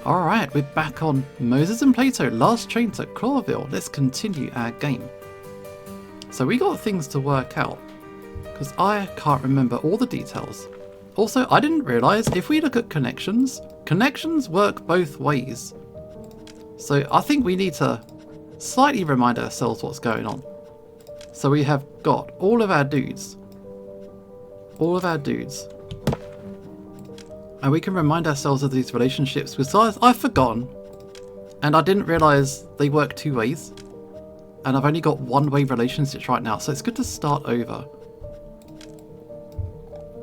Alright, we're back on Moses and Plato, last train to Clawville. Let's continue our game. So we got things to work out, because I can't remember all the details. Also, I didn't realise if we look at connections, connections work both ways. So I think we need to slightly remind ourselves what's going on. So we have got all of our dudes. And we can remind ourselves of these relationships, because I've forgotten, and I didn't realise they work two ways, and I've only got one-way relationships right now, so it's good to start over.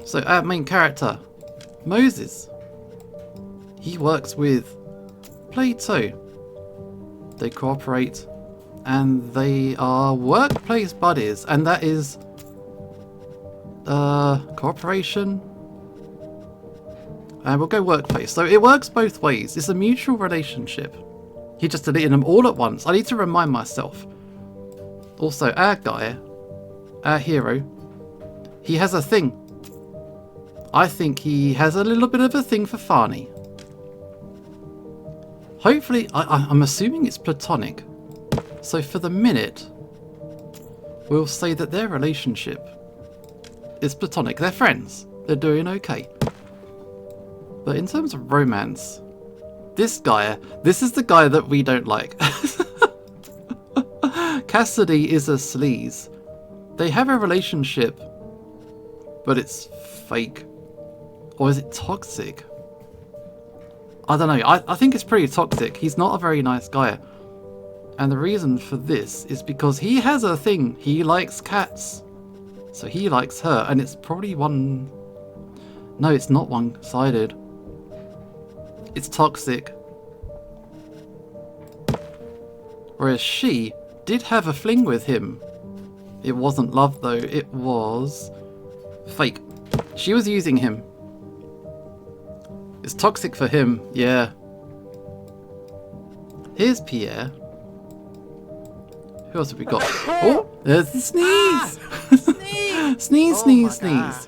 So our main character, Moses, he works with Plato. They cooperate, and they are workplace buddies, and that is cooperation. And we'll go workplace. So it works both ways. It's a mutual relationship. He just deleted them all at once. I need to remind myself. Also, our guy, our hero, he has a thing. I think he has a little bit of a thing for Farney. Hopefully, I'm assuming it's platonic. So for the minute, we'll say that their relationship is platonic. They're friends. They're doing okay. But in terms of romance, this is the guy that we don't like. Cassidy is a sleaze. They have a relationship, but it's fake. Or is it toxic? I don't know. I think it's pretty toxic. He's not a very nice guy. And the reason for this is because he has a thing. He likes cats. So he likes her. And it's probably one... No, it's not one-sided. It's toxic. Whereas she did have a fling with him. It wasn't love though, it was fake. She was using him. It's toxic for him, yeah. Here's Pierre. Who else have we got? Oh, there's the sneeze! Sneeze, sneeze, sneeze.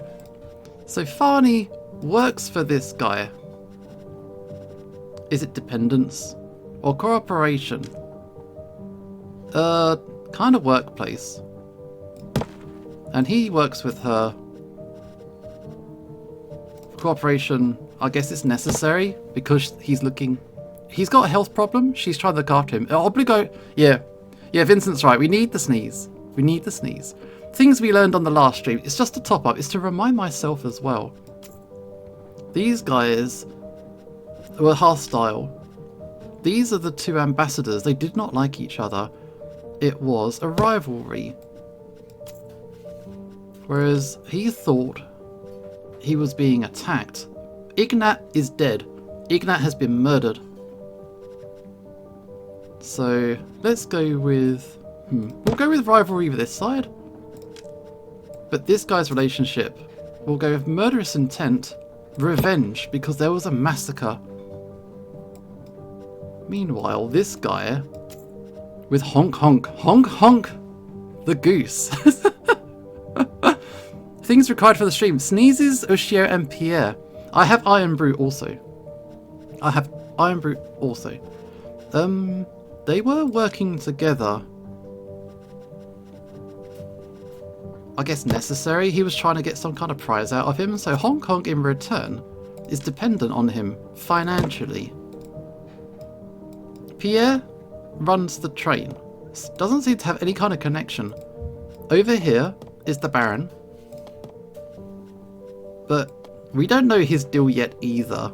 So Farney works for this guy. Is it dependence or cooperation? Kind of workplace. And he works with her. Cooperation, I guess it's necessary because he's got a health problem. She's trying to look after him. Obligo, yeah, Vincent's right. We need the sneeze. Things we learned on the last stream. It's just a top up. It's to remind myself as well. These guys were hostile. These are the two ambassadors. They did not like each other. It was a rivalry. Whereas he thought he was being attacked. Ignat is dead. Ignat has been murdered. So let's go with... We'll go with rivalry with this side. But this guy's relationship, we'll go with murderous intent, revenge, because there was a massacre. Meanwhile, this guy with honk the goose. Things required for the stream. Sneezes, Ushio and Pierre. I have Iron Brute also. They were working together. I guess necessary. He was trying to get some kind of prize out of him, so Hong Kong in return is dependent on him financially. Pierre runs the train. Doesn't seem to have any kind of connection. Over here is the Baron. But we don't know his deal yet either.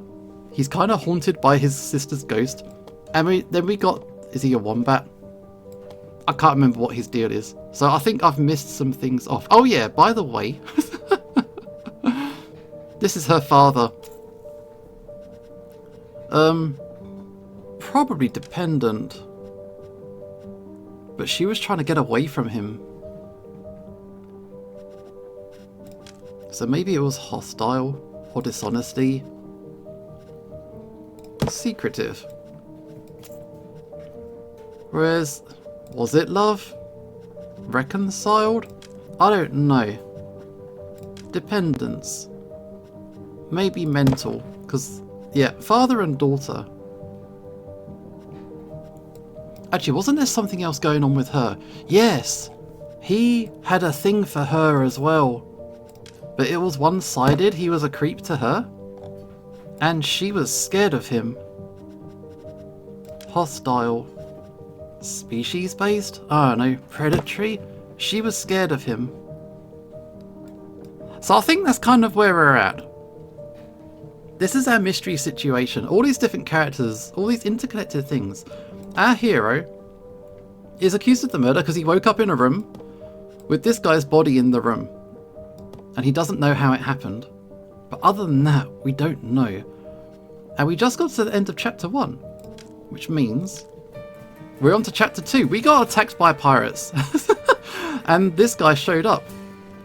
He's kind of haunted by his sister's ghost. And then we got... Is he a wombat? I can't remember what his deal is. So I think I've missed some things off. Oh yeah, by the way. This is her father. Probably dependent. But she was trying to get away from him. So maybe it was hostile or dishonesty. Secretive. Whereas, was it love? Reconciled? I don't know. Dependence. Maybe mental. Because, yeah, father and daughter. Actually, wasn't there something else going on with her? Yes! He had a thing for her as well. But it was one-sided. He was a creep to her. And she was scared of him. Hostile. Species-based? I don't know. Predatory? She was scared of him. So I think that's kind of where we're at. This is our mystery situation. All these different characters, all these interconnected things. Our hero is accused of the murder because he woke up in a room with this guy's body in the room. And he doesn't know how it happened. But other than that, we don't know. And we just got to the end of chapter 1. Which means we're on to chapter 2. We got attacked by pirates. And this guy showed up.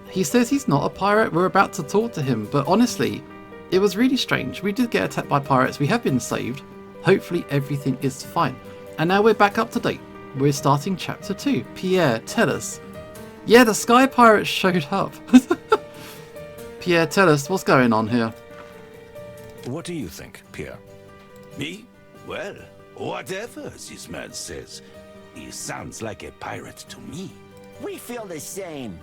He says he's not a pirate. We're about to talk to him. But honestly, it was really strange. We did get attacked by pirates. We have been saved. Hopefully everything is fine. And now we're back up to date. We're starting chapter 2. Pierre, tell us. Yeah, the sky pirates showed up. Pierre, tell us what's going on here. What do you think, Pierre? Me? Well, whatever this man says, he sounds like a pirate to me. We feel the same.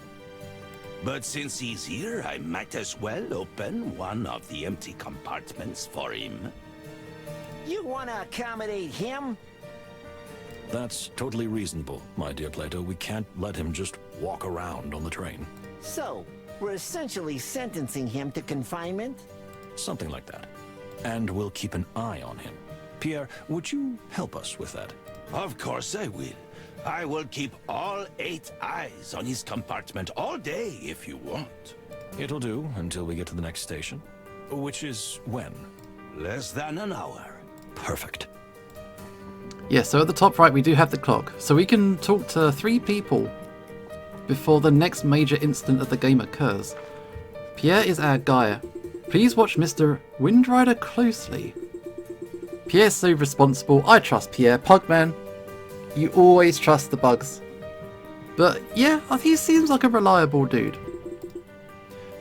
But since he's here, I might as well open one of the empty compartments for him. You want to accommodate him? That's totally reasonable, my dear Plato. We can't let him just walk around on the train. So, we're essentially sentencing him to confinement? Something like that. And we'll keep an eye on him. Pierre, would you help us with that? Of course I will. I will keep all 8 eyes on his compartment all day if you want. It'll do until we get to the next station. Which is when? Less than an hour. Perfect. Yeah, so at the top right we do have the clock. So we can talk to 3 people before the next major incident of the game occurs. Pierre is our guy. Please watch Mr. Windrider closely. Pierre's so responsible. I trust Pierre. Pugman, you always trust the bugs. But yeah, he seems like a reliable dude.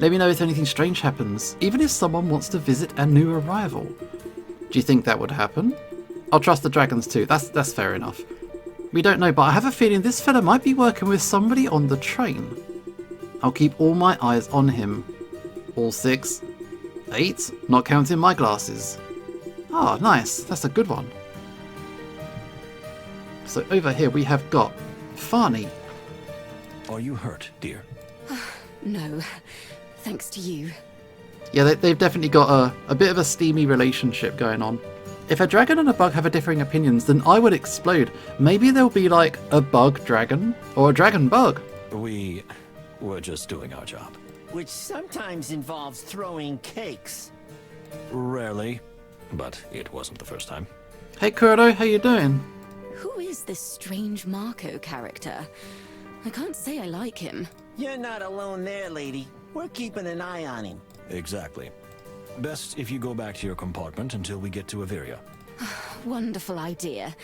Let me know if anything strange happens, even if someone wants to visit a new arrival. Do you think that would happen? I'll trust the dragons too. That's fair enough. We don't know, but I have a feeling this fella might be working with somebody on the train. I'll keep all my eyes on him. All 6. 8, not counting my glasses. Ah, nice. That's a good one. So over here we have got Farney. Are you hurt, dear? No, thanks to you. Yeah, they've definitely got a bit of a steamy relationship going on. If a dragon and a bug have a differing opinions, then I would explode. Maybe there'll be like a bug dragon or a dragon bug. We were just doing our job. Which sometimes involves throwing cakes. Rarely, but it wasn't the first time. Hey Kurdo, how you doing? Who is this strange Marco character? I can't say I like him. You're not alone there, lady. We're keeping an eye on him. Exactly. Best if you go back to your compartment until we get to Averia. Wonderful idea.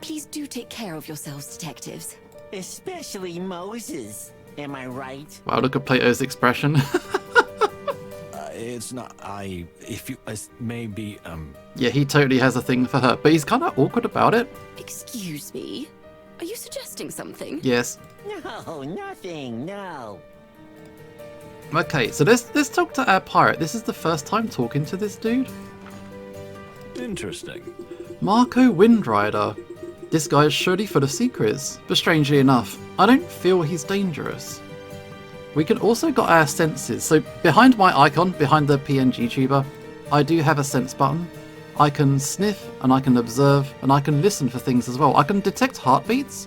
Please do take care of yourselves, detectives. Especially Moses. Am I right? Wow, look at Plato's expression. It's not. Maybe. Yeah, he totally has a thing for her, but he's kind of awkward about it. Excuse me? Are you suggesting something? Yes. No, nothing, no. Okay, so let's talk to our pirate. This is the first time talking to this dude. Interesting. Marco Windrider. This guy is surely full of secrets, but strangely enough, I don't feel he's dangerous. We can also got our senses. So behind my icon, behind the PNG tuber, I do have a sense button. I can sniff and I can observe and I can listen for things as well. I can detect heartbeats,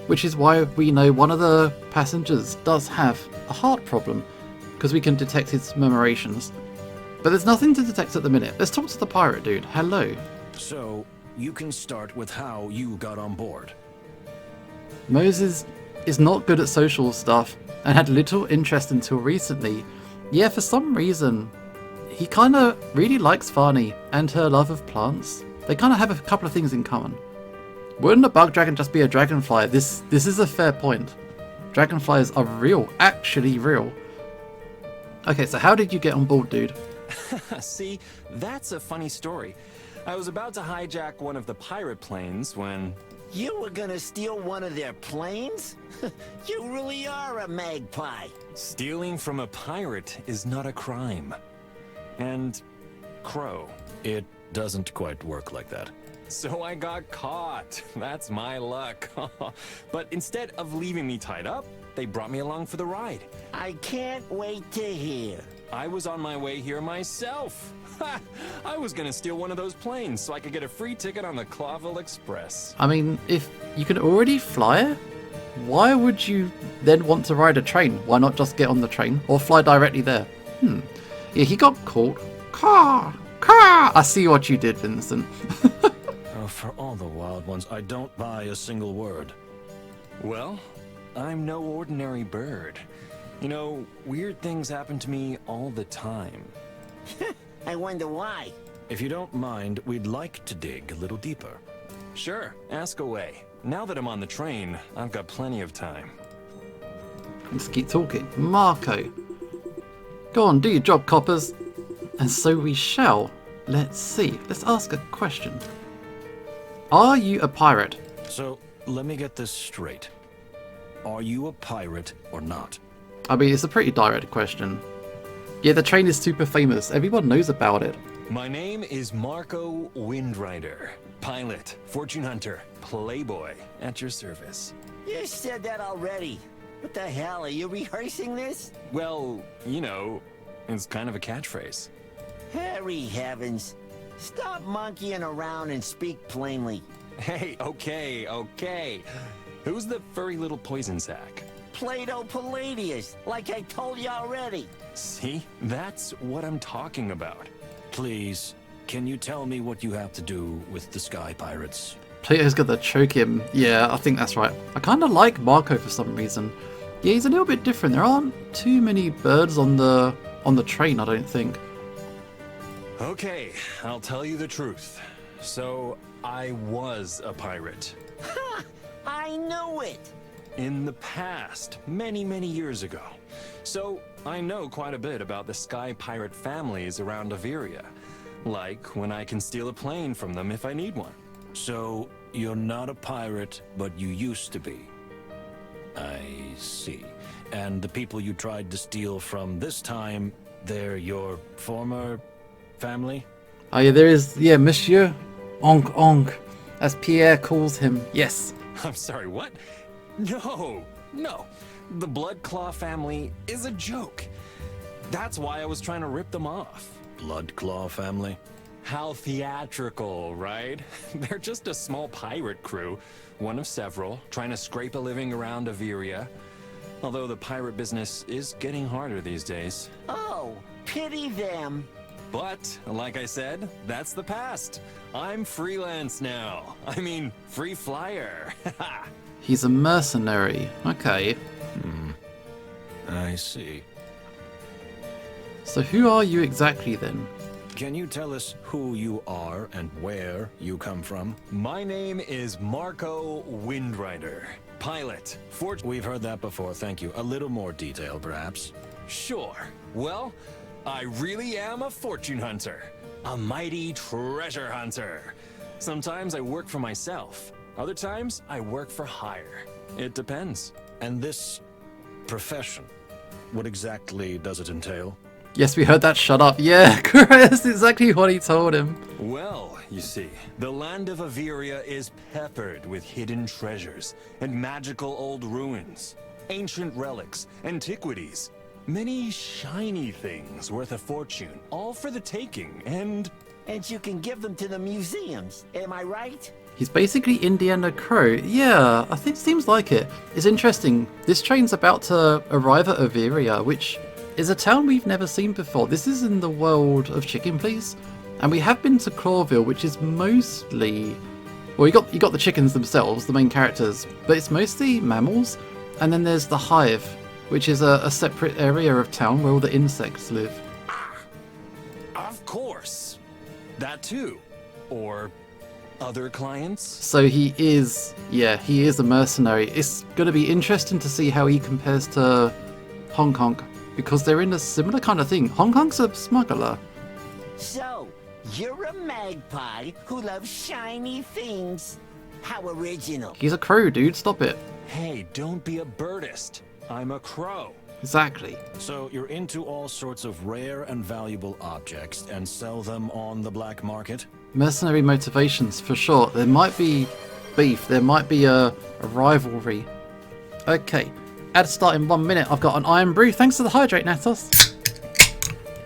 which is why we know one of the passengers does have a heart problem, because we can detect his murmurations. But there's nothing to detect at the minute. Let's talk to the pirate dude. Hello. So, you can start with how you got on board. Moses is not good at social stuff and had little interest until recently. Yeah, for some reason, he kind of really likes Farney and her love of plants. They kind of have a couple of things in common. Wouldn't a bug dragon just be a dragonfly? This is a fair point. Dragonflies are real, actually real. Okay, so how did you get on board, dude? See, that's a funny story. I was about to hijack one of the pirate planes when You were gonna steal one of their planes? You really are a magpie. Stealing from a pirate is not a crime. And Crow. It doesn't quite work like that. So I got caught. That's my luck. But instead of leaving me tied up, they brought me along for the ride. I can't wait to hear. I was on my way here myself. I was gonna steal one of those planes so I could get a free ticket on the Clawville Express. I mean, if you can already fly it, why would you then want to ride a train? Why not just get on the train or fly directly there? Yeah, he got caught. Car! I see what you did, Vincent. Oh, for all the wild ones, I don't buy a single word. Well, I'm no ordinary bird. You know, weird things happen to me all the time. I wonder why. If you don't mind, we'd like to dig a little deeper. Sure, ask away. Now that I'm on the train, I've got plenty of time. Let's keep talking. Marco. Go on, do your job, coppers. And so we shall. Let's see. Let's ask a question. Are you a pirate? So, let me get this straight. Are you a pirate or not? I mean, it's a pretty direct question. Yeah, the train is super famous. Everyone knows about it. My name is Marco Windrider. Pilot, fortune hunter, playboy, at your service. You said that already. What the hell, are you rehearsing this? Well, you know, it's kind of a catchphrase. Harry heavens. Stop monkeying around and speak plainly. Hey, okay. Who's the furry little poison sack? Plato Palladius, like I told you already. See? That's what I'm talking about. Please, can you tell me what you have to do with the Sky Pirates? Plato's gonna choke him. Yeah, I think that's right. I kind of like Marco for some reason. Yeah, he's a little bit different. There aren't too many birds on the train, I don't think. Okay, I'll tell you the truth. So, I was a pirate. Ha! I knew it! In the past, many years ago. So, I know quite a bit about the Sky Pirate families around Averia. Like when I can steal a plane from them if I need one. So, you're not a pirate, but you used to be. I see. And the people you tried to steal from this time, they're your former family? Oh yeah, there is, yeah, Monsieur Onk, as Pierre calls him. Yes. I'm sorry, what? No. The Blood Claw family is a joke. That's why I was trying to rip them off. Blood Claw family? How theatrical, right? They're just a small pirate crew, one of several, trying to scrape a living around Averia. Although the pirate business is getting harder these days. Oh, pity them. But, like I said, that's the past. I'm freelance now. I mean, free flyer. He's a mercenary. Okay. I see. So who are you exactly then? Can you tell us who you are and where you come from? My name is Marco Windrider. Pilot. We've heard that before, thank you. A little more detail, perhaps. Sure. Well, I really am a fortune hunter. A mighty treasure hunter. Sometimes I work for myself. Other times, I work for hire. It depends. And this profession, what exactly does it entail? Yes, we heard that. Shut up. Yeah, that's exactly what he told him. Well, you see, the land of Averia is peppered with hidden treasures and magical old ruins, ancient relics, antiquities, many shiny things worth a fortune, all for the taking, and you can give them to the museums, am I right? He's basically Indiana Crow. Yeah, I think it seems like it. It's interesting. This train's about to arrive at Averia, which is a town we've never seen before. This is in the world of Chicken Please. And we have been to Clawville, which is mostly... Well, you got the chickens themselves, the main characters, but it's mostly mammals. And then there's the Hive, which is a separate area of town where all the insects live. of course, that too. Or other clients? So he is a mercenary. It's going to be interesting to see how he compares to Hong Kong, because they're in a similar kind of thing. Hong Kong's a smuggler. So, you're a magpie who loves shiny things. How original. He's a crow, dude. Stop it. Hey, don't be a birdist. I'm a crow. Exactly. So you're into all sorts of rare and valuable objects and sell them on the black market? Mercenary motivations, for sure. There might be beef. There might be a rivalry. Okay. Ad start in 1 minute. I've got an iron brew. Thanks for the hydrate, Natos.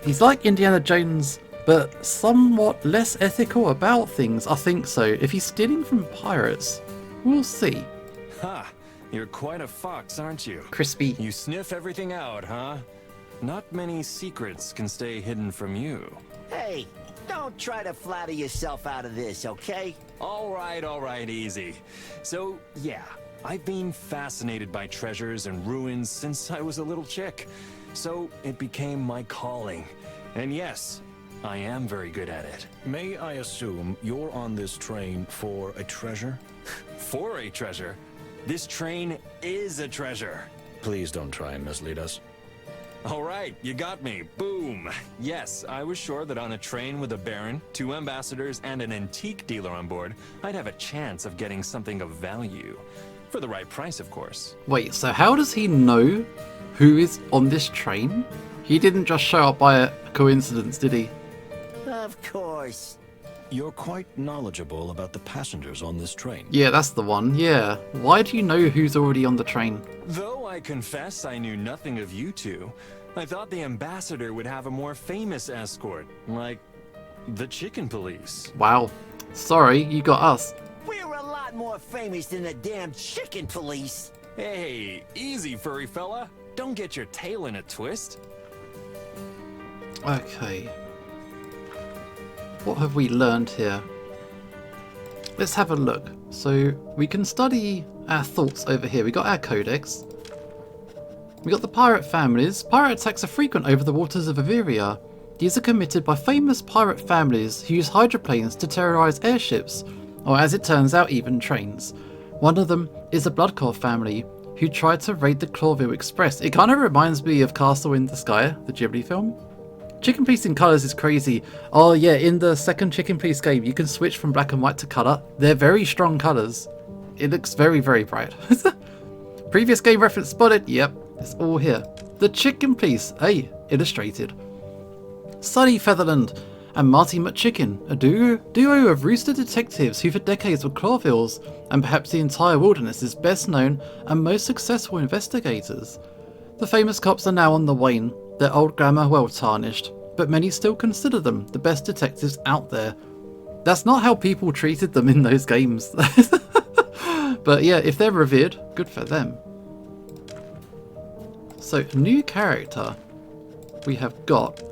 He's like Indiana Jones, but somewhat less ethical about things. I think so. If he's stealing from pirates, we'll see. Ha! You're quite a fox, aren't you? Crispy. You sniff everything out, huh? Not many secrets can stay hidden from you. Hey, don't try to flatter yourself out of this, okay? All right, easy. So, yeah, I've been fascinated by treasures and ruins since I was a little chick. So, it became my calling. And yes, I am very good at it. May I assume you're on this train for a treasure? For a treasure? This train is a treasure. Please don't try and mislead us. All right, you got me. Boom. Yes, I was sure that on a train with a baron, 2 ambassadors, and an antique dealer on board, I'd have a chance of getting something of value. For the right price, of course. Wait, so how does he know who is on this train? He didn't just show up by a coincidence, did he? Of course. You're quite knowledgeable about the passengers on this train. Yeah, that's the one. Yeah. Why do you know who's already on the train? Though I confess I knew nothing of you two, I thought the ambassador would have a more famous escort, like the chicken police. Wow. Sorry, you got us. We're a lot more famous than the damn chicken police. Hey, easy, furry fella. Don't get your tail in a twist. Okay. What have we learned here? Let's have a look. So we can study our thoughts over here. We got our codex. We got the pirate families. Pirate attacks are frequent over the waters of Averia. These are committed by famous pirate families who use hydroplanes to terrorize airships, or as it turns out, even trains. One of them is the Bloodcore family, who tried to raid the Clawville Express. It kind of reminds me of Castle in the Sky, the Ghibli film. Chicken Police in colours is crazy. Oh yeah, in the second Chicken Police game, you can switch from black and white to colour. They're very strong colours. It looks very, very bright. Previous game reference spotted. Yep, it's all here. The Chicken Police, hey, illustrated. Sunny Featherland and Marty McChicken, a duo of rooster detectives who for decades were Clawvilles, and perhaps the entire wilderness's best known and most successful investigators. The famous cops are now on the wane, their old glamour well tarnished, but many still consider them the best detectives out there. That's not how people treated them in those games. But yeah, if they're revered, good for them. So, new character. We have got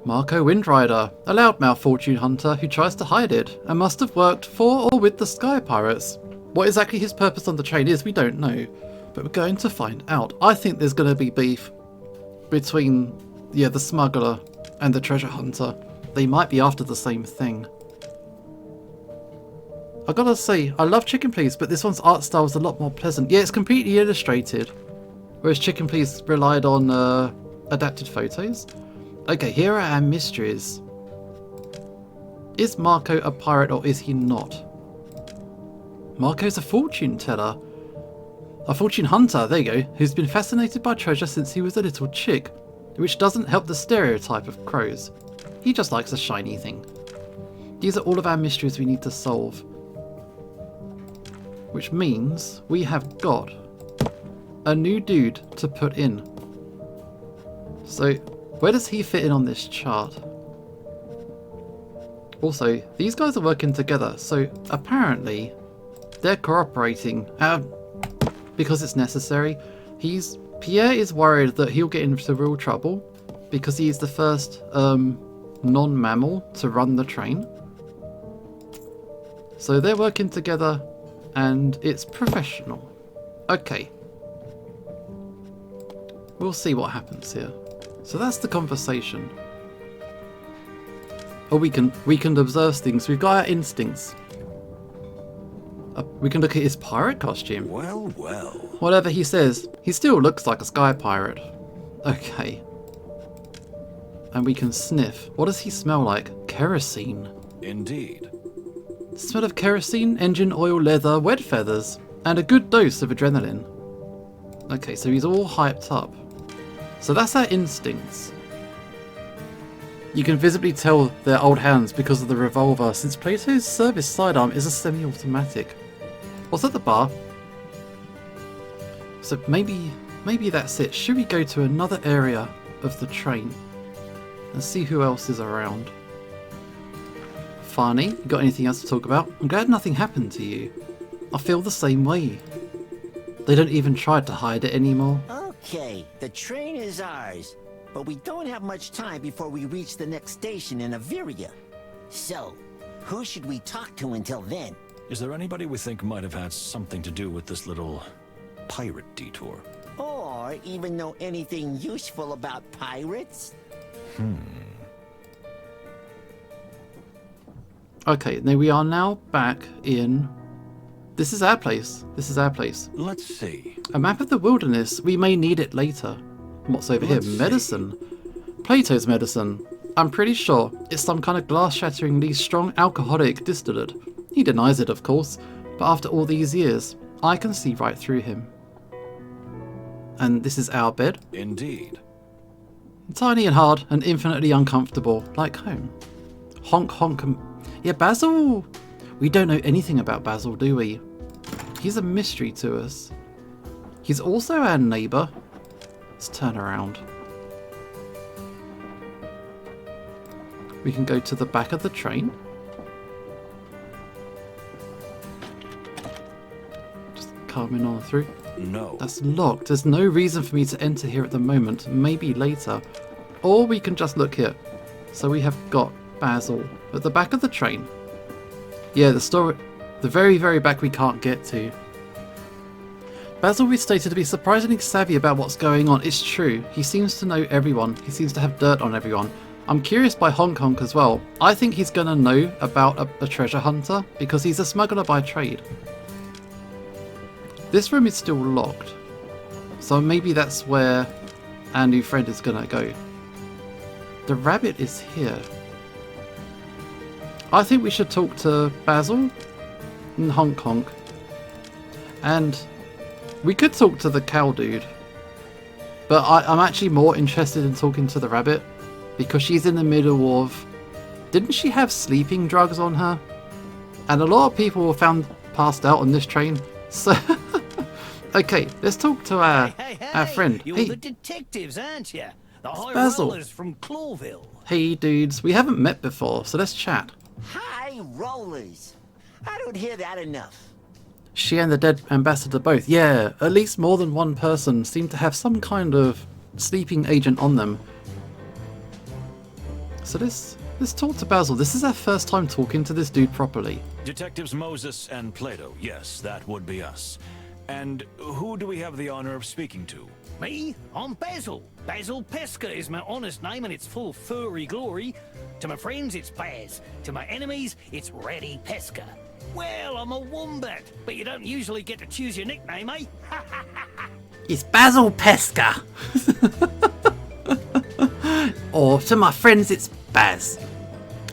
Marco Windrider, a loudmouth fortune hunter who tries to hide it, and must have worked for or with the Sky Pirates. What exactly his purpose on the train is, we don't know, but we're going to find out. I think there's going to be beef between, yeah, the smuggler and the treasure hunter. They might be after the same thing. I gotta say, I love Chicken Police, but this one's art style is a lot more pleasant. Yeah, it's completely illustrated, whereas Chicken Police relied on adapted photos. Okay, here are our mysteries. Is Marco a pirate or is he not? Marco's a fortune teller. A fortune hunter, there you go, who's been fascinated by treasure since he was a little chick, which doesn't help the stereotype of crows. He just likes a shiny thing. These are all of our mysteries we need to solve. Which means we have got a new dude to put in. So, where does he fit in on this chart? Also, these guys are working together, so apparently they're cooperating because it's necessary. Pierre is worried that he'll get into real trouble because he's the first non-mammal to run the train. So they're working together and it's professional. Okay. We'll see what happens here. So that's the conversation. Oh, we can observe things. We've got our instincts. We can look at his pirate costume. Well, well. Whatever he says, he still looks like a sky pirate. Okay. And we can sniff. What does he smell like? Kerosene. Indeed. Smell of kerosene, engine oil, leather, wet feathers, and a good dose of adrenaline. Okay, so he's all hyped up. So that's our instincts. You can visibly tell they're old hands because of the revolver, since Plato's service sidearm is a semi-automatic. What's at the bar? So maybe that's it. Should we go to another area of the train and see who else is around? Funny, you got anything else to talk about? I'm glad nothing happened to you. I feel the same way. They don't even try to hide it anymore. Okay, the train is ours, but we don't have much time before we reach the next station in Averia. So, who should we talk to until then? Is there anybody we think might have had something to do with this little pirate detour? Or even know anything useful about pirates? Okay, now we are now back in... This is our place. This is our place. Let's see. A map of the wilderness. We may need it later. What's over here? Medicine. Plato's medicine. I'm pretty sure it's some kind of glass-shatteringly strong alcoholic distillate. He denies it, of course, but after all these years, I can see right through him. And this is our bed. Indeed. Tiny and hard and infinitely uncomfortable, like home. Honk honk. Yeah, Basil. We don't know anything about Basil, do we? He's a mystery to us. He's also our neighbour. Let's turn around. We can go to the back of the train. Just coming on through. No. That's locked. There's no reason for me to enter here at the moment. Maybe later. Or we can just look here. So we have got Basil at the back of the train. Yeah, the very, very back we can't get to. Basil is stated to be surprisingly savvy about what's going on. It's true. He seems to know everyone. He seems to have dirt on everyone. I'm curious by Hong Kong as well. I think he's going to know about a treasure hunter because he's a smuggler by trade. This room is still locked. So maybe that's where our new friend is going to go. The rabbit is here. I think we should talk to Basil in Hong Kong. And we could talk to the cow dude. But I'm actually more interested in talking to the rabbit. Because she's in the middle of... Didn't she have sleeping drugs on her? And a lot of people were found passed out on this train. So... Okay, let's talk to our friend. You're the detectives, aren't you? The high Basil. rollers from Clawville. Hey dudes, we haven't met before, so let's chat. High rollers. I don't hear that enough. She and the dead ambassador both. Yeah, at least more than one person seemed to have some kind of sleeping agent on them. So let's talk to Basil. This is our first time talking to this dude properly. Detectives Moses and Plato. Yes, that would be us. And who do we have the honor of speaking to? Me? I'm Basil. Basil Pesca is my honest name and it's full of furry glory. To my friends, it's Baz. To my enemies, it's Ratty Pesca. Well, I'm a wombat, but you don't usually get to choose your nickname, eh? It's Basil Pesca. Or to my friends, it's Baz.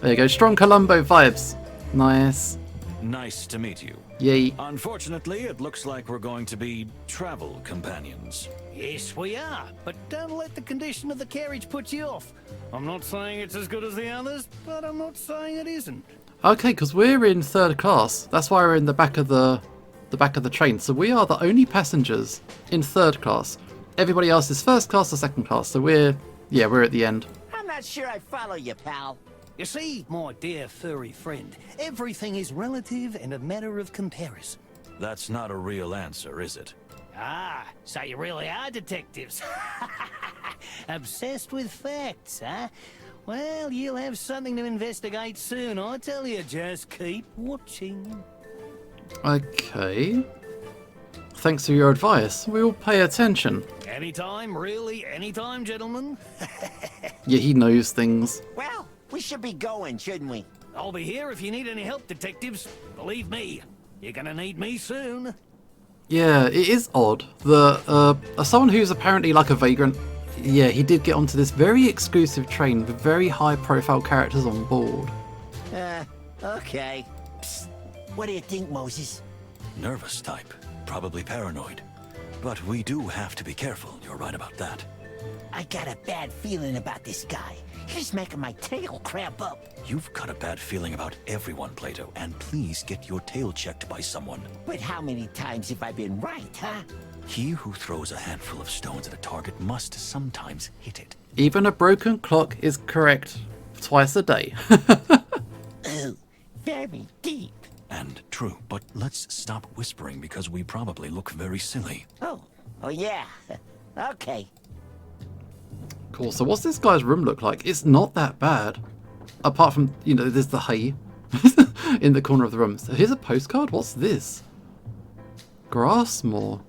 There you go, strong Columbo vibes. Nice. Nice to meet you. Yay. Unfortunately, it looks like we're going to be travel companions. Yes, we are, but don't let the condition of the carriage put you off. I'm not saying it's as good as the others, but I'm not saying it isn't. Okay, because we're in third class. That's why we're in the back of the train. So we are the only passengers in third class. Everybody else is first class or second class. So we're at the end. I'm not sure I follow you, pal. You see, my dear furry friend, everything is relative and a matter of comparison. That's not a real answer, is it? Ah, so you really are detectives. Obsessed with facts, huh? Well, you'll have something to investigate soon, I tell you. Just keep watching. Okay. Thanks for your advice. We will pay attention. Anytime, really, anytime, gentlemen. Yeah, he knows things. Well, we should be going, shouldn't we? I'll be here if you need any help, detectives. Believe me, you're gonna need me soon. Yeah, it is odd. Someone who's apparently like a vagrant. Yeah, he did get onto this very exclusive train with very high-profile characters on board. Okay. Psst. What do you think, Moses? Nervous type, probably paranoid. But we do have to be careful, you're right about that. I got a bad feeling about this guy. He's making my tail cramp up. You've got a bad feeling about everyone, Plato, and please get your tail checked by someone. But how many times have I been right, huh? He who throws a handful of stones at a target must sometimes hit it. Even a broken clock is correct twice a day. Oh, very deep. And true, but let's stop whispering because we probably look very silly. Oh yeah. Okay. Cool, so what's this guy's room look like? It's not that bad. Apart from, you know, there's the hay in the corner of the room. So here's a postcard. What's this? Grassmore.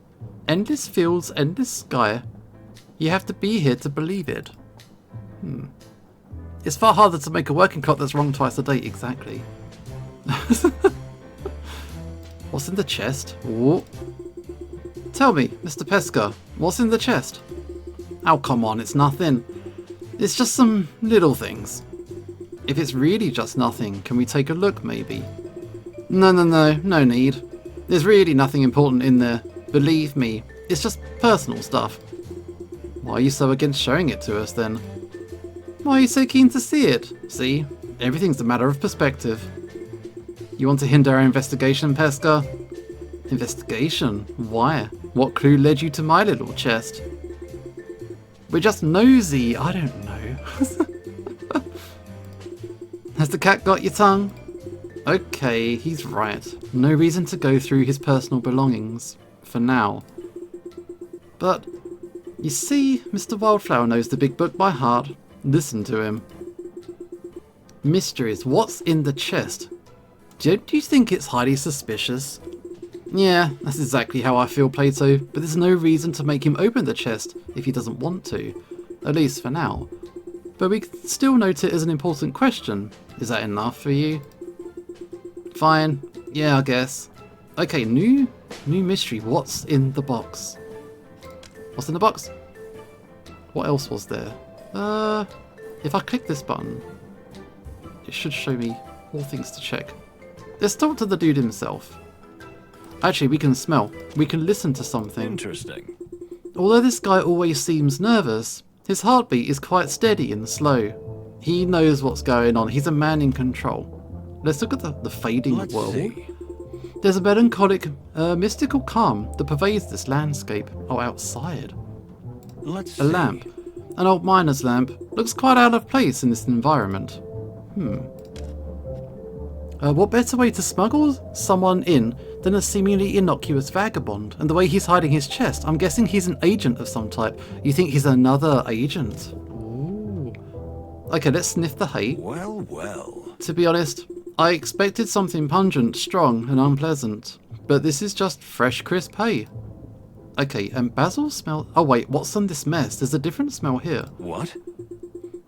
Endless fields, endless sky. You have to be here to believe it. It's far harder to make a working clock that's wrong twice a day. Exactly. What's in the chest? Ooh. Tell me, Mr. Pesca, what's in the chest? Oh, come on, it's nothing. It's just some little things. If it's really just nothing, can we take a look, maybe? No need. There's really nothing important in there. Believe me, it's just personal stuff. Why are you so against showing it to us, then? Why are you so keen to see it? See, everything's a matter of perspective. You want to hinder our investigation, Pesca? Investigation? Why? What clue led you to my little chest? We're just nosy, I don't know. Has the cat got your tongue? Okay, he's right. No reason to go through his personal belongings. For now. But, you see, Mr. Wildflower knows the big book by heart. Listen to him. Mysteries. What's in the chest? Don't you think it's highly suspicious? Yeah, that's exactly how I feel, Plato, but there's no reason to make him open the chest if he doesn't want to. At least for now. But we can still note it as an important question. Is that enough for you? Fine. Yeah, I guess. Okay, new mystery. What's in the box? What's in the box? What else was there? If I click this button, it should show me more things to check. Let's talk to the dude himself. Actually, we can smell. We can listen to something. Interesting. Although this guy always seems nervous, his heartbeat is quite steady and slow. He knows what's going on. He's a man in control. Let's look at the fading Let's world. see. There's a melancholic, mystical calm that pervades this landscape. Oh, outside. Let's A see. lamp. An old miner's lamp. Looks quite out of place in this environment. What better way to smuggle someone in than a seemingly innocuous vagabond? And the way he's hiding his chest, I'm guessing he's an agent of some type. You think he's another agent? Ooh. Okay, let's sniff the hay. Well, well. To be honest, I expected something pungent, strong, and unpleasant. But this is just fresh, crisp hay. Okay, and basil smell... Oh wait, what's on this mess? There's a different smell here. What?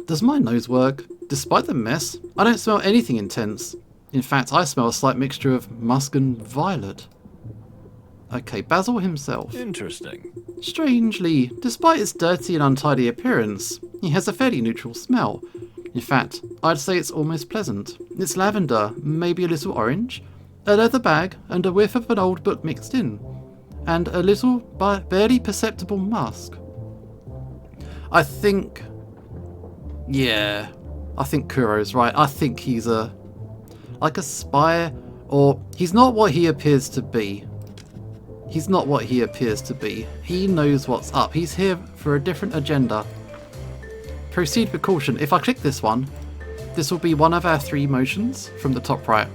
Does my nose work? Despite the mess, I don't smell anything intense. In fact, I smell a slight mixture of musk and violet. Okay, Basil himself. Interesting. Strangely, despite its dirty and untidy appearance, he has a fairly neutral smell. In fact, I'd say it's almost pleasant. It's lavender, maybe a little orange, a leather bag, and a whiff of an old book mixed in. And a little, barely perceptible musk. I think... Yeah, I think Kuro's right. I think he's like a spy, or he's not what he appears to be. He's not what he appears to be. He knows what's up. He's here for a different agenda. Proceed with caution. If I click this one, this will be one of our 3 motions from the top right.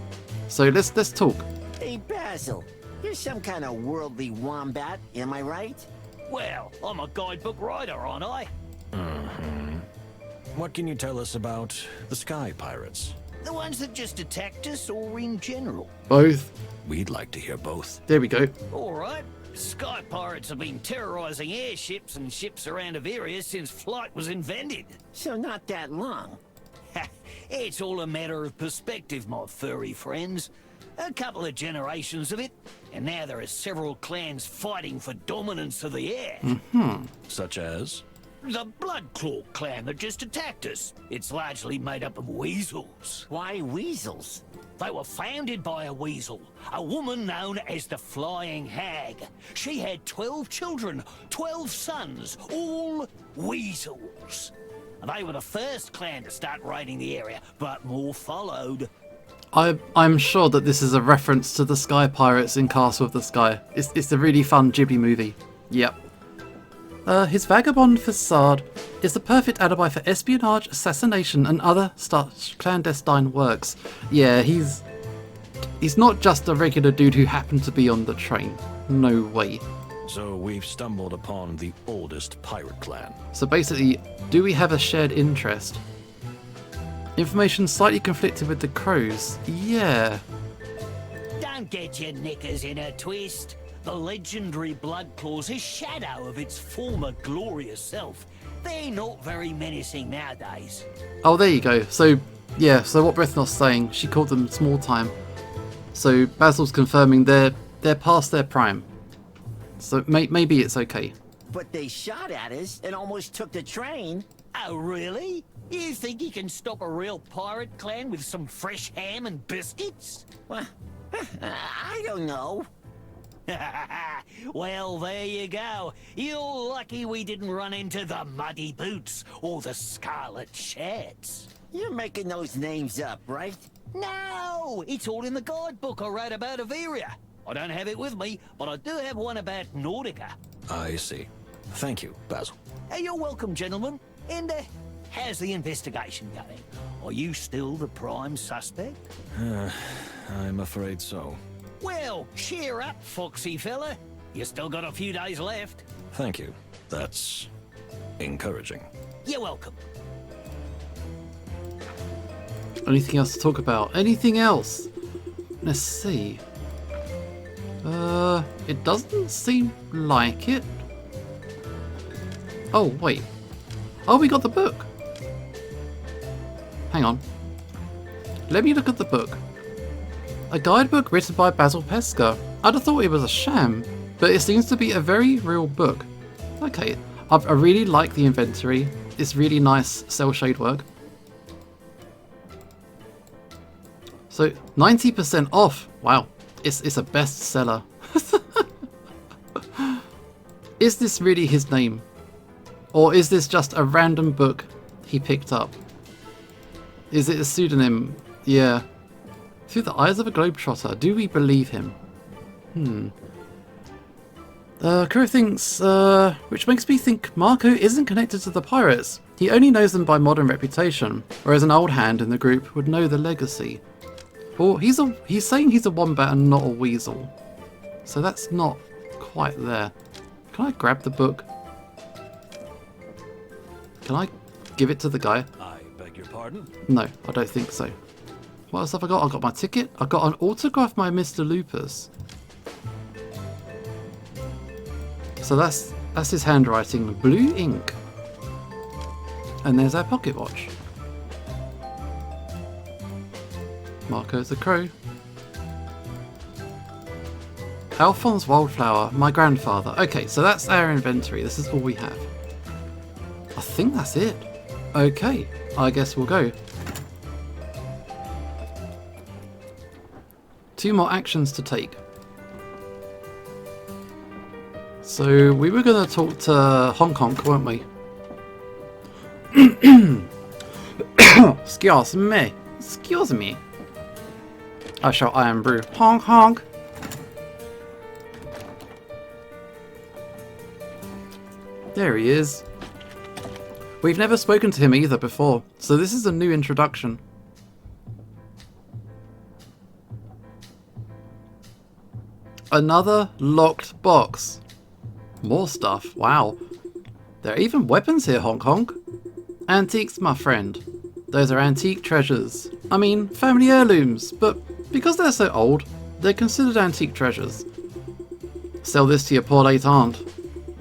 So let's talk. Hey, Basil. You're some kind of worldly wombat, am I right? Well, I'm a guidebook writer, aren't I? What can you tell us about the Sky Pirates? The ones that just attacked us, or in general? Both. We'd like to hear both. There we go. All right. Sky pirates have been terrorizing airships and ships around Averia since flight was invented. So not that long. It's all a matter of perspective, my furry friends. A couple of generations of it, and now there are several clans fighting for dominance of the air. Such as? The Bloodclaw clan that just attacked us. It's largely made up of weasels. Why weasels? They were founded by a weasel, a woman known as the Flying Hag. She had 12 children, 12 sons, all weasels. And they were the first clan to start raiding the area, but more followed. I'm sure that this is a reference to the Sky Pirates in Castle of the Sky. It's a really fun Ghibli movie. Yep. His vagabond facade is the perfect alibi for espionage, assassination, and other clandestine works. Yeah, he's not just a regular dude who happened to be on the train. No way. So we've stumbled upon the oldest pirate clan. So basically, do we have a shared interest? Information slightly conflicted with the crows. Yeah. Don't get your knickers in a twist. The legendary Bloodclaw's a shadow of its former glorious self. They're not very menacing nowadays. Oh, there you go. So, yeah, so what Brethnos saying, she called them small time. So Basil's confirming they're past their prime. So maybe it's okay. But they shot at us and almost took the train. Oh, really? You think you can stop a real pirate clan with some fresh ham and biscuits? Well, I don't know. Well, there you go. You're lucky we didn't run into the Muddy Boots or the Scarlet Shats. You're making those names up, right? No! It's all in the guidebook I wrote about Averia. I don't have it with me, but I do have one about Nordica. I see. Thank you, Basil. Hey, you're welcome, gentlemen. And how's the investigation going? Are you still the prime suspect? I'm afraid so. Well, cheer up, foxy fella. You still got a few days left. Thank you. That's encouraging. You're welcome. Anything else to talk about? Anything else? Let's see. It doesn't seem like it. Oh, wait. Oh, we got the book. Hang on. Let me look at the book. A guidebook written by Basil Pesca. I'd have thought it was a sham, but it seems to be a very real book. Okay, I really like the inventory. It's really nice cell shade work. So 90% off. Wow, it's a bestseller. Is this really his name? Or is this just a random book he picked up? Is it a pseudonym? Yeah. Through the eyes of a globetrotter, do we believe him? Crow thinks, which makes me think Marco isn't connected to the pirates. He only knows them by modern reputation, whereas an old hand in the group would know the legacy. Or he's saying he's a wombat and not a weasel. So that's not quite there. Can I grab the book? Can I give it to the guy? I beg your pardon? No, I don't think so. What else have I got? I got my ticket. I got an autograph by Mr. Lupus. So that's his handwriting, blue ink. And there's our pocket watch. Marco's the crow. Alphonse Wildflower, my grandfather. Okay, so that's our inventory. This is all we have. I think that's it. Okay, I guess we'll go. 2 more actions to take. So we were going to talk to Hong Kong, weren't we? Excuse me. Excuse me. I shall iron brew. Honk honk. There he is. We've never spoken to him either before, so this is a new introduction. Another locked box. More stuff, wow. There are even weapons here, Hong Kong. Antiques, my friend. Those are antique treasures. I mean, family heirlooms, but because they're so old, they're considered antique treasures. Sell this to your poor late aunt.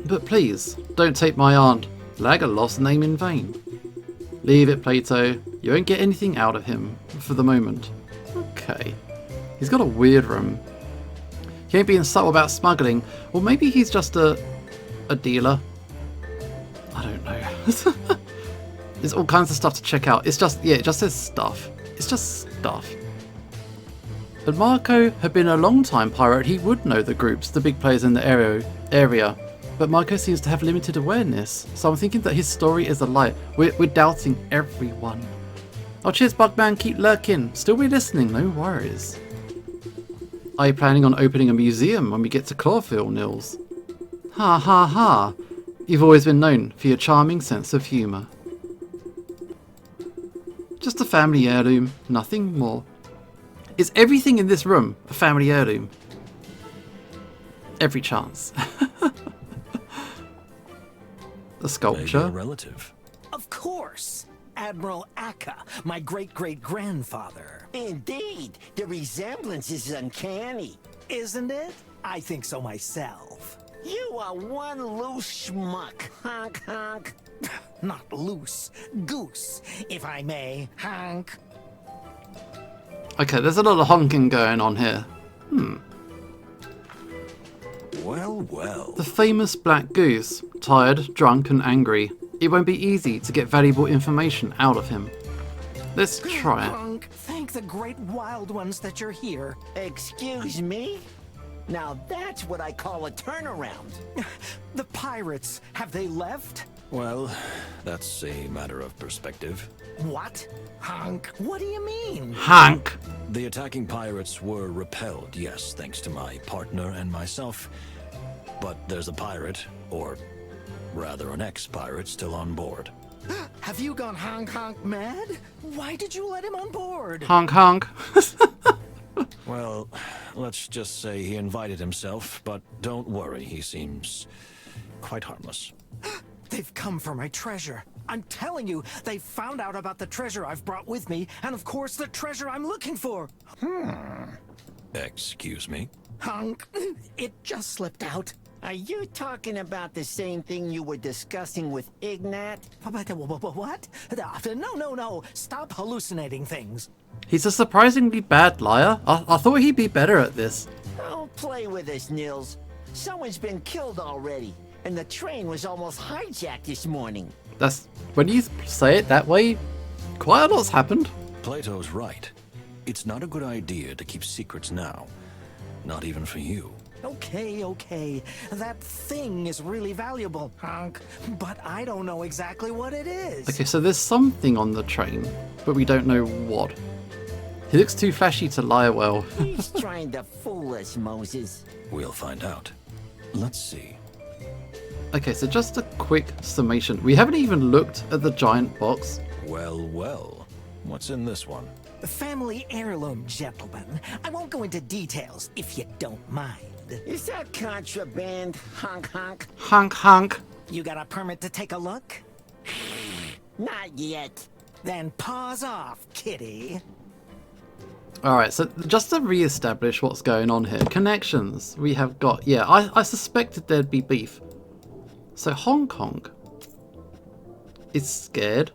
But please, don't take my aunt lag a lost name in vain. Leave it, Plato. You won't get anything out of him, for the moment. Okay. He's got a weird room. He ain't being subtle about smuggling, or maybe he's just a dealer. I don't know. There's all kinds of stuff to check out. It's just, yeah, it just says stuff. It's just stuff. If Marco had been a long-time pirate, he would know the groups, the big players in the area. But Marco seems to have limited awareness, so I'm thinking that his story is a lie. We're doubting everyone. Oh, cheers, Bugman. Keep lurking. Still be listening, no worries. Are you planning on opening a museum when we get to Clawville, Nils? Ha ha ha. You've always been known for your charming sense of humour. Just a family heirloom, nothing more. Is everything in this room a family heirloom? Every chance. The sculpture. Maybe a relative. Of course! Admiral Akka, my great-great-grandfather. Indeed, the resemblance is uncanny. Isn't it? I think so myself. You are one loose schmuck. Honk, honk. Not loose. Goose, if I may. Honk. Okay, there's a lot of honking going on here. Well, well. The famous black goose. Tired, drunk and angry. It won't be easy to get valuable information out of him. Let's try it. Honk. Thank the great wild ones that you're here. Excuse me? Now that's what I call a turnaround. The pirates, have they left? Well, that's a matter of perspective. What? Honk. What do you mean? Hank! The attacking pirates were repelled, yes, thanks to my partner and myself. But there's a pirate, or rather an ex-pirate, still on board. Have you gone honk mad? Why did you let him on board? Honk honk. Well, let's just say he invited himself, but don't worry, he seems quite harmless. They've come for my treasure. I'm telling you, they found out about the treasure I've brought with me, and of course the treasure I'm looking for. Excuse me? Honk. It just slipped out. Are you talking about the same thing you were discussing with Ignat? What? No. Stop hallucinating things. He's a surprisingly bad liar. I thought he'd be better at this. Don't play with us, Nils. Someone's been killed already, and the train was almost hijacked this morning. That's when you say it that way, quite a lot's happened. Plato's right. It's not a good idea to keep secrets now. Not even for you. Okay. That thing is really valuable, Honk. But I don't know exactly what it is. Okay, so there's something on the train, but we don't know what. He looks too flashy to lie well. He's trying to fool us, Moses. We'll find out. Let's see. Okay, so just a quick summation. We haven't even looked at the giant box. Well. What's in this one? Family heirloom, gentlemen. I won't go into details if you don't mind. Is that contraband, honk honk? Honk honk. You got a permit to take a look? Not yet. Then paws off, kitty. Alright, so just to re-establish what's going on here. Connections we have got. Yeah, I suspected there'd be beef. So Hong Kong is scared.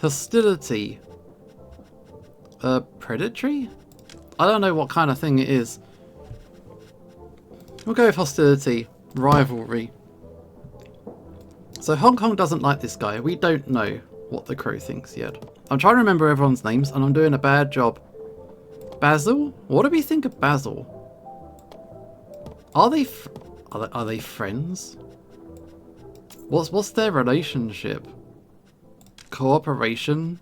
Hostility. Predatory? I don't know what kind of thing it is. We'll go with hostility. Rivalry. So Hong Kong doesn't like this guy. We don't know what the crew thinks yet. I'm trying to remember everyone's names and I'm doing a bad job. Basil? What do we think of Basil? Are they friends? What's their relationship? Cooperation?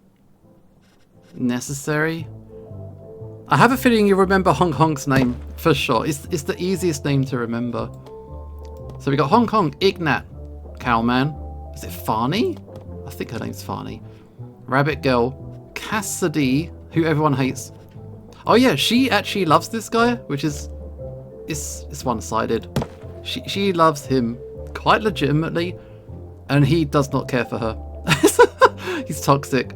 Necessary? I have a feeling you remember Hong Kong's name for sure. It's the easiest name to remember. So we got Hong Kong, Ignat, Cowman. Is it Farney? I think her name's Farney. Rabbit Girl, Cassidy, who everyone hates. Oh yeah, she actually loves this guy, which is it's one-sided. She loves him quite legitimately, and he does not care for her. He's toxic.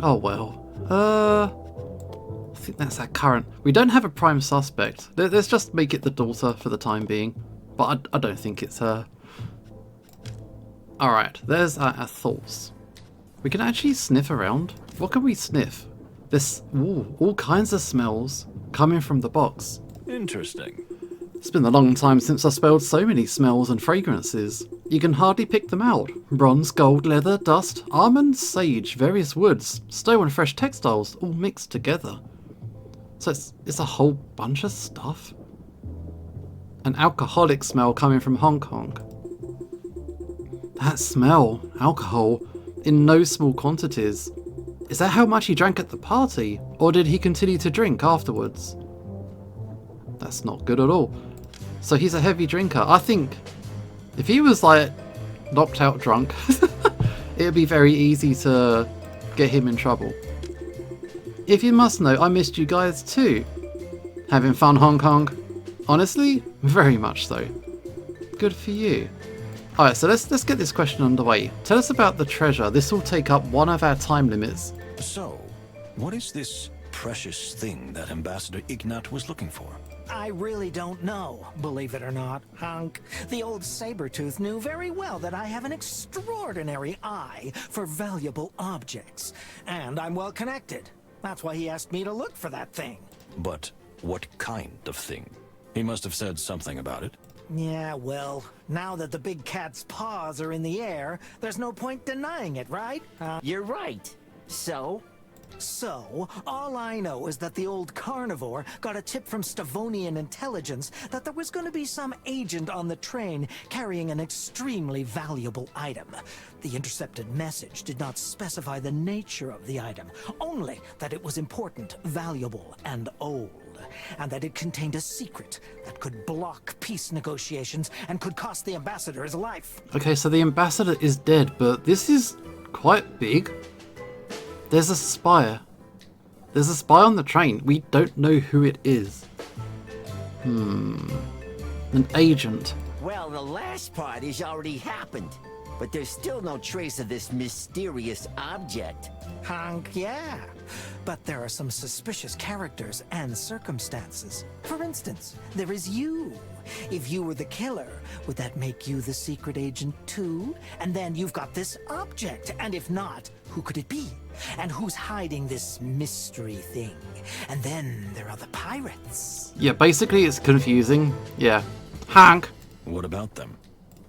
Oh well. I think that's our current. We don't have a prime suspect. Let's just make it the daughter for the time being. But I don't think it's her. Alright, there's our thoughts. We can actually sniff around. What can we sniff? There's all kinds of smells coming from the box. Interesting. It's been a long time since I smelled so many smells and fragrances. You can hardly pick them out. Bronze, gold, leather, dust, almond, sage, various woods, stone and fresh textiles, all mixed together. So it's a whole bunch of stuff. An alcoholic smell coming from Hong Kong. That smell, alcohol, in no small quantities. Is that how much he drank at the party? Or did he continue to drink afterwards? That's not good at all. So he's a heavy drinker. I think if he was like knocked out drunk, it would be very easy to get him in trouble. If you must know, I missed you guys too. Having fun, Hong Kong? Honestly, very much so. Good for you. Alright, so let's get this question underway. Tell us about the treasure. This will take up one of our time limits. So, what is this precious thing that Ambassador Ignat was looking for? I really don't know, believe it or not, Hunk. The old Sabretooth knew very well that I have an extraordinary eye for valuable objects. And I'm well connected. That's why he asked me to look for that thing. But what kind of thing? He must have said something about it. Yeah, well, now that the big cat's paws are in the air, there's no point denying it, right? You're right. So? So, all I know is that the old carnivore got a tip from Stavonian intelligence that there was going to be some agent on the train carrying an extremely valuable item. The intercepted message did not specify the nature of the item, only that it was important, valuable, and old. And that it contained a secret that could block peace negotiations and could cost the ambassador his life. Okay, so the ambassador is dead, but this is quite big. There's a spy. There's a spy on the train. We don't know who it is. An agent. Well, the last part has already happened. But there's still no trace of this mysterious object. Hunk, yeah. But there are some suspicious characters and circumstances. For instance, there is you. If you were the killer, would that make you the secret agent too? And then you've got this object. And if not, who could it be? And who's hiding this mystery thing? And then there are the pirates. Yeah, basically it's confusing. Yeah. Hank. What about them?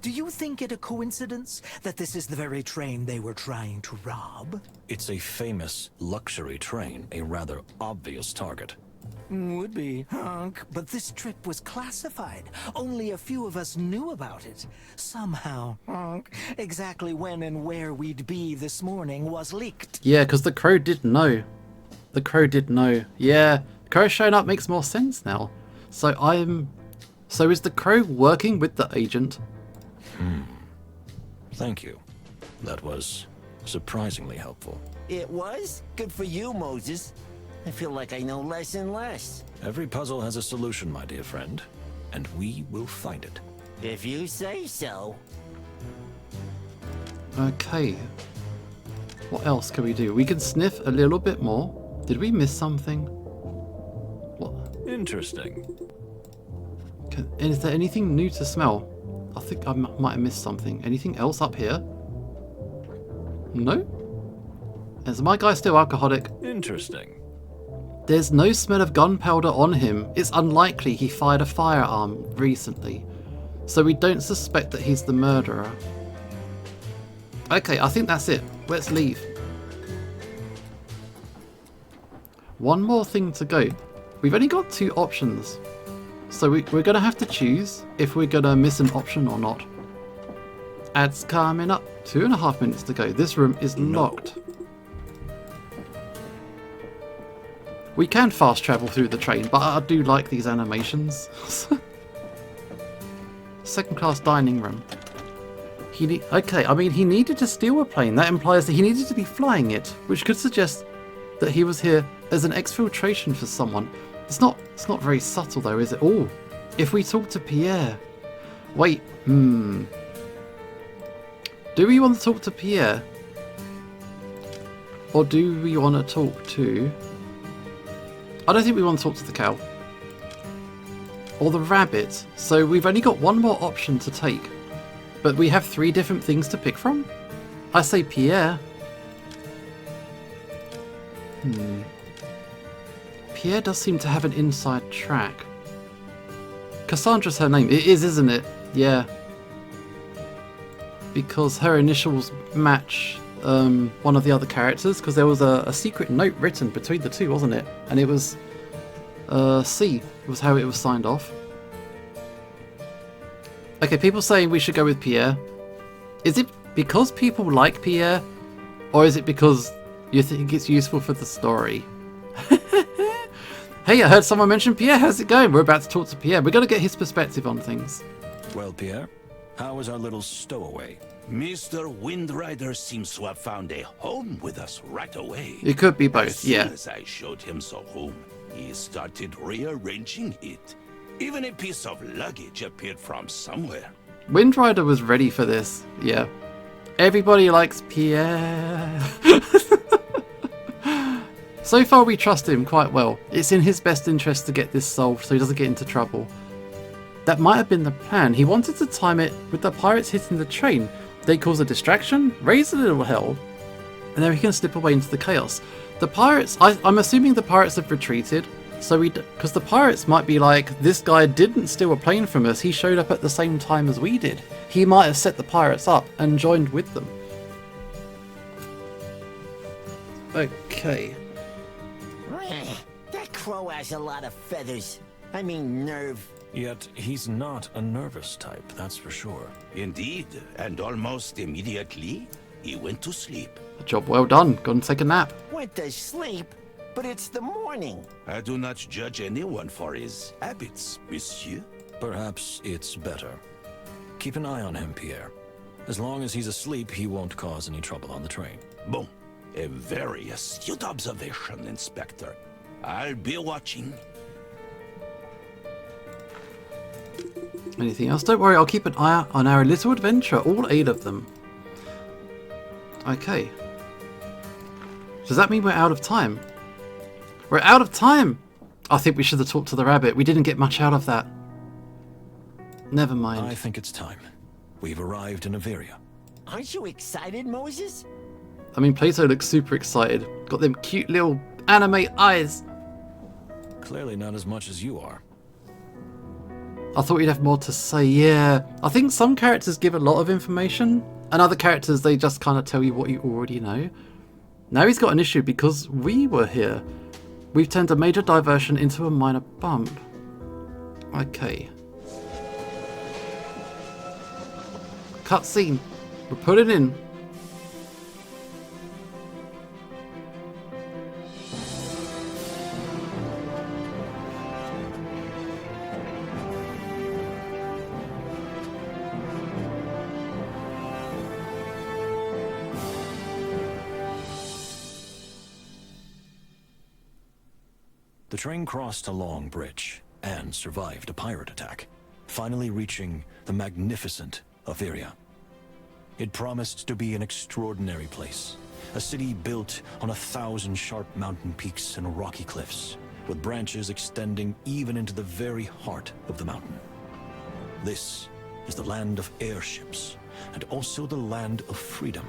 Do you think it a coincidence that this is the very train they were trying to rob? It's a famous luxury train, a rather obvious target. Would be, Hunk. But this trip was classified. Only a few of us knew about it. Somehow, Hunk, exactly when and where we'd be this morning was leaked. Yeah, because the crow did know. The crow did know. Yeah, crow showing up makes more sense now. So is the crow working with the agent? Thank you. That was surprisingly helpful. It was? Good for you, Moses. I feel like I know less and less. Every puzzle has a solution, my dear friend, and we will find it. If you say so. Okay. What else can we do? We can sniff a little bit more. Did we miss something? What? Interesting. Is there anything new to smell? I think I might have missed something. Anything else up here? No? Is my guy still alcoholic? Interesting. There's no smell of gunpowder on him. It's unlikely he fired a firearm recently. So we don't suspect that he's the murderer. Okay, I think that's it. Let's leave. One more thing to go. We've only got 2 options. So we're going to have to choose if we're going to miss an option or not. Ads coming up. 2.5 minutes to go. This room is locked. We can fast travel through the train, but I do like these animations. Second class dining room. Okay, I mean, he needed to steal a plane. That implies that he needed to be flying it, which could suggest that he was here as an exfiltration for someone. It's not very subtle though, is it? Oh, if we talk to Pierre. Wait, Do we want to talk to Pierre? Or do we want to talk to... I don't think we want to talk to the cow. Or the rabbit. So we've only got one more option to take. But we have 3 different things to pick from? I say Pierre. Pierre does seem to have an inside track. Cassandra's her name. It is, isn't it? Yeah. Because her initials match one of the other characters, because there was a secret note written between the 2, wasn't it? And it was C was how it was signed off. Okay, people saying we should go with Pierre. Is it because people like Pierre? Or is it because you think it's useful for the story? Hey, I heard someone mention Pierre. How's it going? We're about to talk to Pierre. We've got to get his perspective on things. Well, Pierre, how is our little stowaway? Mr. Windrider seems to have found a home with us right away. It could be both, yeah. As soon as I showed him the home, he started rearranging it. Even a piece of luggage appeared from somewhere. Windrider was ready for this, yeah. Everybody likes Pierre. So far we trust him quite well. It's in his best interest to get this solved so he doesn't get into trouble. That might have been the plan. He wanted to time it with the pirates hitting the train. They cause a distraction, raise a little hell, and then we can slip away into the chaos. The pirates, I'm assuming the pirates have retreated, so because the pirates might be like, this guy didn't steal a plane from us, he showed up at the same time as we did. He might have set the pirates up and joined with them. Okay. That crow has a lot of feathers. I mean nerve. Yet he's not a nervous type, that's for sure. Indeed, and almost immediately, he went to sleep. Job well done. Go and take a nap. Went to sleep, but it's the morning. I do not judge anyone for his habits, monsieur. Perhaps it's better. Keep an eye on him, Pierre. As long as he's asleep, he won't cause any trouble on the train. Bon. A very astute observation, Inspector. I'll be watching. Anything else? Don't worry, I'll keep an eye out on our little adventure, all 8 of them. Okay. Does that mean we're out of time? We're out of time! I think we should have talked to the rabbit. We didn't get much out of that. Never mind. I think it's time. We've arrived in Averia. Aren't you excited, Moses? I mean, Plato looks super excited. Got them cute little anime eyes. Clearly not as much as you are. I thought you'd have more to say, yeah. I think some characters give a lot of information, and other characters, they just kind of tell you what you already know. Now he's got an issue because we were here. We've turned a major diversion into a minor bump. Okay. Cutscene. We're putting in. The train crossed a long bridge and survived a pirate attack, finally reaching the magnificent Averia. It promised to be an extraordinary place, a city built on 1,000 sharp mountain peaks and rocky cliffs, with branches extending even into the very heart of the mountain. This is the land of airships, and also the land of freedom,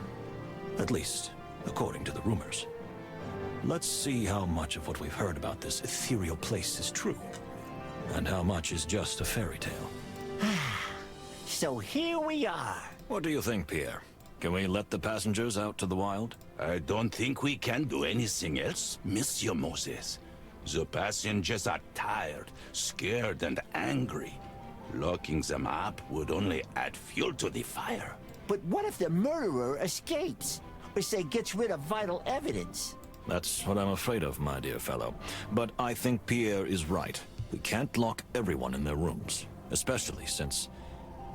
at least according to the rumors. Let's see how much of what we've heard about this ethereal place is true, and how much is just a fairy tale. So here we are. What do you think, Pierre? Can we let the passengers out to the wild? I don't think we can do anything else, Monsieur Moses. The passengers are tired, scared, and angry. Locking them up would only add fuel to the fire. But what if the murderer escapes? Or say gets rid of vital evidence? That's what I'm afraid of, my dear fellow. But I think Pierre is right. We can't lock everyone in their rooms, especially since,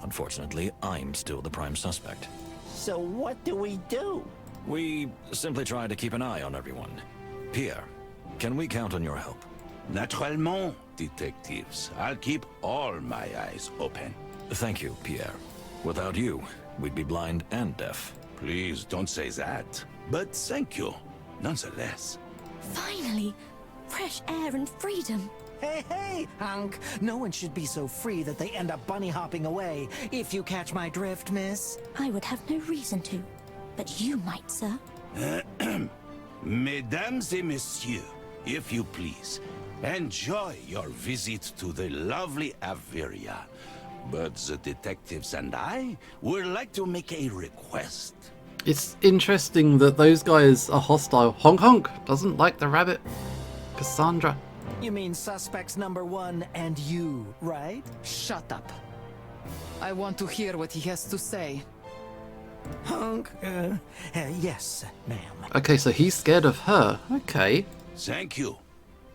unfortunately, I'm still the prime suspect. So what do? We simply try to keep an eye on everyone. Pierre, can we count on your help? Naturellement, detectives. I'll keep all my eyes open. Thank you, Pierre. Without you, we'd be blind and deaf. Please don't say that. But thank you, nonetheless. Finally, fresh air and freedom. Hey, Hank. No one should be so free that they end up bunny hopping away, if you catch my drift, miss. I would have no reason to, but you might, sir. Mesdames et messieurs, if you please, enjoy your visit to the lovely Averia. But the detectives and I would like to make a request. It's interesting that those guys are hostile. Honk Honk doesn't like the rabbit. Cassandra. You mean suspects number 1 and you, right? Shut up. I want to hear what he has to say. Hunk? Yes, ma'am. Okay, so he's scared of her. Okay. Thank you.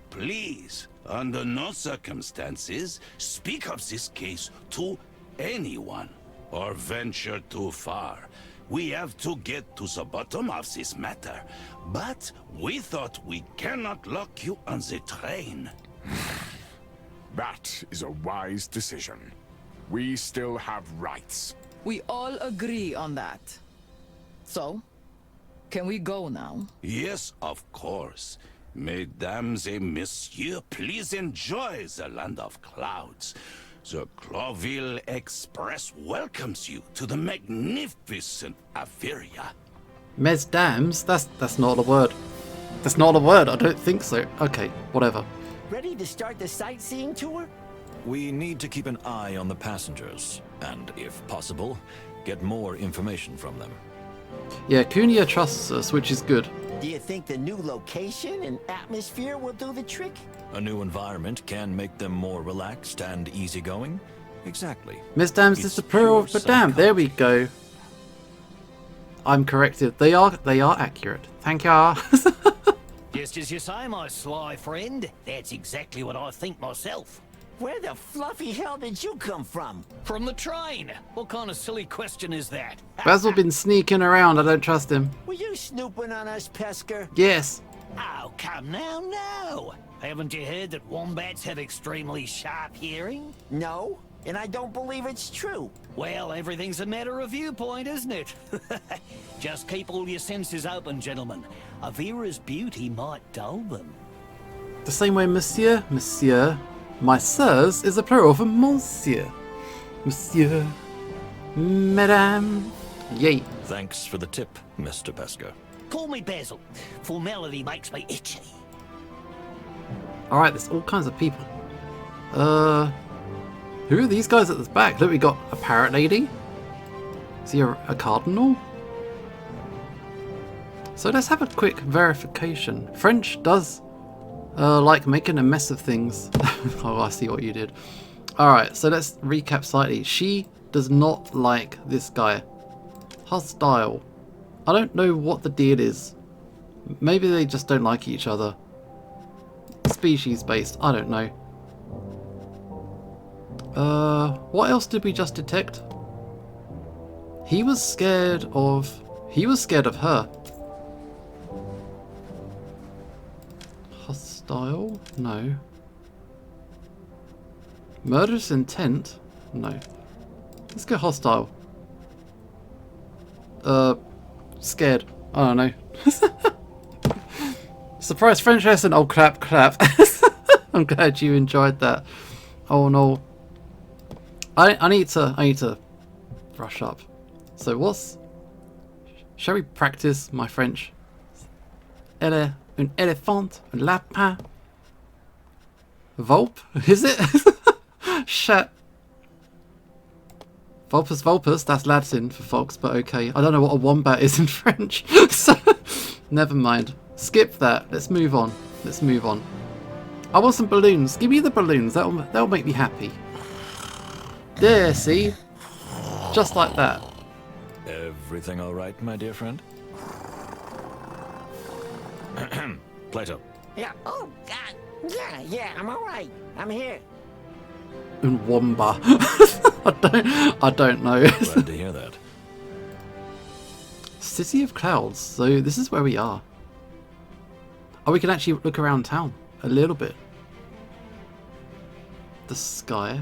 Please, under no circumstances, speak of this case to anyone or venture too far. We have to get to the bottom of this matter, but we thought we cannot lock you on the train. That is a wise decision. We still have rights. We all agree on that. So, can we go now? Yes, of course. Mesdames et messieurs, please enjoy the land of clouds. The Clawville Express welcomes you to the magnificent Averia. Mesdames? That's not a word. That's not a word, I don't think so. Okay, whatever. Ready to start the sightseeing tour? We need to keep an eye on the passengers, and if possible, get more information from them. Yeah, Cunha trusts us, which is good. Do you think the new location and atmosphere will do the trick? A new environment can make them more relaxed and easygoing? Exactly. Mesdames is the plural of madame. There we go. I'm corrected. They are accurate. Thank ya. Just as you say, my sly friend. That's exactly what I think myself. Where the fluffy hell did you come from? From the train. What kind of silly question is that? Basil been sneaking around. I don't trust him. Were you snooping on us, Pesker? Yes. Oh, come now, no. Haven't you heard that wombats have extremely sharp hearing? No, and I don't believe it's true. Well, everything's a matter of viewpoint, isn't it? Just keep all your senses open, gentlemen. Avira's beauty might dull them. The same way monsieur, my sirs is a plural for monsieur. Monsieur, madame. Yay. Thanks for the tip, Mr. Pesker. Call me Basil. Formality makes me itchy. Alright, there's all kinds of people. Who are these guys at the back? Look, we got a parrot lady. Is he a cardinal? So let's have a quick verification. French does like making a mess of things. Oh, I see what you did. Alright, so let's recap slightly. She does not like this guy. Hostile. I don't know what the deal is. Maybe they just don't like each other. Species based, I don't know. What else did we just detect? He was scared of her. Hostile? No. Murderous intent? No. Let's go hostile. Scared. I don't know. Surprise French lesson. Oh, clap. I'm glad you enjoyed that. Oh no. I need to brush up. So shall we practice my French? Elle est un éléphant, un lapin. Volpe? Is it? Shit. Vulpus, that's Latin for fox, but okay. I don't know what a wombat is in French, so never mind. Skip that. Let's move on. I want some balloons. Give me the balloons. That'll make me happy. There, see? Just like that. Everything all right, my dear friend? Plato. Yeah, oh, God. Yeah, I'm all right. I'm here. And Womba. I don't know. Glad to hear that. City of Clouds. So this is where we are. Oh, we can actually look around town a little bit. The sky.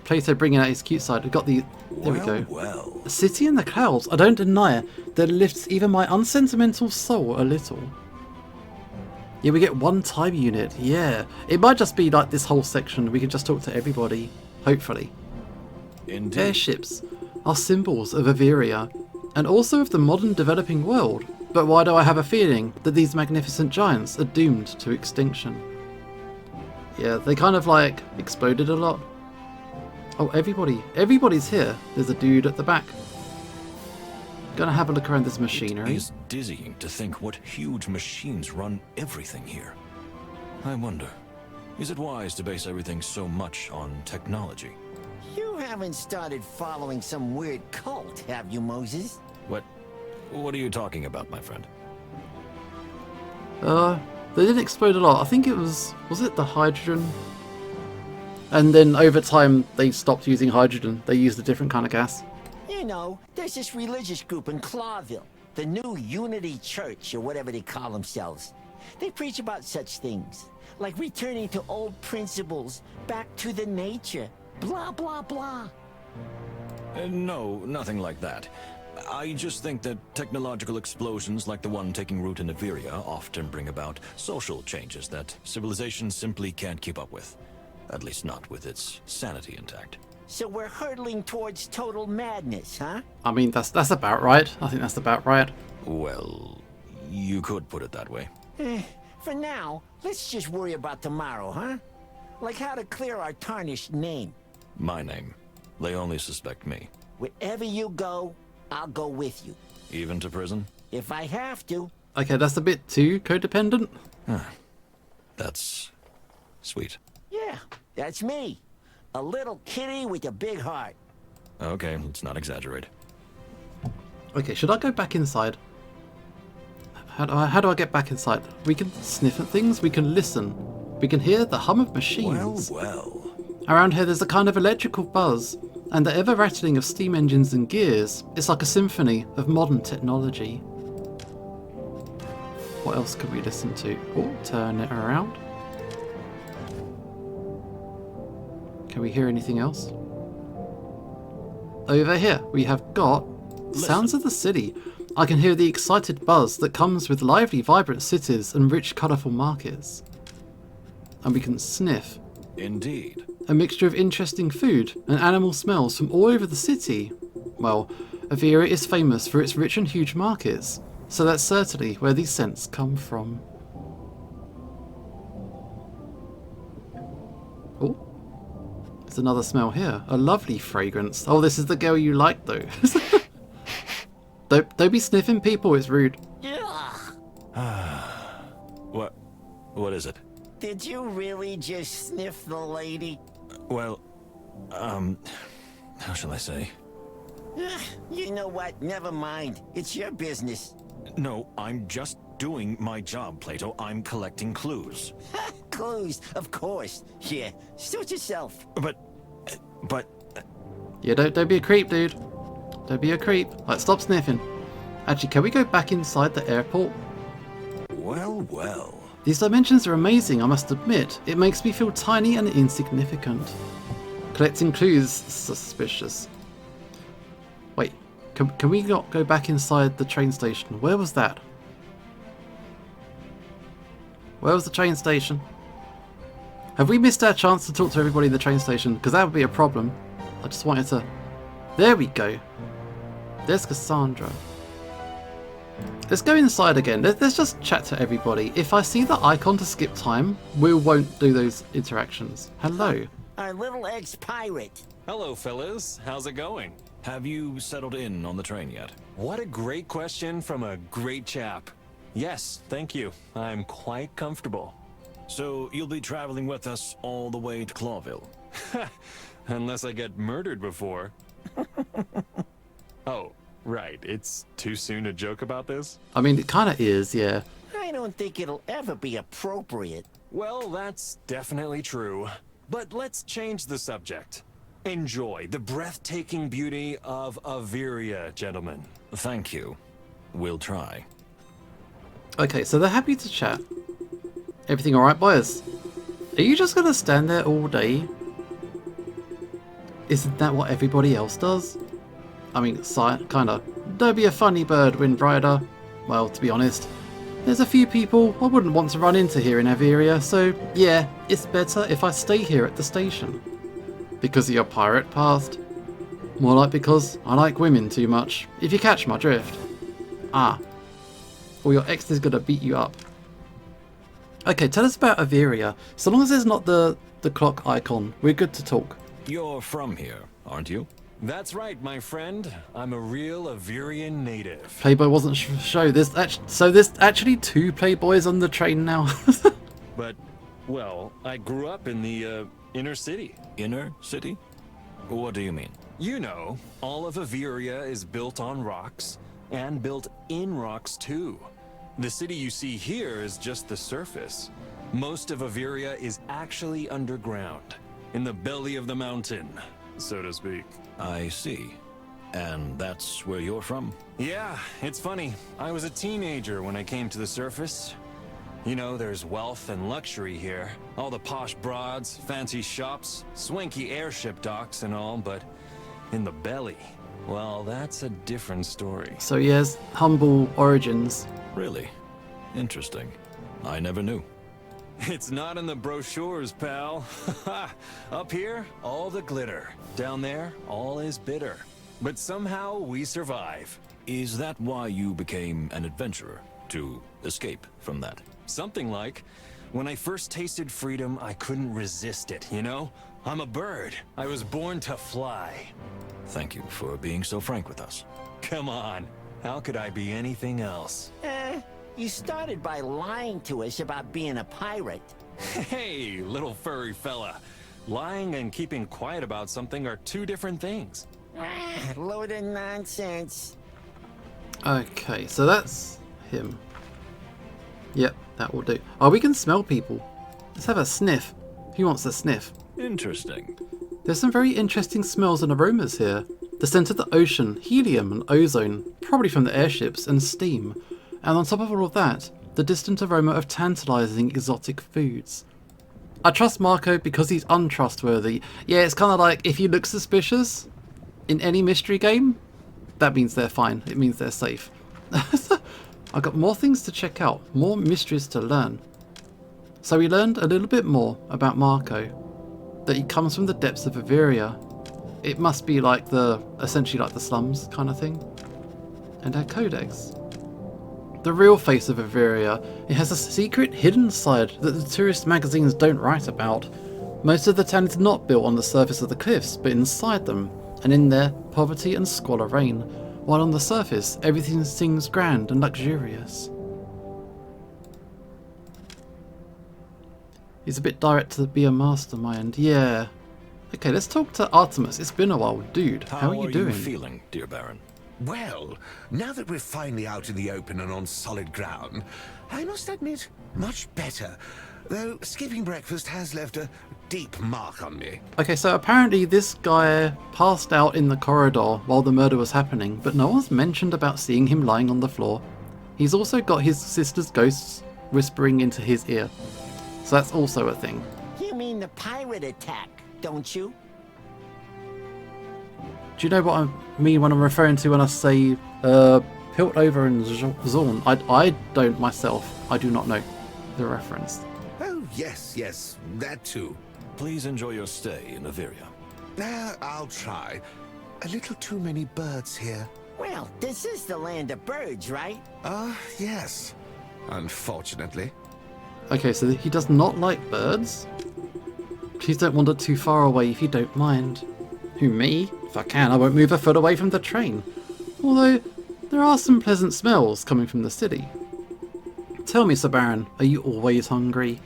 Plato bringing out his cute side. We've got the... There we go. Well. A city in the clouds. I don't deny it. That lifts even my unsentimental soul a little. Yeah, we get one time unit. Yeah. It might just be like this whole section. We can just talk to everybody. Hopefully. Indeed. Airships are symbols of Averia. And also of the modern developing world. But why do I have a feeling that these magnificent giants are doomed to extinction? Yeah, they kind of like exploded a lot. Oh, everybody's here. There's a dude at the back. Gonna have a look around this machinery. It is dizzying to think what huge machines run everything here. I wonder, is it wise to base everything so much on technology? You haven't started following some weird cult, have you, Moses? What are you talking about, my friend? They didn't explode a lot. I think it was it the hydrogen? And then over time they stopped using hydrogen. They used a different kind of gas. You know, there's this religious group in Clawville, the New Unity Church, or whatever they call themselves. They preach about such things, like returning to old principles, back to the nature, blah, blah, blah. No, nothing like that. I just think that technological explosions like the one taking root in Averia often bring about social changes that civilization simply can't keep up with. At least not with its sanity intact. So we're hurtling towards total madness, huh? I mean, that's about right. I think that's about right. Well, you could put it that way. For now, let's just worry about tomorrow, huh? Like how to clear our tarnished name. My name. They only suspect me. Wherever you go, I'll go with you. Even to prison? If I have to. Okay, that's a bit too codependent. That's sweet. Yeah, that's me. A little kitty with a big heart. Okay, let's not exaggerate. Okay, should I go back inside? How do I get back inside? We can sniff at things, we can listen. We can hear the hum of machines. Well. Around here there's a kind of electrical buzz, and the ever-rattling of steam engines and gears. It's like a symphony of modern technology. What else could we listen to? Oh, turn it around. Can we hear anything else? Over here we have got sounds of the city. I can hear the excited buzz that comes with lively, vibrant cities and rich, colourful markets. And we can sniff. Indeed. A mixture of interesting food and animal smells from all over the city. Well, Averia is famous for its rich and huge markets, so that's certainly where these scents come from. Oh, there's another smell here. A lovely fragrance. Oh, this is the girl you like, though. Don't be sniffing people, it's rude. What is it? Did you really just sniff the lady? Well, how shall I say? You know what? Never mind. It's your business. No, I'm just doing my job, Plato. I'm collecting clues. Clues, of course. Yeah, suit yourself. But... Yeah, don't be a creep, dude. Don't be a creep. Like, stop sniffing. Actually, can we go back inside the airport? Well. These dimensions are amazing, I must admit. It makes me feel tiny and insignificant. Collecting clues, suspicious. Wait, can we not go back inside the train station? Where was that? Where was the train station? Have we missed our chance to talk to everybody in the train station? Because that would be a problem. I just wanted to... There we go. There's Cassandra. Let's go inside again. Let's just chat to everybody. If I see the icon to skip time, we won't do those interactions. Hello. Our little ex-pirate. Hello, fellas. How's it going? Have you settled in on the train yet? What a great question from a great chap. Yes, thank you. I'm quite comfortable. So you'll be traveling with us all the way to Clawville? Unless I get murdered before. Oh, right. It's too soon to joke about this? I mean, it kind of is, yeah. I don't think it'll ever be appropriate. Well, that's definitely true. But let's change the subject. Enjoy the breathtaking beauty of Averia, gentlemen. Thank you. We'll try. Okay, so they're happy to chat. Everything alright, boys? Are you just going to stand there all day? Isn't that what everybody else does? I mean, kinda. Don't be a funny bird, Windrider. Well, to be honest, there's a few people I wouldn't want to run into here in Averia, so yeah, it's better if I stay here at the station. Because of your pirate past? More like because I like women too much, if you catch my drift. Ah. Or your ex is gonna beat you up. Okay, tell us about Averia. So long as there's not the clock icon, we're good to talk. You're from here, aren't you? That's right, my friend. I'm a real Averian native. Playboy wasn't show. There's actually two Playboys on the train now. But Well, I grew up in the, inner city. Inner city? What do you mean? You know, all of Averia is built on rocks, and built in rocks too. The city you see here is just the surface. Most of Averia is actually underground, in the belly of the mountain, so to speak. I see. And that's where you're from? Yeah, it's funny. I was a teenager when I came to the surface. You know, there's wealth and luxury here. All the posh broads, fancy shops, swanky airship docks and all, but in the belly, well, that's a different story. So he has humble origins. Really? Interesting. I never knew. It's not in the brochures, pal. Up here, all the glitter. Down there, all is bitter. But somehow we survive. Is that why you became an adventurer? To escape from that? Something like. When I first tasted freedom, I couldn't resist it, you know? I'm a bird. I was born to fly. Thank you for being so frank with us. Come on. How could I be anything else? You started by lying to us about being a pirate. Hey, little furry fella. Lying and keeping quiet about something are two different things. Load of nonsense. Okay, so that's him. Yep, that will do. Oh, we can smell people. Let's have a sniff. Who wants a sniff? Interesting. There's some very interesting smells and aromas here. The scent of the ocean, helium and ozone, probably from the airships, and steam. And on top of all of that, the distant aroma of tantalizing exotic foods. I trust Marco because he's untrustworthy. Yeah, it's kind of like if you look suspicious in any mystery game, that means they're fine. It means they're safe. I've got more things to check out, more mysteries to learn. So we learned a little bit more about Marco, that he comes from the depths of Averia. It must be like essentially like the slums kind of thing. And our codex. The real face of Averia, it has a secret hidden side that the tourist magazines don't write about. Most of the town is not built on the surface of the cliffs, but inside them, and in there, poverty and squalor reign, while on the surface, everything seems grand and luxurious. He's a bit direct to be a mastermind, yeah. Okay, let's talk to Artemis. It's been a while, dude. How are you doing? How are you feeling, dear Baron? Well, now that we're finally out in the open and on solid ground, I must admit, much better. Though skipping breakfast has left a deep mark on me. Okay, so apparently this guy passed out in the corridor while the murder was happening, but no one's mentioned about seeing him lying on the floor. He's also got his sister's ghosts whispering into his ear. So that's also a thing. You mean the pirate attack, don't you? Do you know what I mean when I'm referring to when I say Piltover and Zorn? I don't myself. I do not know the reference. Oh, yes, that too. Please enjoy your stay in Averia. I'll try. A little too many birds here. Well, this is the land of birds, right? Yes. Unfortunately. Okay, so he does not like birds. Please don't wander too far away if you don't mind. Who, me? If I can, I won't move a foot away from the train. Although, there are some pleasant smells coming from the city. Tell me, Sir Baron, are you always hungry?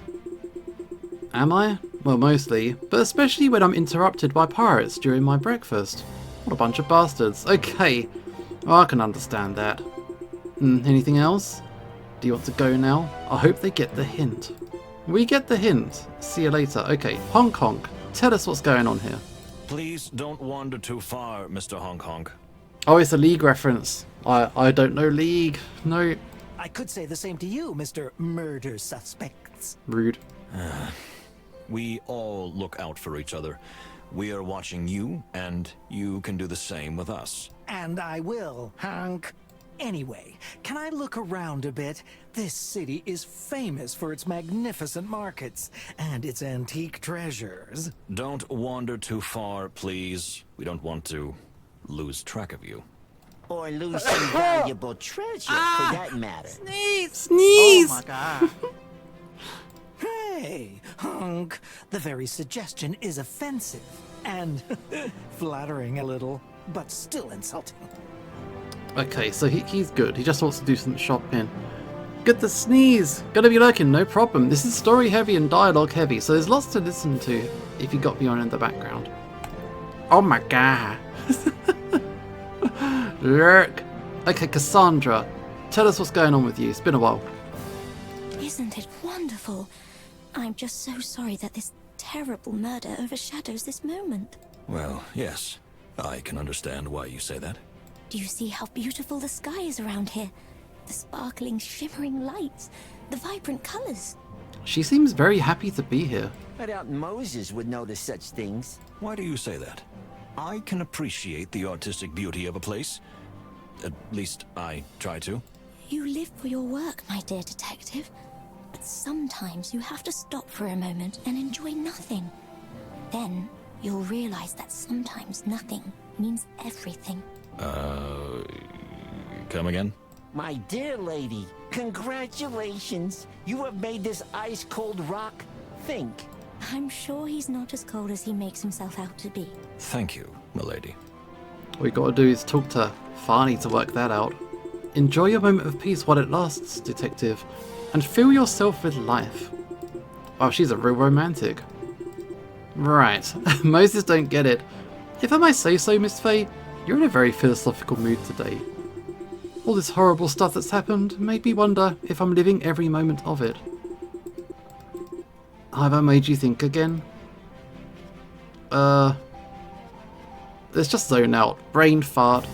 Am I? Well, mostly, but especially when I'm interrupted by pirates during my breakfast. What a bunch of bastards. Okay, well, I can understand that. Anything else? Do you want to go now? I hope they get the hint. We get the hint. See you later. Okay, honk honk. Tell us what's going on here. Please don't wander too far, Mr. Honk Honk. Oh, it's a League reference. I don't know League. No. I could say the same to you, Mr. Murder Suspects. Rude. We all look out for each other. We are watching you, and you can do the same with us. And I will, Hank. Anyway, can I look around a bit? This city is famous for its magnificent markets and its antique treasures. Don't wander too far, please. We don't want to lose track of you. Or lose some valuable treasure, for that matter. Sneeze! Oh my god. Hey, Hunk, the very suggestion is offensive and flattering a little, but still insulting. Okay, so he's good. He just wants to do some shopping. Good to sneeze. Gonna be lurking, no problem. This is story heavy and dialogue heavy, so there's lots to listen to if you got me on in the background. Oh my god. Lurk. Okay, Cassandra, tell us what's going on with you. It's been a while. Isn't it wonderful? I'm just so sorry that this terrible murder overshadows this moment. Well, yes. I can understand why you say that. Do you see how beautiful the sky is around here? The sparkling, shimmering lights, the vibrant colors. She seems very happy to be here. I doubt Moses would notice such things. Why do you say that? I can appreciate the artistic beauty of a place. At least I try to. You live for your work, my dear detective. But sometimes you have to stop for a moment and enjoy nothing. Then you'll realize that sometimes nothing means everything. Come again? My dear lady, congratulations. You have made this ice-cold rock think. I'm sure he's not as cold as he makes himself out to be. Thank you, milady. All we gotta do is talk to Farney to work that out. Enjoy your moment of peace while it lasts, detective, and fill yourself with life. Oh, she's a real romantic. Right, Moses don't get it. If I may say so, Miss Faye, you're in a very philosophical mood today. All this horrible stuff that's happened made me wonder if I'm living every moment of it. Have I made you think again? Let's just zone out. Brain fart.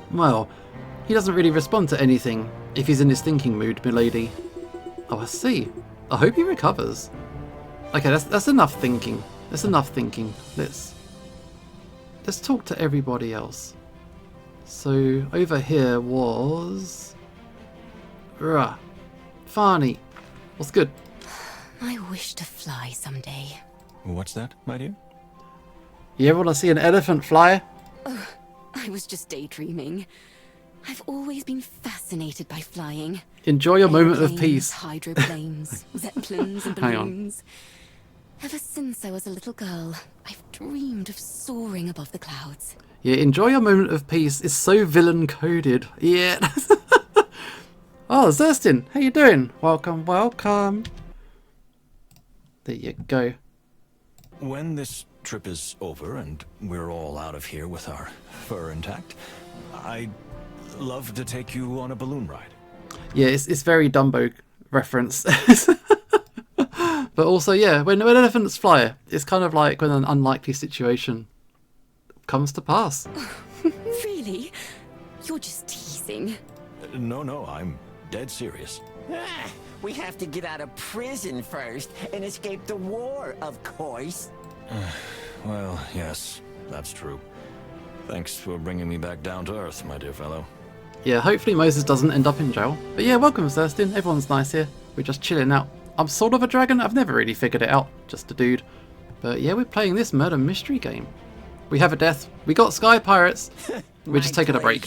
Well, he doesn't really respond to anything if he's in his thinking mood, milady. Oh, I see. I hope he recovers. Okay, that's enough thinking. That's enough thinking. Let's talk to everybody else. So over here was Farney. What's good? I wish to fly someday. What's that, my dear? You ever want to see an elephant fly? Oh, I was just daydreaming. I've always been fascinated by flying. Enjoy your moment of Airplanes, peace. Hydroplanes, zeppelins and Hang on. balloons. Ever since I was a little girl, I've dreamed of soaring above the clouds. Yeah, enjoy your moment of peace is so villain coded. Yeah. Oh, Zerstin, how you doing? Welcome, welcome. There you go. When this trip is over and we're all out of here with our fur intact, I'd love to take you on a balloon ride. Yeah, it's very Dumbo reference. But also, yeah, when elephants fly, it's kind of like when an unlikely situation comes to pass. Really? You're just teasing. No, I'm dead serious. We have to get out of prison first and escape the war, of course. Well, yes, that's true. Thanks for bringing me back down to earth, my dear fellow. Yeah, hopefully Moses doesn't end up in jail. But yeah, welcome, Zerstin. Everyone's nice here. We're just chilling out. I'm sort of a dragon. I've never really figured it out. Just a dude. But yeah, we're playing this murder mystery game. We have a death. We got sky pirates. We're just taking a break.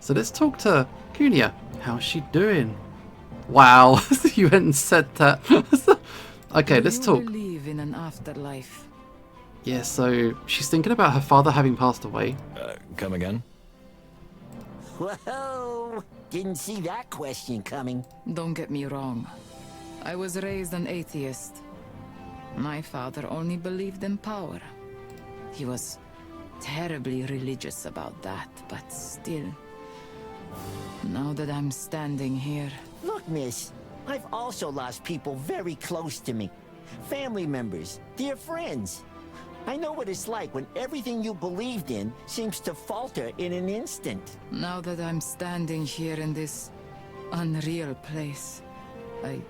So let's talk to Cunia. How's she doing? Wow, you went and said that. Okay, let's talk. Do you believe in an afterlife? Yeah, so she's thinking about her father having passed away. Come again? Whoa! Didn't see that question coming. Don't get me wrong. I was raised an atheist. My father only believed in power. He was terribly religious about that, but still. Now that I'm standing here... Look, miss, I've also lost people very close to me. Family members, dear friends. I know what it's like when everything you believed in seems to falter in an instant. Now that I'm standing here in this unreal place, I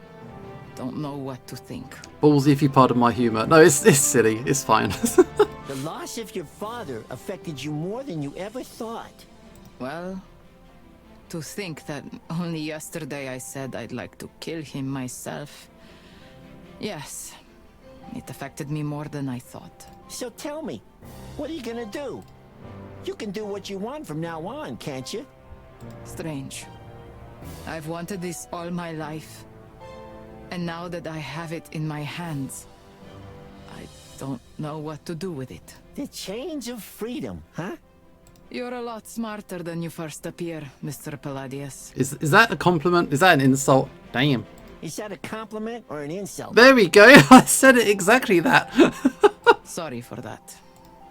don't know what to think. Ballsy, if you pardon my humour. No, it's silly. It's fine. The loss of your father affected you more than you ever thought. Well, to think that only yesterday I said I'd like to kill him myself. Yes, it affected me more than I thought. So tell me, what are you gonna do? You can do what you want from now on, can't you? Strange. I've wanted this all my life. And now that I have it in my hands, I don't know what to do with it. The chains of freedom, huh? You're a lot smarter than you first appear, Mr. Palladius. Is that a compliment? Is that an insult? Damn. Is that a compliment or an insult? There we go. I said it exactly that. Sorry for that.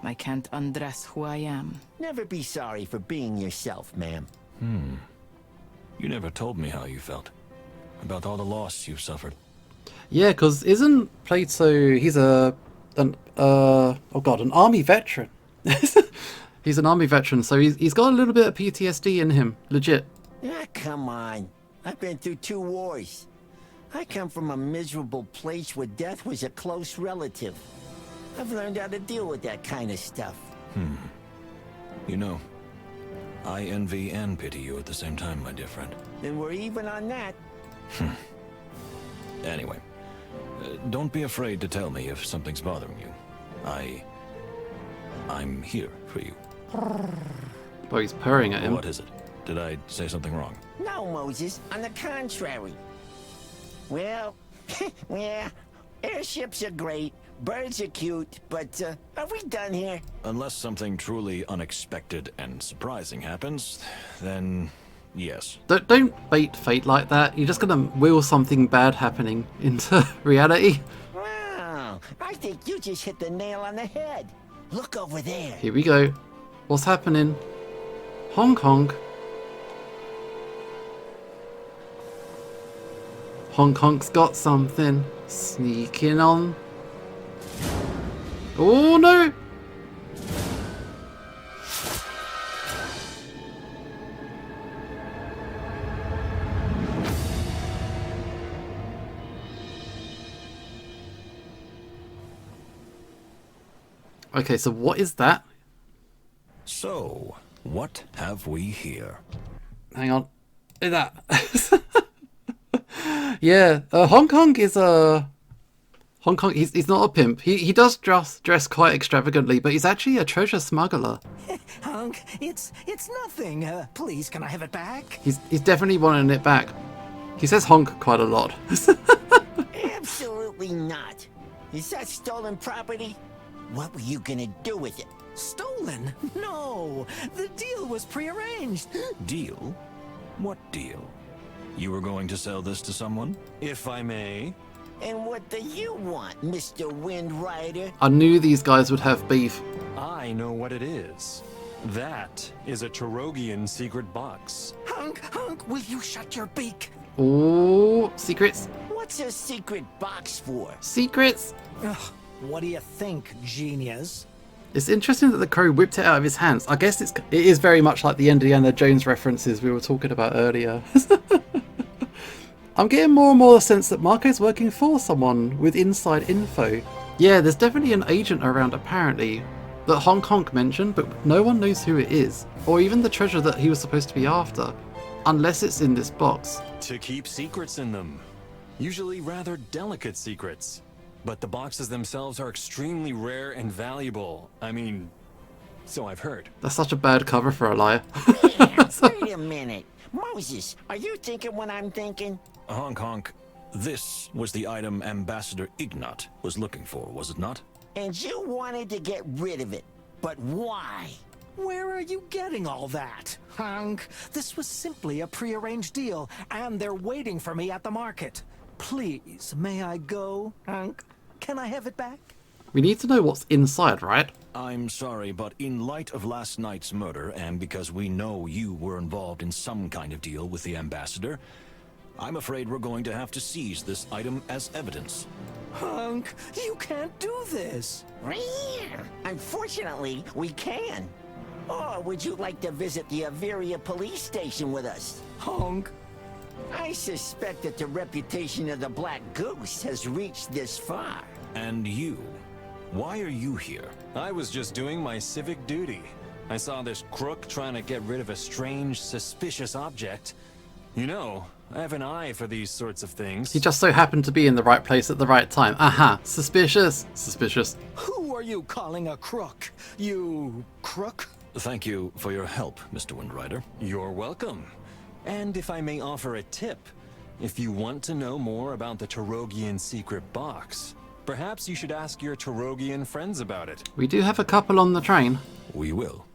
I can't undress who I am. Never be sorry for being yourself, ma'am. You never told me how you felt. About all the loss you've suffered. Yeah, because isn't Plato, he's an army veteran. He's an army veteran, so he's got a little bit of PTSD in him, legit. Ah, come on. I've been through 2 wars. I come from a miserable place where death was a close relative. I've learned how to deal with that kind of stuff. You know, I envy and pity you at the same time, my dear friend. Then we're even on that. Anyway, don't be afraid to tell me if something's bothering you. I'm here for you. Boy, he's purring at him. What is it? Did I say something wrong? No, Moses. On the contrary. Well, yeah, airships are great, birds are cute, but are we done here? Unless something truly unexpected and surprising happens, then yes. Don't bait fate like that. You're just gonna will something bad happening into reality. Wow, I think you just hit the nail on the head. Look over there. Here we go. What's happening? Hong Kong. Hong Kong's got something. Sneaking on. Oh no! Okay, so what is that? So, what have we here? Hang on. Is that? Yeah, Hong Kong is a... Hong Kong, he's not a pimp. He does dress quite extravagantly, but he's actually a treasure smuggler. Hunk, it's nothing. Please, can I have it back? He's definitely wanting it back. He says honk quite a lot. Absolutely not. Is that stolen property? What were you gonna do with it? Stolen? No, the deal was prearranged. Deal? What deal? You were going to sell this to someone? If I may. And what do you want, Mr. Wind Rider? I knew these guys would have beef. I know what it is. That is a Tarogian secret box. Hunk, will you shut your beak? Oh, secrets. What's a secret box for? Secrets. Ugh, what do you think, genius? It's interesting that the crow whipped it out of his hands. I guess it is very much like the Indiana Jones references we were talking about earlier. I'm getting more and more the sense that Marco's working for someone with inside info. Yeah, there's definitely an agent around apparently that Hong Kong mentioned, but no one knows who it is, or even the treasure that he was supposed to be after, unless it's in this box. To keep secrets in them. Usually rather delicate secrets. But the boxes themselves are extremely rare and valuable. I mean, so I've heard. That's such a bad cover for a liar. Wait a minute. Moses, are you thinking what I'm thinking? Honk honk. This was the item Ambassador Ignat was looking for, was it not? And you wanted to get rid of it. But why? Where are you getting all that? Hunk, this was simply a prearranged deal, and they're waiting for me at the market. Please, may I go, Hunk? Can I have it back? We need to know what's inside, right? I'm sorry, but in light of last night's murder, and because we know you were involved in some kind of deal with the Ambassador, I'm afraid we're going to have to seize this item as evidence. Hunk, you can't do this. Unfortunately, we can. Or would you like to visit the Averia police station with us? Hunk. I suspect that the reputation of the Black Goose has reached this far. And you? Why are you here? I was just doing my civic duty. I saw this crook trying to get rid of a strange, suspicious object. You know, I have an eye for these sorts of things. He just so happened to be in the right place at the right time. Aha, suspicious. Suspicious. Who are you calling a crook? You crook? Thank you for your help, Mr. Windrider. You're welcome. And if I may offer a tip, if you want to know more about the Tarogian secret box, perhaps you should ask your Tarogian friends about it. We do have a couple on the train. We will.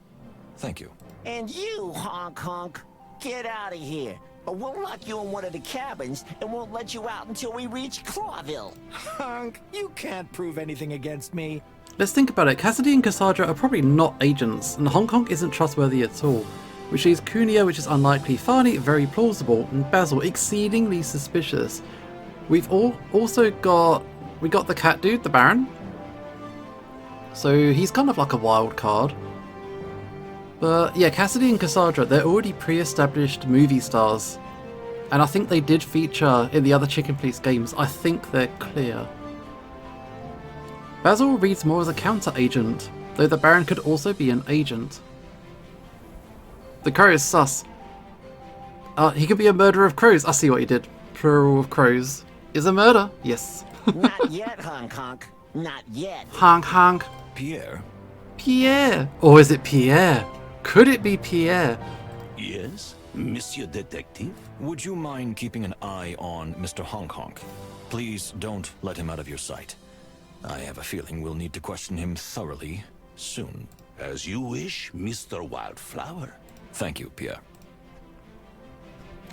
Thank you. And you, honk honk, get out of here. Or we'll lock you in one of the cabins and won't let you out until we reach Clawville. Hunk, you can't prove anything against me. Let's think about it. Cassidy and Cassandra are probably not agents, and Hong Kong isn't trustworthy at all. Which leaves Cunha, which is unlikely, Farney very plausible, and Basil exceedingly suspicious. We've also got the cat dude, the Baron. So he's kind of like a wild card. But yeah, Cassidy and Cassandra, they're already pre-established movie stars. And I think they did feature in the other Chicken Police games. I think they're clear. Basil reads more as a counter-agent, though the Baron could also be an agent. The crow is sus. He could be a murderer of crows. I see what you did. Plural of crows is a murder. Yes. Not yet, honk honk. Not yet. Honk honk. Pierre? Pierre. Or is it Pierre? Could it be Pierre? Yes, Monsieur Detective? Would you mind keeping an eye on Mr. Honk Honk? Please don't let him out of your sight. I have a feeling we'll need to question him thoroughly soon. As you wish, Mr. Wildflower. Thank you, Pierre.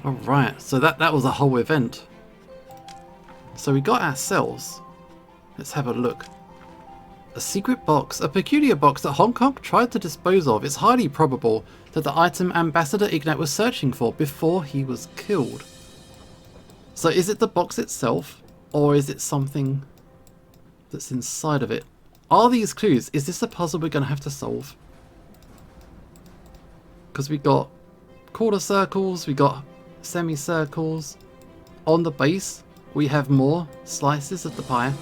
Alright, so that was a whole event. So we got ourselves. Let's have a look. A secret box, a peculiar box that Hong Kong tried to dispose of. It's highly probable that the item Ambassador Ignat was searching for before he was killed. So is it the box itself, or is it something that's inside of it? Are these clues? Is this a puzzle we're going to have to solve? Because we got quarter circles, we got semicircles. On the base, we have more slices of the pie.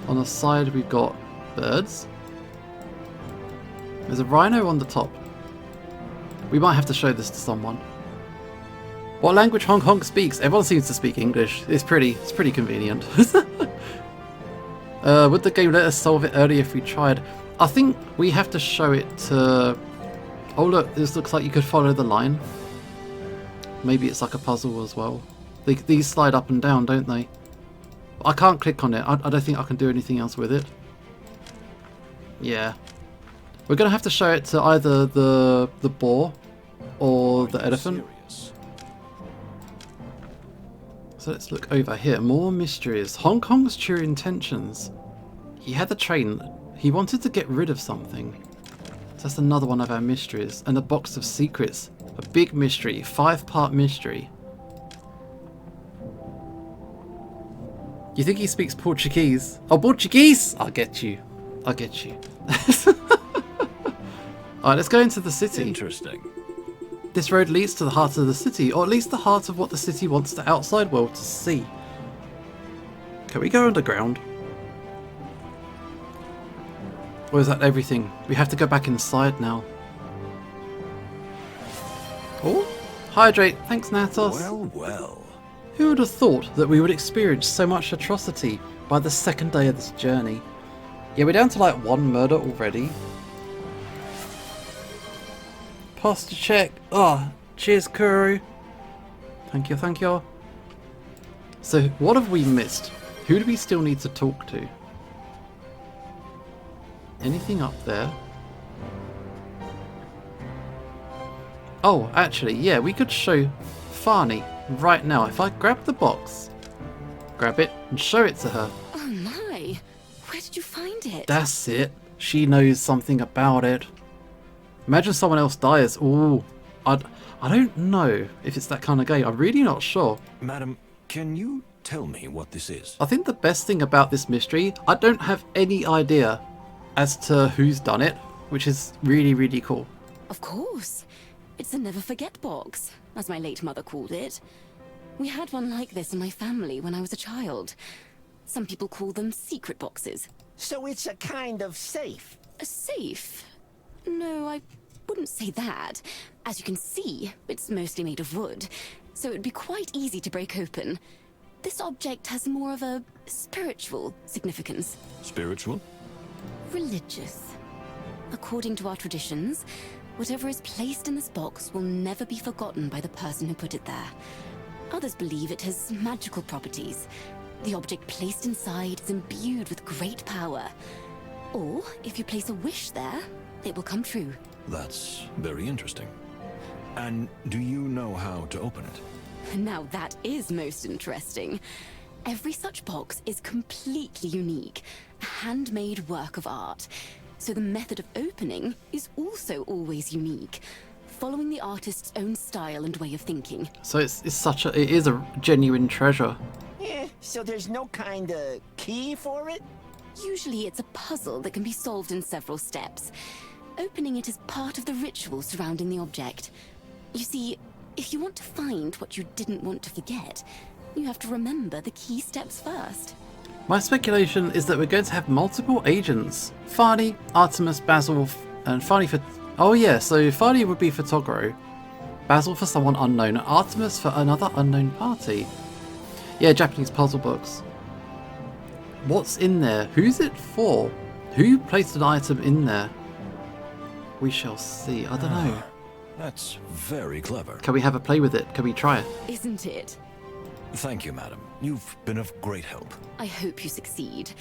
On the side, we've got birds. There's a rhino on the top. We might have to show this to someone. What language Hong Kong speaks? Everyone seems to speak English. It's pretty convenient. Would the game let us solve it early if we tried? I think we have to show it to... Oh look, this looks like you could follow the line. Maybe it's like a puzzle as well. These slide up and down, don't they? I can't click on it. I don't think I can do anything else with it. Yeah. We're going to have to show it to either the boar or the elephant. So let's look over here. More mysteries. Hong Kong's true intentions. He had the train. He wanted to get rid of something. So that's another one of our mysteries. And a box of secrets. A big mystery. 5-part mystery. You think he speaks Portuguese? Oh, Portuguese! I'll get you. I'll get you. Alright, let's go into the city. Interesting. This road leads to the heart of the city, or at least the heart of what the city wants the outside world to see. Can we go underground? Or is that everything? We have to go back inside now. Oh, hydrate. Thanks, Natos. Well, well. Who would have thought that we would experience so much atrocity by the second day of this journey? Yeah, we're down to like 1 murder already. Posture check. Oh, cheers, Kuru. Thank you, thank you. So, what have we missed? Who do we still need to talk to? Anything up there? Oh, actually, yeah, we could show Farney right now. If I grab the box, grab it, and show it to her. Oh my! Where did you find it? That's it. She knows something about it. Imagine someone else dies. Ooh, I don't know if it's that kind of game. I'm really not sure. Madam, can you tell me what this is? I think the best thing about this mystery, I don't have any idea as to who's done it, which is really, really cool. Of course. It's a never forget box, as my late mother called it. We had one like this in my family when I was a child. Some people call them secret boxes. So it's a kind of safe. A safe? No, I wouldn't say that. As you can see, it's mostly made of wood, so it'd be quite easy to break open. This object has more of a spiritual significance. Spiritual? Religious. According to our traditions, whatever is placed in this box will never be forgotten by the person who put it there. Others believe it has magical properties. The object placed inside is imbued with great power. Or, if you place a wish there, it will come true. That's very interesting. And do you know how to open it? Now that is most interesting. Every such box is completely unique, a handmade work of art. So the method of opening is also always unique, following the artist's own style and way of thinking. So it is a genuine treasure. Yeah, so there's no kind of key for it? Usually it's a puzzle that can be solved in several steps. Opening it is part of the ritual surrounding the object. You see, if you want to find what you didn't want to forget, you have to remember the key steps first. My speculation is that we're going to have multiple agents. Farney, Artemis, Basil, and Farney for... Oh yeah, so Farney would be for Toguro, Basil for someone unknown, and Artemis for another unknown party. Yeah, Japanese puzzle books. What's in there? Who's it for? Who placed an item in there? We shall see. I don't know. That's very clever. Can we have a play with it? Can we try it? Isn't it? Thank you, madam. You've been of great help. I hope you succeed.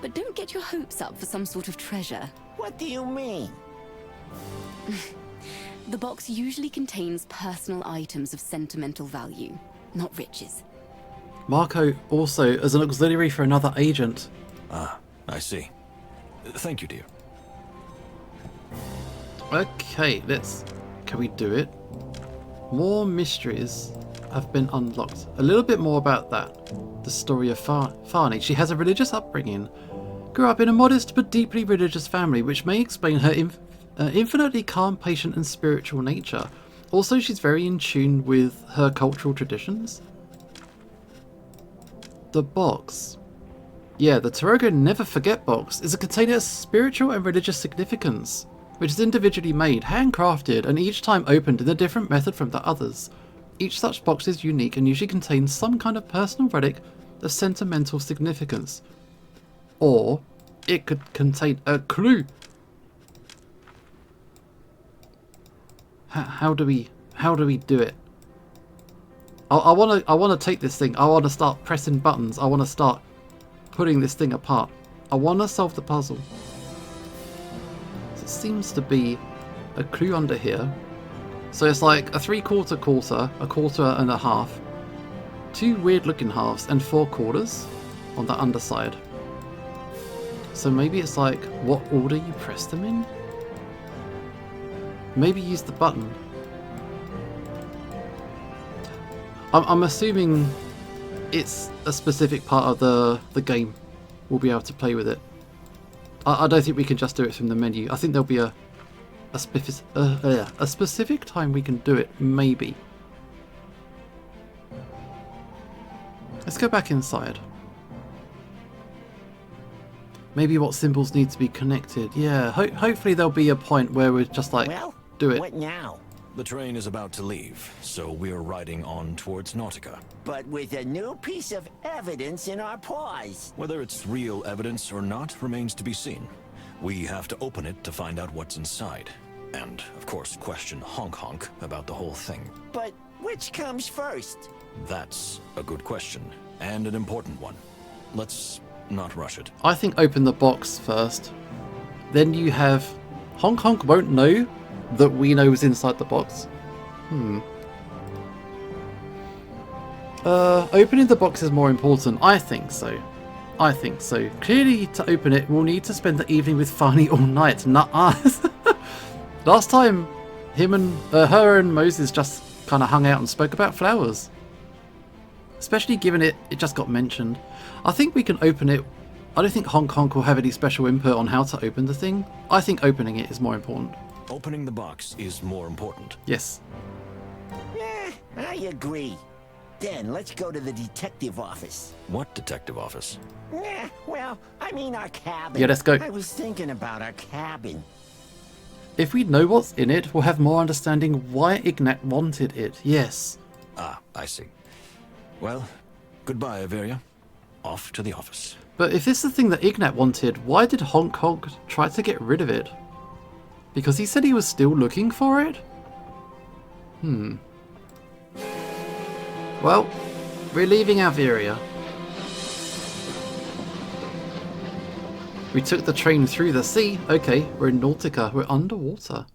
But don't get your hopes up for some sort of treasure. What do you mean? The box usually contains personal items of sentimental value, not riches. Marco also as an auxiliary for another agent. Ah, I see. Thank you, dear. Okay, can we do it? More mysteries have been unlocked. A little bit more about that. The story of Farney. She has a religious upbringing. Grew up in a modest but deeply religious family, which may explain her infinitely calm, patient and spiritual nature. Also, she's very in tune with her cultural traditions. The box. Yeah, the Torogo Never Forget box is a container of spiritual and religious significance, which is individually made, handcrafted, and each time opened in a different method from the others. Each such box is unique and usually contains some kind of personal relic of sentimental significance. Or it could contain a clue. How do we do it? I want to take this thing. I want to start pressing buttons. I want to start putting this thing apart. I want to solve the puzzle. So it seems to be a clue under here. So it's like a 3/4 quarter, a quarter and a half, 2 weird looking halves, and 4 quarters on the underside. So maybe it's like what order you press them in? Maybe use the button. I'm assuming it's a specific part of the game. We'll be able to play with it. I don't think we can just do it from the menu. I think there'll be a specific time we can do it, maybe. Let's go back inside. Maybe what symbols need to be connected. Yeah, hopefully there'll be a point where we're just like, well, do it. What now? The train is about to leave, so we're riding on towards Nautica. But with a new piece of evidence in our paws. Whether it's real evidence or not remains to be seen. We have to open it to find out what's inside. And, of course, question Honk Honk about the whole thing. But which comes first? That's a good question, and an important one. Let's not rush it. I think open the box first. Then you have... Honk Honk won't know that we know is inside the box. Opening the box is more important. I think so. I think so. Clearly, to open it, we'll need to spend the evening with Farney all night. Nuh-uh. Last time, her and Moses just kind of hung out and spoke about flowers. Especially given it just got mentioned. I think we can open it. I don't think Honk Honk will have any special input on how to open the thing. I think opening it is more important. Opening the box is more important. Yes. Yeah, I agree. Then let's go to the detective office. What detective office? Yeah, well, I mean our cabin. Yeah, let's go. I was thinking about our cabin. If we know what's in it, we'll have more understanding why Ignat wanted it. Yes. Ah, I see. Well, goodbye, Averia. Off to the office. But if this is the thing that Ignat wanted, why did Honk Honk try to get rid of it? Because he said he was still looking for it? Well, we're leaving Averia. We took the train through the sea. Okay, we're in Nautica. We're underwater.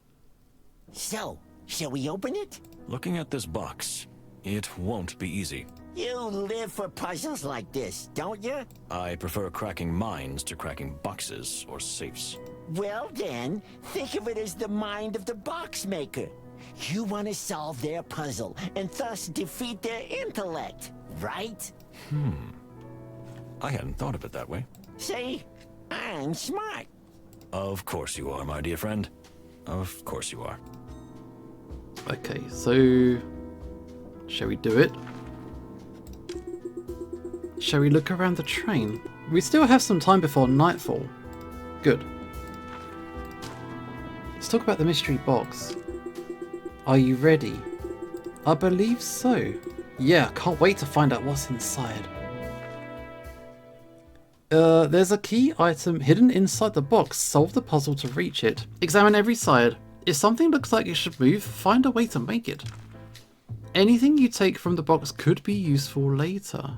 So, shall we open it? Looking at this box, it won't be easy. You live for puzzles like this, don't you? I prefer cracking minds to cracking boxes or safes. Well then, think of it as the mind of the box maker. You want to solve their puzzle and thus defeat their intellect, right? I hadn't thought of it that way. See? I'm smart. Of course you are, my dear friend. Of course you are. Okay, so shall we do it? Shall we look around the train? We still have some time before nightfall. Good. Let's talk about the mystery box. Are you ready? I believe so. Yeah, can't wait to find out what's inside. There's a key item hidden inside the box. Solve the puzzle to reach it. Examine every side. If something looks like it should move, find a way to make it. Anything you take from the box could be useful later.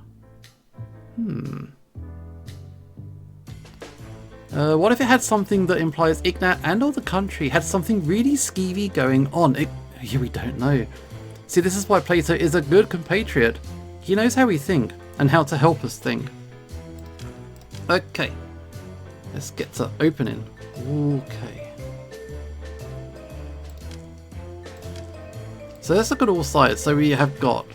What if it had something that implies Ignat and or the country had something really skeevy going on? Yeah, we don't know. See, this is why Plato is a good compatriot. He knows how we think and how to help us think. Okay, let's get to opening. Okay. So let's look at all sides. So we have got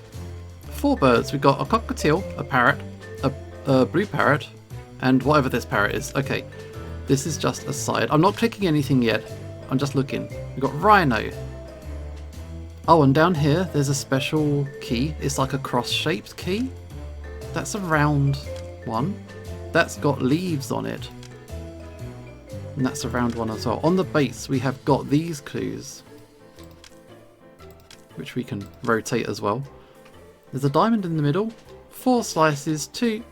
4 birds. We've got a cockatiel, a parrot, a blue parrot, and whatever this parrot is. Okay, this is just a side. I'm not clicking anything yet. I'm just looking. We've got rhino. Oh, and down here there's a special key. It's like a cross-shaped key. That's a round one. That's got leaves on it. And that's a round one as well. On the base we have got these clues, which we can rotate as well. There's a diamond in the middle, 4 slices, 2,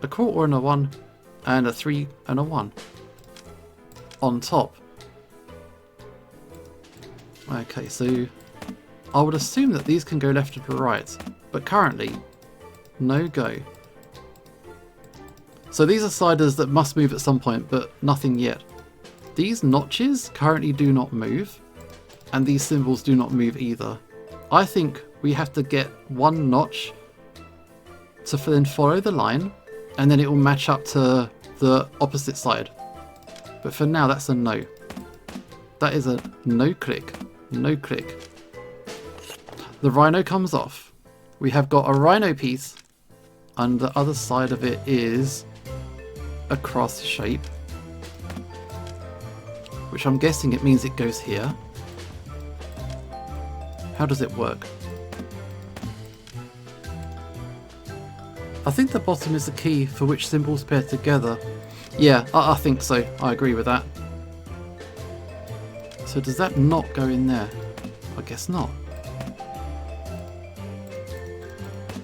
a quarter and a 1, and a 3 and a 1 on top. Okay, so I would assume that these can go left and right, but currently, no go. So these are sliders that must move at some point, but nothing yet. These notches currently do not move, and these symbols do not move either. I think we have to get one notch to then follow the line, and then it will match up to the opposite side. But for now, that's a no. That is a no click. No click. The rhino comes off. We have got a rhino piece, and the other side of it is a cross shape, which I'm guessing it means it goes here. How does it work? I think the bottom is the key for which symbols pair together. Yeah, I think so. I agree with that. So does that not go in there? I guess not.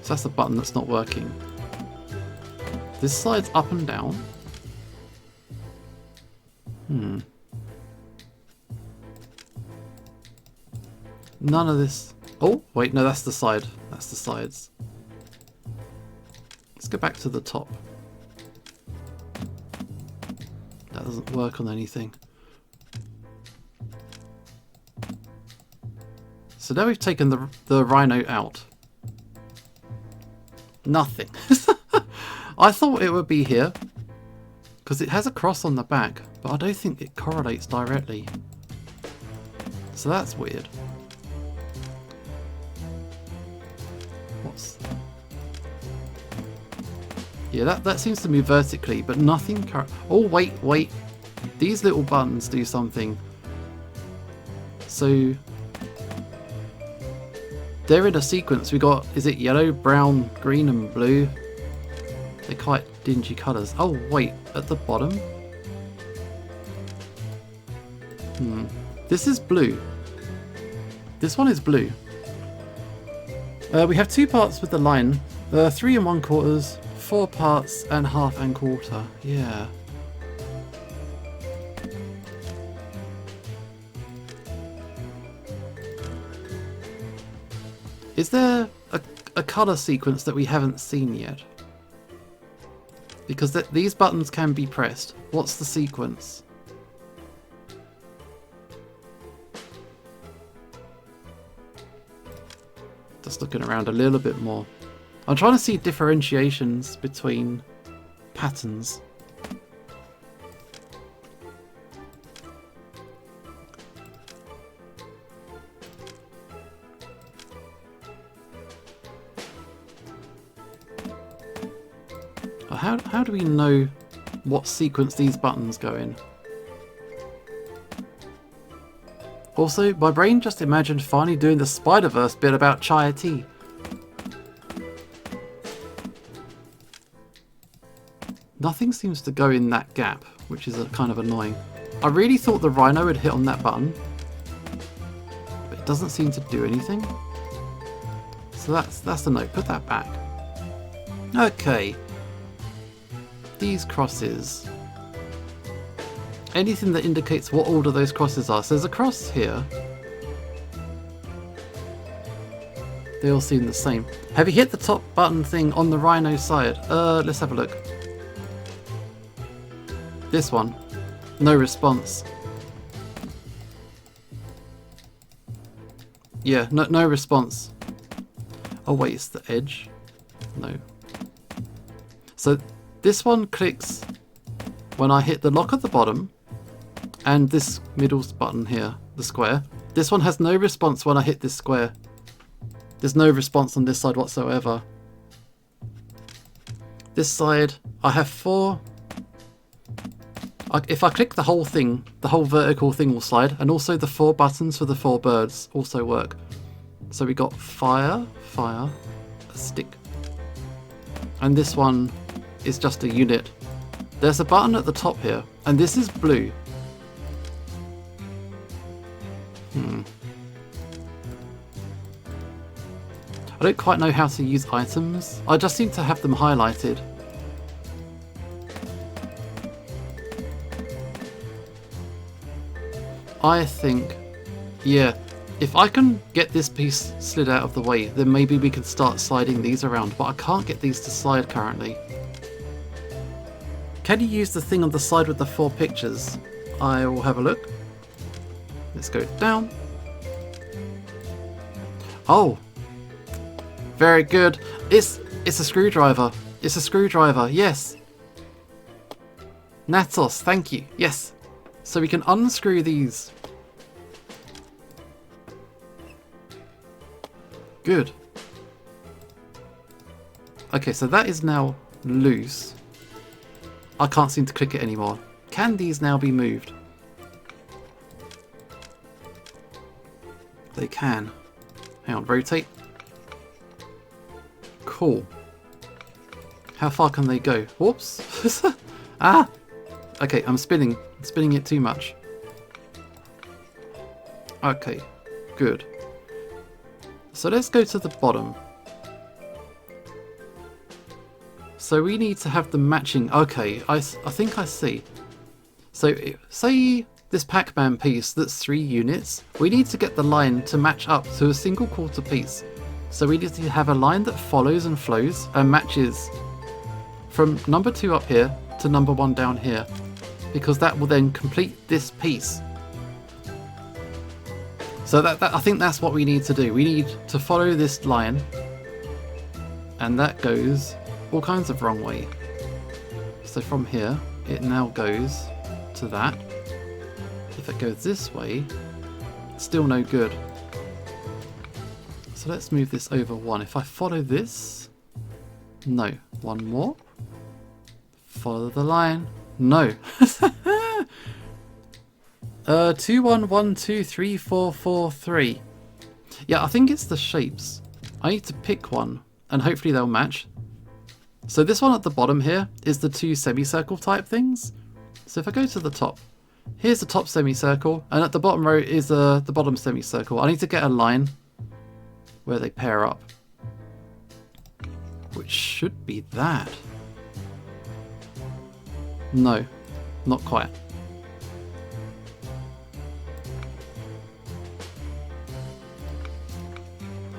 So that's the button that's not working. This slides up and down. None of this... Oh, wait, no, that's the side. That's the sides. Let's go back to the top. That doesn't work on anything. So now we've taken the rhino out. Nothing. I thought it would be here, because it has a cross on the back, but I don't think it correlates directly. So that's weird. What's... Yeah, that seems to move vertically, but nothing... Oh, wait. These little buttons do something. So... they're in a sequence. We got, is it yellow, brown, green and blue? They're quite dingy colours. Oh wait, at the bottom? This is blue. This one is blue. We have 2 parts with the line. 3 1/4, 4 parts and half and quarter. Yeah. Is there a colour sequence that we haven't seen yet? Because these buttons can be pressed. What's the sequence? Just looking around a little bit more. I'm trying to see differentiations between patterns. How do we know what sequence these buttons go in? Also, my brain just imagined finally doing the Spider-Verse bit about chai tea. Nothing seems to go in that gap, which is kind of annoying. I really thought the rhino would hit on that button, but it doesn't seem to do anything. So that's a note. Put that back. Okay. These crosses. Anything that indicates what order those crosses are. So there's a cross here. They all seem the same. Have you hit the top button thing on the rhino side? Let's have a look. This one. No response. Yeah, no response. Oh wait, it's the edge. No. So this one clicks when I hit the lock at the bottom and this middle button here, the square. This one has no response when I hit this square. There's no response on this side whatsoever. This side, I have 4. If I click the whole thing, the whole vertical thing will slide, and also the 4 buttons for the 4 birds also work. So we got fire, a stick. And this one is just a unit. There's a button at the top here, and this is blue. I don't quite know how to use items. I just seem to have them highlighted. I think, yeah, if I can get this piece slid out of the way, then maybe we can start sliding these around, but I can't get these to slide currently. Can you use the thing on the side with the 4 pictures? I will have a look. Let's go down. Oh, very good. It's a screwdriver. It's a screwdriver, yes. Natos, thank you. Yes. So we can unscrew these. Good. Okay, so that is now loose. I can't seem to click it anymore. Can these now be moved? They can. Hang on, rotate. Cool. How far can they go? Whoops. Ah! Okay, I'm spinning. I'm spinning it too much. Okay, good. So let's go to the bottom. So we need to have them matching. Okay, I think I see. So say this Pac-Man piece that's 3 units. We need to get the line to match up to a single quarter piece. So we need to have a line that follows and flows and matches from number 2 up here to number 1 down here, because that will then complete this piece. So that I think that's what we need to do. We need to follow this line, and that goes all kinds of wrong way. So from here, it now goes to that. If it goes this way, it's still no good. So let's move this over 1. If I follow this, no. 1 more. Follow the line. No. 2 1 1 2 3 4 4 3. Yeah, I think it's the shapes. I need to pick one, and hopefully they'll match. So this one at the bottom here is the 2 semicircle type things. So if I go to the top, here's the top semicircle, and at the bottom row is the bottom semicircle. I need to get a line where they pair up, which should be that. No, not quite.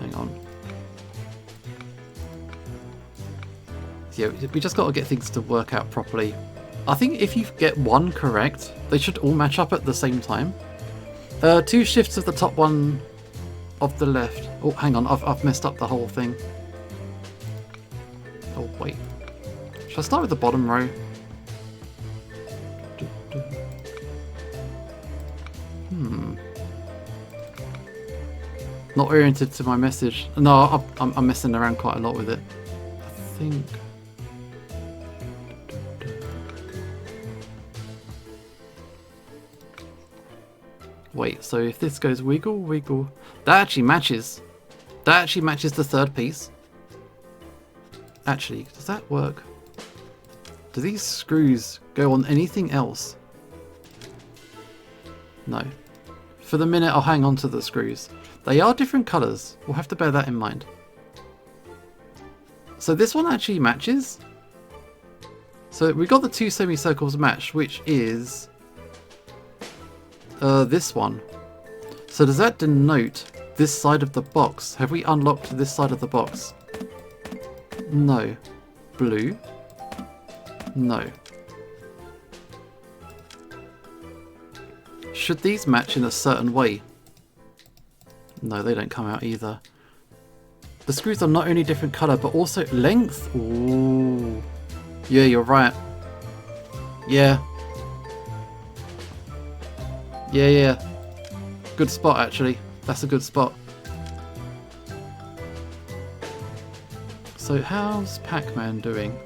Hang on. Yeah, we just got to get things to work out properly. I think if you get one correct, they should all match up at the same time. 2 shifts of the top one of the left. Oh, hang on, I've messed up the whole thing. Oh, wait. Should I start with the bottom row? Not oriented to my message. No, I'm messing around quite a lot with it. I think... Wait, so if this goes wiggle, wiggle... That actually matches. That actually matches the third piece. Actually, does that work? Do these screws go on anything else? No. For the minute, I'll hang on to the screws. They are different colours. We'll have to bear that in mind. So this one actually matches. So we got the two semicircles matched, which is this one. So does that denote this side of the box? Have we unlocked this side of the box? No. Blue? No. Should these match in a certain way? No, they don't come out either. The screws are not only different colour, but also length. Ooh. Yeah, you're right. Yeah. Yeah. Good spot, actually. That's a good spot. So how's Pac-Man doing?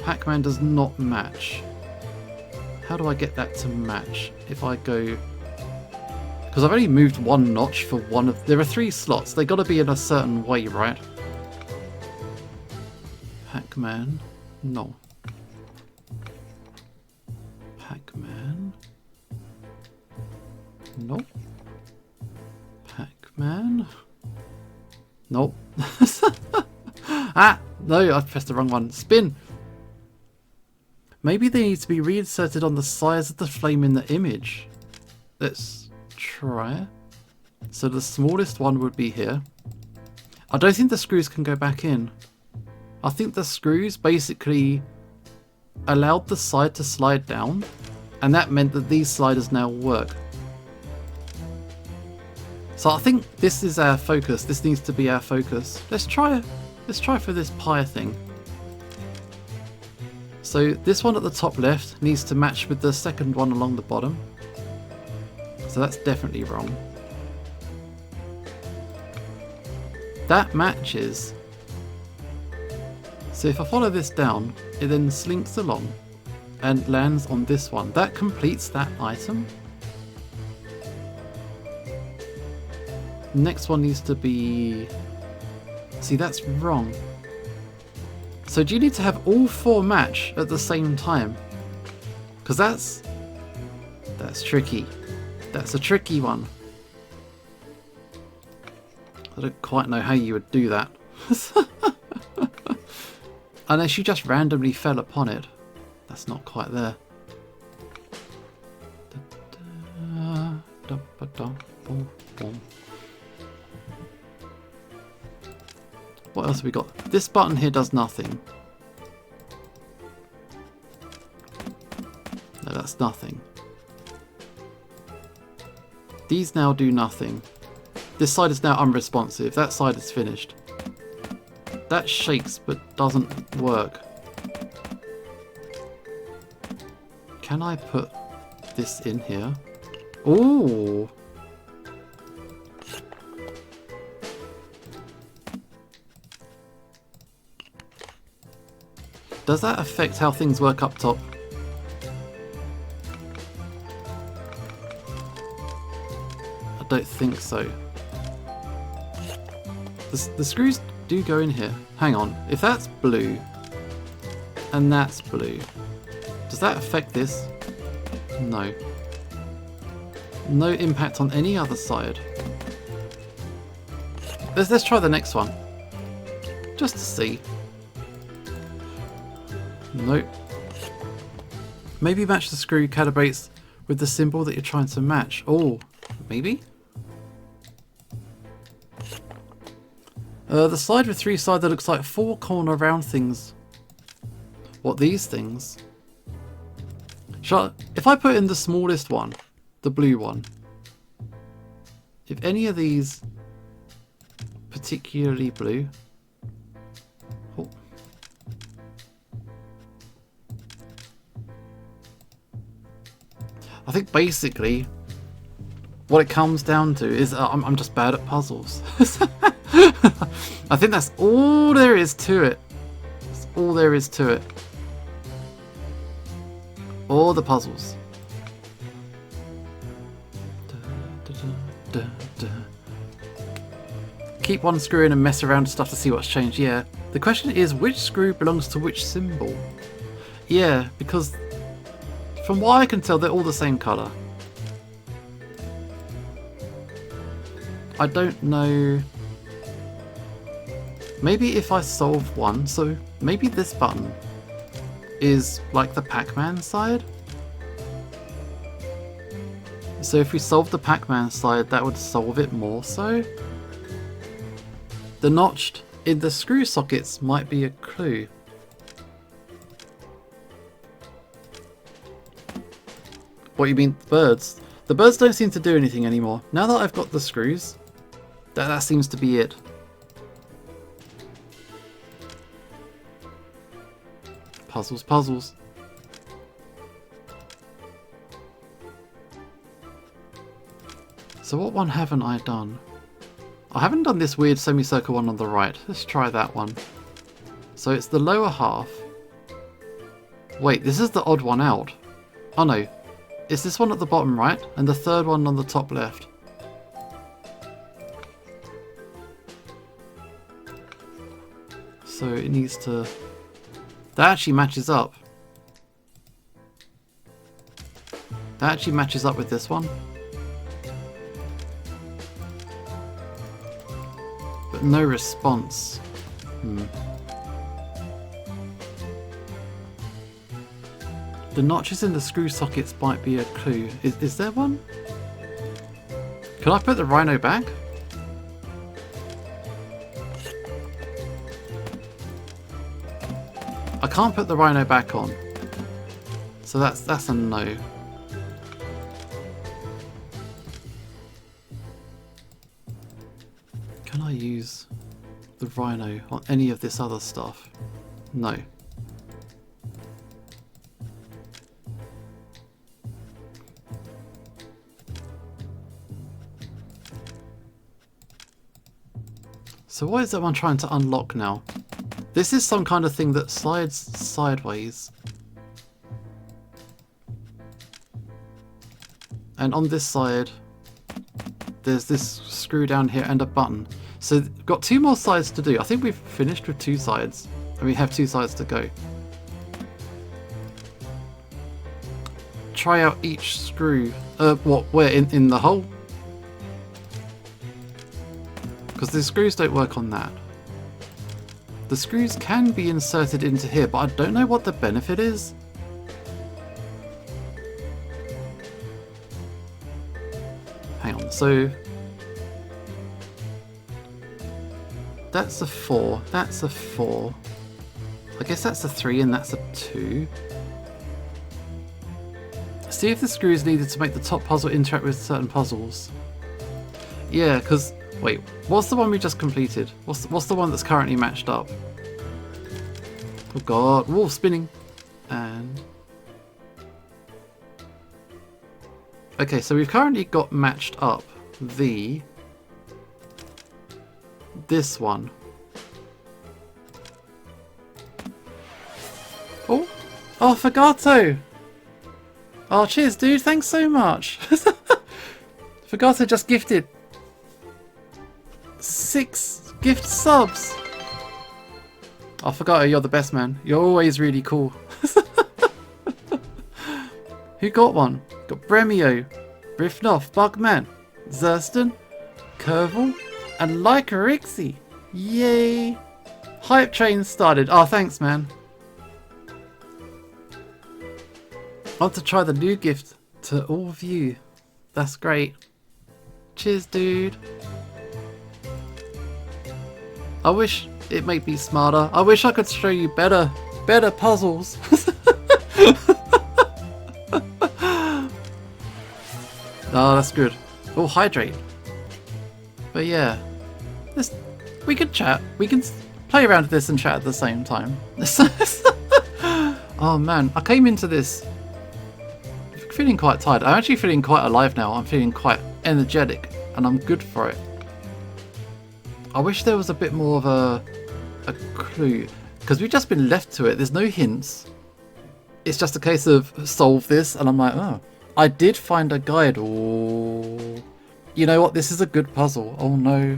Pac-Man does not match. How do I get that to match? If I go... Because I've only moved one notch for one of... There are 3 slots. They got to be in a certain way, right? Pac-Man. No. Pac-Man. Nope. Pac-Man. Nope. Ah! No, I pressed the wrong one. Spin! Maybe they need to be reinserted on the size of the flame in the image. Let's try. So the smallest one would be here. I don't think the screws can go back in. I think the screws basically allowed the side to slide down, and that meant that these sliders now work. So I think this is our focus. This needs to be our focus. Let's try for this pie thing. So this one at the top left needs to match with the second one along the bottom. So that's definitely wrong. That matches. So if I follow this down, it then slinks along and lands on this one. That completes that item. Next one needs to be... See, that's wrong. So do you need to have all 4 match at the same time? Because that's tricky. That's a tricky one. I don't quite know how you would do that. Unless you just randomly fell upon it. That's not quite there. What else have we got? This button here does nothing. No, that's nothing. These now do nothing. This side is now unresponsive. That side is finished. That shakes but doesn't work. Can I put this in here? Ooh! Does that affect how things work up top? I don't think so. The screws do go in here. Hang on. If that's blue and that's blue, does that affect this? No. No impact on any other side. Let's try the next one. Just to see. Nope. Maybe match the screw calibrates with the symbol that you're trying to match. Oh, maybe? The slide with 3 sides that looks like 4 corner round things. What, these things? If I put in the smallest one, the blue one, if any of these particularly blue. Oh. I think basically what it comes down to is I'm just bad at puzzles. I think that's all there is to it. That's all there is to it. All the puzzles. Keep one screw in and mess around with stuff to see what's changed. Yeah. The question is, which screw belongs to which symbol? Yeah, because from what I can tell, they're all the same colour. I don't know. Maybe if I solve one, so maybe this button is like the Pac-Man side. So if we solve the Pac-Man side, that would solve it more so. The notched in the screw sockets might be a clue. What you mean, birds? The birds don't seem to do anything anymore. Now that I've got the screws, that seems to be it. Puzzles, puzzles. So what one haven't I done? I haven't done this weird semicircle one on the right. Let's try that one. So it's the lower half. Wait, this is the odd one out. Oh no. It's this one at the bottom right and the third one on the top left. So it needs to... That actually matches up. That actually matches up with this one. But no response. The notches in the screw sockets might be a clue. Is there one? Can I put the rhino back? I can't put the rhino back on. So that's a no. Can I use the rhino on any of this other stuff? No. So what is that one trying to unlock now? This is some kind of thing that slides sideways. And on this side, there's this screw down here and a button. So we've got two more sides to do. I think we've finished with two sides. And we have two sides to go. Try out each screw. Where? In the hole? Because the screws don't work on that. The screws can be inserted into here, but I don't know what the benefit is. Hang on, so... That's a 4, that's a 4. I guess that's a 3 and that's a 2. See if the screw is needed to make the top puzzle interact with certain puzzles. Yeah, because... Wait, what's the one we just completed? What's the one that's currently matched up? Oh god, wolf spinning. And... Okay, so we've currently got matched up this one. Oh! Oh, Fagato! Oh, cheers, dude. Thanks so much. Fagato just gifted 6 gift subs. Oh, Fagato, you're the best, man. You're always really cool. Who got one? Got Bremio, Brifnoff, Bugman, Zurston, Curval, and Lycorixie. Yay! Hype train started. Oh, thanks, man. I want to try the new gift to all of you. That's great. Cheers, dude. I wish it made me smarter. I wish I could show you better puzzles. Oh, that's good. Oh, hydrate. But yeah, we can chat. We can play around with this and chat at the same time. Oh man, I came into this feeling quite tired. I'm actually feeling quite alive now. I'm feeling quite energetic, and I'm good for it. I wish there was a bit more of a clue, because we've just been left to it. There's no hints. It's just a case of solve this, and I'm like, oh, I did find a guide. Oh, you know what? This is a good puzzle. Oh no,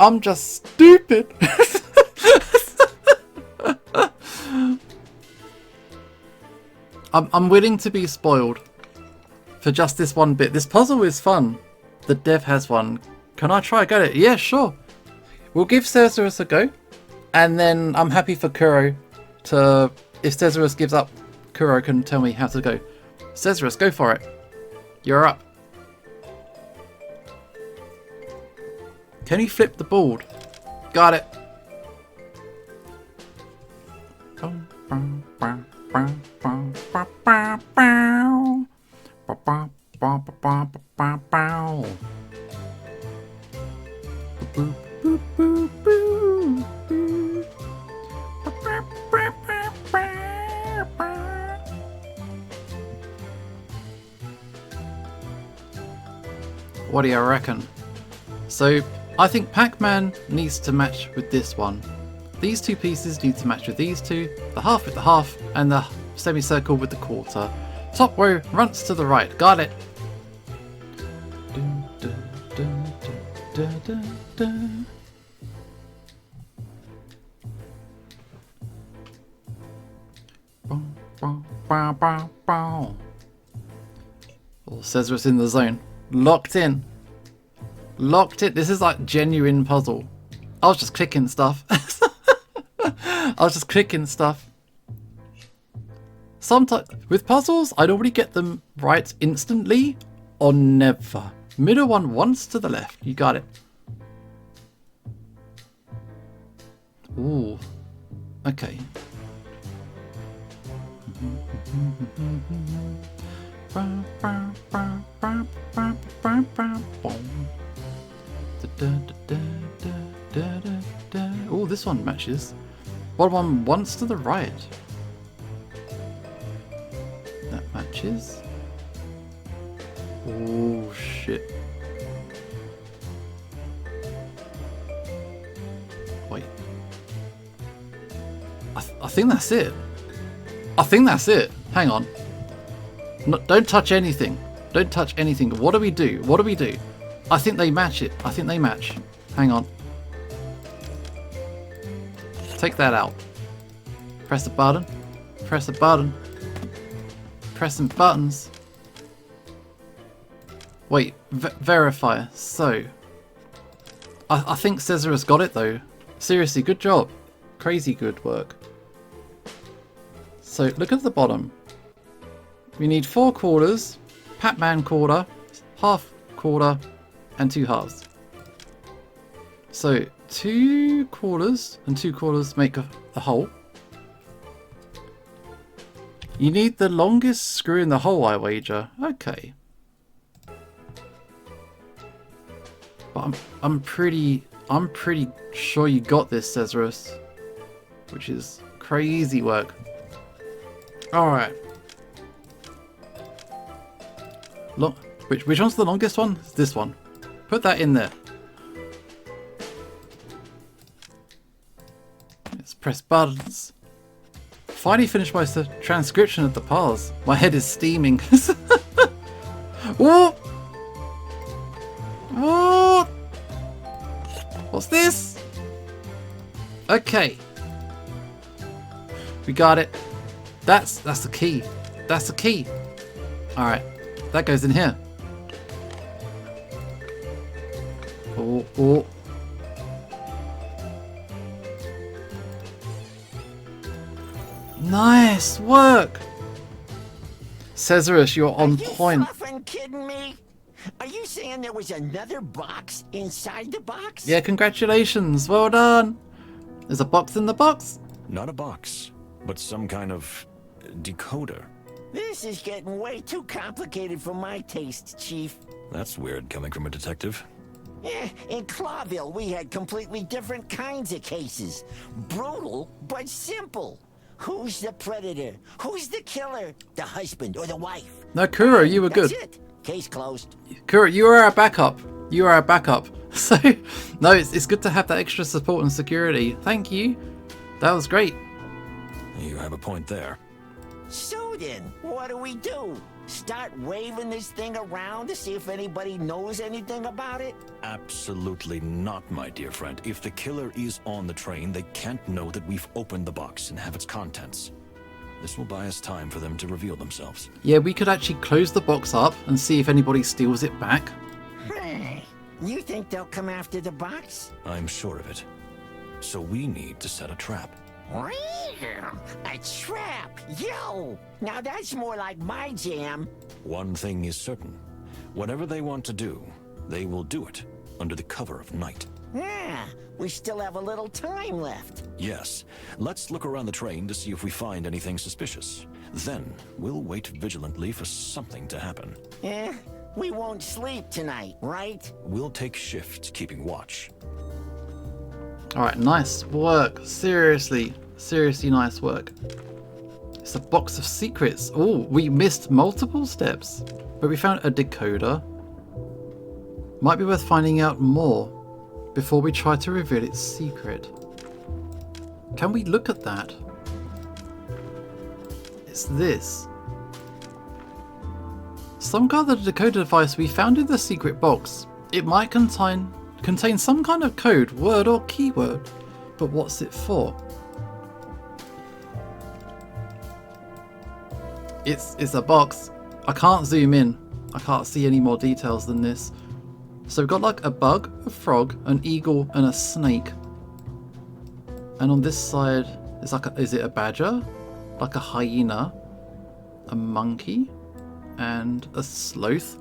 I'm just stupid. I'm willing to be spoiled for just this one bit. This puzzle is fun. The dev has one. Can I try get it? Yeah, sure. We'll give Cesarus a go. And then I'm happy for Kuro to... If Cesarus gives up, Kuro can tell me how to go. Cesarus, go for it. You're up. Can you flip the board? Got it. What do you reckon? So, I think Pac-Man needs to match with this one. These two pieces need to match with these two, the half with the half, and the semicircle with the quarter. Top row runs to the right. Got it. Oh, Cesarus in the zone. Locked in. Locked in. This is like genuine puzzle. I was just clicking stuff. I was just clicking stuff. Sometimes with puzzles, I normally get them right instantly or never. Middle one once to the left. You got it. Ooh. Okay. Oh, this one matches. What one once to the right? That matches. Oh shit. Wait. I think that's it. I think that's it. Hang on. No, don't touch anything. Don't touch anything. What do we do? What do we do? I think they match it. I think they match. Hang on. Take that out. Press the button. Press the button. Press some buttons. Wait, verify. So, I think Cesarus got it though. Seriously, good job. Crazy good work. So, look at the bottom. We need 4 quarters, Pac-Man quarter, half quarter, and 2 halves. So 2 quarters and 2 quarters make a hole. You need the longest screw in the hole, I wager. Okay. But I'm pretty sure you got this, Cesarus, which is crazy work. All right. Look, which one's the longest one? It's this one. Put that in there. Let's press buttons. Finally finished my transcription of the pause. My head is steaming. Whoa! Whoa! What's this? Okay. We got it. That's the key. That's the key. Alright. That goes in here. Oh, oh. Nice work! Cesarus, you're on point. Are you kidding me? Are you saying there was another box inside the box? Yeah, congratulations. Well done. There's a box in the box. Not a box, but some kind of decoder. This is getting way too complicated for my taste, Chief. That's weird coming from a detective. In Clawville, we had completely different kinds of cases. Brutal, but simple. Who's the predator? Who's the killer? The husband or the wife? No, Kuro, you were good. That's it. Case closed. Kuro, you are our backup. You are our backup. So, no, it's good to have that extra support and security. Thank you. That was great. You have a point there. So then, what do? Start waving this thing around to see if anybody knows anything about it? Absolutely not, my dear friend. If the killer is on the train, they can't know that we've opened the box and have its contents. This will buy us time for them to reveal themselves. Yeah, we could actually close the box up and see if anybody steals it back. You think they'll come after the box? I'm sure of it. So we need to set a trap. A trap? Yo! Now that's more like my jam. One thing is certain. Whatever they want to do, they will do it under the cover of night. Yeah, we still have a little time left. Yes. Let's look around the train to see if we find anything suspicious. Then we'll wait vigilantly for something to happen. We won't sleep tonight, right? We'll take shifts keeping watch. Alright, nice work. Seriously nice work. It's a box of secrets. Oh, we missed multiple steps, but we found a decoder. Might be worth finding out more before we try to reveal its secret. Can we look at that? It's this. Some kind of decoder device we found in the secret box. It might contain some kind of code, word or keyword, but what's it for? It's a box. I can't zoom in. I can't see any more details than this. So we've got like a bug, a frog, an eagle, and a snake. And on this side, it's like is it a badger? Like a hyena, a monkey, and a sloth.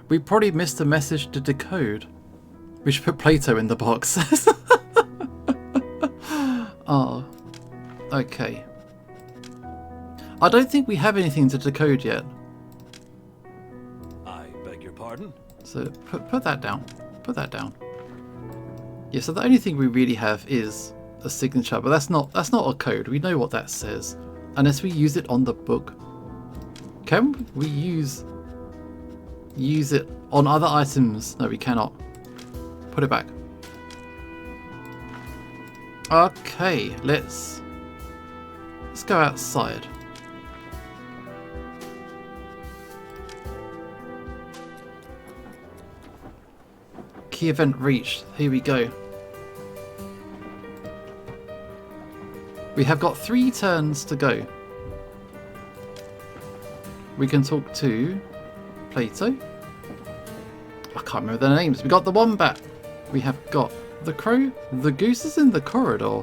We probably missed a message to decode. We should put Plato in the box. Oh, okay. I don't think we have anything to decode yet. I beg your pardon? So put that down. Put that down. Yeah, so the only thing we really have is a signature, but that's not a code. We know what that says. Unless we use it on the book. Can we use it on other items? No, we cannot. Put it back. Okay, let's go outside. Key event reached. Here we go. We have got 3 turns to go. We can talk to Plato. I can't remember their names. We got the wombat. We have got the crow. The goose is in the corridor.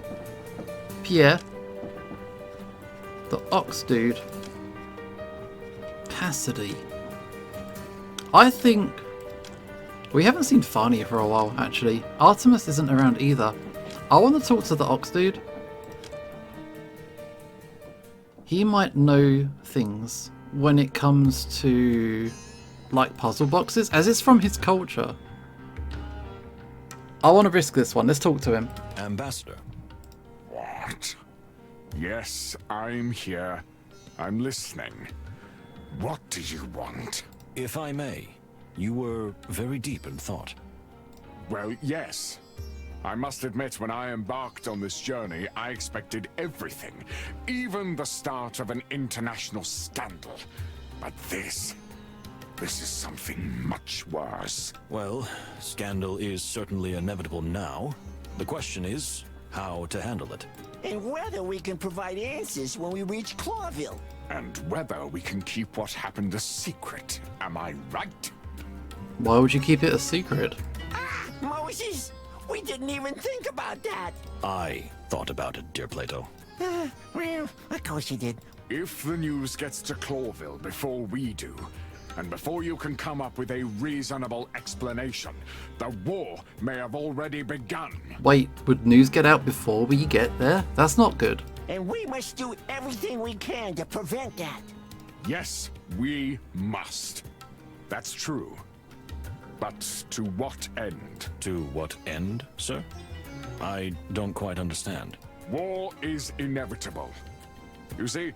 Pierre. The ox dude. Cassidy. I think we haven't seen Fania for a while, actually. Artemis isn't around either. I want to talk to the ox dude. He might know things when it comes to like puzzle boxes, as it's from his culture. I want to risk this one. Let's talk to him. Ambassador. What? Yes, I'm here. I'm listening. What do you want? If I may, you were very deep in thought. Well, yes. I must admit, when I embarked on this journey, I expected everything, even the start of an international scandal. But this is something much worse. Well, scandal is certainly inevitable now. The question is how to handle it. And whether we can provide answers when we reach Clawville. And whether we can keep what happened a secret. Am I right? Why would you keep it a secret? Ah, Moses! We didn't even think about that! I thought about it, dear Plato. Well, of course you did. If the news gets to Clawville before we do, and before you can come up with a reasonable explanation, the war may have already begun. Wait, would news get out before we get there? That's not good. And we must do everything we can to prevent that. Yes, we must. That's true. But to what end? To what end, sir? I don't quite understand. War is inevitable. You see,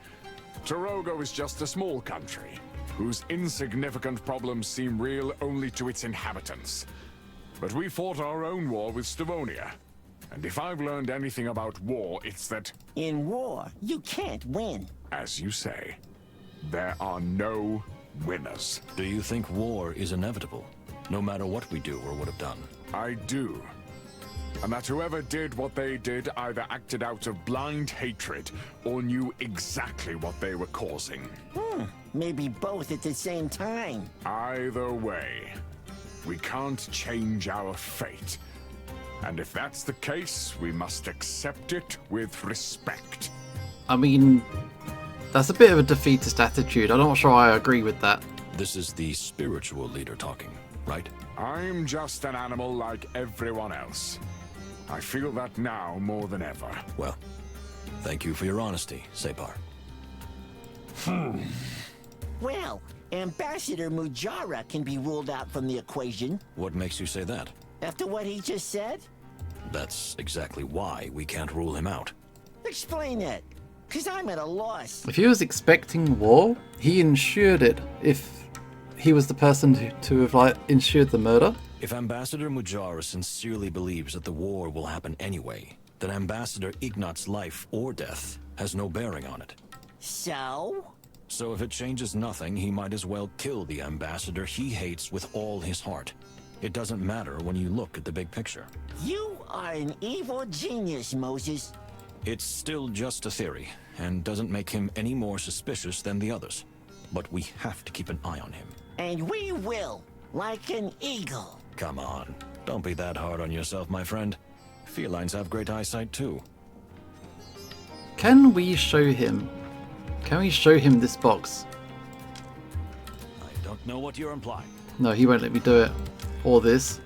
Tarogo is just a small country, whose insignificant problems seem real only to its inhabitants. But we fought our own war with Stavonia. And if I've learned anything about war, it's that... In war, you can't win. As you say, there are no winners. Do you think war is inevitable, no matter what we do or would have done? I do. And that whoever did what they did either acted out of blind hatred or knew exactly what they were causing. Maybe both at the same time. Either way, we can't change our fate. And if that's the case, we must accept it with respect. I mean, that's a bit of a defeatist attitude. I'm not sure I agree with that. This is the spiritual leader talking, right? I'm just an animal like everyone else. I feel that now more than ever. Well, thank you for your honesty, Separ. Well, Ambassador Mujara can be ruled out from the equation. What makes you say that? After what he just said? That's exactly why we can't rule him out. Explain that, because I'm at a loss. If he was expecting war, he ensured it. If he was the person to have like ensured the murder. If Ambassador Mujara sincerely believes that the war will happen anyway, then Ambassador Ignat's life or death has no bearing on it. So? So if it changes nothing, he might as well kill the ambassador he hates with all his heart. It doesn't matter when you look at the big picture. You are an evil genius, Moses. It's still just a theory, and doesn't make him any more suspicious than the others. But we have to keep an eye on him. And we will, like an eagle. Come on, don't be that hard on yourself, my friend. Felines have great eyesight too. Can we show him? Can we show him this box? I don't know what you're implying. No, he won't let me do it. Or this.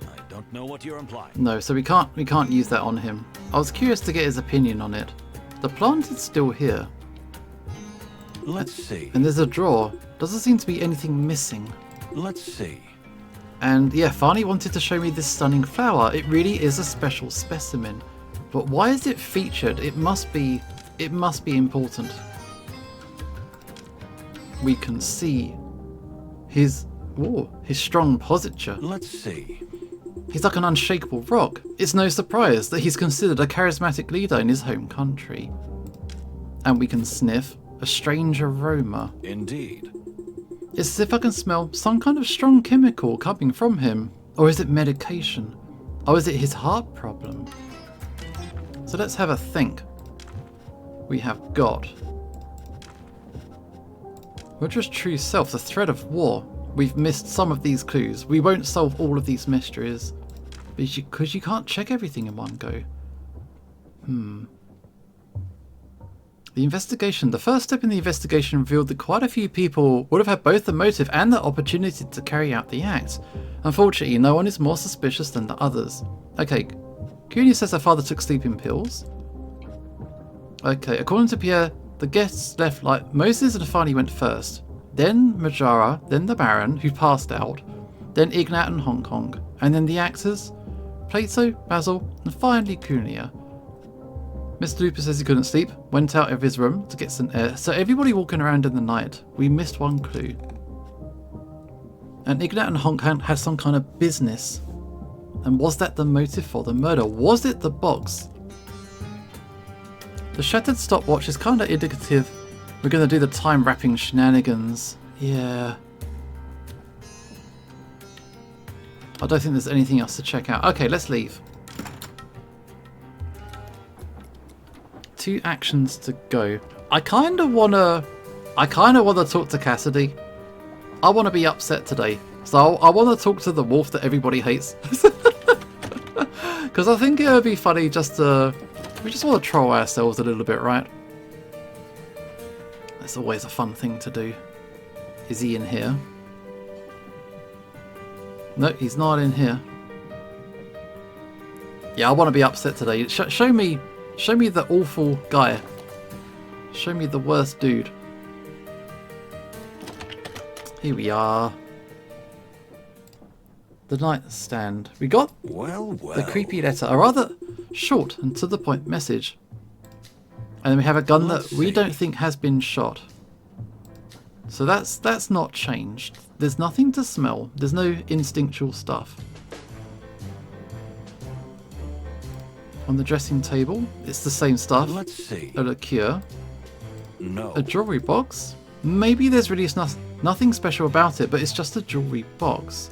I don't know what you're implying. No, so we can't use that on him. I was curious to get his opinion on it. The plant is still here. Let's see. And there's a drawer. Doesn't seem to be anything missing. Let's see. And yeah, Farney wanted to show me this stunning flower. It really is a special specimen. But why is it featured? It must be important. We can see his strong posture. Let's see. He's like an unshakable rock. It's no surprise that he's considered a charismatic leader in his home country. And we can sniff a strange aroma. Indeed. It's as if I can smell some kind of strong chemical coming from him. Or is it medication? Or is it his heart problem? So let's have a think. We have got Mudra's true self, the threat of war. We've missed some of these clues. We won't solve all of these mysteries. Because you can't check everything in one go. The investigation. The first step in the investigation revealed that quite a few people would have had both the motive and the opportunity to carry out the act. Unfortunately, no one is more suspicious than the others. Okay, Cuny says her father took sleeping pills. Okay, according to Pierre, the guests left like Moses and Afani went first. Then Majara, then the Baron, who passed out. Then Ignat and Hong Kong. And then the actors, Plato, Basil, and finally Cunia. Mr. Looper says he couldn't sleep, went out of his room to get some air. So everybody walking around in the night, we missed one clue. And Ignat and Honk had some kind of business. And was that the motive for the murder? Was it the box? The shattered stopwatch is kind of indicative. We're going to do the time wrapping shenanigans. Yeah. I don't think there's anything else to check out. Okay, let's leave. 2 actions to go. I kind of want to talk to Cassidy. I want to be upset today. So I want to talk to the wolf that everybody hates. Because I think it would be funny just to... We just want to troll ourselves a little bit, right? That's always a fun thing to do. Is he in here? No, he's not in here. Yeah, I want to be upset today. Show me the awful guy. Show me the worst dude. Here we are. The nightstand. We got Well, the creepy letter, a rather short and to the point message. And then we have a gun that we don't think has been shot. So that's not changed. There's nothing to smell. There's no instinctual stuff. On the dressing table, it's the same stuff. Let's see. A liqueur. No. A jewelry box. Maybe there's really nothing special about it, but it's just a jewelry box.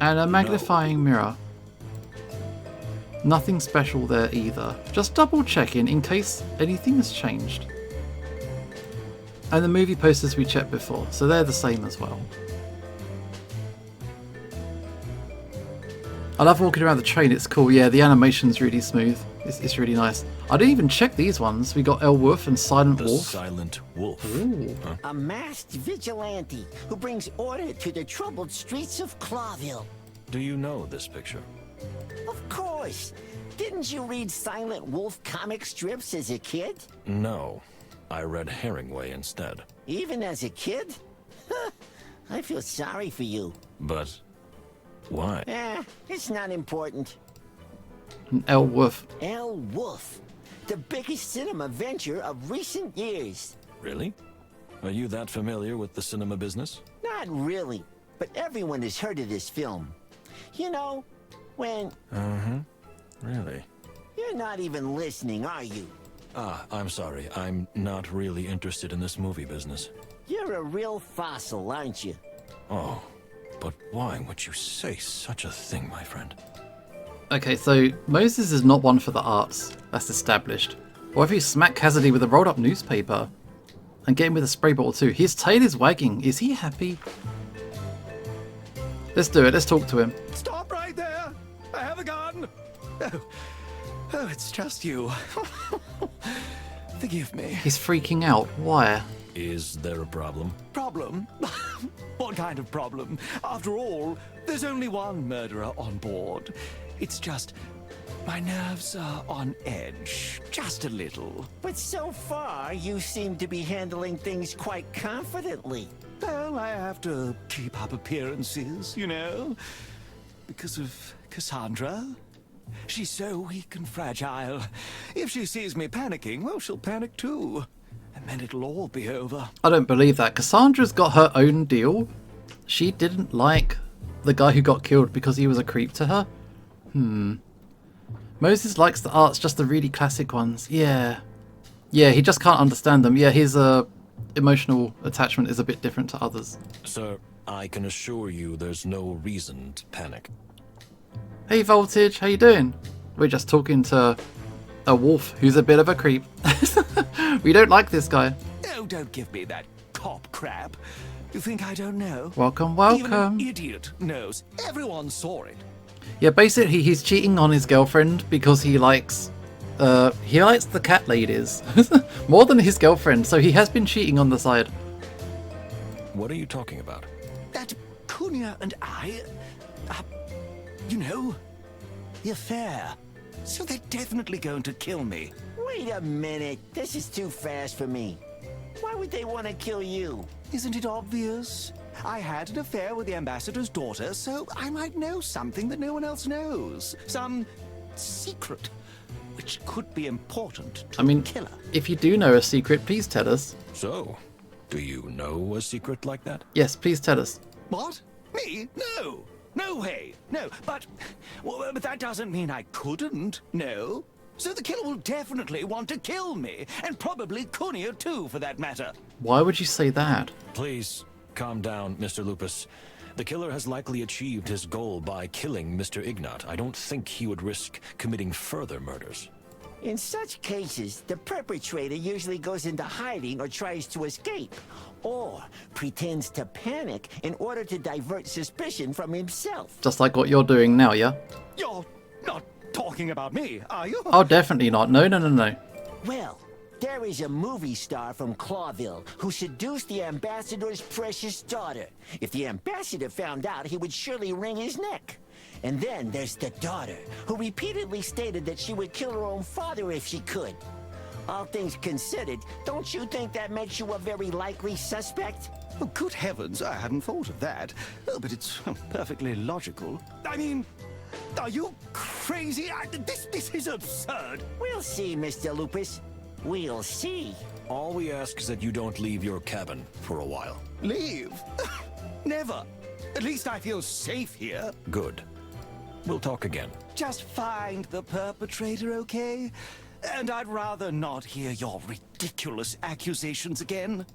And a magnifying mirror. Nothing special there either. Just double checking in case anything has changed. And the movie posters we checked before, so they're the same as well. I love walking around the train, it's cool. Yeah, the animation's really smooth. It's really nice. I didn't even check these ones. We got Elwolf and Silent Wolf. Silent Wolf. Ooh. Huh? A masked vigilante who brings order to the troubled streets of Clawville. Do you know this picture? Of course. Didn't you read Silent Wolf comic strips as a kid? No. I read Herringway instead. Even as a kid? I feel sorry for you. But why? It's not important. Elwolf. Elwolf, the biggest cinema venture of recent years. Really? Are you that familiar with the cinema business? Not really, but everyone has heard of this film. You know, when... Really? You're not even listening, are you? I'm sorry. I'm not really interested in this movie business. You're a real fossil, aren't you? Oh, but why would you say such a thing, my friend? Okay, so Moses is not one for the arts. That's established. Or if you smack Cassidy with a rolled up newspaper and get him with a spray bottle too. His tail is wagging. Is he happy? Let's do it. Let's talk to him. Stop right there! I have a gun! Oh, it's just you. Forgive me. He's freaking out. Why? Is there a problem? Problem? What kind of problem? After all, there's only one murderer on board. It's just... my nerves are on edge. Just a little. But so far, you seem to be handling things quite confidently. Well, I have to keep up appearances, you know? Because of Cassandra. She's so weak and fragile. If she sees me panicking, well, she'll panic too. And then it'll all be over. I don't believe that. Cassandra's got her own deal. She didn't like the guy who got killed because he was a creep to her. Moses likes the arts, just the really classic ones. Yeah, he just can't understand them. Yeah, his emotional attachment is a bit different to others. Sir, I can assure you there's no reason to panic. Hey Voltage, how you doing? We're just talking to a wolf who's a bit of a creep. We don't like this guy. Oh, don't give me that cop crap. You think I don't know? Welcome. Even an idiot knows. Everyone saw it. Yeah, basically he's cheating on his girlfriend because he likes the cat ladies more than his girlfriend, so he has been cheating on the side. What are you talking about? That Cunha and I... you know, the affair. So they're definitely going to kill me. Wait a minute. This is too fast for me. Why would they want to kill you? Isn't it obvious? I had an affair with the ambassador's daughter, so I might know something that no one else knows. Some secret, which could be important to the killer. If you do know a secret, please tell us. So, do you know a secret like that? Yes, please tell us. What? Me? No. No way. No. But that doesn't mean I couldn't. No. So the killer will definitely want to kill me, and probably Cunha too, for that matter. Why would you say that? Please, calm down, Mr. Lupus. The killer has likely achieved his goal by killing Mr. Ignat. I don't think he would risk committing further murders. In such cases, the perpetrator usually goes into hiding or tries to escape, or pretends to panic in order to divert suspicion from himself. Just like what you're doing now, yeah? You're not talking about me, are you? Oh, definitely not. No. Well, there is a movie star from Clawville who seduced the ambassador's precious daughter. If the ambassador found out, he would surely wring his neck. And then there's the daughter, who repeatedly stated that she would kill her own father if she could. All things considered, don't you think that makes you a very likely suspect? Oh, good heavens, I hadn't thought of that. Oh, but it's perfectly logical. I mean, are you crazy? This is absurd. We'll see, Mr. Lupus. We'll see. All we ask is that you don't leave your cabin for a while. Leave? Never. At least I feel safe here. Good. We'll talk again. Just find the perpetrator, okay? And I'd rather not hear your ridiculous accusations again.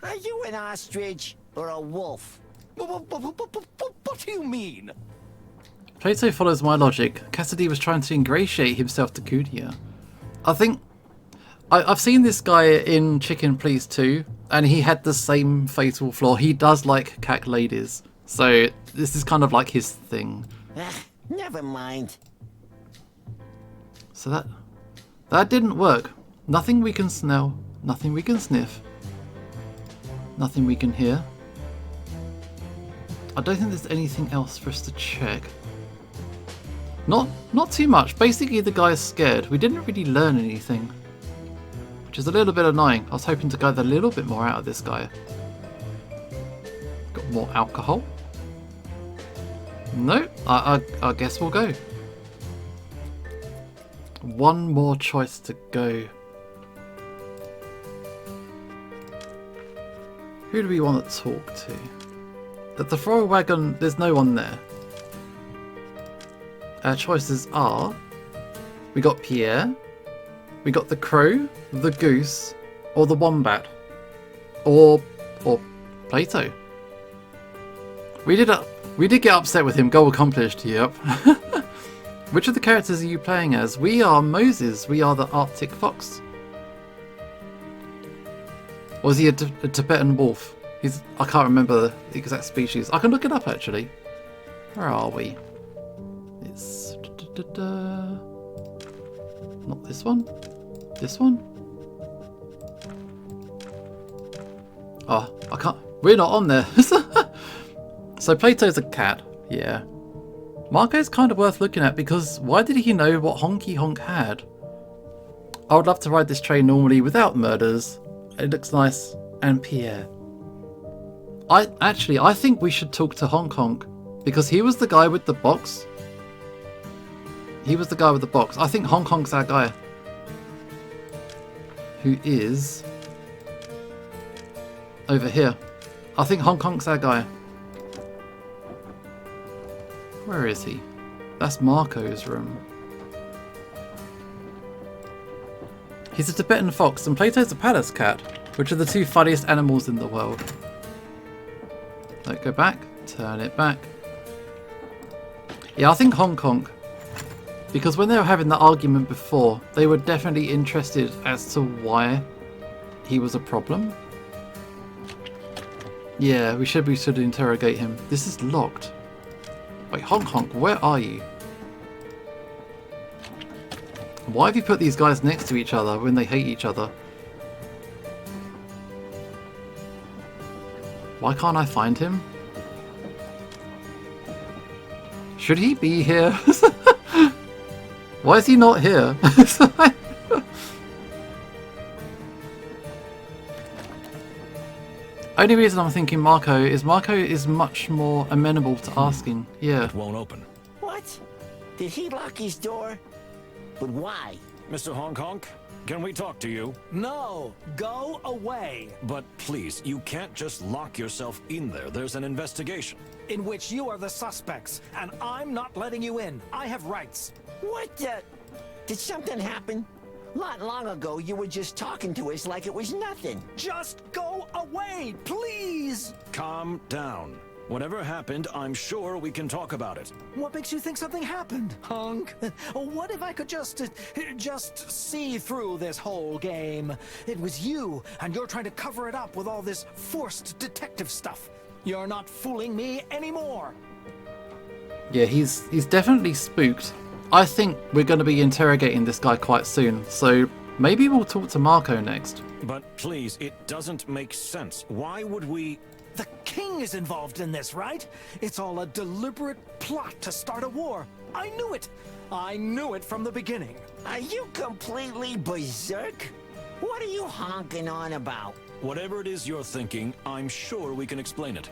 Are you an ostrich or a wolf? What do you mean? Plato follows my logic. Cassidy was trying to ingratiate himself to Kudia. I think I've seen this guy in Chicken Please 2, and he had the same fatal flaw. He does like cack ladies, so this is kind of like his thing. Never mind. So that didn't work. Nothing we can smell, nothing we can sniff, nothing we can hear. I don't think there's anything else for us to check. Not too much. Basically, the guy's scared. We didn't really learn anything, which is a little bit annoying. I was hoping to gather a little bit more out of this guy. Got more alcohol? No, I guess we'll go. One more choice to go. Who do we want to talk to? At the Floral Wagon, there's no one there. Our choices are... we got Pierre, we got the crow, the goose, or the wombat. Or Plato. We did get upset with him, goal accomplished, yep. Which of the characters are you playing as? We are Moses, we are the Arctic fox. Or is he a Tibetan wolf? I can't remember the exact species. I can look it up actually. Where are we? It's... not this one? This one? Oh, I can't... we're not on there. So Plato's a cat, yeah. Marco's kind of worth looking at because why did he know what Honky Honk had? I would love to ride this train normally without murders. It looks nice. And Pierre. I think we should talk to Honk Honk because he was the guy with the box. He was the guy with the box. I think Honk Honk's our guy. Who is over here. I think Honk Honk's our guy. Where is he? That's Marco's room. He's a Tibetan fox and Plato's a palace cat, which are the two funniest animals in the world. Don't go back, turn it back. Yeah, I think Honk Honk. Because when they were having the argument before, they were definitely interested as to why he was a problem. Yeah, we should interrogate him. This is locked. Wait, Honk Honk, where are you? Why have you put these guys next to each other when they hate each other? Why can't I find him? Should he be here? Why is he not here? Only reason I'm thinking Marco is much more amenable to asking. Yeah. It won't open. What? Did he lock his door? But why? Mr. Honk Honk, can we talk to you? No, go away. But please, you can't just lock yourself in there. There's an investigation. In which you are the suspects, and I'm not letting you in. I have rights. What the? Did something happen? Not long ago, you were just talking to us like it was nothing. Just go away, please! Calm down. Whatever happened, I'm sure we can talk about it. What makes you think something happened, Honk? What if I could just see through this whole game? It was you, and you're trying to cover it up with all this forced detective stuff. You're not fooling me anymore. Yeah, he's definitely spooked. I think we're going to be interrogating this guy quite soon, so maybe we'll talk to Marco next. But please, it doesn't make sense. Why would we... The king is involved in this, right? It's all a deliberate plot to start a war. I knew it! I knew it from the beginning. Are you completely berserk? What are you honking on about? Whatever it is you're thinking, I'm sure we can explain it.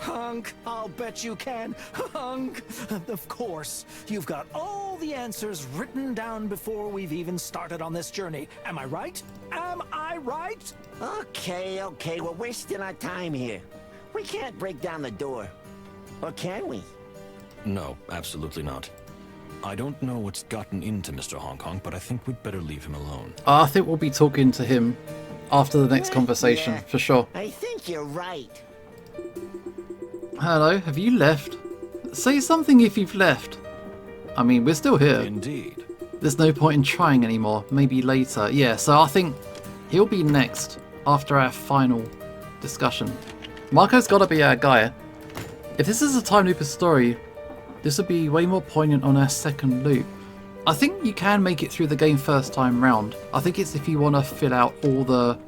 Hunk, I'll bet you can. Hunk! Of course, you've got all the answers written down before we've even started on this journey. Am I right? Am I right? Okay, we're wasting our time here. We can't break down the door. Or can we? No, absolutely not. I don't know what's gotten into Mr. Hong Kong, but I think we'd better leave him alone. I think we'll be talking to him after the next conversation, Yeah, for sure. I think you're right. Hello, have you left? Say something if you've left. I mean, we're still here. Indeed. There's no point in trying anymore. Maybe later. Yeah, so I think he'll be next after our final discussion. Marco's got to be our guy. If this is a time looper story, this would be way more poignant on our second loop. I think you can make it through the game first time round. I think it's if you want to fill out all the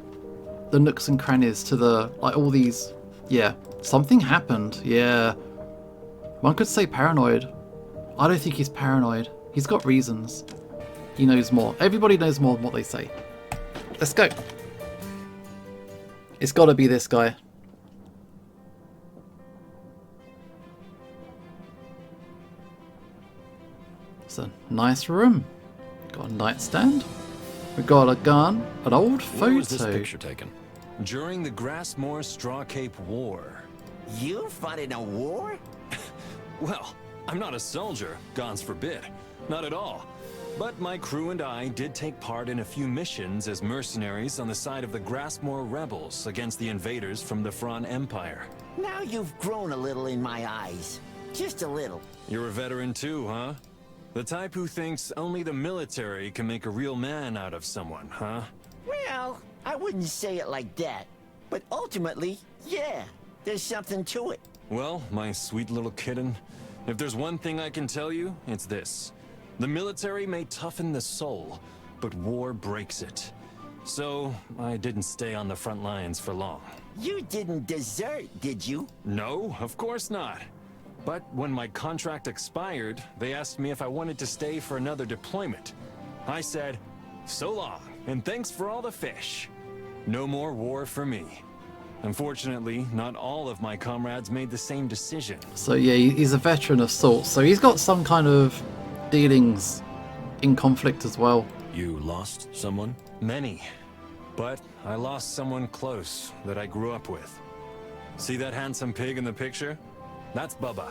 nooks and crannies to the, like, all these, yeah. Something happened, yeah. One could say paranoid. I don't think he's paranoid. He's got reasons. He knows more. Everybody knows more than what they say. Let's go. It's got to be this guy. It's a nice room. Got a nightstand. We got a gun. An old photo. Where was this picture taken? During the Grassmoor Straw Cape War. You fought in a war? Well, I'm not a soldier, God's forbid. Not at all. But my crew and I did take part in a few missions as mercenaries on the side of the Grassmoor rebels against the invaders from the Fran Empire. Now you've grown a little in my eyes. Just a little. You're a veteran too, huh? The type who thinks only the military can make a real man out of someone, huh? Well, I wouldn't say it like that. But ultimately, yeah, there's something to it. Well, my sweet little kitten, if there's one thing I can tell you, it's this. The military may toughen the soul, but war breaks it. So, I didn't stay on the front lines for long. You didn't desert, did you? No, of course not. But when my contract expired, they asked me if I wanted to stay for another deployment. I said, so long, and thanks for all the fish. No more war for me. Unfortunately, not all of my comrades made the same decision. So yeah, he's a veteran of sorts. So he's got some kind of dealings in conflict as well. You lost someone? Many. But I lost someone close that I grew up with. See that handsome pig in the picture? That's Bubba.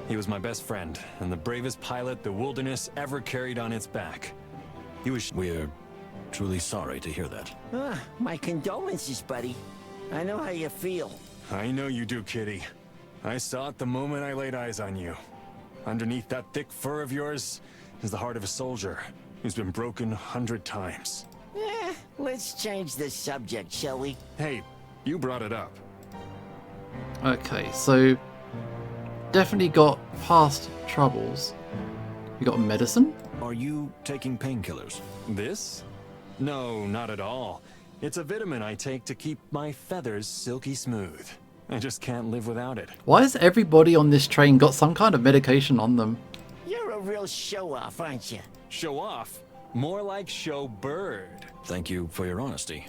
He was my best friend, and the bravest pilot the wilderness ever carried on its back. He was... We're truly sorry to hear that. My condolences, buddy. I know how you feel. I know you do, Kitty. I saw it the moment I laid eyes on you. Underneath that thick fur of yours is the heart of a soldier who's been broken 100 times. Let's change the subject, shall we? Hey, you brought it up. Okay, so definitely got past troubles. We got medicine? Are you taking painkillers? This? No, not at all. It's a vitamin I take to keep my feathers silky smooth. I just can't live without it. Why has everybody on this train got some kind of medication on them? You're a real show-off, aren't you? Show off? More like show bird. Thank you for your honesty.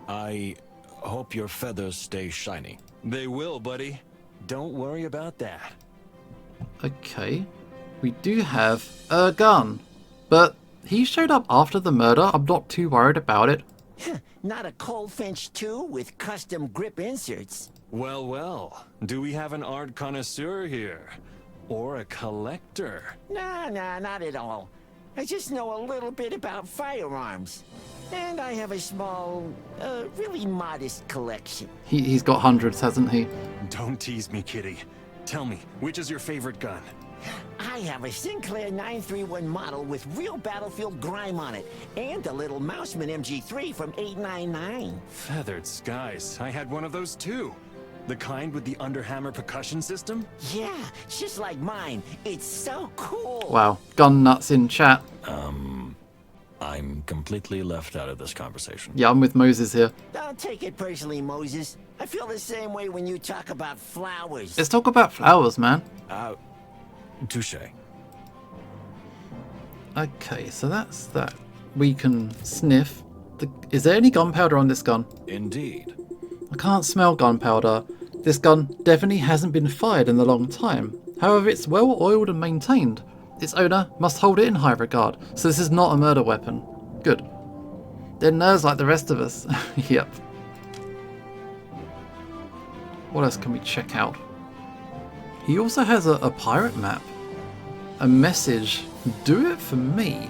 I hope your feathers stay shiny. They will, buddy. Don't worry about that. Okay, we do have a gun, but he showed up after the murder. I'm not too worried about it. Not a Coldfinch 2 with custom grip inserts. Well, well. Do we have an art connoisseur here? Or a collector? Nah, not at all. I just know a little bit about firearms. And I have a small, really modest collection. He's got hundreds, hasn't he? Don't tease me, Kitty. Tell me, which is your favorite gun? I have a Sinclair 931 model with real battlefield grime on it, and a little Mouseman MG3 from 899. Feathered skies. I had one of those too. The kind with the underhammer percussion system? Yeah, just like mine. It's so cool. Wow, gun nuts in chat. I'm completely left out of this conversation. Yeah, I'm with Moses here. Don't take it personally, Moses. I feel the same way when you talk about flowers. Let's talk about flowers, man. Touche. Okay, so that's that. We can sniff. Is there any gunpowder on this gun? Indeed. I can't smell gunpowder. This gun definitely hasn't been fired in a long time. However, it's well oiled and maintained. Its owner must hold it in high regard, so this is not a murder weapon. Good. They're nerds like the rest of us. Yep. What else can we check out? He also has a pirate map. A message. Do it for me.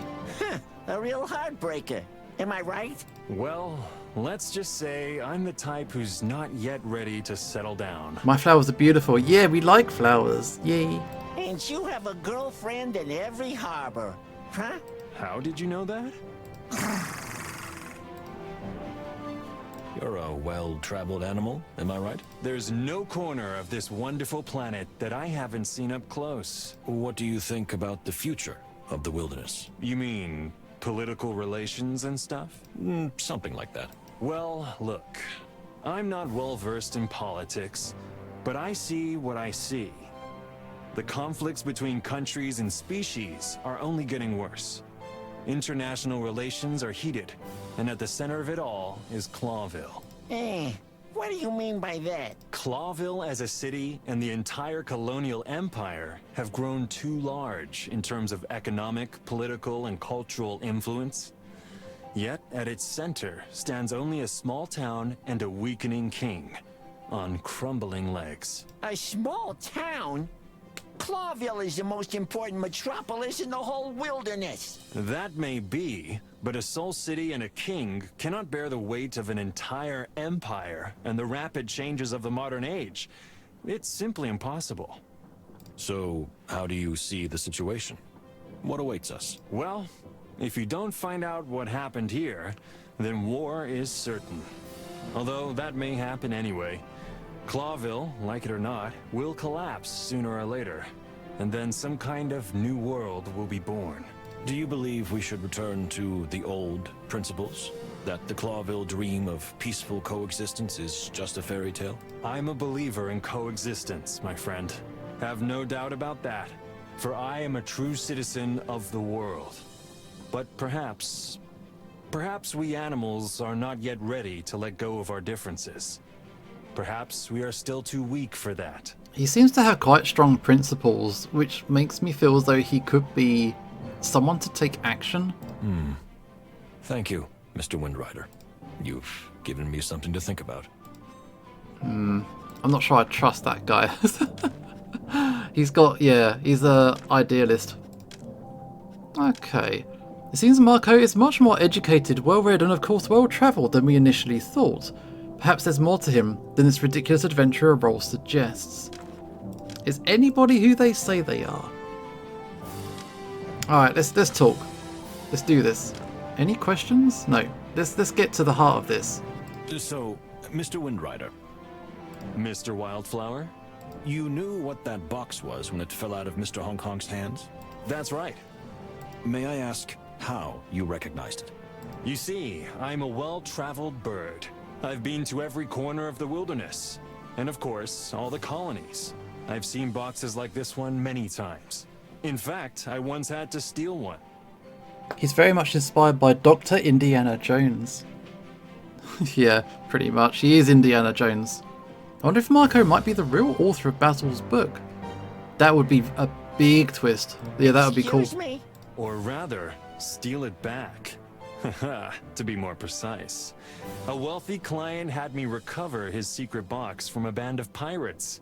A real heartbreaker. Am I right? Well, let's just say I'm the type who's not yet ready to settle down. My flowers are beautiful. Yeah, we like flowers. Yay. And you have a girlfriend in every harbor, huh? How did you know that? You're a well-traveled animal, am I right? There's no corner of this wonderful planet that I haven't seen up close. What do you think about the future of the wilderness? You mean political relations and stuff? Something like that. Well, look, I'm not well-versed in politics, but I see what I see. The conflicts between countries and species are only getting worse. International relations are heated, and at the center of it all is Clawville. What do you mean by that? Clawville as a city and the entire colonial empire have grown too large in terms of economic, political, and cultural influence. Yet, at its center stands only a small town and a weakening king, on crumbling legs. A small town? Clawville is the most important metropolis in the whole wilderness. That may be, but a Soul City and a king cannot bear the weight of an entire empire and the rapid changes of the modern age. It's simply impossible. So, how do you see the situation? What awaits us? Well, if you don't find out what happened here, then war is certain. Although that may happen anyway. Clawville, like it or not, will collapse sooner or later, and then some kind of new world will be born. Do you believe we should return to the old principles? That the Clawville dream of peaceful coexistence is just a fairy tale? I'm a believer in coexistence, my friend. Have no doubt about that, for I am a true citizen of the world. But perhaps we animals are not yet ready to let go of our differences. Perhaps we are still too weak for that. He seems to have quite strong principles, which makes me feel as though he could be someone to take action. Thank you, Mr. Windrider. You've given me something to think about. I'm not sure I trust that guy. He's a idealist. Okay. It seems Marco is much more educated, well-read, and of course well-travelled than we initially thought. Perhaps there's more to him than this ridiculous adventurer role suggests. Is anybody who they say they are? Alright, let's talk. Let's do this. Any questions? No. Let's get to the heart of this. So, Mr. Windrider. Mr. Wildflower? You knew what that box was when it fell out of Mr. Hong Kong's hands? That's right. May I ask how you recognized it? You see, I'm a well-traveled bird. I've been to every corner of the wilderness. And of course, all the colonies. I've seen boxes like this one many times. In fact, I once had to steal one. He's very much inspired by Dr. Indiana Jones. Yeah, pretty much. He is Indiana Jones. I wonder if Marco might be the real author of Basil's book. That would be a big twist. Yeah, that would be cool. Excuse me? Or rather, steal it back. To be more precise. A wealthy client had me recover his secret box from a band of pirates.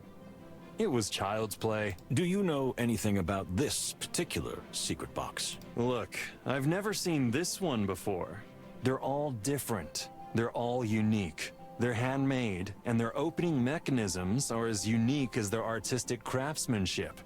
It was child's play. Do you know anything about this particular secret box? Look, I've never seen this one before. They're all different. They're all unique. They're handmade, and their opening mechanisms are as unique as their artistic craftsmanship,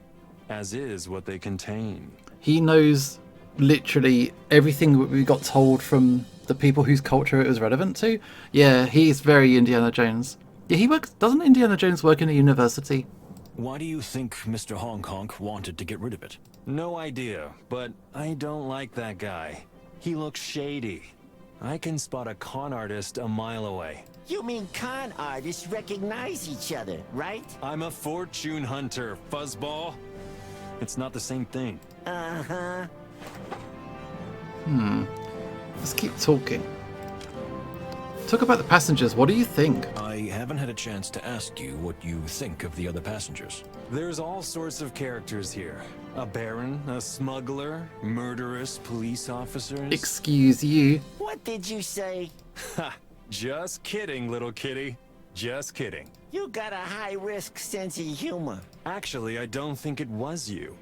as is what they contain. He knows literally everything that we got told from the people whose culture it was relevant to. Yeah, he's very Indiana Jones. Yeah, doesn't Indiana Jones work in a university? Why do you think Mr. Hong Kong wanted to get rid of it? No idea, but I don't like that guy. He looks shady. I can spot a con artist a mile away. You mean con artists recognize each other, right? I'm a fortune hunter, fuzzball. It's not the same thing. Uh-huh. Let's keep talking. Talk about the passengers. What do you think? I haven't had a chance to ask you what you think of the other passengers. There's all sorts of characters here. A baron, a smuggler, murderous police officers. Excuse you. What did you say? Ha! Just kidding, little kitty. Just kidding. You got a high-risk sense of humor. Actually, I don't think it was you.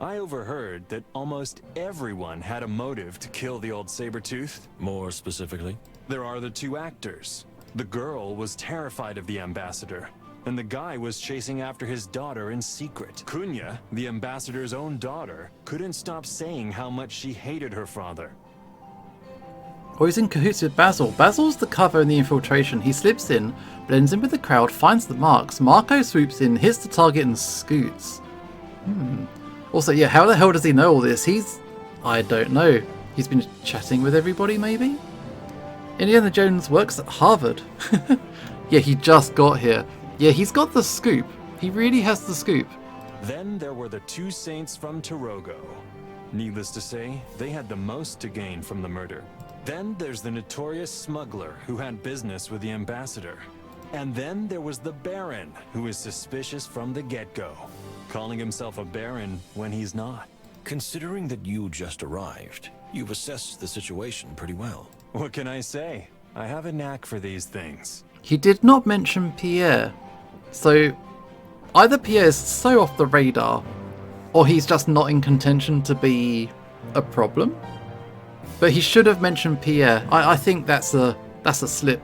I overheard that almost everyone had a motive to kill the old saber-toothed. More specifically? There are the two actors. The girl was terrified of the ambassador, and the guy was chasing after his daughter in secret. Kunya, the ambassador's own daughter, couldn't stop saying how much she hated her father. Or he's in cahoots with Basil. Basil's the cover in the infiltration. He slips in, blends in with the crowd, finds the marks. Marco swoops in, hits the target and scoots. Also, yeah, how the hell does he know all this? I don't know. He's been chatting with everybody, maybe? Indiana Jones works at Harvard. Yeah, he just got here. Yeah, he's got the scoop. He really has the scoop. Then there were the two saints from Tarogo. Needless to say, they had the most to gain from the murder. Then there's the notorious smuggler who had business with the ambassador. And then there was the Baron, who is suspicious from the get-go, calling himself a Baron when he's not. Considering that you just arrived, you've assessed the situation pretty well. What can I say? I have a knack for these things. He did not mention Pierre. So, either Pierre is so off the radar, or he's just not in contention to be a problem. But he should have mentioned Pierre. I think that's a slip.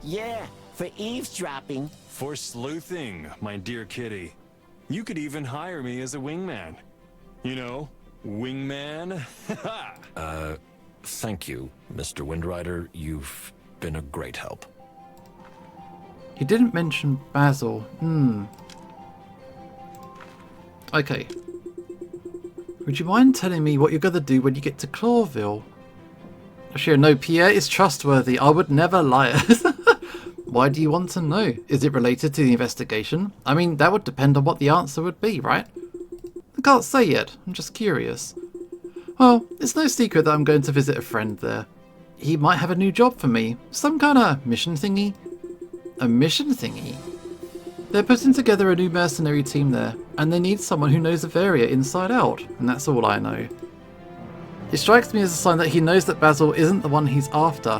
Yeah, for eavesdropping. For sleuthing, my dear kitty. You could even hire me as a wingman. You know, wingman. Thank you, Mr. Windrider. You've been a great help. He didn't mention Basil. Okay. Would you mind telling me what you're going to do when you get to Clawville? Sure, no, Pierre is trustworthy. I would never lie. Why do you want to know? Is it related to the investigation? I mean, that would depend on what the answer would be, right? I can't say yet. I'm just curious. Well, it's no secret that I'm going to visit a friend there. He might have a new job for me. Some kind of mission thingy. A mission thingy? They're putting together a new mercenary team there, and they need someone who knows Averia inside out, and that's all I know. It strikes me as a sign that he knows that Basil isn't the one he's after.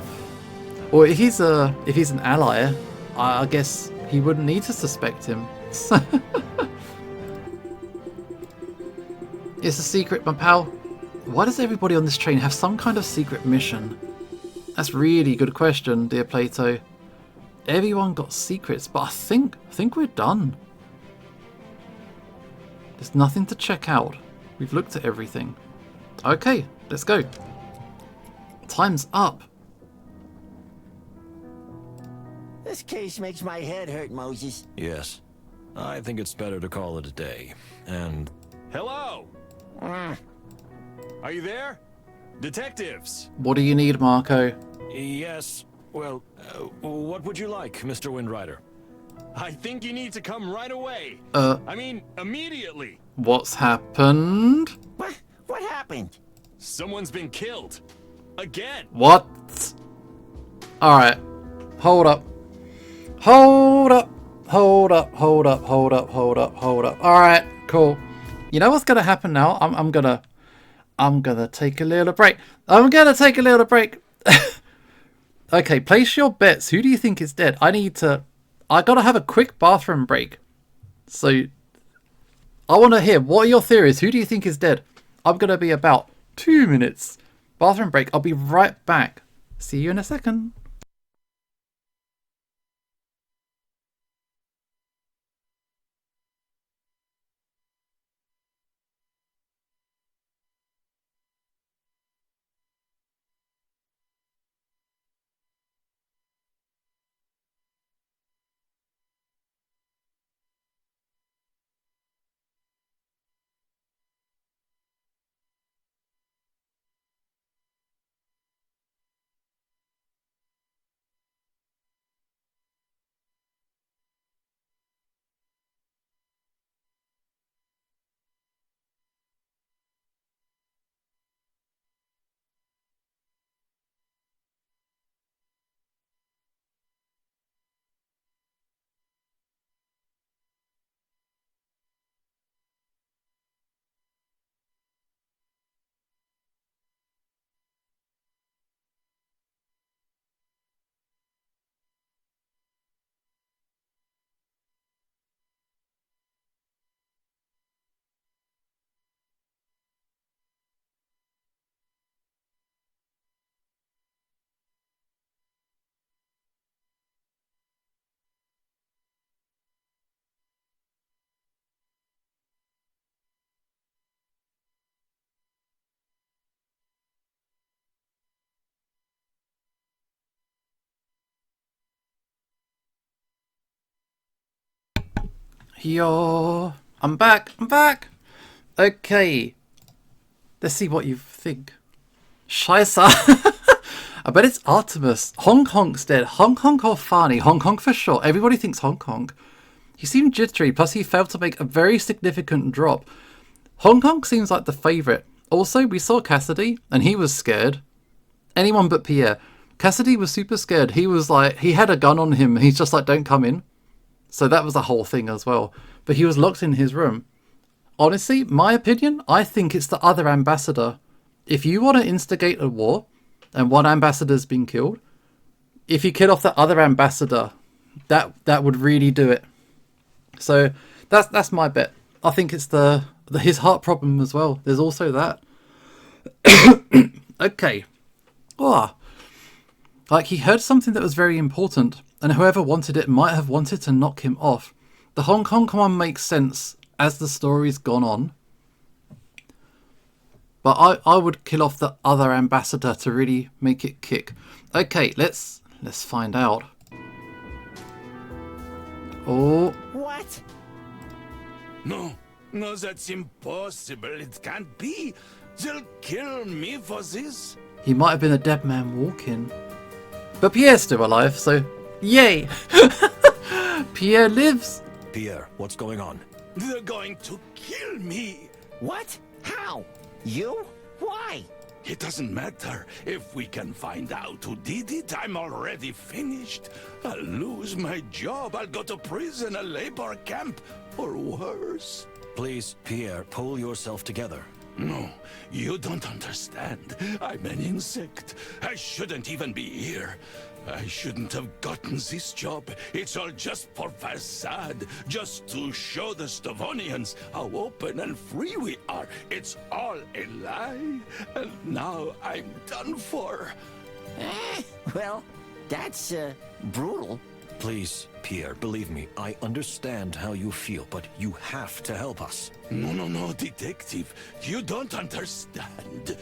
Or if he's an ally, I guess he wouldn't need to suspect him. It's a secret, my pal. Why does everybody on this train have some kind of secret mission? That's a really good question, dear Plato. Everyone got secrets, but I think we're done. There's nothing to check out. We've looked at everything. Okay, let's go. Time's up. This case makes my head hurt, Moses. Yes. I think it's better to call it a day. And... Hello! Are you there? Detectives! What do you need, Marco? Yes. Well, what would you like, Mr. Windrider? I think you need to come right away. I mean, immediately. What's happened? What happened? Someone's been killed. Again. What? Alright. Hold up. Hold up. Hold up. Hold up. Hold up. Hold up. Hold up. Alright, cool. You know what's gonna happen now? I'm gonna take a little break. I'm gonna take a little break. Okay, place your bets. Who do you think is dead? I gotta have a quick bathroom break. So, I want to hear, what are your theories? Who do you think is dead? I'm gonna be about 2 minutes. Bathroom break. I'll be right back. See you in a second. Yo, I'm back. I'm back. Okay. Let's see what you think. Scheiße. I bet it's Artemis. Hong Kong's dead. Hong Kong or Fani? Hong Kong for sure. Everybody thinks Hong Kong. He seemed jittery, plus he failed to make a very significant drop. Hong Kong seems like the favourite. Also, we saw Cassidy, and he was scared. Anyone but Pierre. Cassidy was super scared. He was like, he had a gun on him. He's just like, don't come in. So that was the whole thing as well. But he was locked in his room. Honestly, my opinion, I think it's the other ambassador. If you want to instigate a war, and one ambassador's been killed, if you kill off the other ambassador, that would really do it. So that's my bet. I think it's his heart problem as well. There's also that. Okay. Oh. Like, he heard something that was very important, and whoever wanted it might have wanted to knock him off. The Hong Kong one makes sense as the story's gone on. But I would kill off the other ambassador to really make it kick. Okay, let's find out. Oh. What? No, that's impossible. It can't be. They'll kill me for this. He might have been a dead man walking. But Pierre's still alive, so yay! Pierre lives. Pierre, what's going on? They're going to kill me. What? How? You? Why? It doesn't matter. If we can find out who did it, I'm already finished. I'll lose my job. I'll go to prison, a labor camp, or worse. Please, Pierre, pull yourself together. No, you don't understand. I'm an insect. I shouldn't even be here. I shouldn't have gotten this job. It's all just for facade, just to show the Stavonians how open and free we are. It's all a lie, and now I'm done for. Well, that's, brutal. Please, Pierre, believe me, I understand how you feel, but you have to help us. No, detective. You don't understand.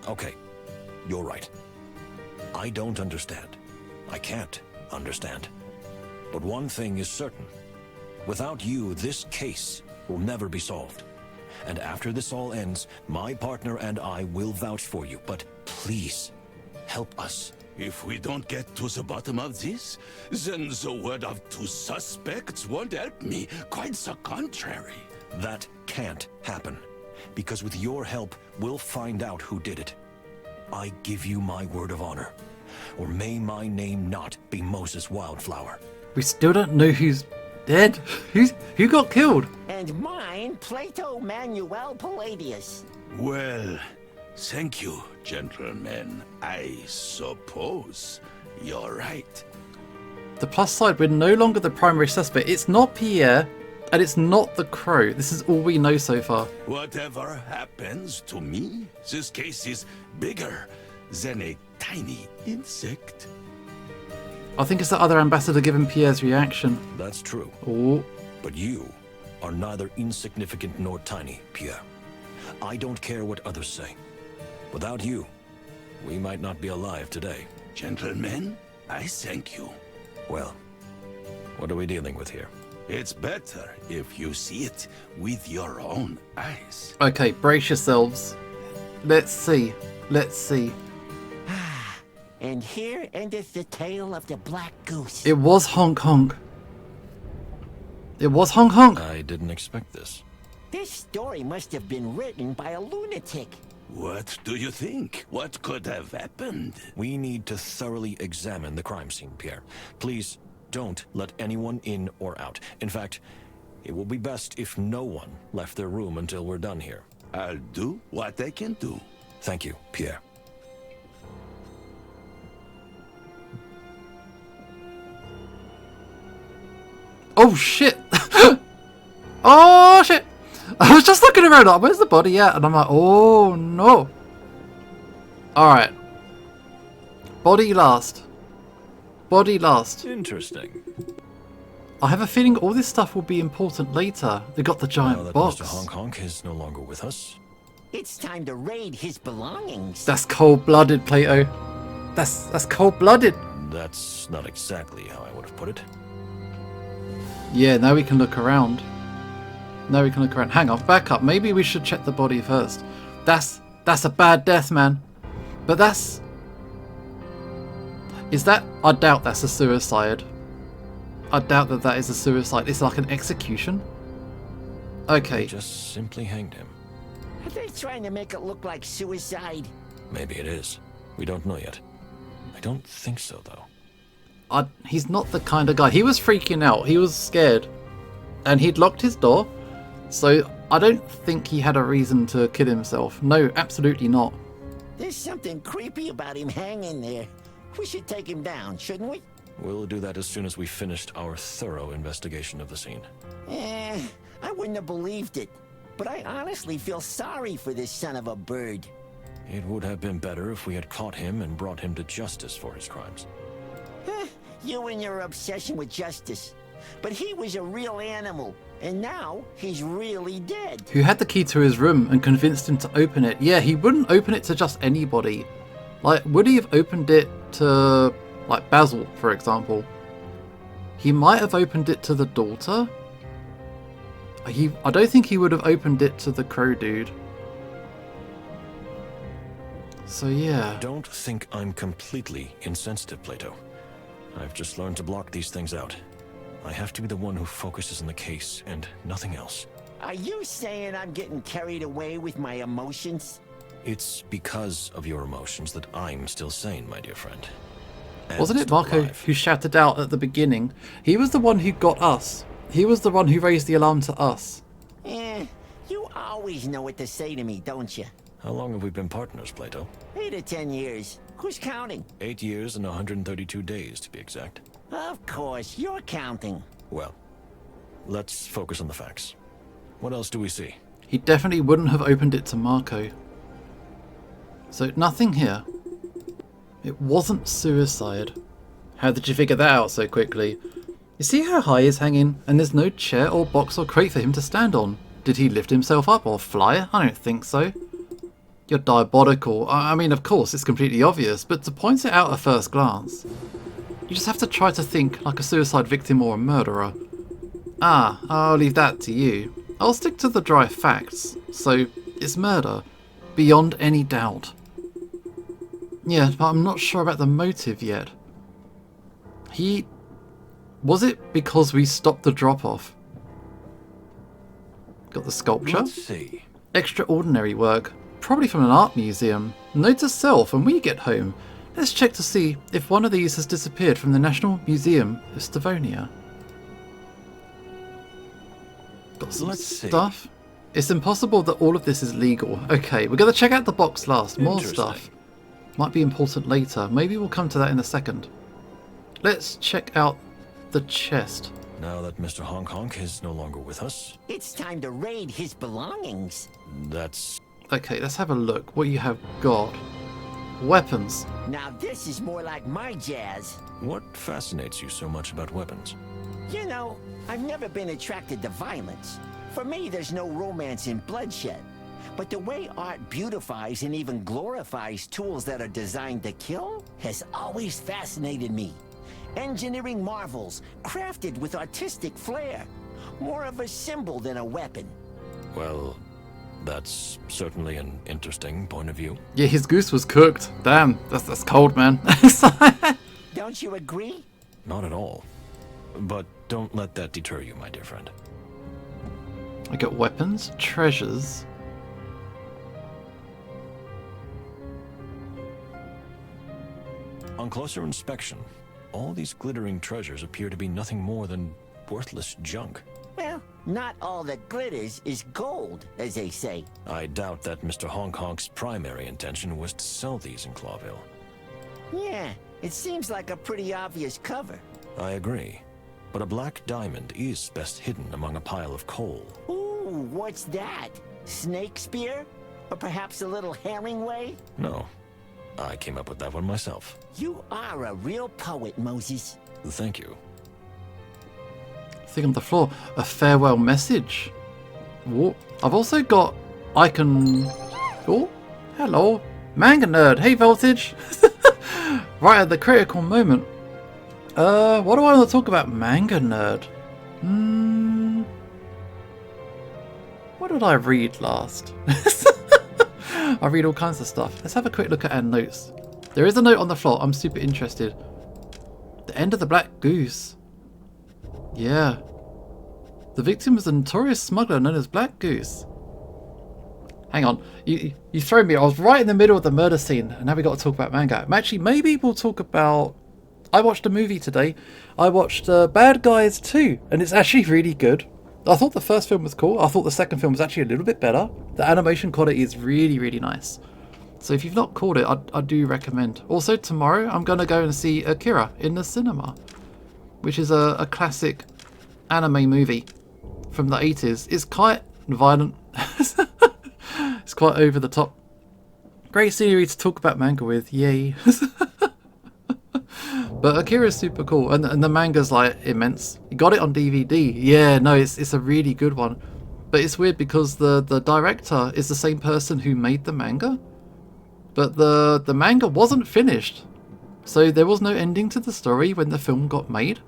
Okay, you're right. I don't understand. I can't understand. But one thing is certain. Without you, this case will never be solved. And after this all ends, my partner and I will vouch for you. But please, help us. If we don't get to the bottom of this, then the word of two suspects won't help me. Quite the contrary. That can't happen. Because with your help, we'll find out who did it. I give you my word of honor. Or may my name not be Moses Wildflower. We still don't know who's dead. Who got killed? And mine, Plato Manuel Palladius. Well, thank you, gentlemen. I suppose you're right. The plus side, we're no longer the primary suspect. It's not Pierre, and it's not the Crow. This is all we know so far. Whatever happens to me, this case is bigger than a tiny insect. I think it's the other ambassador given Pierre's reaction. That's true. Oh. But you are neither insignificant nor tiny, Pierre. I don't care what others say. Without you, we might not be alive today. Gentlemen, I thank you. Well, what are we dealing with here? It's better if you see it with your own eyes. Okay, brace yourselves. Let's see. And here endeth the tale of the Black Goose. It was Hong Kong. It was Hong Kong. I didn't expect this. This story must have been written by a lunatic. What do you think? What could have happened? We need to thoroughly examine the crime scene, Pierre. Please, don't let anyone in or out. In fact, it will be best if no one left their room until we're done here. I'll do what I can do. Thank you, Pierre. Oh shit! Oh shit! I was just looking around, like, where's the body at? And I'm like, oh no! Alright. Body last. Interesting. I have a feeling all this stuff will be important later. They got the giant Now that box. Mr. Hong Kong is no longer with us. It's time to raid his belongings. That's cold-blooded, Plato. That's cold-blooded. That's not exactly how I would have put it. Yeah, now we can look around. Now we can look around. Hang on, back up. Maybe we should check the body first. That's a bad death, man. But that's... Is that... I doubt that's a suicide. I doubt that that is a suicide. It's like an execution. Okay. They just simply hanged him. Are they trying to make it look like suicide? Maybe it is. We don't know yet. I don't think so, though. He's not the kind of guy. He was freaking out. He was scared. And he'd locked his door. So I don't think he had a reason to kill himself. No, absolutely not. There's something creepy about him hanging there. We should take him down, shouldn't we? We'll do that as soon as we finished our thorough investigation of the scene. I wouldn't have believed it. But I honestly feel sorry for this son of a bird. It would have been better if we had caught him and brought him to justice for his crimes. You and your obsession with justice. But he was a real animal, and now he's really dead. Who had the key to his room and convinced him to open it? Yeah, he wouldn't open it to just anybody. Like, would he have opened it to, like, Basil, for example? He might have opened it to the daughter. I don't think he would have opened it to the crow dude. So yeah. Don't think I'm completely insensitive, Plato. I've just learned to block these things out. I have to be the one who focuses on the case and nothing else. Are you saying I'm getting carried away with my emotions? It's because of your emotions that I'm still sane, my dear friend. And wasn't it Marco alive. who shouted out at the beginning? He was the one who got us. He was the one who raised the alarm to us. You always know what to say to me, don't you? How long have we been partners, Plato? 8 or 10 years. Who's counting? 8 years and 132 days, to be exact. Of course, you're counting. Well, let's focus on the facts. What else do we see? He definitely wouldn't have opened it to Marco. So nothing here. It wasn't suicide. How did you figure that out so quickly? You see how high he's hanging, and there's no chair or box or crate for him to stand on. Did he lift himself up or fly? I don't think so. You're diabolical. I mean, of course, it's completely obvious, but to point it out at first glance, you just have to try to think like a suicide victim or a murderer. I'll leave that to you. I'll stick to the dry facts. So, it's murder. Beyond any doubt. Yeah, but I'm not sure about the motive yet. Was it because we stopped the drop-off? Got the sculpture. Let's see. Extraordinary work. Probably from an art museum. Note to self, when we get home, let's check to see if one of these has disappeared from the National Museum of Stavonia. Got some stuff. It's impossible that all of this is legal. Okay, we're going to check out the box last. More stuff. Might be important later. Maybe we'll come to that in a second. Let's check out the chest. Now that Mr. Honk Honk is no longer with us. It's time to raid his belongings. That's... Okay, let's have a look. What you have got. Weapons. Now this is more like my jazz. What fascinates you so much about weapons? You know, I've never been attracted to violence. For me, there's no romance in bloodshed. But the way art beautifies and even glorifies tools that are designed to kill has always fascinated me. Engineering marvels, crafted with artistic flair. More of a symbol than a weapon. Well, that's certainly an interesting point of view. Yeah, his goose was cooked. Damn, that's cold, man. Don't you agree? Not at all. But don't let that deter you, my dear friend. I got weapons, treasures. On closer inspection, all these glittering treasures appear to be nothing more than worthless junk. Well, not all that glitters is gold, as they say. I doubt that Mr. Honk Honk's primary intention was to sell these in Clawville. Yeah, it seems like a pretty obvious cover. I agree. But a black diamond is best hidden among a pile of coal. Ooh, what's that? Snake spear? Or perhaps a little Herringway? No. I came up with that one myself. You are a real poet, Moses. Thank you. Thing on the floor. A farewell message. Ooh. I've also got icon. Oh, hello. Manga nerd. Hey, Voltage. Right at the critical moment. What do I want to talk about? Manga nerd. What did I read last? I read all kinds of stuff. Let's have a quick look at our notes. There is a note on the floor. I'm super interested. The end of the Black Goose. Yeah. The victim was a notorious smuggler known as Black Goose. Hang on. You throw me. I was right in the middle of the murder scene, and now we got to talk about manga. Actually, maybe we'll talk about... I watched a movie today. I watched Bad Guys 2, and it's actually really good. I thought the first film was cool. I thought the second film was actually a little bit better. The animation quality is really, really nice. So if you've not caught it, I do recommend. Also, tomorrow I'm going to go and see Akira in the cinema, which is a classic anime movie from the 80s. It's quite violent. It's quite over the top. Great scenery to talk about manga with. Yay. But Akira's super cool, and the manga's like immense. You got it on DVD. Yeah, no, it's a really good one. But it's weird because the director is the same person who made the manga. But the manga wasn't finished. So there was no ending to the story when the film got made.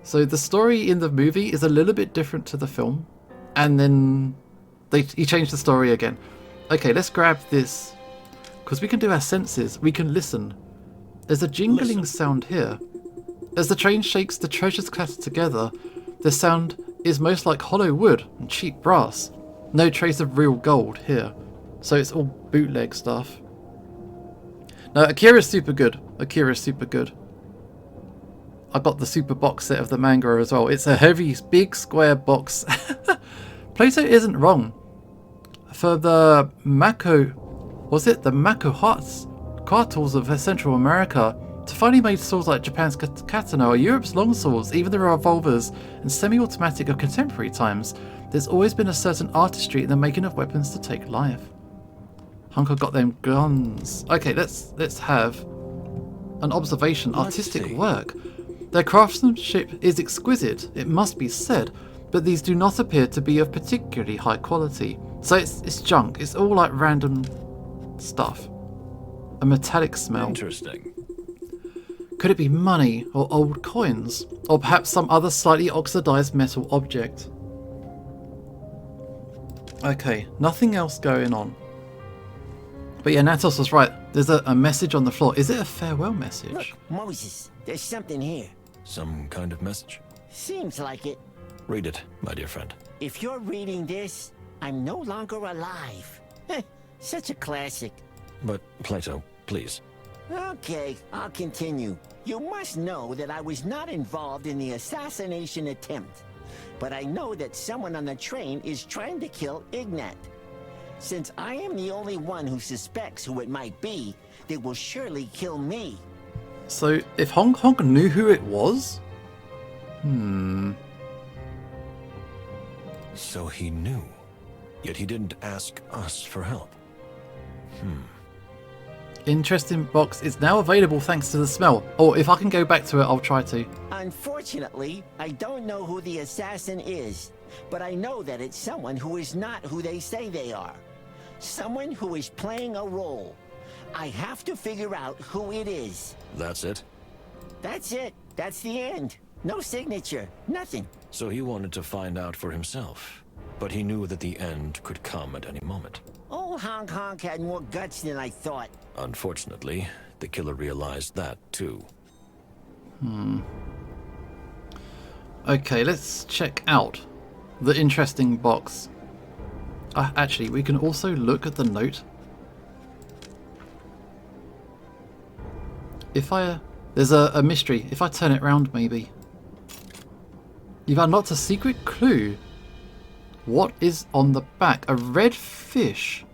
So the story in the movie is a little bit different to the film. And then he changed the story again. Okay, let's grab this. Because we can do our senses. We can listen. There's a jingling sound here. As the train shakes, the treasures clatter together. The sound is most like hollow wood and cheap brass. No trace of real gold here. So it's all bootleg stuff. No, Akira's super good. Akira's super good. I got the super box set of the manga as well. It's a heavy, big square box. Plato isn't wrong. For the Mako... Was it the Mako huts? Cartels of Central America, to finally made swords like Japan's katana or Europe's long swords, even the revolvers and semi-automatic of contemporary times, there's always been a certain artistry in the making of weapons to take life. Hunker got them guns. Okay, let's have an observation. Artistic work. Their craftsmanship is exquisite, it must be said, but these do not appear to be of particularly high quality. So it's junk. It's all like random stuff. A metallic smell. Interesting. Could it be money or old coins? Or perhaps some other slightly oxidized metal object? Okay, nothing else going on. But yeah, Natos was right. There's a message on the floor. Is it a farewell message? Look, Moses, there's something here. Some kind of message? Seems like it. Read it, my dear friend. If you're reading this, I'm no longer alive. Such a classic. But, Plato, please. Okay, I'll continue. You must know that I was not involved in the assassination attempt. But I know that someone on the train is trying to kill Ignat. Since I am the only one who suspects who it might be, they will surely kill me. So, if Hong Kong knew who it was? So he knew. Yet he didn't ask us for help. Interesting box. It's now available thanks to the smell. Or if I can go back to it, I'll try to. Unfortunately, I don't know who the assassin is, but I know that it's someone who is not who they say they are. Someone who is playing a role. I have to figure out who it is. That's it? That's it. That's the end. No signature. Nothing. So he wanted to find out for himself. But he knew that the end could come at any moment. Old Honk Honk had more guts than I thought. Unfortunately, the killer realized that too. Okay, let's check out the interesting box. Actually, we can also look at the note. If there's a mystery. If I turn it round, maybe. You've unlocked a secret clue. What is on the back? A red fish.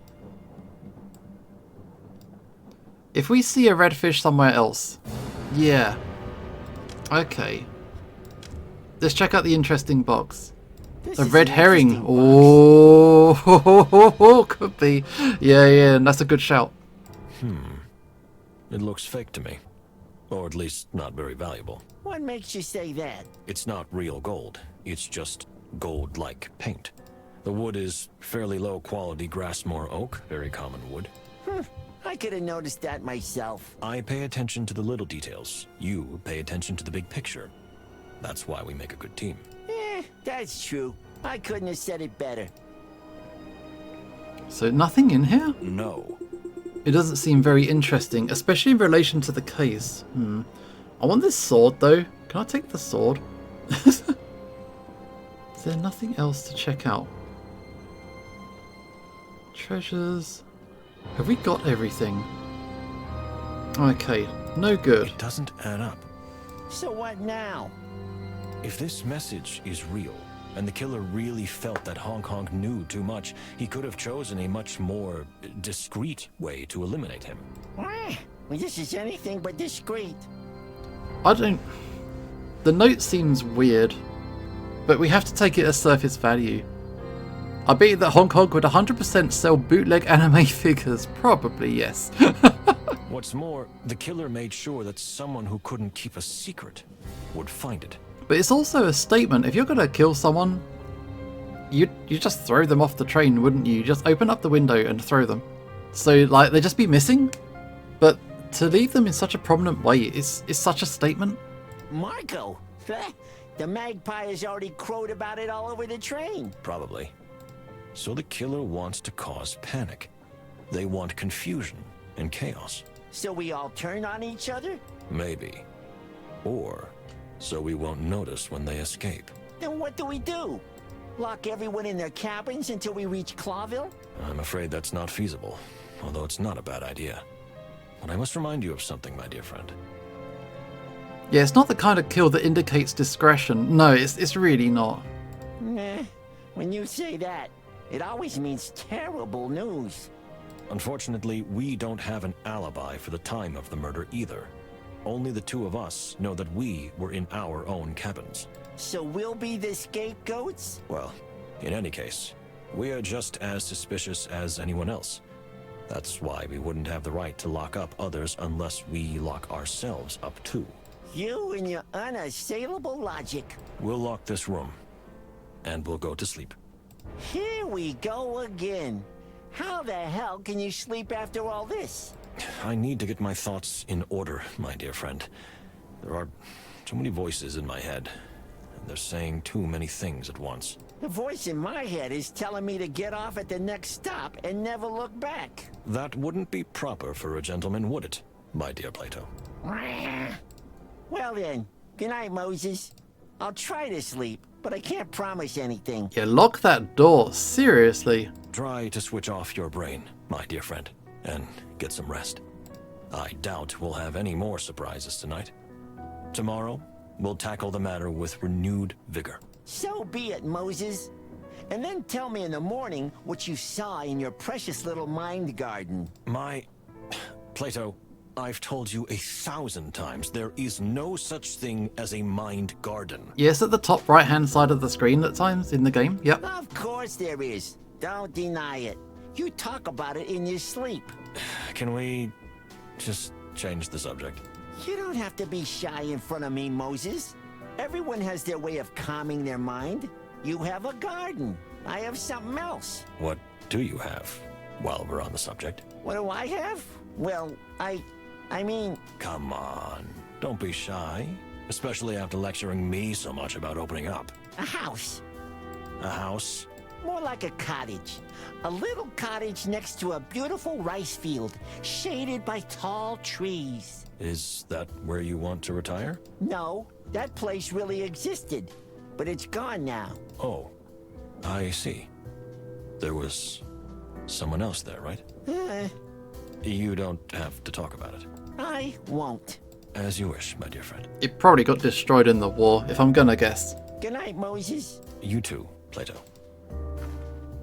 If we see a red fish somewhere else. Yeah. Okay. Let's check out the interesting box. A red herring. Oh, could be. Yeah, that's a good shout. It looks fake to me. Or at least not very valuable. What makes you say that? It's not real gold. It's just gold-like paint. The wood is fairly low-quality Grassmore oak, very common wood. I could have noticed that myself. I pay attention to the little details. You pay attention to the big picture. That's why we make a good team. That's true. I couldn't have said it better. So nothing in here? No. It doesn't seem very interesting, especially in relation to the case. I want this sword though. Can I take the sword? Is there nothing else to check out? Treasures. Have we got everything? Okay, no good. It doesn't add up. So what now? If this message is real, and the killer really felt that Honk Honk knew too much, he could have chosen a much more discreet way to eliminate him. Well, this is anything but discreet. I don't... The note seems weird, but we have to take it as surface value. I bet you that Honk Honk would 100% sell bootleg anime figures. Probably, yes. What's more, the killer made sure that someone who couldn't keep a secret would find it. But it's also a statement. If you're going to kill someone, you just throw them off the train, wouldn't you? Just open up the window and throw them. So, like, they'd just be missing. But to leave them in such a prominent way is such a statement. Marco, the magpie has already crowed about it all over the train. Probably. So the killer wants to cause panic. They want confusion and chaos. So we all turn on each other? Maybe. Or so we won't notice when they escape. Then what do we do? Lock everyone in their cabins until we reach Clawville? I'm afraid that's not feasible, although it's not a bad idea. But I must remind you of something, my dear friend. Yeah, it's not the kind of kill that indicates discretion. No, it's really not. Nah, when you say that, it always means terrible news. Unfortunately, we don't have an alibi for the time of the murder either. Only the two of us know that we were in our own cabins. So we'll be the scapegoats? Well, in any case, we are just as suspicious as anyone else. That's why we wouldn't have the right to lock up others unless we lock ourselves up too. You and your unassailable logic. We'll lock this room, and we'll go to sleep. Here we go again. How the hell can you sleep after all this? I need to get my thoughts in order, my dear friend. There are too many voices in my head, and they're saying too many things at once. The voice in my head is telling me to get off at the next stop and never look back. That wouldn't be proper for a gentleman, would it, my dear Plato? Well then, good night, Moses. I'll try to sleep, but I can't promise anything. Yeah, lock that door. Seriously. Try to switch off your brain, my dear friend, and get some rest. I doubt we'll have any more surprises tonight. Tomorrow, we'll tackle the matter with renewed vigor. So be it, Moses. And then tell me in the morning what you saw in your precious little mind garden. Plato, I've told you 1,000 times there is no such thing as a mind garden. Yes, at the top right-hand side of the screen at times in the game. Yep. Of course there is. Don't deny it. You talk about it in your sleep. Can we just change the subject? You don't have to be shy in front of me, Moses. Everyone has their way of calming their mind. You have a garden. I have something else. What do you have, while we're on the subject? What do I have? Well, I mean... Come on, don't be shy. Especially after lecturing me so much about opening up. A house. A house? More like a cottage. A little cottage next to a beautiful rice field, shaded by tall trees. Is that where you want to retire? No, that place really existed, but it's gone now. Oh, I see. There was someone else there, right? You don't have to talk about it. I won't. As you wish, my dear friend. It probably got destroyed in the war, if I'm gonna guess. Good night, Moses. You too, Plato.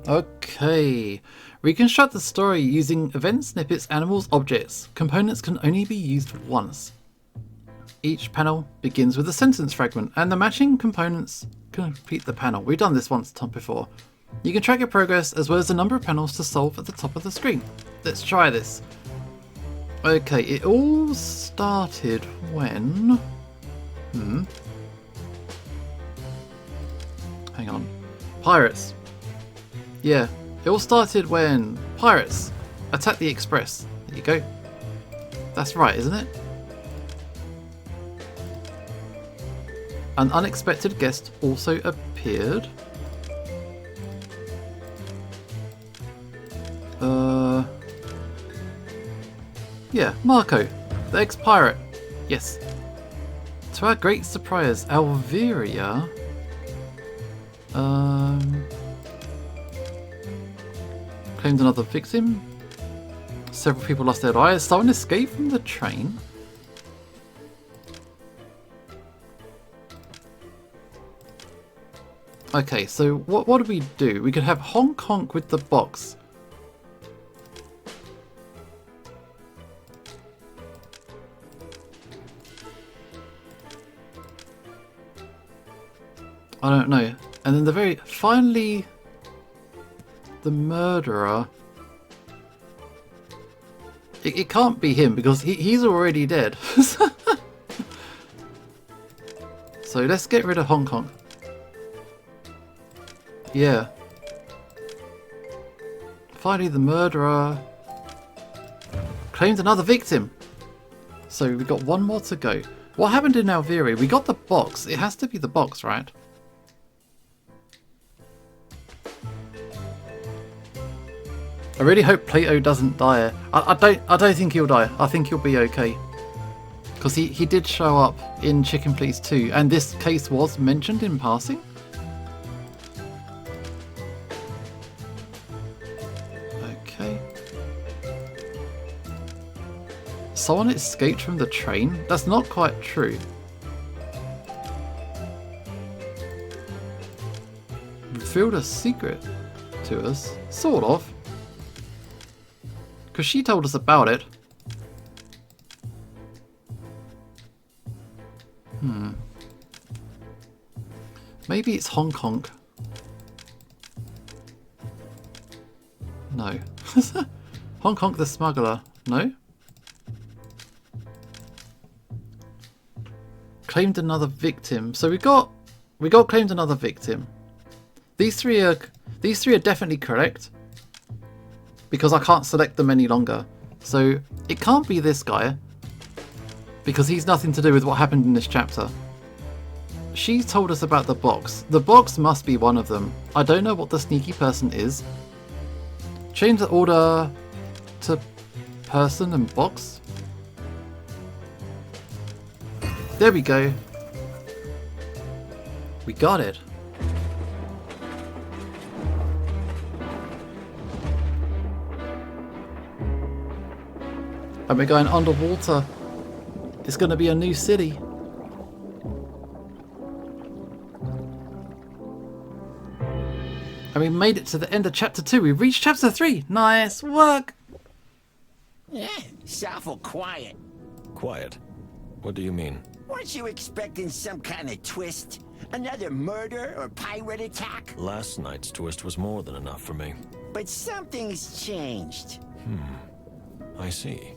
Okay. Reconstruct the story using event snippets, animals, objects. Components can only be used once. Each panel begins with a sentence fragment, and the matching components complete the panel. We've done this once before. You can track your progress as well as the number of panels to solve at the top of the screen. Let's try this. Okay, it all started when... Hang on. Pirates. Yeah, it all started when pirates attacked the Express. There you go. That's right, isn't it? An unexpected guest also appeared. Yeah, Marco, the ex-pirate. Yes. To our great surprise, Alveria... claimed another victim. Several people lost their lives. Someone escaped from the train. Okay, so what do we do? We could have Hong Kong with the box. I don't know. And then finally, the murderer. It can't be him because he's already dead. So let's get rid of Hong Kong. Yeah. Finally, the murderer claimed another victim. So we've got one more to go. What happened in Alveria? We got the box. It has to be the box, right? I really hope Plato doesn't die. I don't think he'll die. I think he'll be okay. Because he did show up in Chicken Please 2, and this case was mentioned in passing. Okay. Someone escaped from the train? That's not quite true. Revealed a secret to us? Sort of. Because she told us about it. Maybe it's Hong Kong. No. Hong Kong the smuggler. No? Claimed another victim. So we got claimed another victim. These three are definitely correct. Because I can't select them any longer. So it can't be this guy. Because he's nothing to do with what happened in this chapter. She told us about the box. The box must be one of them. I don't know what the sneaky person is. Change the order to person and box. There we go. We got it. And we're going underwater. It's going to be a new city. And we made it to the end of chapter 2. We reached chapter 3. Nice work. Yeah, it's awful quiet. Quiet? What do you mean? Weren't you expecting some kind of twist? Another murder or pirate attack? Last night's twist was more than enough for me. But something's changed. I see.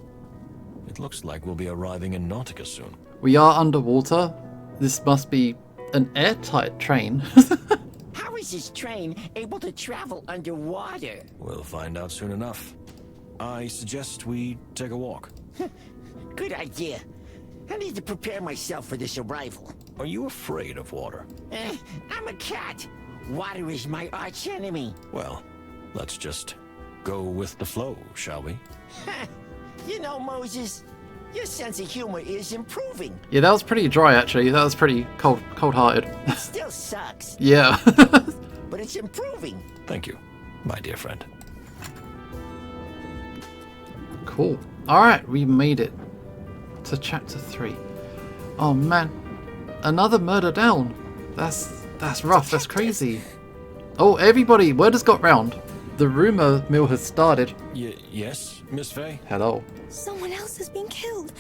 It looks like we'll be arriving in Nautica soon. We are underwater. This must be an airtight train. How is this train able to travel underwater? We'll find out soon enough. I suggest we take a walk. Good idea. I need to prepare myself for this arrival. Are you afraid of water? I'm a cat. Water is my arch enemy. Well, let's just go with the flow, shall we? You know, Moses, your sense of humor is improving. Yeah, that was pretty dry actually. That was pretty cold-hearted. It still sucks. Yeah. But it's improving. Thank you, my dear friend. Cool. Alright, we made it to chapter 3. Oh man. Another murder down. That's rough, that's crazy. Oh, everybody, word has got round. The rumour mill has started. Yes, Miss Faye? Hello. Someone else has been killed.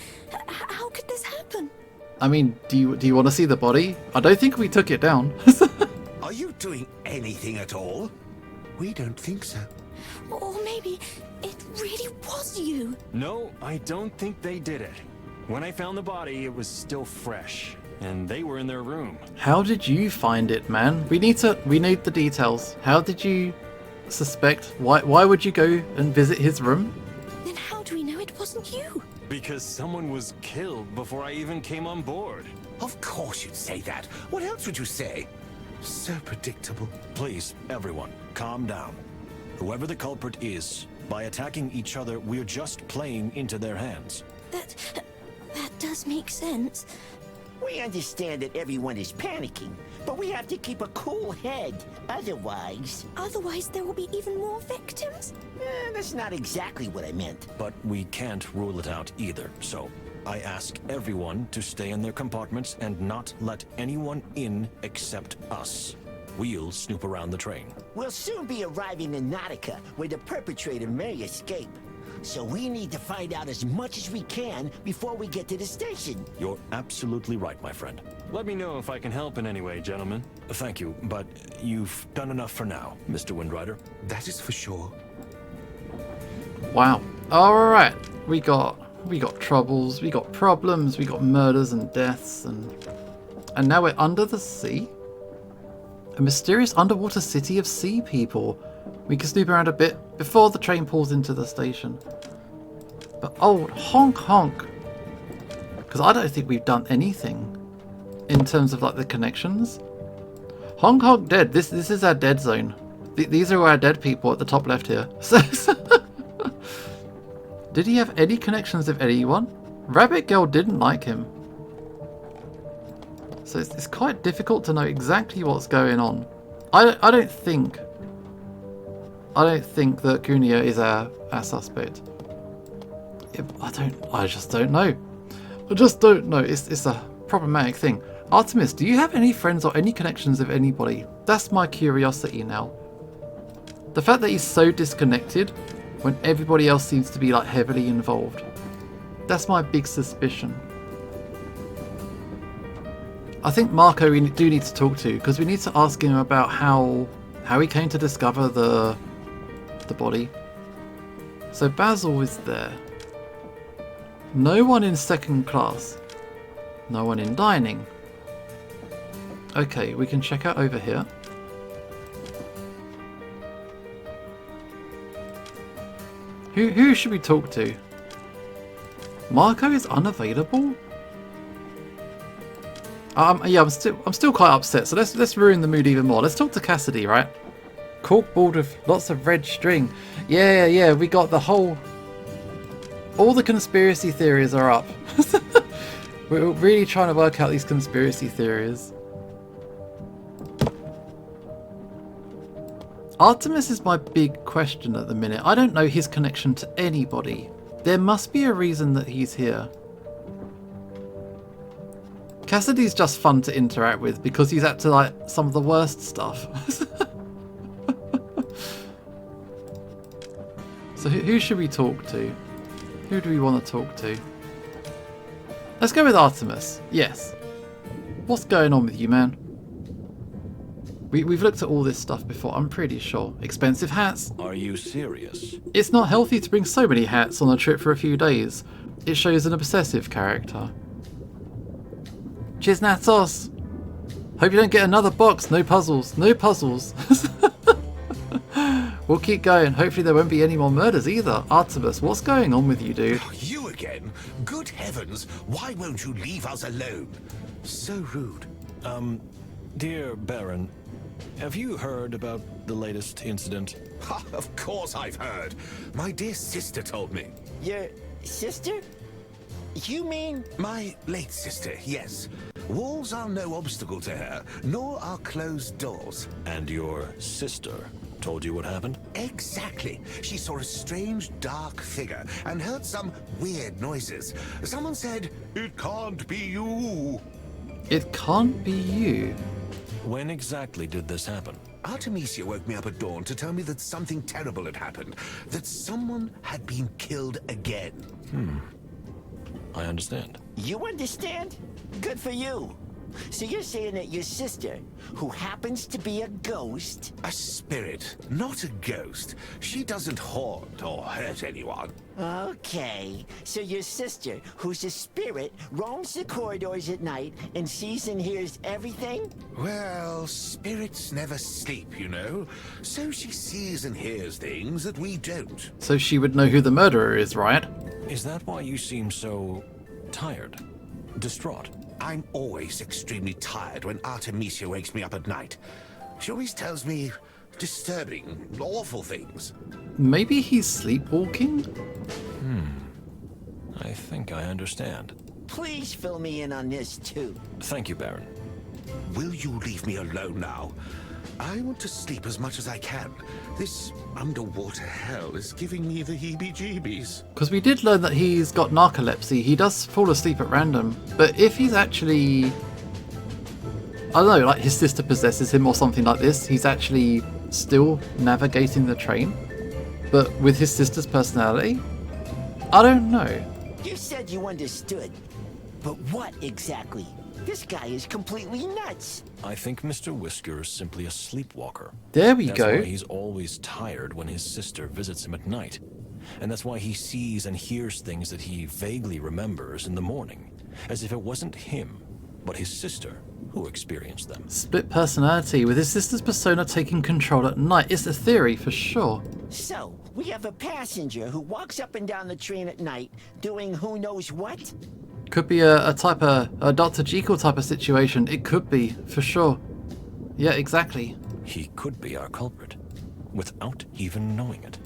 How could this happen? I mean, do you want to see the body? I don't think we took it down. Are you doing anything at all? We don't think so. Or maybe it really was you. No, I don't think they did it. When I found the body, it was still fresh, and they were in their room. How did you find it, man? We need the details. How did you suspect? Why would you go and visit his room? Then how do we know it wasn't you? Because someone was killed before I even came on board. Of course you'd say that. What else would you say? So predictable. Please, everyone, calm down. Whoever the culprit is, by attacking each other, we're just playing into their hands. That does make sense. We understand that everyone is panicking, but we have to keep a cool head. Otherwise, There will be even more victims? that's not exactly what I meant. But we can't rule it out either, so I ask everyone to stay in their compartments and not let anyone in except us. We'll snoop around the train. We'll soon be arriving in Nautica, where the perpetrator may escape. So we need to find out as much as we can before we get to the station. You're absolutely right, my friend. Let me know if I can help in any way, gentlemen. Thank you, but you've done enough for now, Mr. Windrider. That is for sure. Wow. Alright. We got troubles, we got problems, we got murders and deaths, and now we're under the sea? A mysterious underwater city of sea people. We can snoop around a bit before the train pulls into the station. But old honk honk. Because I don't think we've done anything in terms of like the connections. Honk honk dead. This is our dead zone. These are our dead people at the top left here. Did he have any connections with anyone? Rabbit Girl didn't like him. So it's quite difficult to know exactly what's going on. I don't think that Gunia is our suspect. I just don't know. It's a problematic thing. Artemis, do you have any friends or any connections with anybody? That's my curiosity now. The fact that he's so disconnected when everybody else seems to be like heavily involved. That's my big suspicion. I think Marco we do need to talk to, because we need to ask him about how he came to discover the body. So Basil is there. No one in second class. No one in dining. Okay, we can check out over here. Who should we talk to? Marco is unavailable? Yeah, I'm still quite upset, so let's ruin the mood even more. Let's talk to Cassidy, right? Corkboard with lots of red string. Yeah, we got all the conspiracy theories are up. We're really trying to work out these conspiracy theories. Artemis is my big question at the minute. I don't know his connection to anybody. There must be a reason that he's here. Cassidy's just fun to interact with because he's up to like some of the worst stuff. So who should we talk to? Who do we want to talk to? Let's go with Artemis. Yes. What's going on with you, man? We've looked at all this stuff before, I'm pretty sure. Expensive hats. Are you serious? It's not healthy to bring so many hats on a trip for a few days. It shows an obsessive character. Cheers, Natos. Hope you don't get another box. No puzzles. No puzzles. We'll keep going. Hopefully there won't be any more murders either. Artemis, what's going on with you, dude? You again? Good heavens, why won't you leave us alone? So rude. Dear Baron, have you heard about the latest incident? Ha, of course I've heard. My dear sister told me. Your sister? You mean? My late sister, yes. Walls are no obstacle to her, nor are closed doors. And your sister told you what happened? Exactly. She saw a strange, dark figure and heard some weird noises. Someone said, "It can't be you." It can't be you. When exactly did this happen? Artemisia woke me up at dawn to tell me that something terrible had happened. That someone had been killed again. I understand. You understand? Good for you. So you're saying that your sister, who happens to be a ghost... A spirit, not a ghost. She doesn't haunt or hurt anyone. Okay, so your sister, who's a spirit, roams the corridors at night and sees and hears everything? Well, spirits never sleep, you know. So she sees and hears things that we don't. So she would know who the murderer is, right? Is that why you seem so tired? Distraught? I'm always extremely tired when Artemisia wakes me up at night. She always tells me disturbing, awful things. Maybe he's sleepwalking? I think I understand. Please fill me in on this, too. Thank you, Baron. Will you leave me alone now? I want to sleep as much as I can. This underwater hell is giving me the heebie-jeebies. Because we did learn that he's got narcolepsy. He does fall asleep at random. But if he's actually... I don't know, like his sister possesses him or something like this, he's actually still navigating the train. But with his sister's personality? I don't know. You said you understood. But what exactly? This guy is completely nuts. I think Mr. Whisker is simply a sleepwalker. There we That's go. why he's always tired when his sister visits him at night. And that's why he sees and hears things that he vaguely remembers in the morning. As if it wasn't him, but his sister who experienced them. Split personality, with his sister's persona taking control at night. It's a theory for sure. So, we have a passenger who walks up and down the train at night, doing who knows what? Could be a type of a Dr. Jekyll type of situation. It could be, for sure. Yeah, exactly. He could be our culprit, without even knowing it.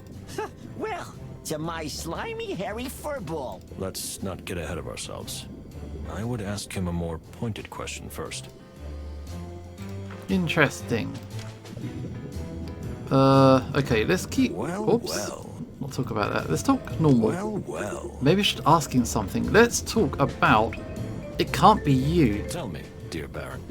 Well, to my slimy, hairy furball. Let's not get ahead of ourselves. I would ask him a more pointed question first. Interesting. Okay, let's keep... Oops. Well. We'll talk about that. Let's talk normal. Well. Maybe I should ask him something. Let's talk about... It can't be you. Tell me, dear Baron,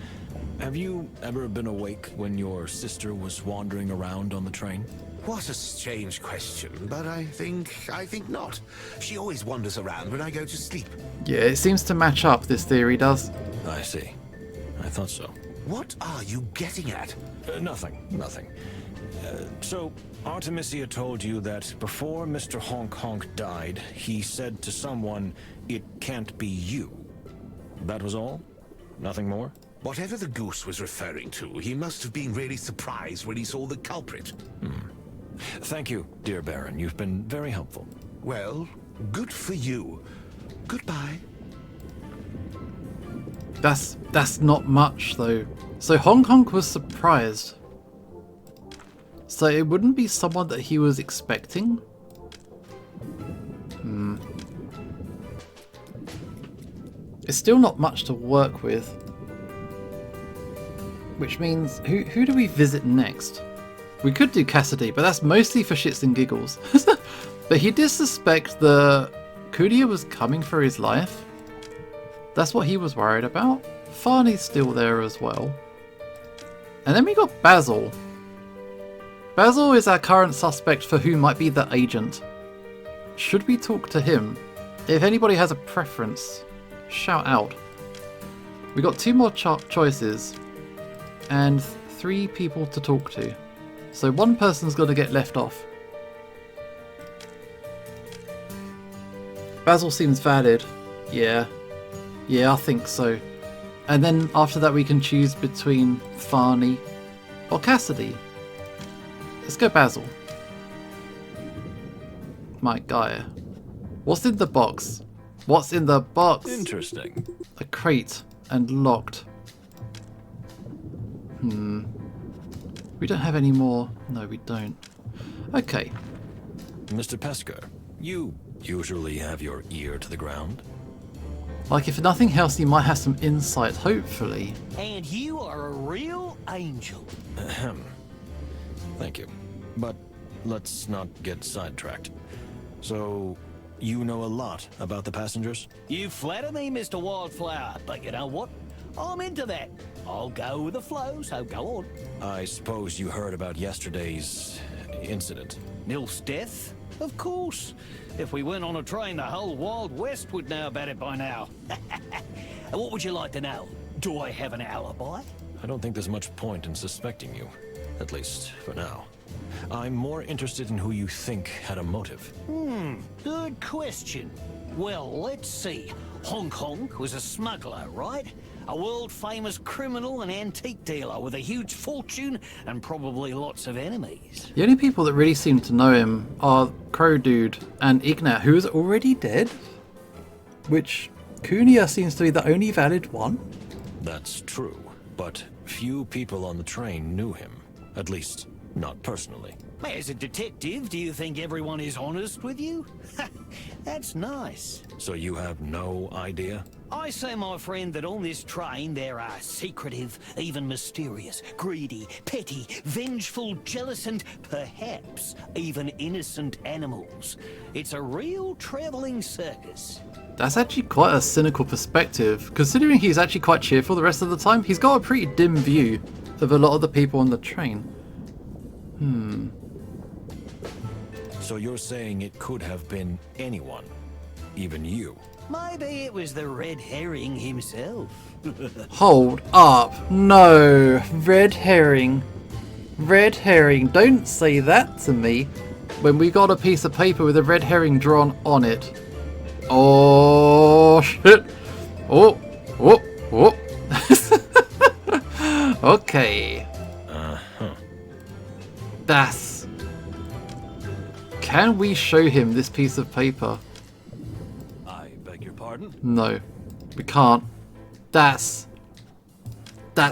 have you ever been awake when your sister was wandering around on the train? What a strange question, but I think not. She always wanders around when I go to sleep. Yeah, it seems to match up, this theory does. I see. I thought so. What are you getting at? Nothing. So, Artemisia told you that before Mr. Honk Honk died, he said to someone, "It can't be you." That was all? Nothing more? Whatever the goose was referring to, he must have been really surprised when he saw the culprit. Thank you, dear Baron. You've been very helpful. Well, good for you. Goodbye. That's not much, though. So Honk Honk was surprised. So it wouldn't be someone that he was expecting? It's still not much to work with. Which means, who do we visit next? We could do Cassidy, but that's mostly for shits and giggles. But he did suspect that Kudia was coming for his life. That's what he was worried about. Farney's still there as well. And then we got Basil. Basil is our current suspect for who might be the agent. Should we talk to him? If anybody has a preference, shout out. We got 2 more choices and 3 people to talk to. So one person's got to get left off. Basil seems valid. Yeah, I think so. And then after that we can choose between Farney or Cassidy. Let's go Basil. My guy. What's in the box? What's in the box? Interesting. A crate and locked. We don't have any more. No, we don't. Okay. Mr. Pesker, you usually have your ear to the ground. Like, if nothing else, you might have some insight, hopefully. And you are a real angel. Ahem. Thank you. But let's not get sidetracked. So, you know a lot about the passengers? You flatter me, Mr. Wildflower, but you know what? I'm into that. I'll go with the flow, so go on. I suppose you heard about yesterday's incident. Nil's death? Of course. If we went on a train, the whole Wild West would know about it by now. And what would you like to know? Do I have an alibi? I don't think there's much point in suspecting you. At least, for now. I'm more interested in who you think had a motive. Good question. Well, let's see. Hong Kong was a smuggler, right? A world-famous criminal and antique dealer with a huge fortune and probably lots of enemies. The only people that really seem to know him are Crow Dude and Ignat, who is already dead. Which, Cunha seems to be the only valid one. That's true, but few people on the train knew him. At least, not personally. As a detective, do you think everyone is honest with you? That's nice. So you have no idea? I say, my friend, that on this train there are secretive, even mysterious, greedy, petty, vengeful, jealous, and perhaps even innocent animals. It's a real traveling circus. That's actually quite a cynical perspective, considering he's actually quite cheerful the rest of the time. He's got a pretty dim view of a lot of the people on the train. So you're saying it could have been anyone, even you? Maybe it was the red herring himself. Hold up. No. Red herring. Red herring. Don't say that to me when we got a piece of paper with a red herring drawn on it. Oh, shit. Oh. Okay. That's... Can we show him this piece of paper? I beg your pardon? No, we can't. That's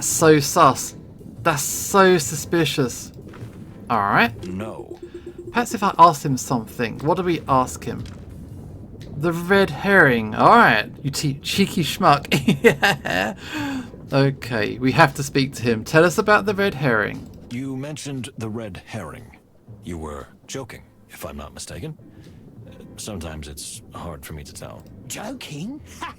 so sus. That's so suspicious. Alright. No. Perhaps if I asked him something. What do we ask him? The red herring. Alright, you cheeky schmuck. Yeah. Okay, we have to speak to him. Tell us about the red herring. You mentioned the red herring. You were joking, if I'm not mistaken. Sometimes it's hard for me to tell. Joking? Ha!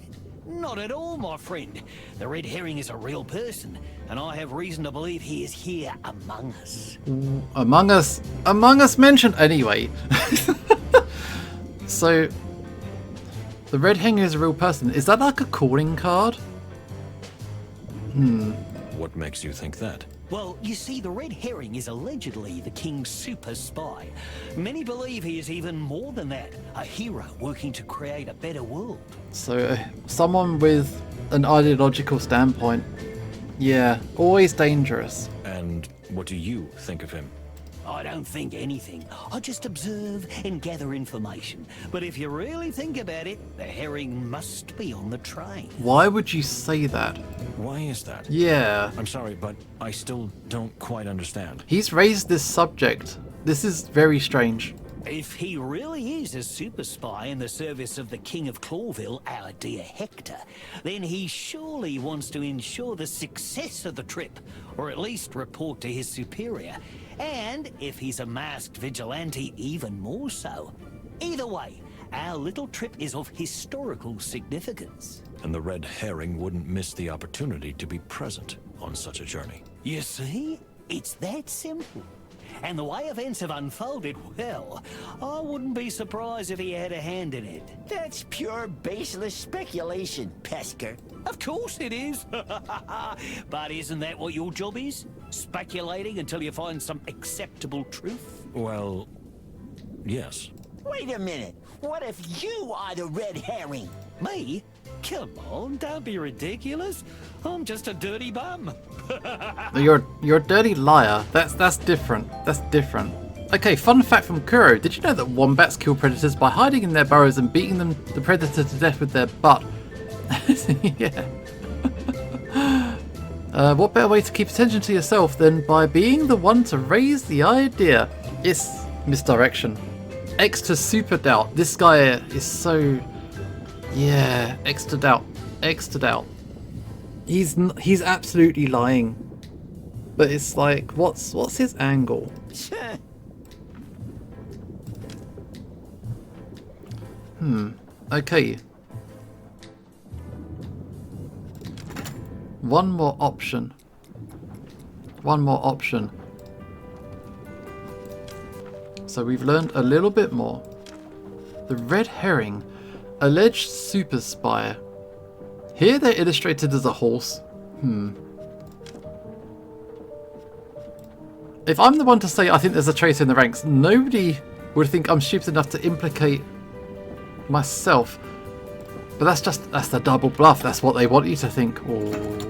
Not at all, my friend. The red herring is a real person, and I have reason to believe he is here among us. Among us mentioned anyway. So, the red herring is a real person. Is that like a calling card? What makes you think that? Well, you see, the red herring is allegedly the king's super spy. Many believe he is even more than that, a hero working to create a better world. So, someone with an ideological standpoint. Yeah, always dangerous. And what do you think of him? I don't think anything. I just observe and gather information. But if you really think about it, the herring must be on the train. Why would you say that? Why is that? Yeah. I'm sorry, but I still don't quite understand. He's raised this subject. This is very strange. If he really is a super spy in the service of the King of Clawville, our dear Hector, then he surely wants to ensure the success of the trip, or at least report to his superior. And if he's a masked vigilante, even more so. Either way, our little trip is of historical significance. And the red herring wouldn't miss the opportunity to be present on such a journey. You see? It's that simple. And the way events have unfolded, well, I wouldn't be surprised if he had a hand in it. That's pure baseless speculation, Pesker. Of course it is. But isn't that what your job is? Speculating until you find some acceptable truth? Well, yes. Wait a minute. What if you are the red herring? Me? Come on, don't be ridiculous. I'm just a dirty bum. You're a dirty liar. That's different. That's different. Okay, fun fact from Kuro. Did you know that wombats kill predators by hiding in their burrows and beating the predator to death with their butt? Yeah. What better way to keep attention to yourself than by being the one to raise the idea? It's misdirection. X to super doubt. This guy is so... Yeah, X to doubt. X to doubt. He's absolutely lying. But it's like, what's his angle? Okay. One more option. One more option. So we've learned a little bit more. The red herring, alleged super spy. Here they're illustrated as a horse. If I'm the one to say I think there's a traitor in the ranks, nobody would think I'm stupid enough to implicate myself. But that's the double bluff. That's what they want you to think. Oh.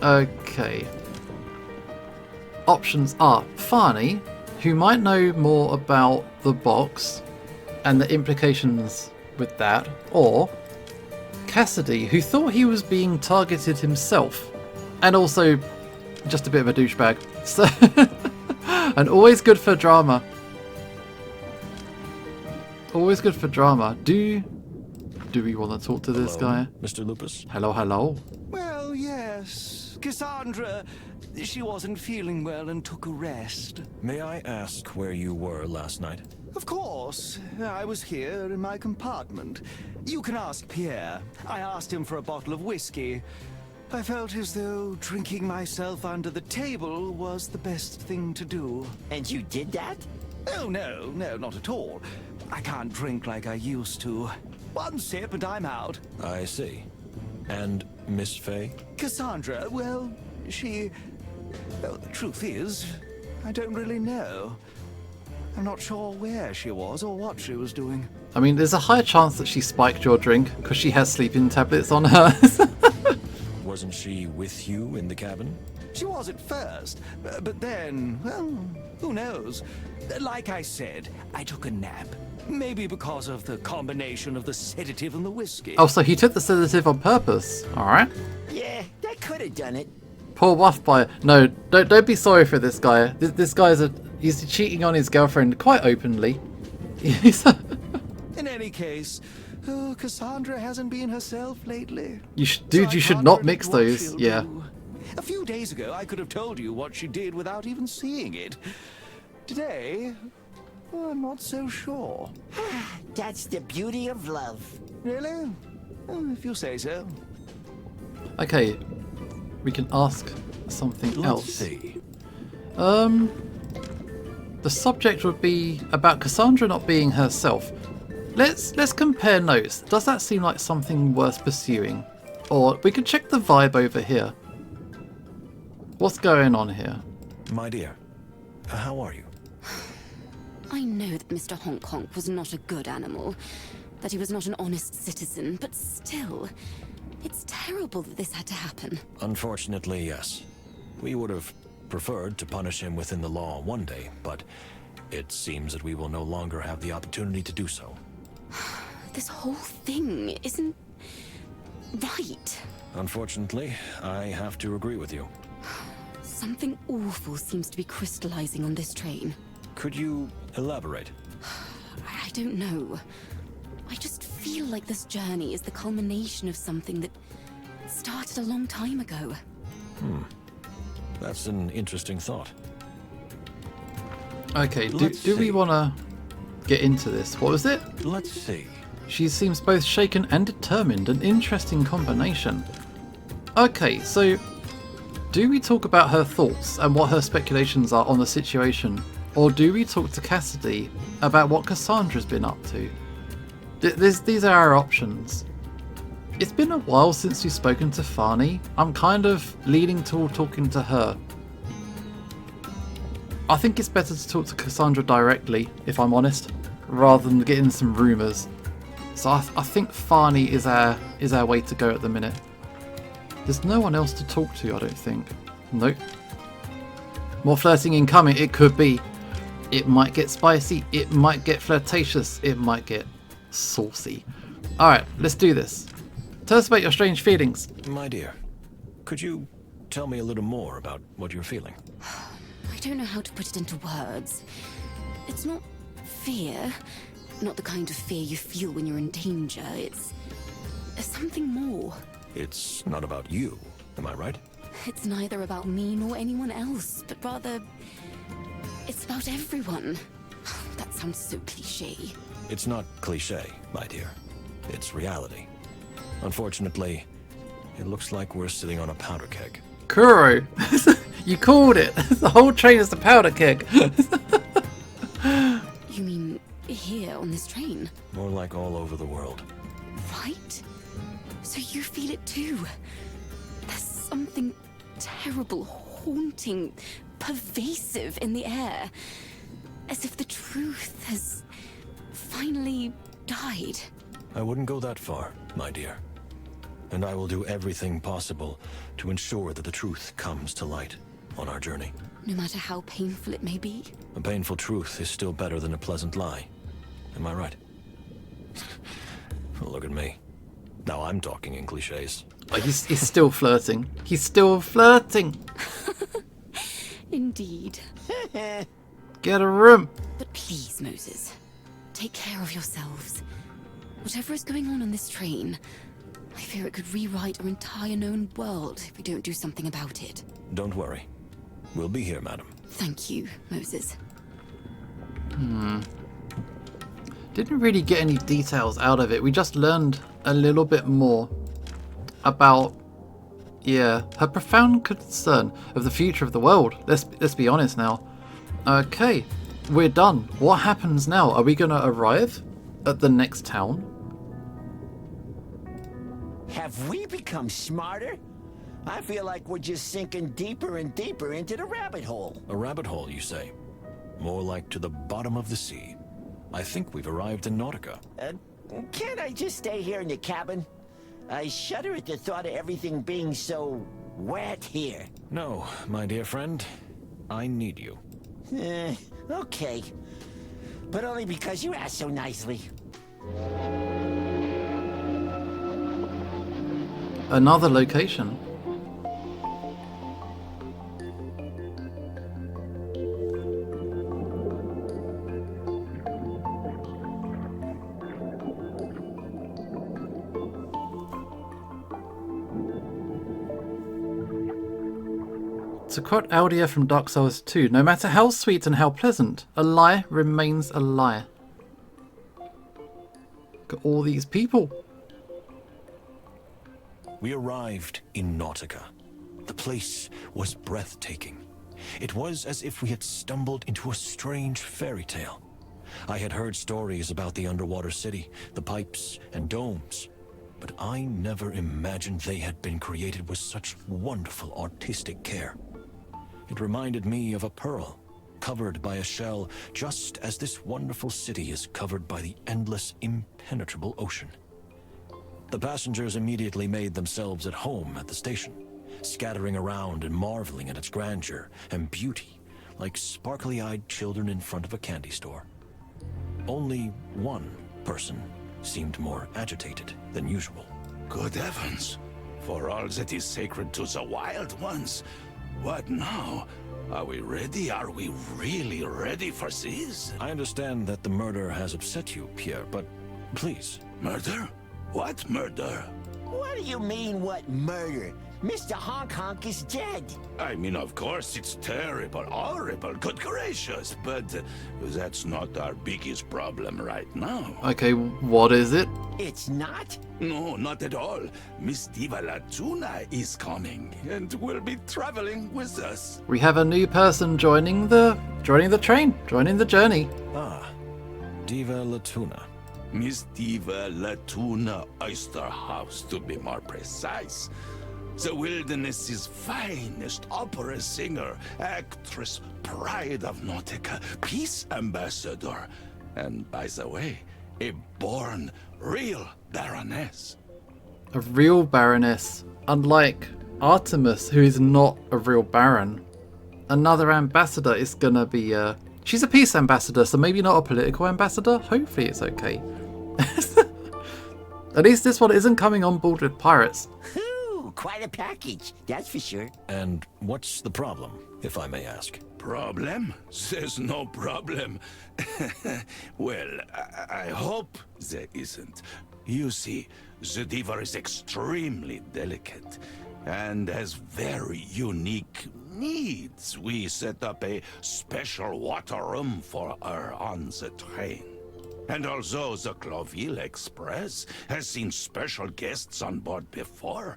Okay. Options are Farney, who might know more about the box and the implications with that, or Cassidy, who thought he was being targeted himself, and also just a bit of a douchebag. So, and always good for drama. Always good for drama. Do we want to talk to this guy? Mr. Lupus? Hello, hello. Well, yes. Cassandra, she wasn't feeling well and took a rest. May I ask where you were last night? Of course. I was here in my compartment. You can ask Pierre. I asked him for a bottle of whiskey. I felt as though drinking myself under the table was the best thing to do. And you did that? Oh, no, not at all. I can't drink like I used to. One sip and I'm out. I see. And Miss Fay? Cassandra, well, the truth is, I don't really know. I'm not sure where she was or what she was doing. I mean, there's a high chance that she spiked your drink because she has sleeping tablets on her. Wasn't she with you in the cabin? She was at first, but then, well, who knows? Like I said, I took a nap. Maybe because of the combination of the sedative and the whiskey. Oh, so he took the sedative on purpose. Alright. Yeah, that could have done it. Poor Waff by no, don't be sorry for this guy. This guy's he's cheating on his girlfriend quite openly. In any case, Cassandra hasn't been herself lately. You should not mix those. Yeah. A few days ago, I could have told you what she did without even seeing it. Today, I'm not so sure. That's the beauty of love. Really? If you say so. Okay, we can ask something else. Let's see. The subject would be about Cassandra not being herself. Let's compare notes. Does that seem like something worth pursuing? Or we can check the vibe over here. What's going on here? My dear, how are you? I know that Mr. Honk Honk was not a good animal, that he was not an honest citizen, but still, it's terrible that this had to happen. Unfortunately, yes. We would have preferred to punish him within the law one day, but it seems that we will no longer have the opportunity to do so. This whole thing isn't right. Unfortunately, I have to agree with you. Something awful seems to be crystallizing on this train. Could you elaborate? I don't know. I just feel like this journey is the culmination of something that started a long time ago. That's an interesting thought. Okay, do we want to get into this? What was it? Let's see. She seems both shaken and determined. An interesting combination. Okay, so do we talk about her thoughts and what her speculations are on the situation? Or do we talk to Cassidy about what Cassandra's been up to? These are our options. It's been a while since we've spoken to Farney. I'm kind of leaning toward talking to her. I think it's better to talk to Cassandra directly, if I'm honest, rather than getting some rumours. So I think Farney is our way to go at the minute. There's no one else to talk to, I don't think. Nope. More flirting incoming, it could be. It might get spicy, it might get flirtatious, it might get saucy. Alright, let's do this. Tell us about your strange feelings. My dear, could you tell me a little more about what you're feeling? I don't know how to put it into words. It's not fear. Not the kind of fear you feel when you're in danger. It's something more. It's not about you, am I right? It's neither about me nor anyone else, but rather it's about everyone. That sounds so cliché. It's not cliché, my dear. It's reality. Unfortunately, it looks like we're sitting on a powder keg. Kuro, you called it. The whole train is the powder keg. You mean here on this train? More like all over the world. Right? So you feel it too. There's something terrible, haunting, pervasive in the air. As if the truth has finally died. I wouldn't go that far, my dear. And I will do everything possible to ensure that the truth comes to light on our journey. No matter how painful it may be. A painful truth is still better than a pleasant lie. Am I right? Look at me. Now I'm talking in cliches. Oh, he's still flirting. He's still flirting. Indeed. Get a room. But please, Moses, take care of yourselves. Whatever is going on this train, I fear it could rewrite our entire known world if we don't do something about it. Don't worry. We'll be here, madam. Thank you, Moses. Didn't really get any details out of it. We just learned a little bit more about, yeah, her profound concern of the future of the world. Let's be honest now. Okay, we're done. What happens now? Are we going to arrive at the next town? Have we become smarter? I feel like we're just sinking deeper and deeper into the rabbit hole. A rabbit hole, you say? More like to the bottom of the sea. I think we've arrived in Nautica. Can't I just stay here in the cabin? I shudder at the thought of everything being so wet here. No, my dear friend. I need you. Okay. But only because you asked so nicely. Another location. To quote Aldia from Dark Souls 2, no matter how sweet and how pleasant, a lie remains a lie. Look at all these people. We arrived in Nautica. The place was breathtaking. It was as if we had stumbled into a strange fairy tale. I had heard stories about the underwater city, the pipes and domes, but I never imagined they had been created with such wonderful artistic care. It reminded me of a pearl, covered by a shell, just as this wonderful city is covered by the endless, impenetrable ocean. The passengers immediately made themselves at home at the station, scattering around and marveling at its grandeur and beauty, like sparkly-eyed children in front of a candy store. Only one person seemed more agitated than usual. Good heavens! For all that is sacred to the wild ones. What now? Are we ready? Are we really ready for this? I understand that the murder has upset you, Pierre, but please. Murder? What murder? What do you mean, what murder? Mr. Honk Honk is dead. I mean, of course, it's terrible, horrible, good gracious, but that's not our biggest problem right now. Okay, what is it? It's not? No, not at all. Miss Diva Latuna is coming and will be traveling with us. We have a new person joining the train, joining the journey. Ah, Diva Latuna. Miss Diva Latuna Oysterhouse, to be more precise. The wilderness's finest opera singer, actress, pride of Nautica, peace ambassador, and by the way, a born real baroness. A real baroness, unlike Artemis, who is not a real baron. Another ambassador is gonna be she's a peace ambassador, so maybe not a political ambassador. Hopefully it's okay. At least this one isn't coming on board with pirates. Quite a package, that's for sure. And what's the problem, if I may ask? Problem? There's no problem. Well, I hope there isn't. You see, the diva is extremely delicate and has very unique needs. We set up a special water room for her on the train. And although the Clawville Express has seen special guests on board before,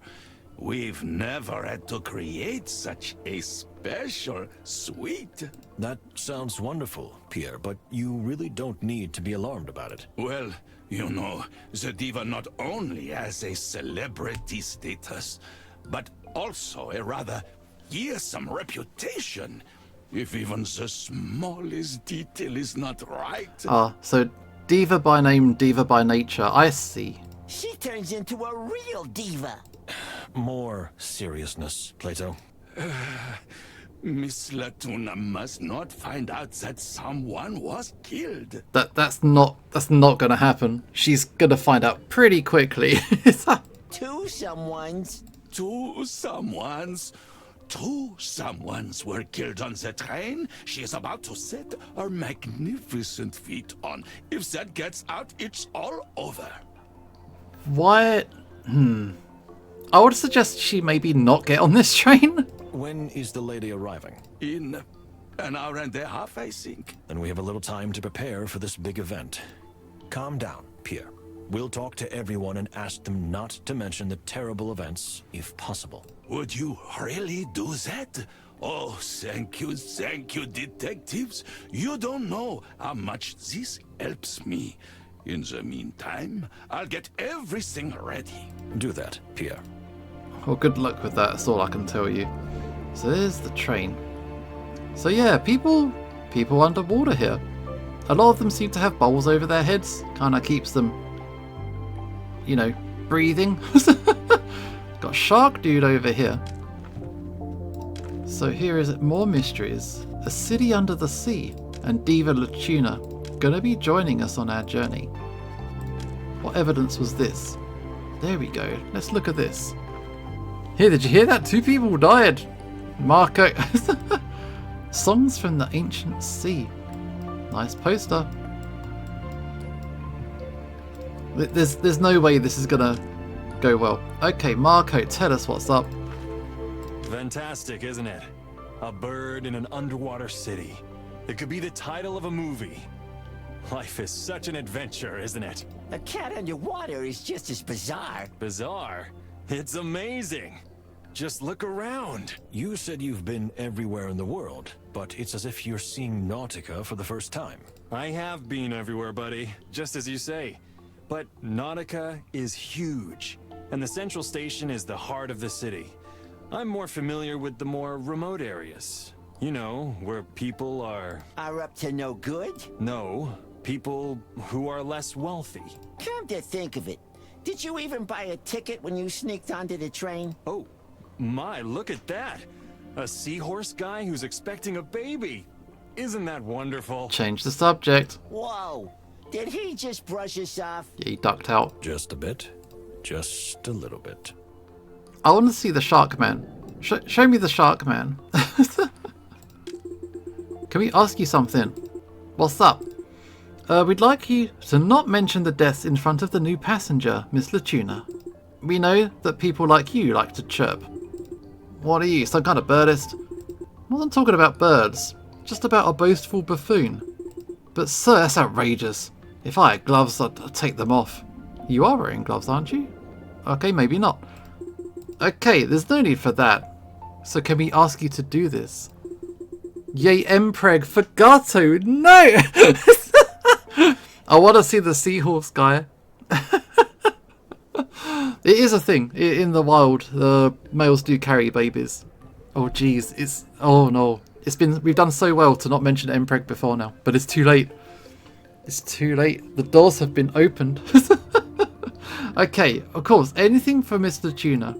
We've never had to create such a special suite. That sounds wonderful, Pierre, but you really don't need to be alarmed about it. Well, you know, the diva not only has a celebrity status, but also a rather fearsome reputation. If even the smallest detail is not right. Ah, so diva by name, diva by nature. I see. She turns into a real diva. More seriousness, Plato. Miss Latuna must not find out that someone was killed. That's not gonna happen. She's gonna find out pretty quickly. Two someones. Two someones were killed on the train she is about to set her magnificent feet on. If that gets out, it's all over. Why? I would suggest she maybe not get on this train. When is the lady arriving? In an hour and a half, I think. Then we have a little time to prepare for this big event. Calm down, Pierre. We'll talk to everyone and ask them not to mention the terrible events, if possible. Would you really do that? Oh, thank you, detectives. You don't know how much this helps me. In the meantime, I'll get everything ready. Do that, Pierre. Well, good luck with that, that's all I can tell you. So there's the train. So yeah, people underwater here. A lot of them seem to have bowls over their heads. Kinda keeps them, you know, breathing. Got Shark Dude over here. So here is more mysteries. A city under the sea, and Diva Latuna gonna be joining us on our journey. What evidence was this? There we go. Let's look at this. Here, did you hear that? 2 people died. Marco. Songs from the Ancient Sea. Nice poster. There's no way this is gonna go well. Okay, Marco, tell us what's up. Fantastic, isn't it? A bird in an underwater city. It could be the title of a movie. Life is such an adventure, isn't it? A cat underwater is just as bizarre. Bizarre? It's amazing. Just look around. You said you've been everywhere in the world, but it's as if you're seeing Nautica for the first time. I have been everywhere, buddy, just as you say. But Nautica is huge, and the central station is the heart of the city. I'm more familiar with the more remote areas. You know, where people are up to no good? No, people who are less wealthy. Come to think of it, did you even buy a ticket when you sneaked onto the train? Oh, my, look at that. A seahorse guy who's expecting a baby. Isn't that wonderful? Change the subject. Whoa, did he just brush us off? Yeah, he ducked out. Just a bit. Just a little bit. I want to see the Shark Man. Show me the Shark Man. Can we ask you something? What's up? We'd like you to not mention the deaths in front of the new passenger, Miss Latuna. We know that people like you like to chirp. What are you, some kind of birdist? I wasn't talking about birds, just about a boastful buffoon. But sir, that's outrageous. If I had gloves, I'd take them off. You are wearing gloves, aren't you? Okay, maybe not. Okay, there's no need for that. So can we ask you to do this? Yay, Empreg, Fagato, no! I want to see the seahorse guy. It is a thing. In the wild, the males do carry babies. Oh jeez, oh no. We've done so well to not mention Empreg before now, but it's too late. It's too late. The doors have been opened. Okay, of course, anything for Mr. Tuna.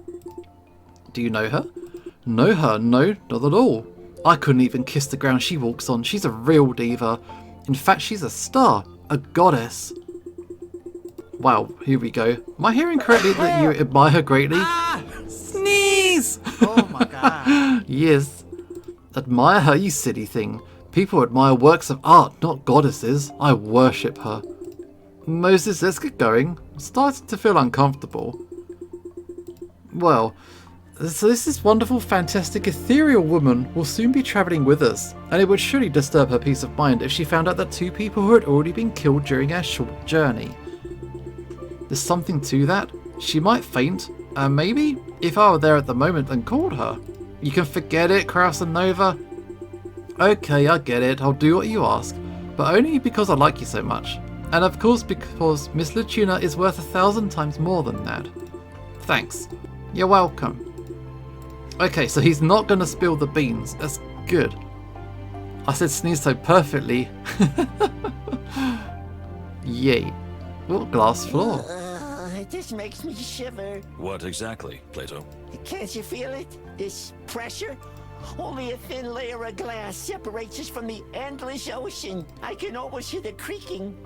Do you know her? Know her? No, not at all. I couldn't even kiss the ground she walks on. She's a real diva. In fact, she's a star. A goddess. Wow, here we go. Am I hearing correctly that you admire her greatly? Sneeze! Oh my god. Yes. Admire her, you silly thing. People admire works of art, not goddesses. I worship her. Moses, let's get going. I'm starting to feel uncomfortable. Well, so this wonderful, fantastic, ethereal woman will soon be travelling with us, and it would surely disturb her peace of mind if she found out that 2 people who had already been killed during our short journey. There's something to that. She might faint, Maybe if I were there at the moment and called her. You can forget it, Kraus and Nova. Okay, I get it. I'll do what you ask. But only because I like you so much. And of course because Miss Latuna is worth 1,000 times more than that. Thanks. You're welcome. Okay, so he's not going to spill the beans. That's good. I said sneeze so perfectly. Yay. What glass floor? It just makes me shiver. What exactly, Plato? Can't you feel it? This pressure? Only a thin layer of glass separates us from the endless ocean. I can almost hear the creaking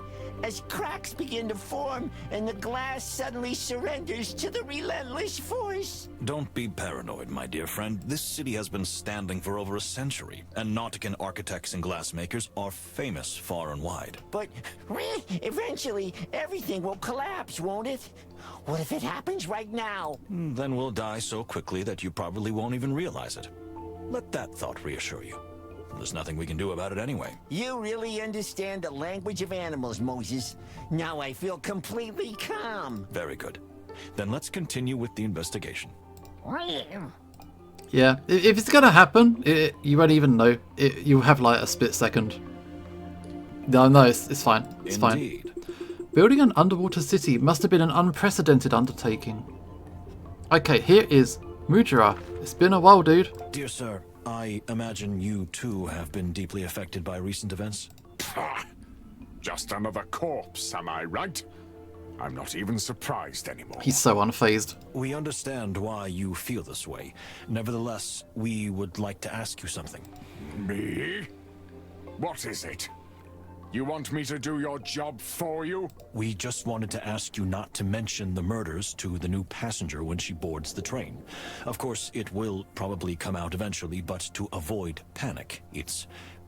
as cracks begin to form and the glass suddenly surrenders to the relentless force. Don't be paranoid, my dear friend. This city has been standing for over a century, and Nautican architects and glassmakers are famous far and wide. But eventually, everything will collapse, won't it? What if it happens right now? Then we'll die so quickly that you probably won't even realize it. Let that thought reassure you. There's nothing we can do about it anyway. You really understand the language of animals, Moses. Now I feel completely calm. Very good. Then let's continue with the investigation. Yeah, if it's gonna happen, you won't even know. You'll have like a split second. No, it's fine. It's Indeed. fine. Building an underwater city must have been an unprecedented undertaking. Okay, here is Mujira. It's been a while, dude. Dear sir, I imagine you too have been deeply affected by recent events? Just another corpse, am I right? I'm not even surprised anymore. He's so unfazed. We understand why you feel this way. Nevertheless, we would like to ask you something. Me? What is it? You want me to do your job for you? We just wanted to ask you not to mention the murders to the new passenger when she boards the train. Of course, it will probably come out eventually, but to avoid panic, it's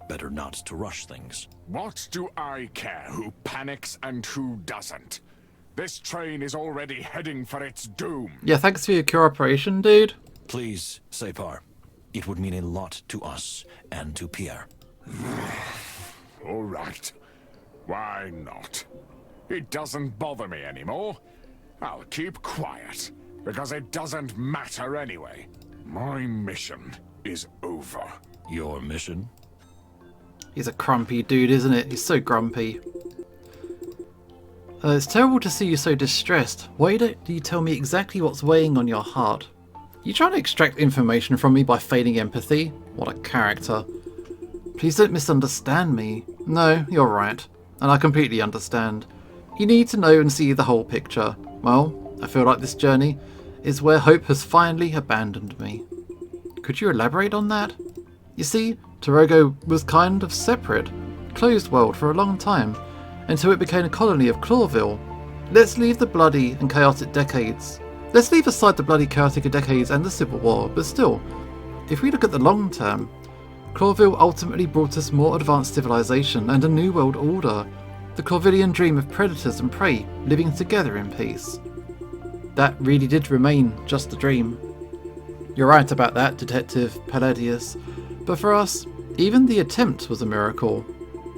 better not to rush things. What do I care who panics and who doesn't? This train is already heading for its doom. Yeah, thanks for your cooperation, dude. Please, Separ. It would mean a lot to us and to Pierre. All right. Why not? It doesn't bother me anymore. I'll keep quiet, because it doesn't matter anyway. My mission is over. Your mission? He's a grumpy dude, isn't it? He's so grumpy. It's terrible to see you so distressed. Why don't you tell me exactly what's weighing on your heart? You trying to extract information from me by feigning empathy? What a character. Please don't misunderstand me. No, you're right. And I completely understand. You need to know and see the whole picture. Well, I feel like this journey is where hope has finally abandoned me. Could you elaborate on that? You see, Torogo was kind of separate, closed world for a long time, until it became a colony of Clawville. Let's leave the bloody and chaotic decades. Let's leave aside the bloody chaotic decades and the Civil War, but still, if we look at the long term, Clawville ultimately brought us more advanced civilization and a new world order, the Clawvillian dream of predators and prey living together in peace. That really did remain just a dream. You're right about that, Detective Palladius, but for us, even the attempt was a miracle.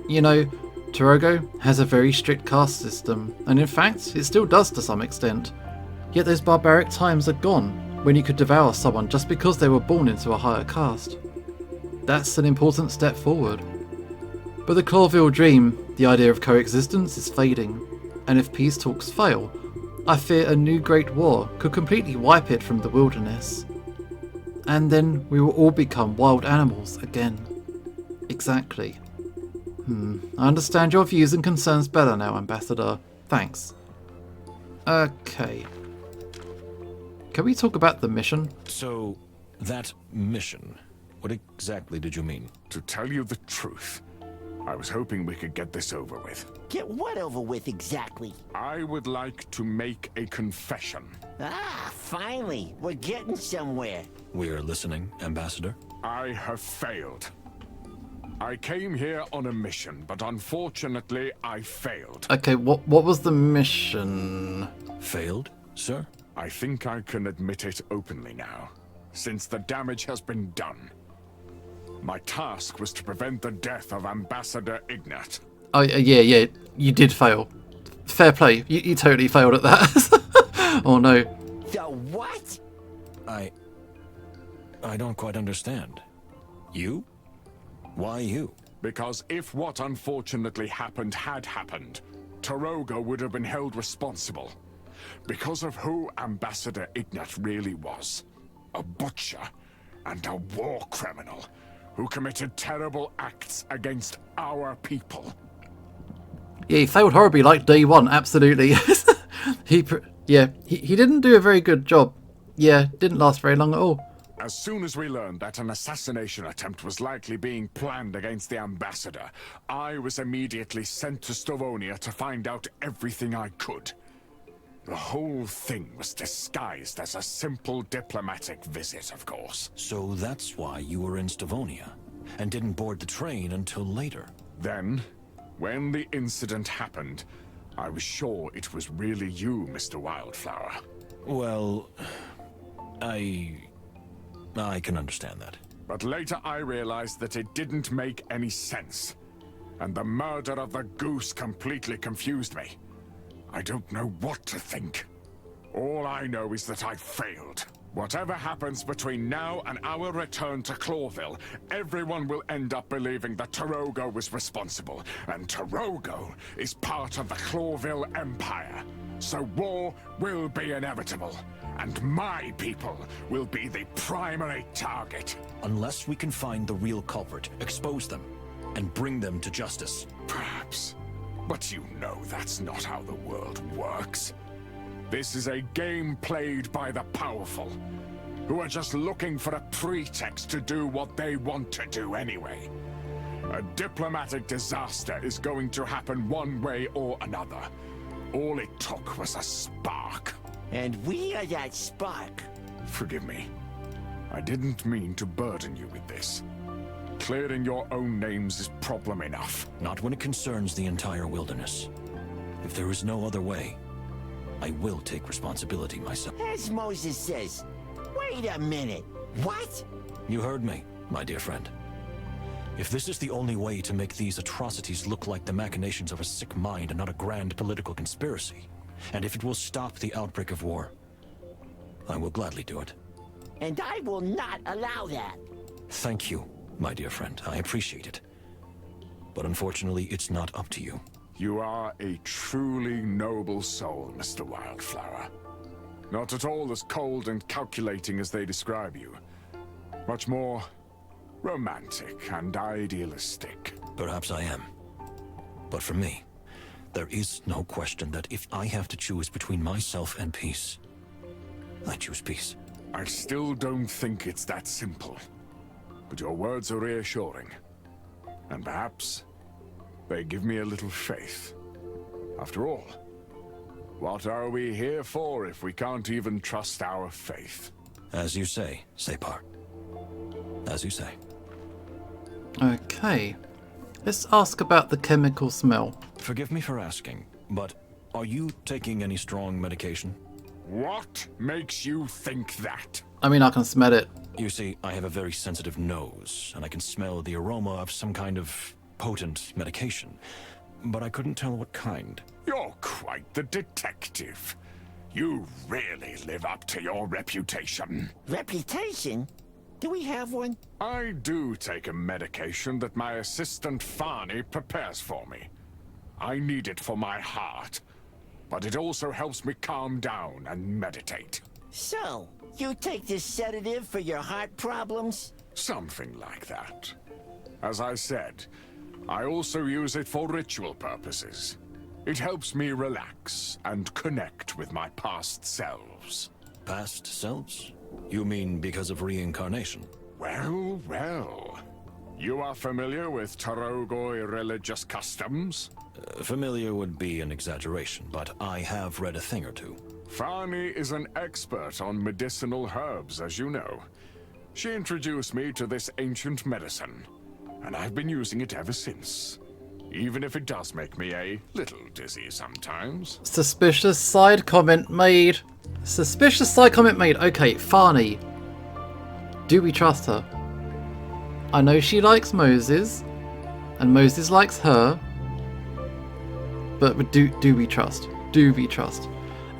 You know, Torogo has a very strict caste system, and in fact, it still does to some extent. Yet those barbaric times are gone, when you could devour someone just because they were born into a higher caste. That's an important step forward. But the Clawville dream, the idea of coexistence, is fading, and if peace talks fail, I fear a new great war could completely wipe it from the wilderness. And then we will all become wild animals again. Exactly. I understand your views and concerns better now, Ambassador. Thanks. Okay. Can we talk about the mission? So, that mission, what exactly did you mean? To tell you the truth, I was hoping we could get this over with. Get what over with exactly? I would like to make a confession. Ah, finally. We're getting somewhere. We are listening, Ambassador. I have failed. I came here on a mission, but unfortunately I failed. Okay, what was the mission? Failed, sir? I think I can admit it openly now, since the damage has been done. My task was to prevent the death of Ambassador Ignat. Oh, yeah, you did fail. Fair play, you totally failed at that. Oh no. The what? I don't quite understand. You? Why you? Because if what unfortunately happened had happened, Taroga would have been held responsible. Because of who Ambassador Ignat really was. A butcher and a war criminal who committed terrible acts against our people. Yeah, he failed horribly like day one, absolutely. he didn't do a very good job. Yeah, didn't last very long at all. As soon as we learned that an assassination attempt was likely being planned against the ambassador, I was immediately sent to Stavonia to find out everything I could. The whole thing was disguised as a simple diplomatic visit, of course. So that's why you were in Stavonia, and didn't board the train until later. Then, when the incident happened, I was sure it was really you, Mr. Wildflower. Well, I can understand that. But later I realized that it didn't make any sense. And the murder of the goose completely confused me. I don't know what to think. All I know is that I failed. Whatever happens between now and our return to Clawville, everyone will end up believing that Taroga was responsible. And Taroga is part of the Clawville Empire. So war will be inevitable. And my people will be the primary target. Unless we can find the real culprit, expose them, and bring them to justice. Perhaps. But you know that's not how the world works. This is a game played by the powerful, who are just looking for a pretext to do what they want to do anyway. A diplomatic disaster is going to happen one way or another. All it took was a spark. And we are that spark. Forgive me. I didn't mean to burden you with this. Clearing your own names is problem enough. Not when it concerns the entire wilderness. If there is no other way, I will take responsibility myself. As Moses says. Wait a minute. What? You heard me, my dear friend. If this is the only way to make these atrocities look like the machinations of a sick mind and not a grand political conspiracy, and if it will stop the outbreak of war, I will gladly do it. And I will not allow that. Thank you, my dear friend. I appreciate it. But unfortunately, it's not up to you. You are a truly noble soul, Mr. Wildflower. Not at all as cold and calculating as they describe you. Much more romantic and idealistic. Perhaps I am. But for me, there is no question that if I have to choose between myself and peace, I choose peace. I still don't think it's that simple. But your words are reassuring. And perhaps they give me a little faith. After all, what are we here for if we can't even trust our faith? As you say, Separ. As you say. Okay. Let's ask about the chemical smell. Forgive me for asking, but are you taking any strong medication? What makes you think that? I mean, I can smell it. You see, I have a very sensitive nose, and I can smell the aroma of some kind of potent medication. But I couldn't tell what kind. You're quite the detective. You really live up to your reputation. Reputation? Do we have one? I do take a medication that my assistant Farney prepares for me. I need it for my heart, but it also helps me calm down and meditate. So, you take this sedative for your heart problems? Something like that. As I said, I also use it for ritual purposes. It helps me relax and connect with my past selves. Past selves? You mean because of reincarnation? Well, well. You are familiar with Tarogoi religious customs? Familiar would be an exaggeration, but I have read a thing or two. Farney is an expert on medicinal herbs, as you know. She introduced me to this ancient medicine, and I've been using it ever since. Even if it does make me a little dizzy sometimes. Suspicious side comment made. Suspicious side comment made. Okay, Farney. Do we trust her? I know she likes Moses, and Moses likes her. But do we trust? Do we trust?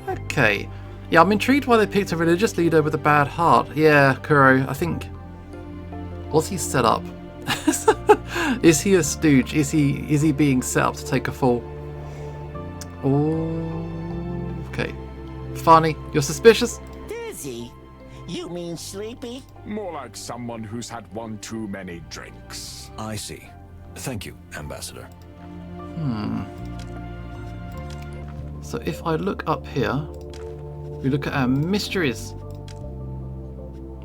Okay. Yeah, I'm intrigued why they picked a religious leader with a bad heart. Yeah, Kuro, I think... Was he set up? Is he a stooge? Is he being set up to take a fall? Oh, okay. Funny, you're suspicious? Dizzy? You mean sleepy? More like someone who's had one too many drinks. I see. Thank you, Ambassador. So if I look up here, we look at our mysteries.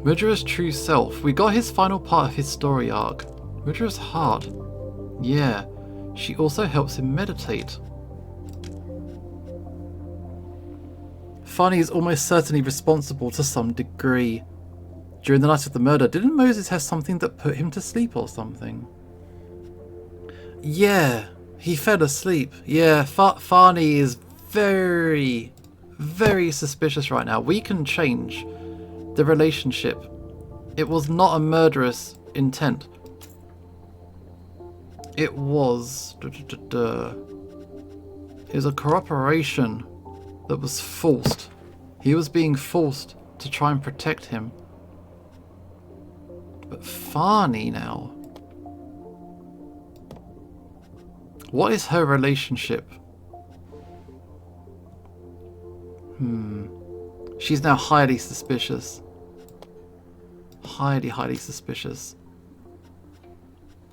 Murderer's true self. We got his final part of his story arc. Murderer's heart. Yeah. She also helps him meditate. Fanny is almost certainly responsible to some degree. During the night of the murder, didn't Moses have something that put him to sleep or something? Yeah, he fell asleep. Yeah, Fanny is very, very suspicious right now. We can change the relationship. It was not a murderous intent. It was... It was a cooperation that was forced. He was being forced to try and protect him. But Fanny now... What is her relationship? She's now highly suspicious. Highly, highly suspicious.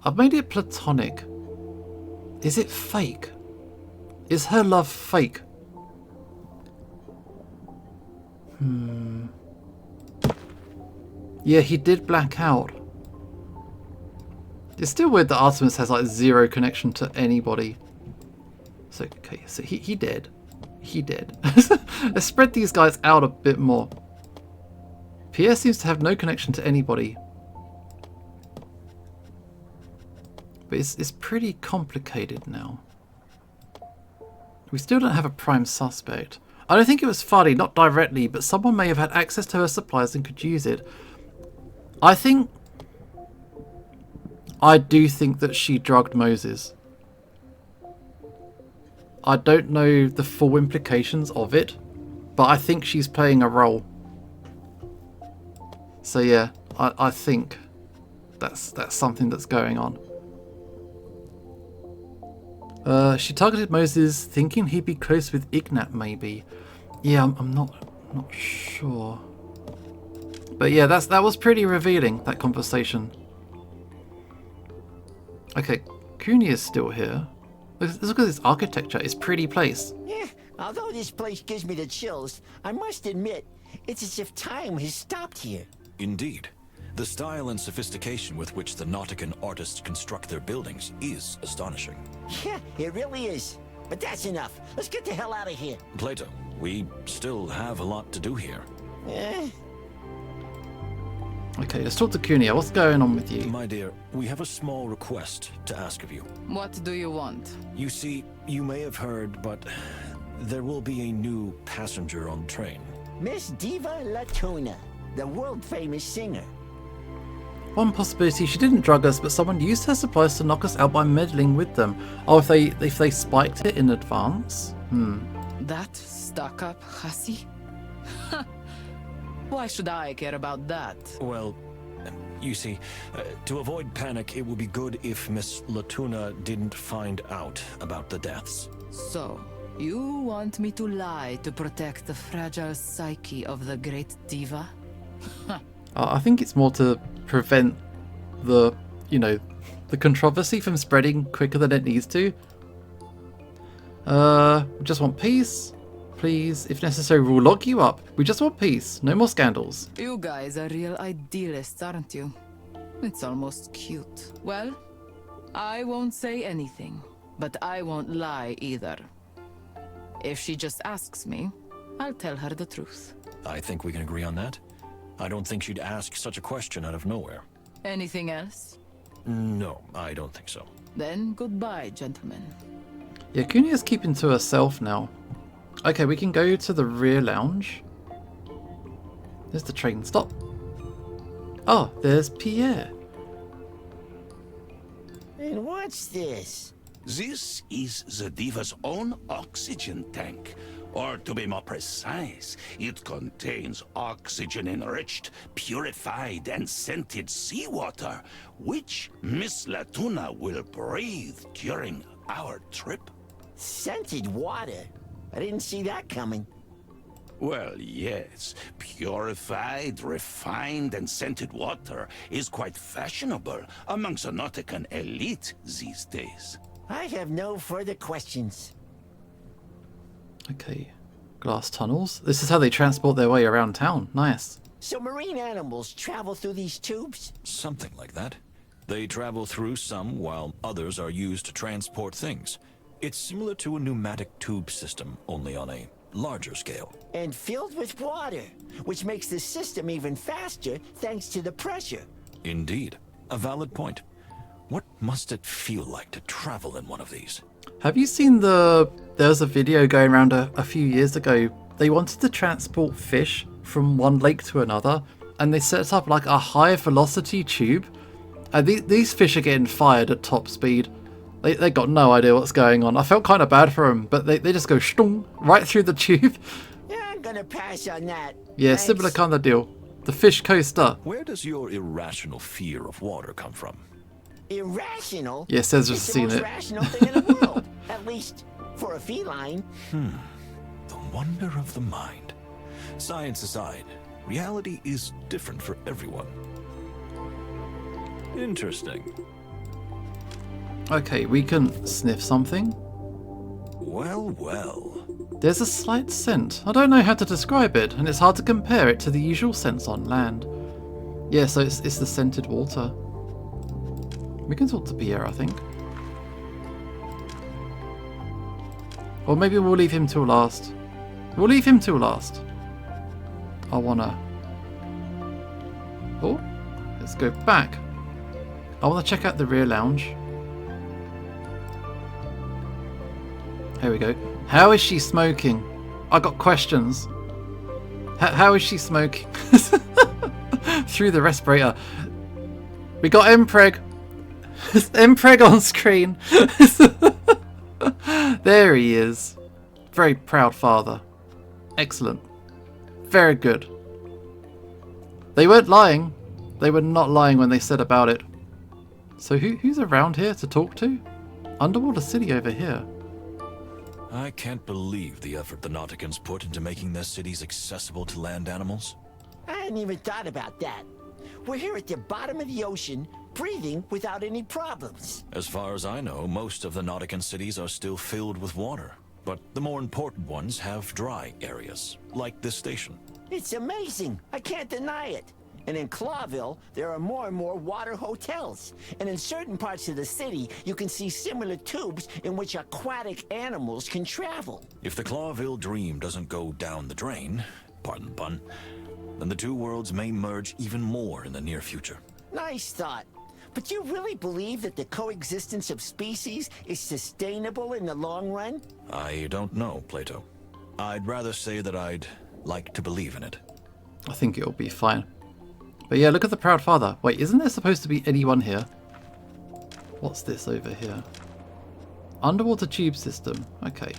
I've made it platonic. Is it fake? Is her love fake? Yeah, he did black out. It's still weird that Artemis has like zero connection to anybody. So, okay, so he dead. He dead. Let's spread these guys out a bit more. Pierre seems to have no connection to anybody. But it's pretty complicated now. We still don't have a prime suspect. I don't think it was Fadi, not directly, but someone may have had access to her supplies and could use it. I do think that she drugged Moses. I don't know the full implications of it, but I think she's playing a role. So yeah, I think that's something that's going on. She targeted Moses thinking he'd be close with Ignat maybe. Yeah, I'm not sure. But yeah, that was pretty revealing, that conversation. Okay, Cooney is still here. Look at this architecture, it's a pretty place. Yeah, although this place gives me the chills, I must admit, it's as if time has stopped here. Indeed. The style and sophistication with which the Nautican artists construct their buildings is astonishing. Yeah, it really is. But that's enough. Let's get the hell out of here. Plato, we still have a lot to do here. Okay, let's talk to Kunia. What's going on with you? My dear, we have a small request to ask of you. What do you want? You see, you may have heard, but there will be a new passenger on the train. Miss Diva Latuna, the world-famous singer. One possibility, she didn't drug us, but someone used her supplies to knock us out by meddling with them. Oh, if they spiked it in advance? That stuck-up hussy? Why should I care about that? Well, you see, to avoid panic, it would be good if Miss Latuna didn't find out about the deaths. So, you want me to lie to protect the fragile psyche of the great diva? I think it's more to prevent the controversy from spreading quicker than it needs to. We just want peace. Please, if necessary, we'll lock you up. We just want peace. No more scandals. You guys are real idealists, aren't you? It's almost cute. Well, I won't say anything, but I won't lie either. If she just asks me, I'll tell her the truth. I think we can agree on that. I don't think she'd ask such a question out of nowhere. Anything else? No, I don't think so. Then goodbye, gentlemen. Yeah, Kunia's keeping to herself now. Okay, we can go to the rear lounge. There's the train stop. Oh, there's Pierre. And what's this? This is the Diva's own oxygen tank. Or to be more precise, it contains oxygen-enriched, purified, and scented seawater, which Miss Latuna will breathe during our trip. Scented water? I didn't see that coming. Well, yes. Purified, refined, and scented water is quite fashionable amongst the Nautican elite these days. I have no further questions. Okay. Glass tunnels. This is how they transport their way around town. Nice. So marine animals travel through these tubes? Something like that. They travel through some, while others are used to transport things. It's similar to a pneumatic tube system, only on a larger scale. And filled with water, which makes the system even faster thanks to the pressure. Indeed. A valid point. What must it feel like to travel in one of these? Have you seen there was a video going around a few years ago. They wanted to transport fish from one lake to another, and they set up like a high velocity tube. And these fish are getting fired at top speed. They got no idea what's going on. I felt kind of bad for them, but they just go stung right through the tube. Yeah, I'm gonna pass on that. Yeah, Thanks. similar kind of deal. The fish coaster. Where does your irrational fear of water come from? Irrational? Yeah, Cesar's It's the seen most it. rational thing in the world. At least for a feline. The wonder of the mind. Science aside, reality is different for everyone. Interesting. Okay, we can sniff something. Well, well. There's a slight scent. I don't know how to describe it, and it's hard to compare it to the usual scents on land. Yeah, so it's the scented water. We can talk to Pierre, I think. Or maybe we'll leave him till last. We'll leave him till last. I wanna... Oh, let's go back. I wanna check out the rear lounge. Here we go. How is she smoking? I got questions. How is she smoking? Through the respirator. We got Mpreg. Mpreg on screen. There he is. Very proud father. Excellent. Very good. They weren't lying. They were not lying when they said about it. So who's around here to talk to? Underwater city over here. I can't believe the effort the Nauticans put into making their cities accessible to land animals. I hadn't even thought about that. We're here at the bottom of the ocean, breathing without any problems. As far as I know, most of the Nautican cities are still filled with water. But the more important ones have dry areas, like this station. It's amazing. I can't deny it. And in Clawville, there are more and more water hotels. And in certain parts of the city, you can see similar tubes in which aquatic animals can travel. If the Clawville dream doesn't go down the drain, pardon the pun, then the two worlds may merge even more in the near future. Nice thought. But you really believe that the coexistence of species is sustainable in the long run? I don't know, Plato. I'd rather say that I'd like to believe in it. I think it'll be fine. But yeah, look at the proud father. Wait, isn't there supposed to be anyone here? What's this over here? Underwater tube system. Okay.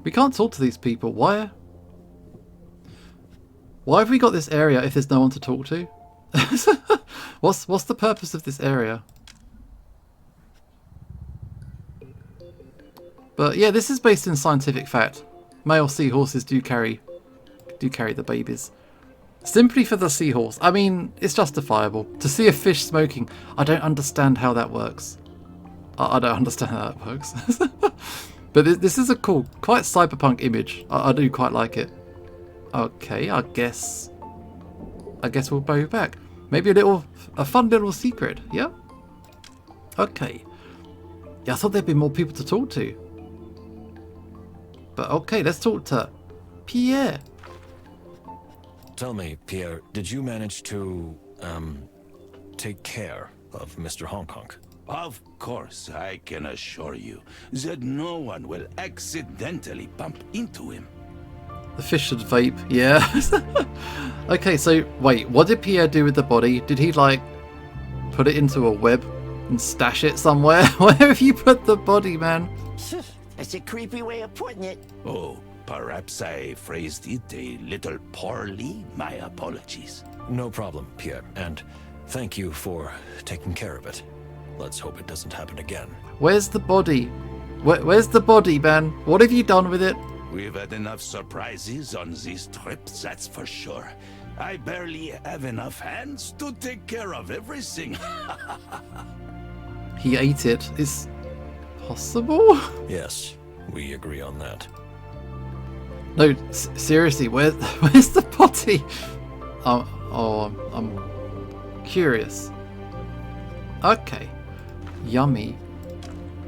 We can't talk to these people. Why? Why have we got this area if there's no one to talk to? What's the purpose of this area? But yeah, this is based in scientific fact. Male seahorses do carry the babies. Simply for the seahorse. I mean, it's justifiable. To see a fish smoking, I don't understand how that works. I don't understand how that works. But this is a cool, quite cyberpunk image. I do quite like it. Okay, I guess we'll go back. Maybe a fun little secret, yeah? Okay. Yeah, I thought there'd be more people to talk to. But okay, let's talk to Pierre. Tell me, Pierre, did you manage to, take care of Mr. Honk Honk? Of course, I can assure you that no one will accidentally bump into him. The fish should vape, yeah. Okay, so wait, what did Pierre do with the body? Did he like put it into a web and stash it somewhere? Where have you put the body, man? That's a creepy way of putting it. Oh, perhaps I phrased it a little poorly. My apologies. No problem, Pierre, and thank you for taking care of it. Let's hope it doesn't happen again. Where's the body? Where's the body, man? What have you done with it? We've had enough surprises on these trips, that's for sure. I barely have enough hands to take care of everything. He ate it. Is possible? Yes, we agree on that. No, seriously, where's the body? I'm curious. Okay, yummy.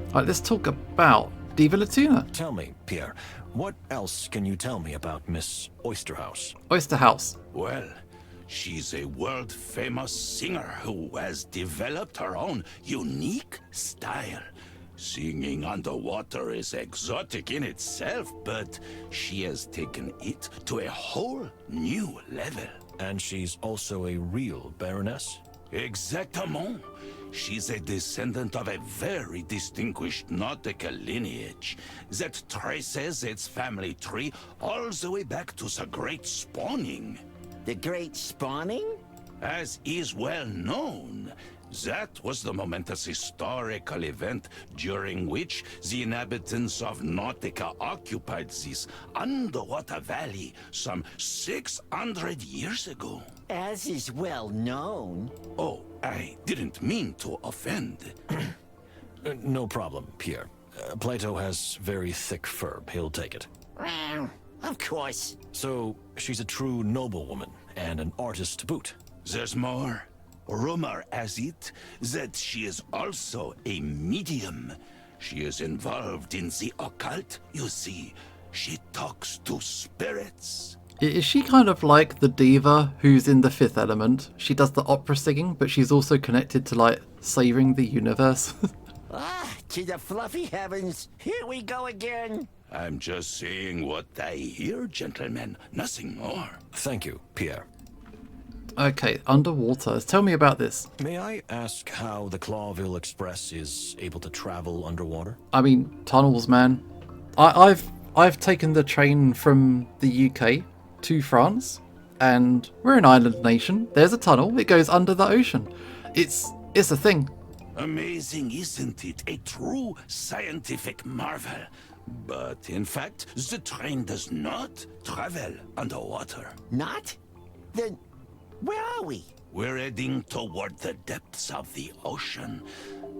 Alright, let's talk about Diva Latuna. Tell me, Pierre, what else can you tell me about Miss Oysterhouse? Oysterhouse. Well, she's a world-famous singer who has developed her own unique style. Singing underwater is exotic in itself, but she has taken it to a whole new level. And she's also a real baroness? Exactement. She's a descendant of a very distinguished nautical lineage that traces its family tree all the way back to the Great Spawning. The Great Spawning? As is well known, that was the momentous historical event during which the inhabitants of Nautica occupied this underwater valley some 600 years ago. As is well known. Oh, I didn't mean to offend. No problem, Pierre. Plato has very thick fur. He'll take it. Of course. So, she's a true noblewoman and an artist to boot. There's more. Rumor has it that she is also a medium. She is involved in the occult, you see. She talks to spirits. Is she kind of like the diva who's in the Fifth Element? She does the opera singing, but she's also connected to, like, saving the universe. To the fluffy heavens. Here we go again. I'm just saying what I hear, gentlemen. Nothing more. Thank you, Pierre. Okay, underwater. Tell me about this. May I ask how the Clawville Express is able to travel underwater? I mean, tunnels, man. I've taken the train from the UK to France, and we're an island nation. There's a tunnel. It goes under the ocean. It's a thing. Amazing, isn't it? A true scientific marvel. But in fact, the train does not travel underwater. Not? Then where are we? We're heading toward the depths of the ocean,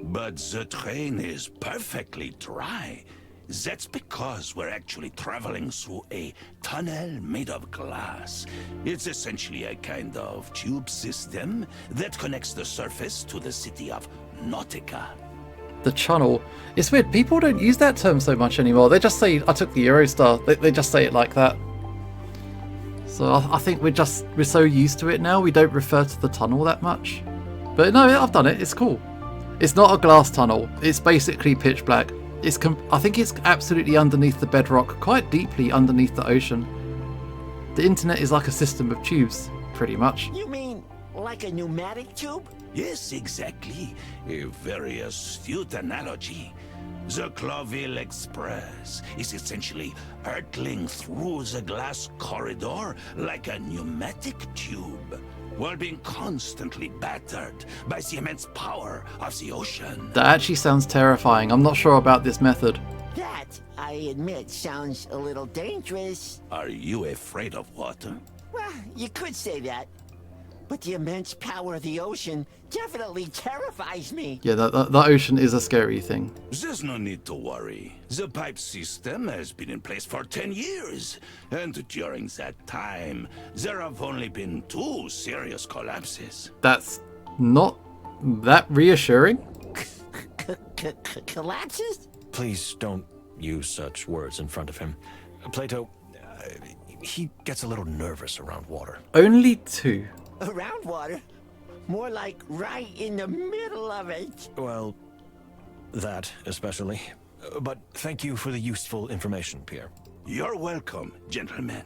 but the train is perfectly dry. That's because we're actually traveling through a tunnel made of glass. It's essentially a kind of tube system that connects the surface to the city of Nautica. The channel. It's weird. People don't use that term so much anymore. They just say, I took the Eurostar. They just say it like that. So I think we're so used to it now, we don't refer to the tunnel that much. But no, I've done it. It's cool. It's not a glass tunnel. It's basically pitch black. I think it's absolutely underneath the bedrock, quite deeply underneath the ocean. The internet is like a system of tubes, pretty much. You mean like a pneumatic tube? Yes, exactly. A very astute analogy. The Clawville Express is essentially hurtling through the glass corridor like a pneumatic tube, while being constantly battered by the immense power of the ocean. That actually sounds terrifying. I'm not sure about this method. That, I admit, sounds a little dangerous. Are you afraid of water? Well, you could say that. But the immense power of the ocean definitely terrifies me. Yeah, the ocean is a scary thing. There's no need to worry. The pipe system has been in place for 10 years. And during that time, there have only been 2 serious collapses. That's not that reassuring. Collapses? Please don't use such words in front of him. Plato, he gets a little nervous around water. Only 2. Around water? More like right in the middle of it. Well, that especially. But thank you for the useful information, Pierre. You're welcome, gentlemen.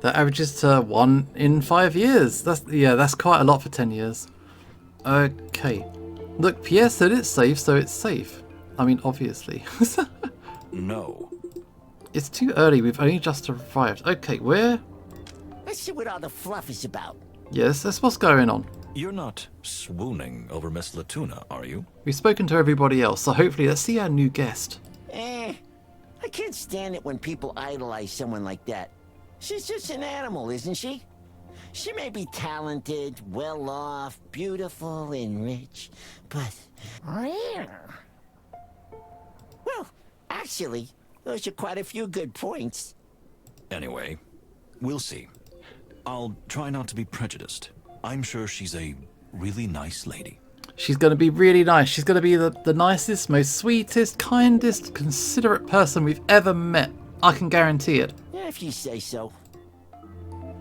That averages to 1 in 5 years. That's quite a lot for 10 years. Okay. Look, Pierre said it's safe, so it's safe. I mean, obviously. No. It's too early. We've only just arrived. Okay, where? Let's see what all the fluff is about. Yes, that's what's going on. You're not swooning over Miss Latuna, are you? We've spoken to everybody else, so hopefully let's see our new guest. I can't stand it when people idolize someone like that. She's just an animal, isn't she? She may be talented, well-off, beautiful, and rich, but... Well, actually, those are quite a few good points. Anyway, we'll see. I'll try not to be prejudiced. I'm sure she's a really nice lady. She's going to be really nice. She's going to be the nicest, most sweetest, kindest, considerate person we've ever met. I can guarantee it. Yeah, if you say so.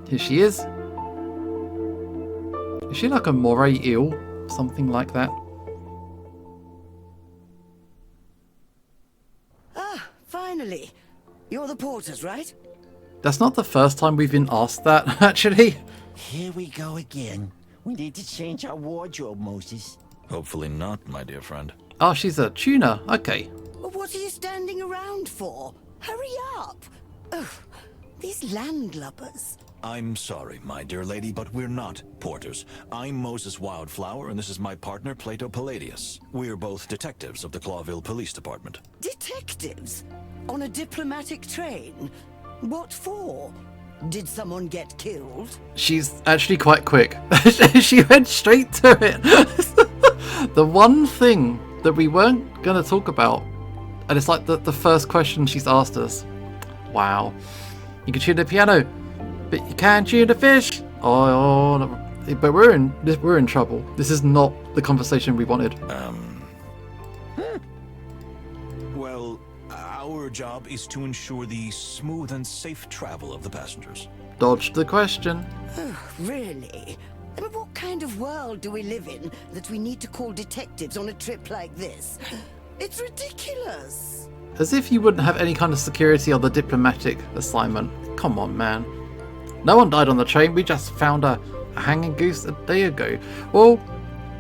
Here she is. Is she like a moray eel? Something like that. Ah, finally. You're the porters, right? That's not the first time we've been asked that, actually. Here we go again. We need to change our wardrobe, Moses. Hopefully not, my dear friend. Oh, she's a tuner. Okay. Well, what are you standing around for? Hurry up! Ugh, these landlubbers. I'm sorry, my dear lady, but we're not porters. I'm Moses Wildflower, and this is my partner, Plato Palladius. We're both detectives of the Clawville Police Department. Detectives? On a diplomatic train? What for? Did someone get killed? She's actually quite quick. She went straight to it. The one thing that we weren't going to talk about, and it's like the first question she's asked us. Wow. You can tune the piano, but you can't tune the fish. Oh, no. But we're in trouble. This is not the conversation we wanted. Well, our job is to ensure the smooth and safe travel of the passengers. Dodged the question. Oh, really? But what kind of world do we live in that we need to call detectives on a trip like this? It's ridiculous. As if you wouldn't have any kind of security on the diplomatic assignment. Come on, man. No one died on the train. We just found a hanging goose a day ago. Well,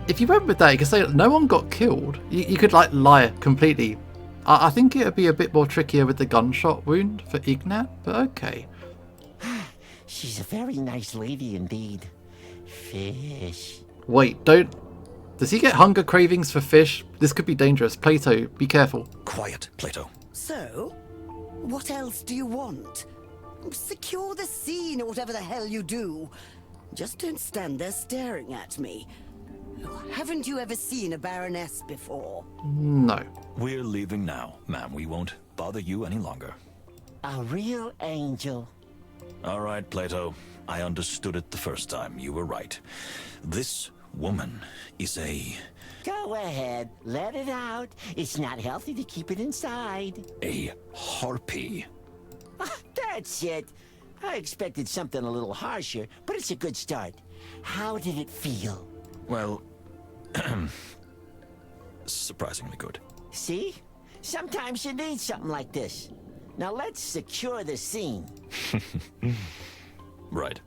if you went with that, you could say that no one got killed. You could, like, lie completely. I think it would be a bit more trickier with the gunshot wound for Ignat, but okay. She's a very nice lady indeed. Fish. Wait, don't... Does he get hunger cravings for fish? This could be dangerous. Plato, be careful. Quiet, Plato. So, what else do you want? Secure the scene or whatever the hell you do. Just don't stand there staring at me. Haven't you ever seen a baroness before? No. We're leaving now, ma'am. We won't bother you any longer. A real angel. All right, Plato. I understood it the first time. You were right. This woman is a... Go ahead, let it out. It's not healthy to keep it inside. a harpy. That's it. I expected something a little harsher, but it's a good start. How did it feel? Well, surprisingly good. See? Sometimes you need something like this. Now let's secure the scene. Right.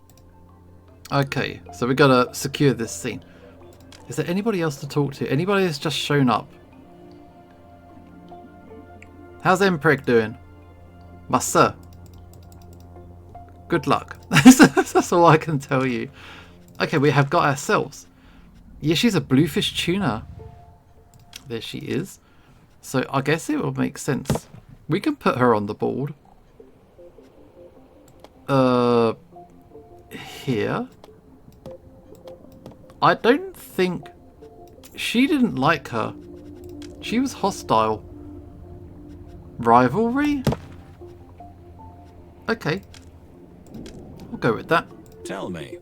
Okay, so we gotta secure this scene. Is there anybody else to talk to? Anybody that's just shown up? How's Empreg doing? Massa. Good luck. That's all I can tell you. Okay, we have got ourselves. Yeah, she's a bluefish tuna. There she is. So I guess it will make sense. We can put her on the board. Here. I don't think... She didn't like her. She was hostile. Rivalry? Okay. We'll go with that. Tell me.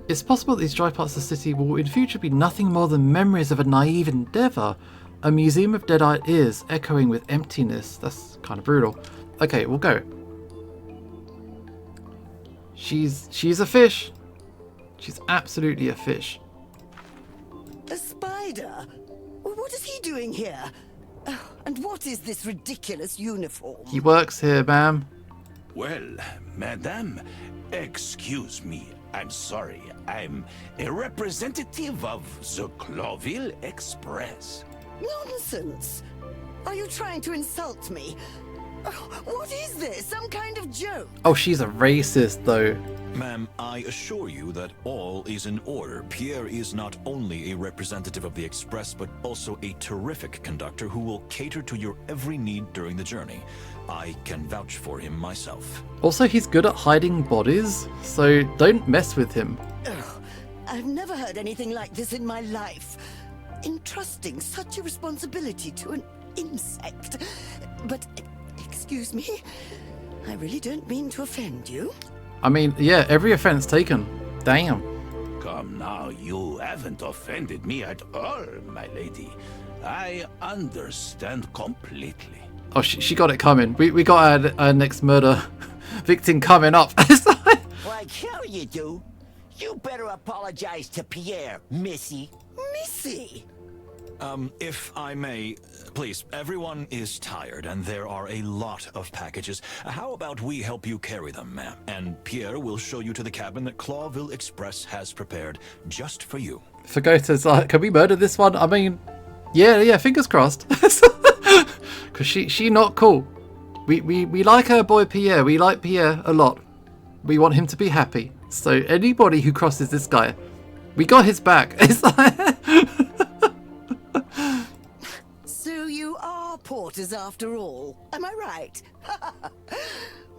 It's possible that these dry parts of the city will in future be nothing more than memories of a naive endeavour. A museum of dead-eyed ears echoing with emptiness. That's kind of brutal. Okay, we'll go. She's a fish. She's absolutely a fish. A spider? What is he doing here? Oh, and what is this ridiculous uniform? He works here, ma'am. Well, madame, excuse me. I'm sorry. I'm a representative of the Clawville Express. Nonsense! Are you trying to insult me? What is this? Some kind of joke? Oh, she's a racist, though. Ma'am, I assure you that all is in order. Pierre is not only a representative of the Express, but also a terrific conductor who will cater to your every need during the journey. I can vouch for him myself. Also, he's good at hiding bodies, so don't mess with him. Ugh, I've never heard anything like this in my life. Entrusting such a responsibility to an insect. But, excuse me, I really don't mean to offend you. I mean, yeah, every offense taken. Damn. Come now, you haven't offended me at all, my lady. I understand completely. Oh, she got it coming. We got our next murder victim coming up. Like hell you do. You better apologize to Pierre, Missy. Missy? If I may, please, everyone is tired and there are a lot of packages. How about we help you carry them, ma'am? And Pierre will show you to the cabin that Clawville Express has prepared just for you. Fagota's like, can we murder this one? I mean, yeah, fingers crossed. Because she not cool. We like our boy Pierre. We like Pierre a lot. We want him to be happy. So anybody who crosses this guy, we got his back. It's like... So you are porters after all, am I right?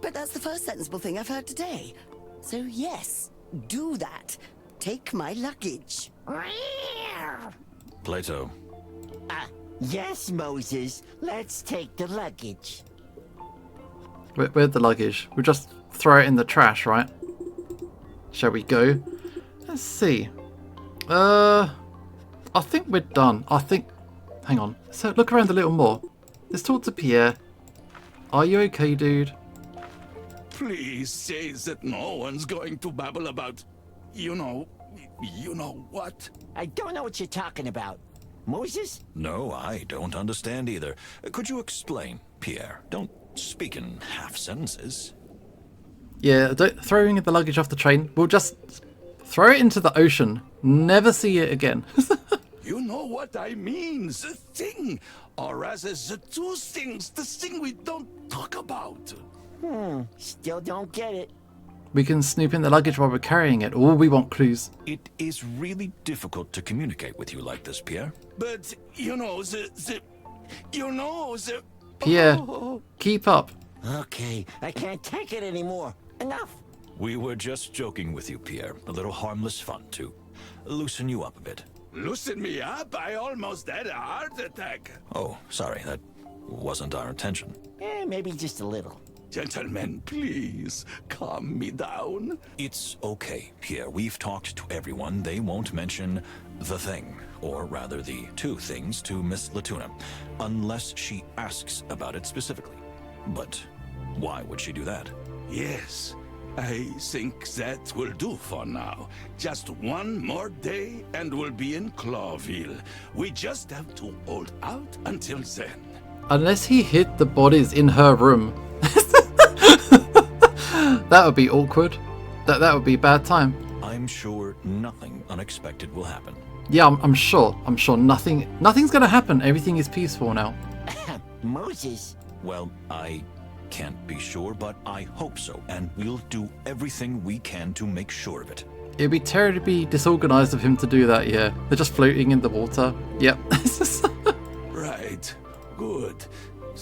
But that's the first sensible thing I've heard today. So yes, do that. Take my luggage. Plato. Yes, Moses. Let's take the luggage. Where's the luggage? We'll just throw it in the trash, right? Shall we go? Let's see. I think we're done. Hang on. So look around a little more. Let's talk to Pierre. Are you okay, dude? Please say that no one's going to babble about, you know what? I don't know what you're talking about. Moses? No, I don't understand either. Could you explain, Pierre? Don't speak in half sentences. Yeah, don't throwing the luggage off the train. We'll just throw it into the ocean. Never see it again. You know what I mean, the thing. Or rather, the two things, the thing we don't talk about. Still don't get it. We can snoop in the luggage while we're carrying it. Oh, we want clues. It is really difficult to communicate with you like this, Pierre. But, you know, the Pierre, keep up. Okay, I can't take it anymore. Enough. We were just joking with you, Pierre. A little harmless fun to loosen you up a bit. Loosen me up? I almost had a heart attack. Oh, sorry, that wasn't our intention. Maybe just a little. Gentlemen, please, calm me down. It's okay, Pierre. We've talked to everyone. They won't mention the thing, or rather the two things, to Miss Latuna, unless she asks about it specifically. But why would she do that? Yes, I think that will do for now. Just one more day and we'll be in Clawville. We just have to hold out until then. Unless he hid the bodies in her room. That would be awkward. That would be a bad time. I'm sure nothing unexpected will happen. Yeah, I'm sure. I'm sure nothing's gonna happen. Everything is peaceful now. Moses. Well, I can't be sure, but I hope so, and we'll do everything we can to make sure of it. It'd be terribly disorganized of him to do that, yeah. They're just floating in the water. Yep. Right. Good.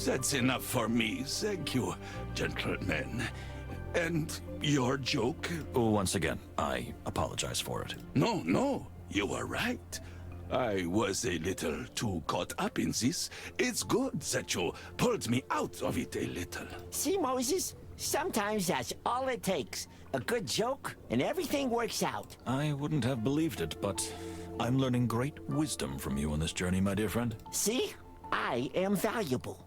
That's enough for me. Thank you, gentlemen. And your joke? Once again, I apologize for it. No, you were right. I was a little too caught up in this. It's good that you pulled me out of it a little. See, Moses? Sometimes that's all it takes. A good joke, and everything works out. I wouldn't have believed it, but I'm learning great wisdom from you on this journey, my dear friend. See? I am valuable.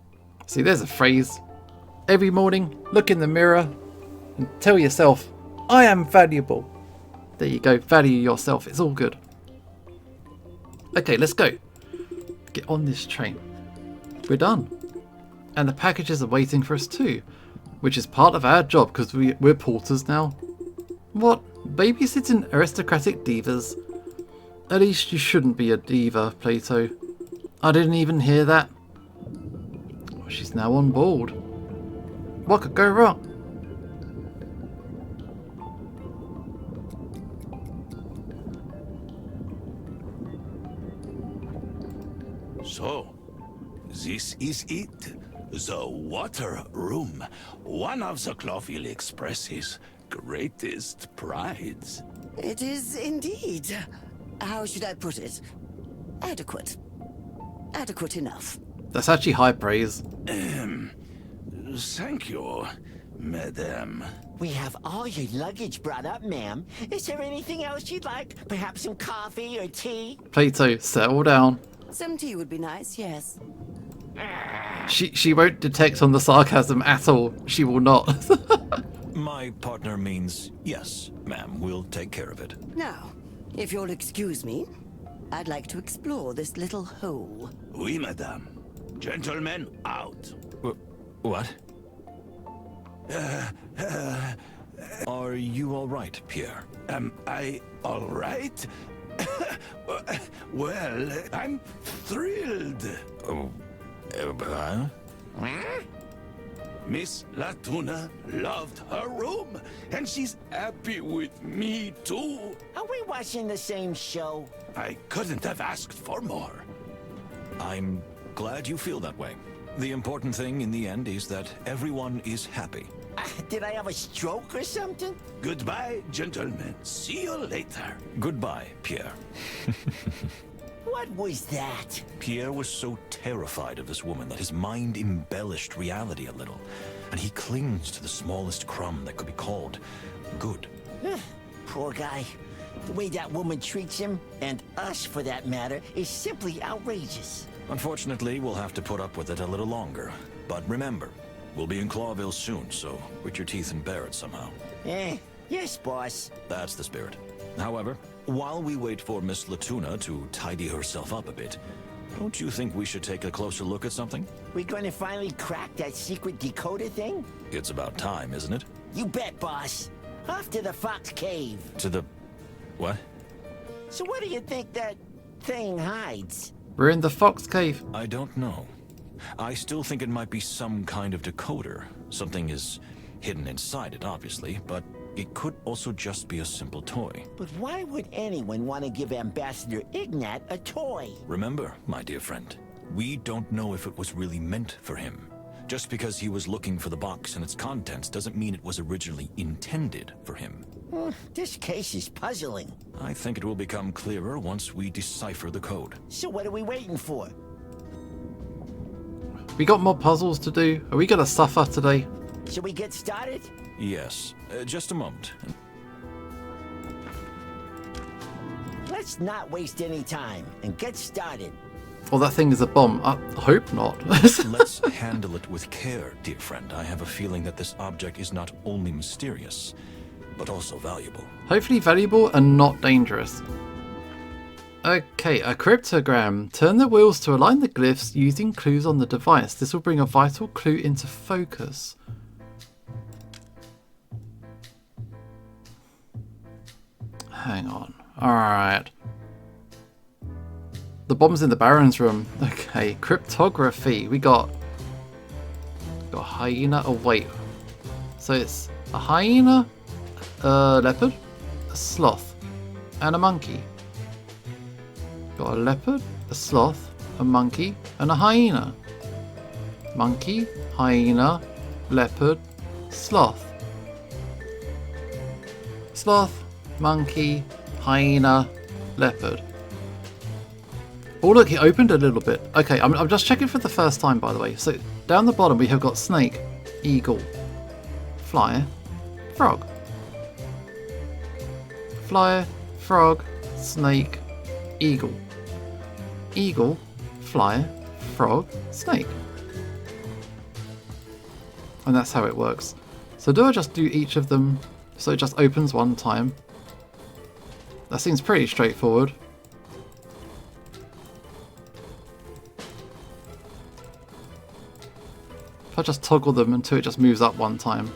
See, there's a phrase. Every morning, look in the mirror and tell yourself, I am valuable. There you go, value yourself. It's all good. Okay, let's go. Get on this train. We're done. And the packages are waiting for us too, which is part of our job because we're porters now. What? Babysitting aristocratic divas? At least you shouldn't be a diva, Plato. I didn't even hear that. Oh, she's now on board. What could go wrong? So, this is it. The water room. One of the Clawville Express's greatest prides. It is indeed. How should I put it? Adequate. Adequate enough. That's actually high praise. Thank you, madame. We have all your luggage brought up, ma'am. Is there anything else you'd like? Perhaps some coffee or tea? Plato, settle down. Some tea would be nice, yes. She won't detect on the sarcasm at all. She will not. My partner means yes, ma'am. We'll take care of it. Now, if you'll excuse me, I'd like to explore this little hole. Oui, madame. Gentlemen, out. What? Are you all right, Pierre? Am I all right? Well, I'm thrilled. Oh, huh? Miss Latuna loved her room, and she's happy with me too. Are we watching the same show? I couldn't have asked for more. I'm glad you feel that way. The important thing in the end is that everyone is happy. Did I have a stroke or something? Goodbye, gentlemen. See you later. Goodbye, Pierre. What was that? Pierre was so terrified of this woman that his mind embellished reality a little, and he clings to the smallest crumb that could be called good. Poor guy. The way that woman treats him, and us for that matter, is simply outrageous. Unfortunately, we'll have to put up with it a little longer. But remember, we'll be in Clawville soon, so grit your teeth and bear it somehow. Yes, boss. That's the spirit. However, while we wait for Miss Latuna to tidy herself up a bit, don't you think we should take a closer look at something? We gonna finally crack that secret decoder thing? It's about time, isn't it? You bet, boss. Off to the Fox Cave. To the... what? So what do you think that thing hides? We're in the Fox Cave. I don't know. I still think it might be some kind of decoder. Something is hidden inside it, obviously, but it could also just be a simple toy. But why would anyone want to give Ambassador Ignat a toy? Remember, my dear friend, we don't know if it was really meant for him. Just because he was looking for the box and its contents doesn't mean it was originally intended for him. This case is puzzling. I think it will become clearer once we decipher the code. So what are we waiting for? We got more puzzles to do. Are we gonna suffer today? Shall we get started? Yes, just a moment. Let's not waste any time and get started. Oh, that thing is a bomb. I hope not. Let's handle it with care, dear friend. I have a feeling that this object is not only mysterious, but also valuable. Hopefully valuable and not dangerous. Okay, a cryptogram. Turn the wheels to align the glyphs using clues on the device. This will bring a vital clue into focus. Hang on. Alright. The bomb's in the Baron's room. Okay, cryptography. We got hyena. Oh, wait. So it's a hyena, a leopard, a sloth, and a monkey. Got a leopard, a sloth, a monkey, and a hyena. Monkey, hyena, leopard, sloth. Sloth, monkey, hyena, leopard. Oh look, it opened a little bit. Okay, I'm just checking for the first time, by the way. So down the bottom we have got snake, eagle, flyer, frog. Flyer, frog, snake, eagle. Eagle, flyer, frog, snake. And that's how it works. So do I just do each of them so it just opens one time? That seems pretty straightforward. If I just toggle them until it just moves up one time.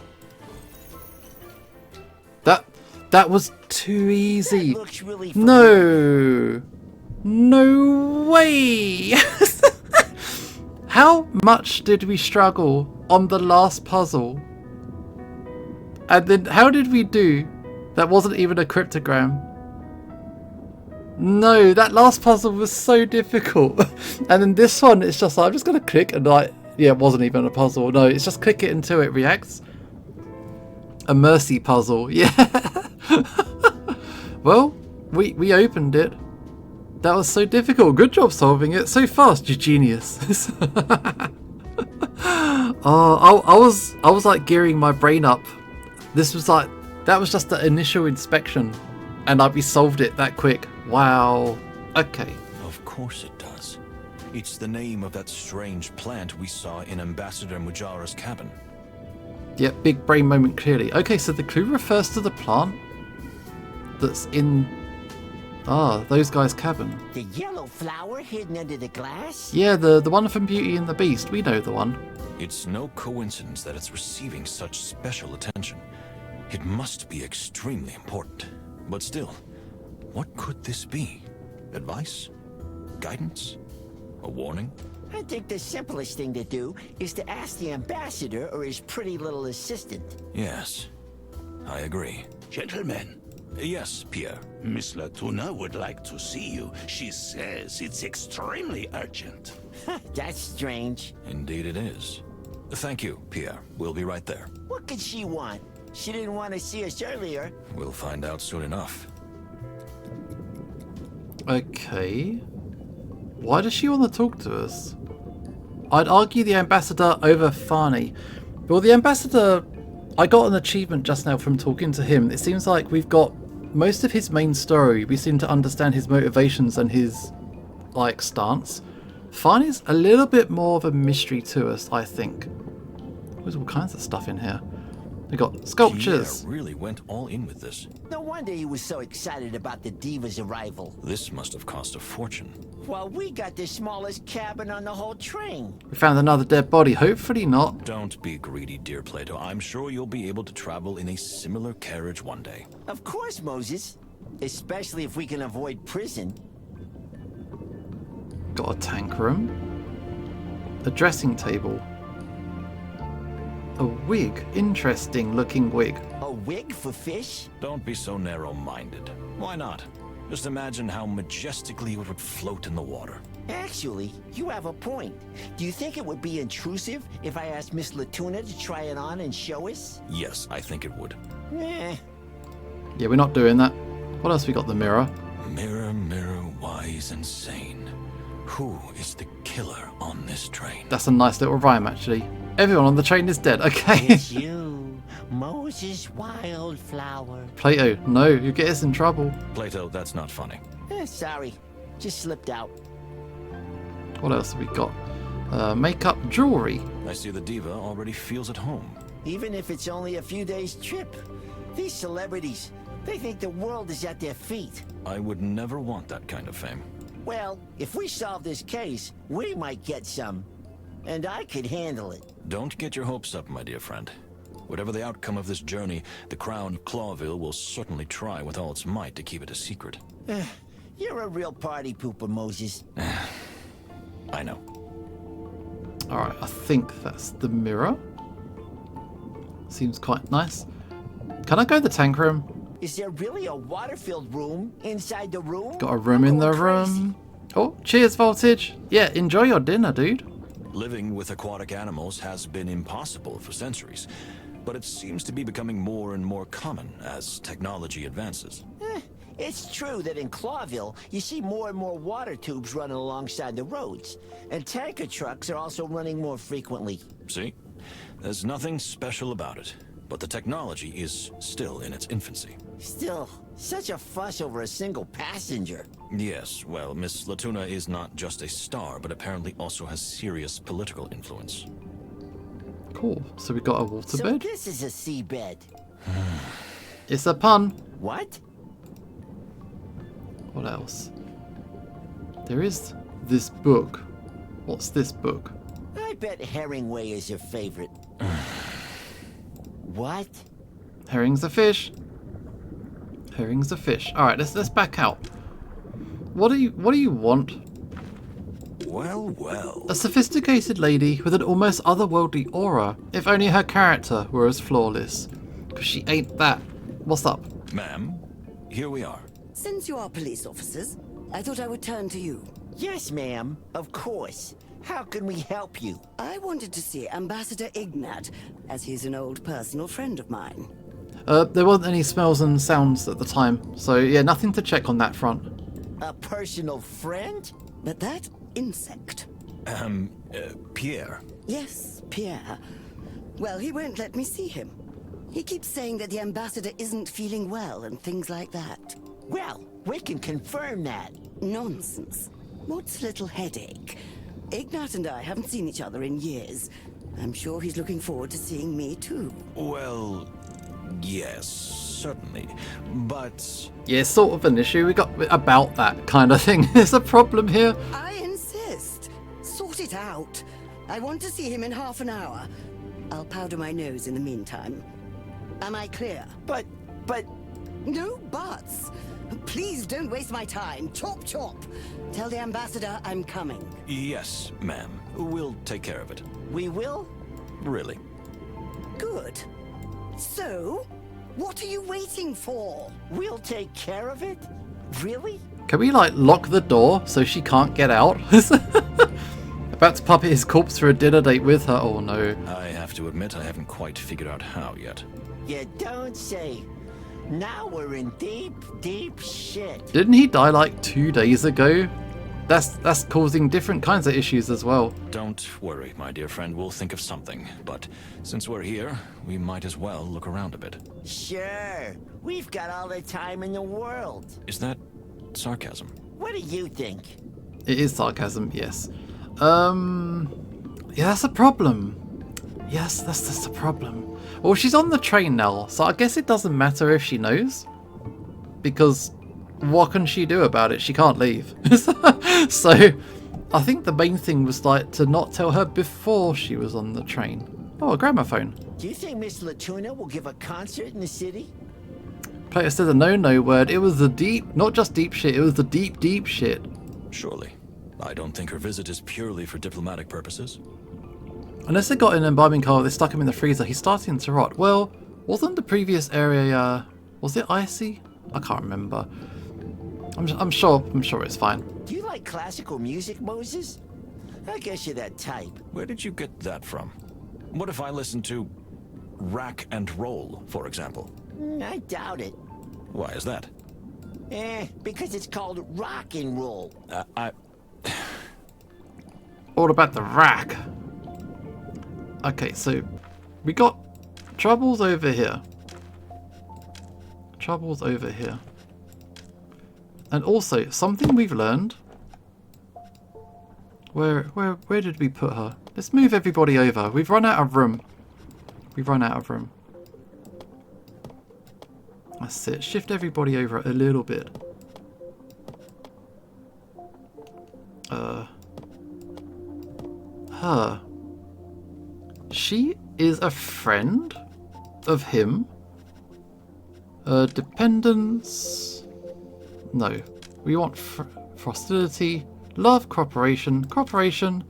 That was too easy. That looks really fun. No. No way. How much did we struggle on the last puzzle? And then how did we do? That wasn't even a cryptogram. No, that last puzzle was so difficult. And then this one, it's just like, I'm just going to click and like, yeah, it wasn't even a puzzle. No, it's just click it until it reacts. A mercy puzzle, yeah. Well, we opened it. That was so difficult. Good job solving it so fast, you genius. Oh, I was like gearing my brain up. This was like, that was just the initial inspection, and we solved it that quick. Wow. Okay. Of course it does. It's the name of that strange plant we saw in Ambassador Mujara's cabin. Yeah, big brain moment clearly. Okay, so the clue refers to the plant that's in those guys' cabin. The yellow flower hidden under the glass? Yeah, the one from Beauty and the Beast. We know the one. It's no coincidence that it's receiving such special attention. It must be extremely important. But still, what could this be? Advice? Guidance? A warning? I think the simplest thing to do is to ask the ambassador or his pretty little assistant. Yes, I agree. Gentlemen. Yes, Pierre. Miss Latuna would like to see you. She says it's extremely urgent. That's strange. Indeed it is. Thank you, Pierre. We'll be right there. What could she want? She didn't want to see us earlier. We'll find out soon enough. Okay. Why does she want to talk to us? I'd argue the ambassador over Farney. Well, the ambassador, I got an achievement just now from talking to him. It seems like we've got most of his main story. We seem to understand his motivations and his, like, stance. Farney's a little bit more of a mystery to us, I think. There's all kinds of stuff in here. We got sculptures. Pierre really went all in with this. No wonder he was so excited about the diva's arrival. This must have cost a fortune. Well, we got the smallest cabin on the whole train. We found another dead body. Hopefully not. Don't be greedy, dear Plato. I'm sure you'll be able to travel in a similar carriage one day. Of course, Moses. Especially if we can avoid prison. Got a tank room. A dressing table. A wig. Interesting looking wig. A wig for fish? Don't be so narrow-minded. Why not? Just imagine how majestically it would float in the water. Actually, you have a point. Do you think it would be intrusive if I asked Miss Latuna to try it on and show us? Yes, I think it would. Yeah, we're not doing that. What else we got? The mirror. Mirror, mirror, wise and sane. Who is the killer on this train? That's a nice little rhyme, actually. Everyone on the train is dead. Okay. It's you, Moses Wildflower. Plato, no, you get us in trouble. Plato, that's not funny. Sorry, just slipped out. What else have we got? Makeup, jewelry. I see the diva already feels at home. Even if it's only a few days' trip. These celebrities, they think the world is at their feet. I would never want that kind of fame. Well, if we solve this case, we might get some. And I could handle it. Don't get your hopes up, my dear friend. Whatever the outcome of this journey, the crown Clawville will certainly try with all its might to keep it a secret. You're a real party pooper, Moses. I know. Alright, I think that's the mirror. Seems quite nice. Can I go to the tank room? Is there really a water-filled room inside the room? Got a room in the room. Oh, cheers, Voltage. Yeah, enjoy your dinner, dude. Living with aquatic animals has been impossible for centuries, but it seems to be becoming more and more common as technology advances. It's true that in Clawville, you see more and more water tubes running alongside the roads, and tanker trucks are also running more frequently. See? There's nothing special about it, but the technology is still in its infancy. Still, such a fuss over a single passenger. Yes, well, Miss Latuna is not just a star, but apparently also has serious political influence. Cool. So we got a waterbed. So this is a seabed. It's a pun. What? What else? There is this book. What's this book? I bet Herringway is your favorite. What? Herring's a fish. Herring's a fish. All right, let's back out. What do you want? Well, well. A sophisticated lady with an almost otherworldly aura. If only her character were as flawless. Because she ain't that. What's up? Ma'am, here we are. Since you are police officers, I thought I would turn to you. Yes, ma'am. Of course. How can we help you? I wanted to see Ambassador Ignat, as he's an old personal friend of mine. There wasn't any smells and sounds at the time. So yeah, nothing to check on that front. A personal friend? But that insect. Pierre. Yes, Pierre. Well, he won't let me see him. He keeps saying that the ambassador isn't feeling well and things like that. Well, we can confirm that. Nonsense. What's a little headache? Ignat and I haven't seen each other in years. I'm sure he's looking forward to seeing me too. Well, yes, certainly. But... Yeah, sort of an issue. We got about that kind of thing. There's a problem here. I insist. Sort it out. I want to see him in half an hour. I'll powder my nose in the meantime. Am I clear? But... No buts. Please don't waste my time. Chop, chop. Tell the ambassador I'm coming. Yes, ma'am. We'll take care of it. We will? Really. Good. So, what are you waiting for? We'll take care of it? Really? Can we, like, lock the door so she can't get out? About to puppet his corpse for a dinner date with her. Oh, no. I have to admit I haven't quite figured out how yet. You don't say. Now we're in deep, deep shit. Didn't he die, like, 2 days ago? That's causing different kinds of issues as well. Don't worry, my dear friend. We'll think of something. But since we're here, we might as well look around a bit. Sure. We've got all the time in the world. Is that sarcasm? What do you think? It is sarcasm, yes. Yeah, that's a problem. Yes, that's a problem. Well, she's on the train now, so I guess it doesn't matter if she knows. Because what can she do about it? She can't leave. So I think the main thing was like to not tell her before she was on the train. Oh, a gramophone. Do you think Miss Latuna will give a concert in the city? Plato said a no word. It was the deep, not just deep shit, it was the deep shit. Surely. I don't think her visit is purely for diplomatic purposes. Unless they got an embalming car, they stuck him in the freezer. He's starting to rot. Well, wasn't the previous area, was it icy? I can't remember. I'm sure it's fine. Do you like classical music, Moses? I guess you're that type. Where did you get that from? What if I listened to Rack and Roll, for example? I doubt it. Why is that? Because it's called rock and roll. All about the rack. Okay, so we got troubles over here. Troubles over here. And also, something we've learned. Where did we put her? Let's move everybody over. We've run out of room. That's it. Shift everybody over a little bit. Her. She is a friend of him. Dependence. No. We want hostility. Love, cooperation. Cooperation.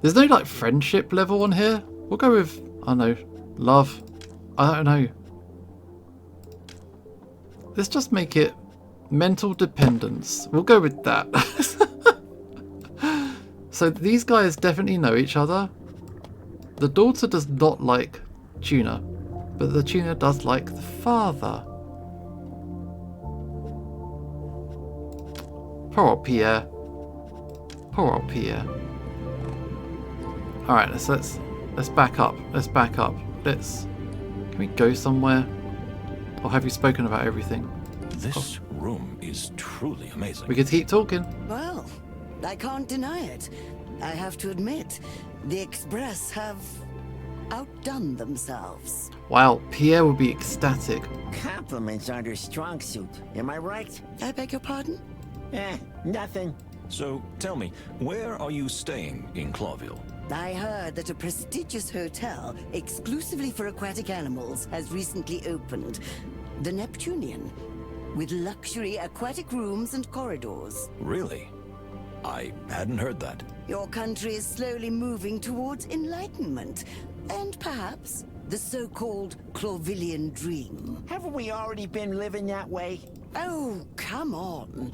There's no, like, friendship level on here. We'll go with, I don't know, love. I don't know. Let's just make it mental dependence. We'll go with that. So these guys definitely know each other. The daughter does not like Tuna, but the Tuna does like the father. Poor old Pierre. Poor old Pierre. Alright, let's back up. Let's back up. Can we go somewhere? Or have you spoken about everything? This room is truly amazing. We could keep talking. Well, I can't deny it. I have to admit, the Express have outdone themselves. Wow, Pierre would be ecstatic. Compliments aren't her strong suit. Am I right? I beg your pardon? Nothing. So, tell me, where are you staying in Clawville? I heard that a prestigious hotel, exclusively for aquatic animals, has recently opened. The Neptunian. With luxury aquatic rooms and corridors. Really? I hadn't heard that. Your country is slowly moving towards enlightenment, and perhaps the so-called Clawvillian dream. Haven't we already been living that way? Oh, come on.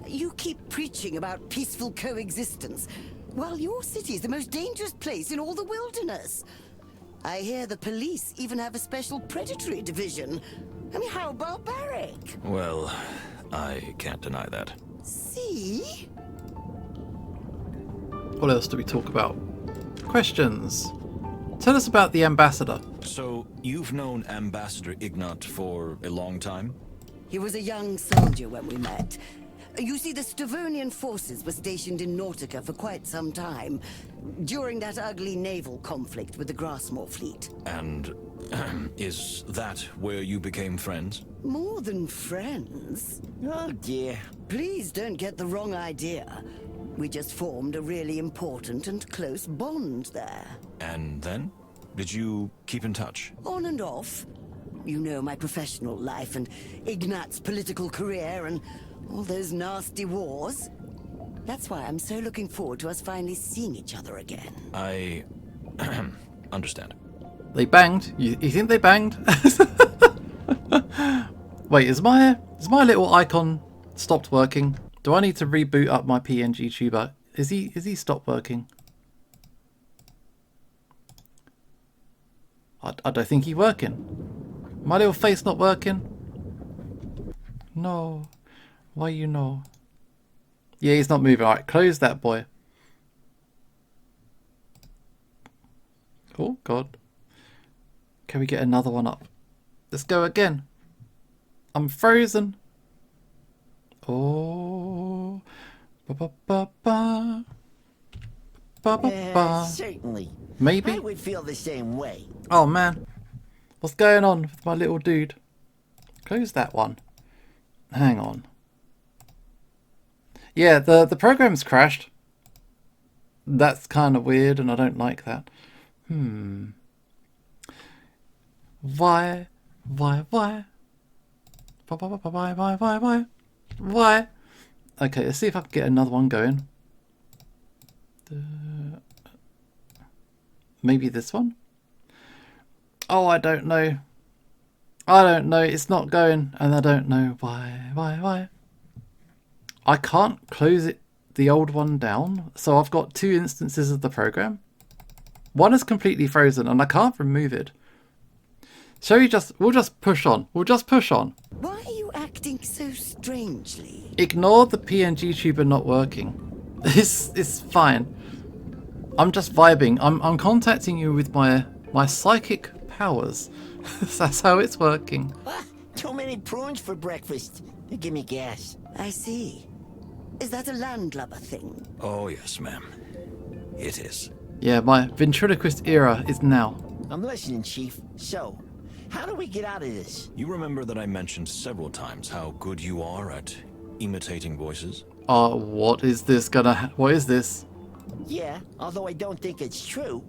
You keep preaching about peaceful coexistence, while your city is the most dangerous place in all the wilderness. I hear the police even have a special predatory division. I mean, how barbaric. Well, I can't deny that. See? What else do we talk about? Questions. Tell us about the ambassador. So, you've known Ambassador Ignat for a long time? He was a young soldier when we met. You see, the Stavonian forces were stationed in Nautica for quite some time, during that ugly naval conflict with the Grassmore fleet. And is that where you became friends? More than friends. Oh dear. Please don't get the wrong idea. We just formed a really important and close bond there. And then? Did you keep in touch? On and off. You know my professional life and Ignat's political career and all those nasty wars. That's why I'm so looking forward to us finally seeing each other again. I understand. They banged? You think they banged? Wait, is my little icon stopped working? Do I need to reboot up my PNG tuber? Is he stopped working? I don't think he's working. My little face not working? No. Why you know? Yeah, he's not moving. Alright, close that boy. Oh god. Can we get another one up? Let's go again. I'm frozen. Oh. Ba ba ba ba. Ba ba ba. Certainly. Maybe. I would feel the same way. Oh man. What's going on with my little dude? Close that one. Hang on. Yeah, the program's crashed. That's kind of weird and I don't like that. Why? Why? Why? Why? Okay, let's see if I can get another one going. Maybe this one? Oh, I don't know. I don't know. It's not going and I don't know why. I can't close it, the old one down. So I've got two instances of the program. One is completely frozen and I can't remove it. So we'll just push on. We'll just push on. Why are you acting so strangely? Ignore the PNG tuber not working. It's fine. I'm just vibing. I'm contacting you with my psychic powers. That's how it's working. Too many prunes for breakfast. They give me gas. I see. Is that a landlubber thing? Oh yes, ma'am. It is. Yeah, my ventriloquist era is now. I'm listening, Chief. So, how do we get out of this? You remember that I mentioned several times how good you are at imitating voices? What is this gonna what is this? Yeah, although I don't think it's true.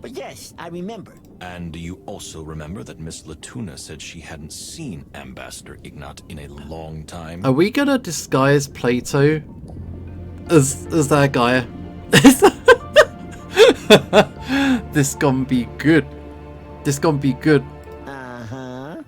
But yes, I remember. And do you also remember that Miss Latuna said she hadn't seen Ambassador Ignat in a long time? Are we gonna disguise Plato as that guy? This gonna be good. This gonna be good. Uh-huh.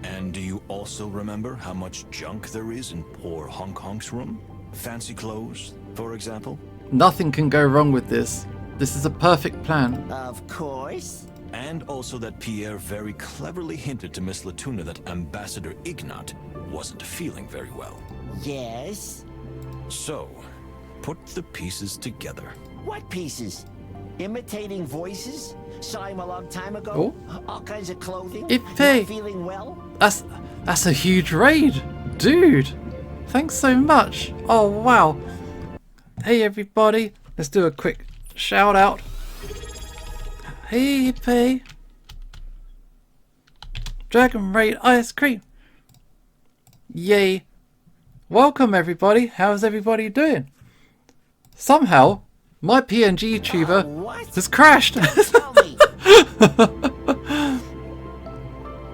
And do you also remember how much junk there is in poor Honk Honk's room? Fancy clothes, for example? Nothing can go wrong with this. This is a perfect plan. Of course. And also that Pierre very cleverly hinted to Miss Latuna that Ambassador Ignat wasn't feeling very well. Yes. So, put the pieces together. What pieces? Imitating voices? Saw him a long time ago? Oh. All kinds of clothing? Ippei. Not feeling well? That's a huge raid. Dude. Thanks so much. Oh wow. Hey everybody. Let's do a quick shout out. Hey Ippei. Dragon Raid ice cream. Yay. Welcome everybody. How's everybody doing? Somehow my PNG tuber has crashed.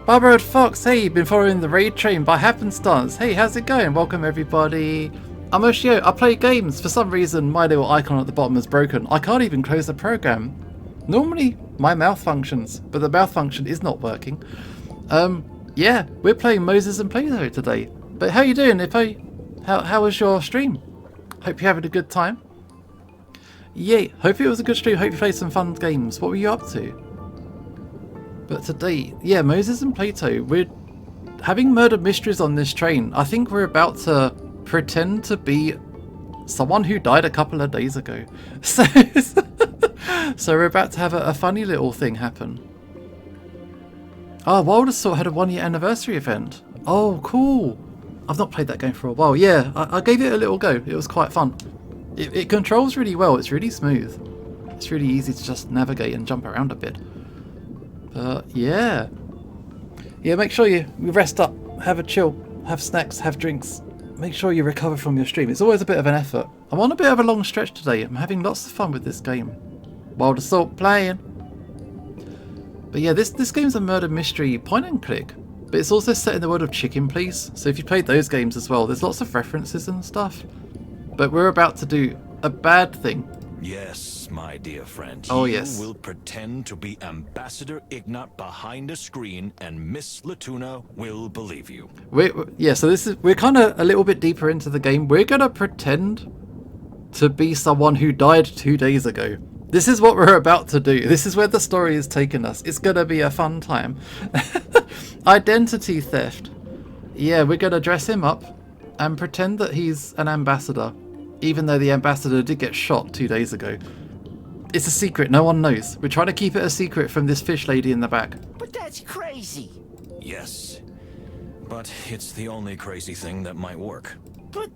Barbara Fox, hey, you've been following the raid train by happenstance. Hey, how's it going? Welcome everybody. I'm Oshio. I play games. For some reason, my little icon at the bottom is broken. I can't even close the program. Normally, my mouth functions, but the mouth function is not working. Yeah, we're playing Moses and Plato today. But how you doing, Ippo? How was your stream? Hope you're having a good time. Yeah, hope it was a good stream. Hope you played some fun games. What were you up to? But today, yeah, Moses and Plato, we're having murder mysteries on this train. I think we're about to pretend to be someone who died a couple of days ago. So we're about to have a funny little thing happen. Oh, Wild Assault had a 1-year anniversary event. Oh, cool. I've not played that game for a while. Yeah, I gave it a little go. It was quite fun. It controls really well. It's really smooth. It's really easy to just navigate and jump around a bit. But yeah. Yeah, make sure you rest up, have a chill, have snacks, have drinks. Make sure you recover from your stream. It's always a bit of an effort. I'm on a bit of a long stretch today. I'm having lots of fun with this game. Wild Assault playing. But yeah, this game's a murder mystery point and click. But it's also set in the world of Chicken Please. So if you played those games as well, there's lots of references and stuff. But we're about to do a bad thing. Yes, my dear friend. Oh, you yes. will pretend to be Ambassador Ignat behind a screen, and Miss Latuna will believe you. Yeah, so we're kind of a little bit deeper into the game. We're going to pretend to be someone who died 2 days ago. This is what we're about to do. This is where the story is taking us. It's going to be a fun time. Identity theft. Yeah, we're going to dress him up and pretend that he's an ambassador, even though the ambassador did get shot 2 days ago. It's a secret. No one knows. We're trying to keep it a secret from this fish lady in the back. But that's crazy. Yes, but it's the only crazy thing that might work. But...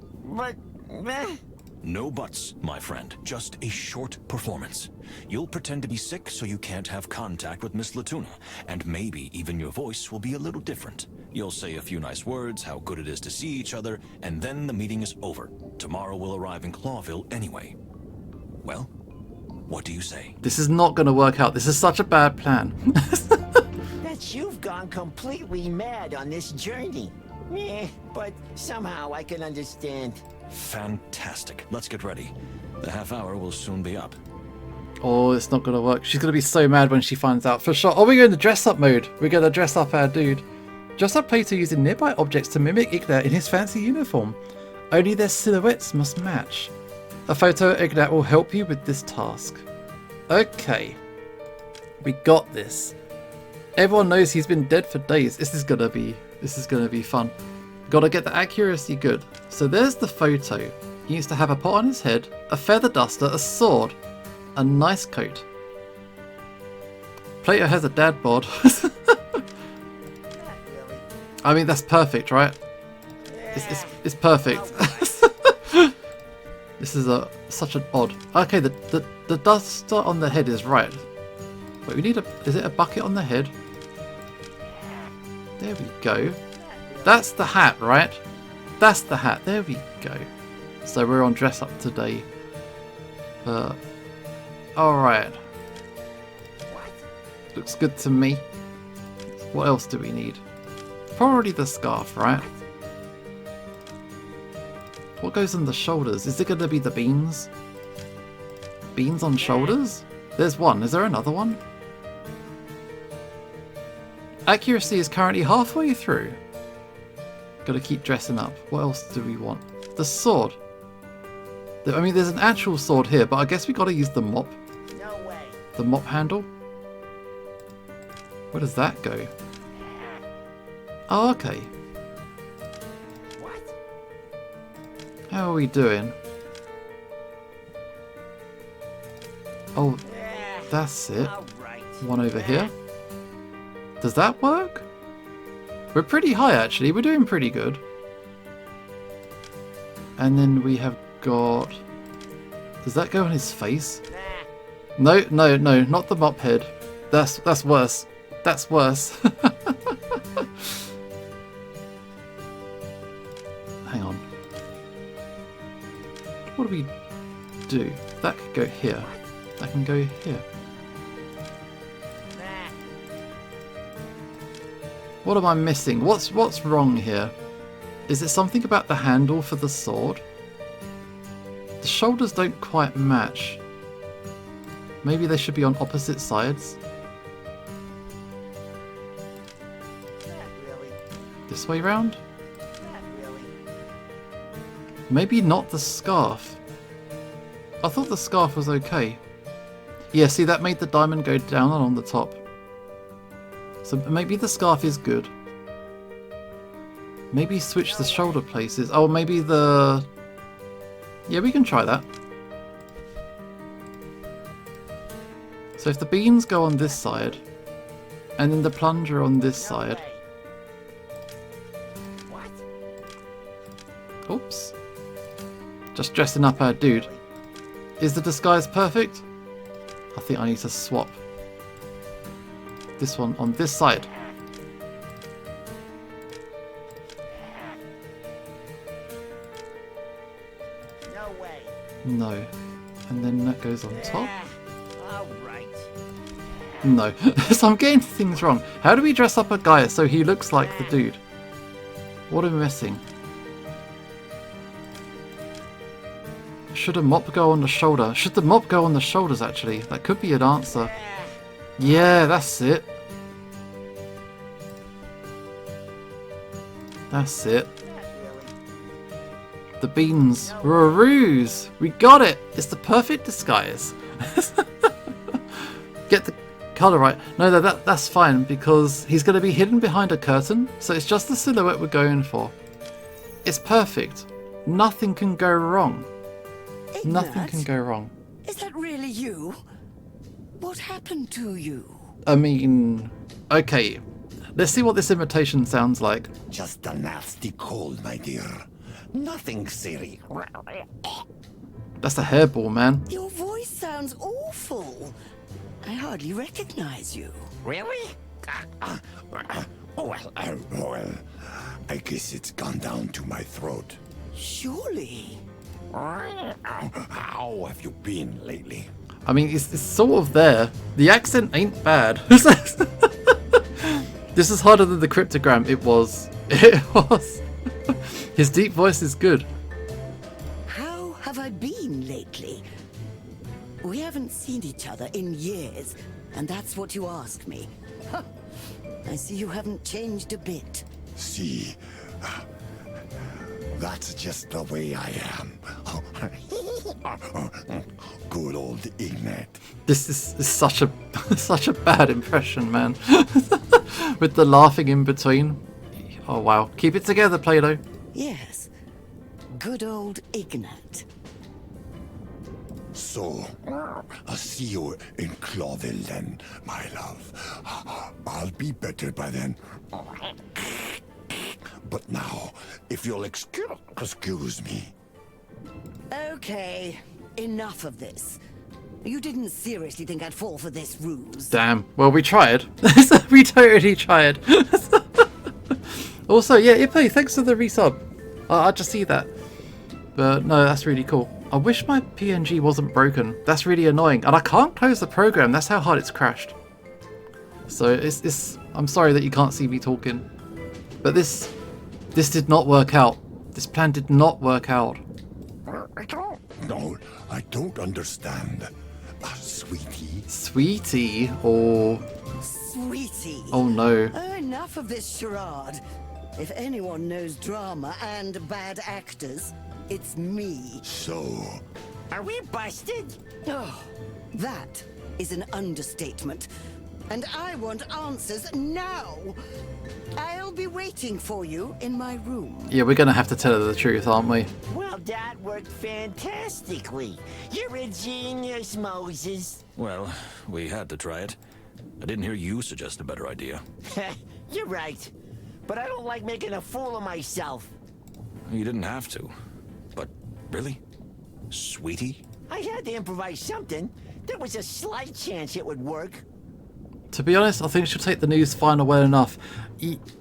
No buts, my friend. Just a short performance. You'll pretend to be sick so you can't have contact with Miss Latuna, and maybe even your voice will be a little different. You'll say a few nice words, how good it is to see each other, and then the meeting is over. Tomorrow we'll arrive in Clawville anyway. Well, what do you say? This is not going to work out. This is such a bad plan. That you've gone completely mad on this journey. But somehow I can understand. Fantastic. Let's get ready. The half hour will soon be up. Oh, it's not going to work. She's going to be so mad when she finds out for sure. Oh, we're going to dress up mode. We're going to dress up our dude. Dress up Plato using nearby objects to mimic Ignat in his fancy uniform. Only their silhouettes must match. A photo of Ignat will help you with this task. Okay. We got this. Everyone knows he's been dead for days. This is going to be fun. Gotta get the accuracy good. So there's the photo. He used to have a pot on his head, a feather duster, a sword, a nice coat. Plato has a dad bod. I mean, that's perfect, right? It's perfect. This is such an odd. Okay, the duster on the head is right. Wait, we need is it a bucket on the head? There we go. That's the hat, right? That's the hat. There we go. So we're on dress up today. Alright. Looks good to me. What else do we need? Probably the scarf, right? What goes on the shoulders? Is it going to be the beans? Beans on shoulders? There's one. Is there another one? Accuracy is currently halfway through. Gotta keep dressing up. What else do we want? The sword. I mean, there's an actual sword here, but I guess we gotta use the mop. No way. The mop handle. Where does that go? Oh, okay. What? How are we doing? Oh, that's it. Right. One over here. Does that work? We're pretty high, actually. We're doing pretty good. And then we have got... Does that go on his face? No, no, no, not the mop head. That's worse. That's worse. Hang on. What do we do? That could go here. That can go here. What am I missing? What's wrong here? Is it something about the handle for the sword? The shoulders don't quite match. Maybe they should be on opposite sides. This way round? Maybe not the scarf. I thought the scarf was okay. Yeah, see, that made the diamond go down along the top. So maybe the scarf is good. Maybe switch the shoulder places. Oh, maybe the... Yeah, we can try that. So if the beans go on this side, and then the plunger on this side. Oops. Just dressing up our dude. Is the disguise perfect? I think I need to swap this one on this side. No way. No. And then that goes on top. All right. No. So I'm getting things wrong. How do we dress up a guy so he looks like the dude? What am I missing? Should a mop go on the shoulder? Should the mop go on the shoulders, actually? That could be an answer. Yeah, that's it. That's it. The beans were a ruse. We got it. It's the perfect disguise. Get the colour right. No, that's fine because he's going to be hidden behind a curtain. So it's just the silhouette we're going for. It's perfect. Nothing can go wrong. Ignat? Nothing can go wrong. Is that really you? What happened to you? I mean, okay. Let's see what this imitation sounds like. Just a nasty cold, my dear. Nothing serious. That's a hairball, man. Your voice sounds awful. I hardly recognize you. Really? Well, I guess it's gone down to my throat. Surely. How have you been lately? I mean, it's sort of there. The accent ain't bad. This is harder than the cryptogram. It was. It was. His deep voice is good. How have I been lately? We haven't seen each other in years, and that's what you ask me. Huh. I see you haven't changed a bit. See, that's just the way I am. Good old Ignat. This is such a such a bad impression, man. With the laughing in between. Oh wow. Keep it together, Plato. Yes. Good old Ignat. So, I'll see you in Clawville then, my love. I'll be better by then. But now, if you'll excuse me. Okay, enough of this. You didn't seriously think I'd fall for this ruse. Damn. Well, we tried. We totally tried. Also, yeah, Ipe, thanks for the resub. I just see that. But no, that's really cool. I wish my PNG wasn't broken. That's really annoying. And I can't close the program. That's how hard it's crashed. So I'm sorry that you can't see me talking. But this did not work out. This plan did not work out. No, I don't understand. Sweetie? Sweetie? Or... Sweetie. Oh no. Enough of this charade. If anyone knows drama and bad actors, it's me. So... Are we busted? Oh, that is an understatement. And I want answers now. I'll be waiting for you in my room. Yeah, we're gonna have to tell her the truth, aren't we? Well, that worked fantastically. You're a genius, Moses. Well, we had to try it. I didn't hear you suggest a better idea. You're right. But I don't like making a fool of myself. You didn't have to. But really? Sweetie? I had to improvise something. There was a slight chance it would work. To be honest, I think she'll take the news final well enough.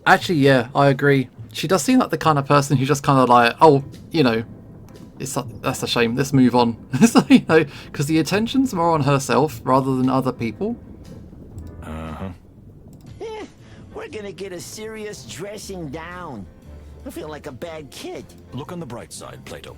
Actually, yeah, I agree. She does seem like the kind of person who just kind of like, oh, you know, that's a shame. Let's move on. So, you know, because the attention's more on herself rather than other people. Uh-huh. We're gonna get a serious dressing down. I feel like a bad kid. Look on the bright side, Plato.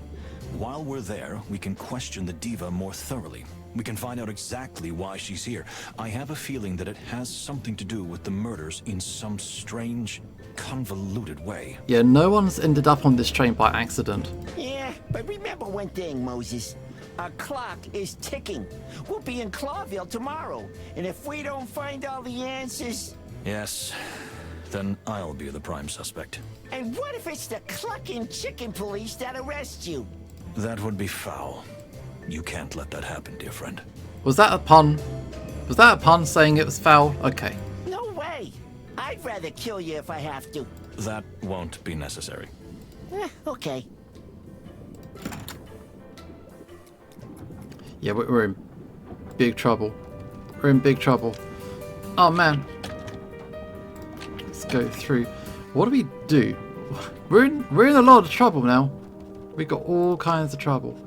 While we're there, we can question the diva more thoroughly. We can find out exactly why she's here. I have a feeling that it has something to do with the murders in some strange, convoluted way. Yeah, no one's ended up on this train by accident. Yeah, but remember one thing, Moses. Our clock is ticking. We'll be in Clawville tomorrow. And if we don't find all the answers... Yes, then I'll be the prime suspect. And what if it's the clucking chicken police that arrest you? That would be foul. You can't let that happen, dear friend. Was that a pun? Was that a pun saying it was foul? Okay. No way. I'd rather kill you if I have to. That won't be necessary. Okay. Yeah, we're in big trouble. We're in big trouble. Oh man. Let's go through. What do we do? We're in a lot of trouble now. We got all kinds of trouble.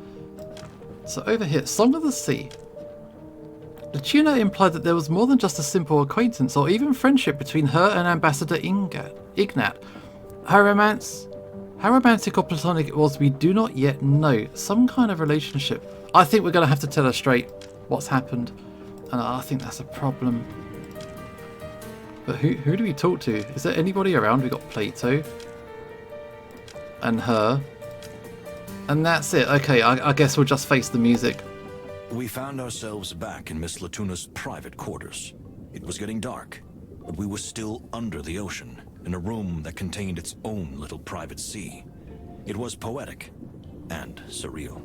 So over here, Song of the Sea. The tuner implied that there was more than just a simple acquaintance or even friendship between her and Ambassador Ignat. How romantic or platonic it was, we do not yet know. Some kind of relationship. I think we're going to have to tell her straight what's happened. And I think that's a problem. But who do we talk to? Is there anybody around? We got Plato. And her. And that's it. Okay, I guess we'll just face the music. We found ourselves back in Miss Latuna's private quarters. It was getting dark, but we were still under the ocean, in a room that contained its own little private sea. It was poetic and surreal.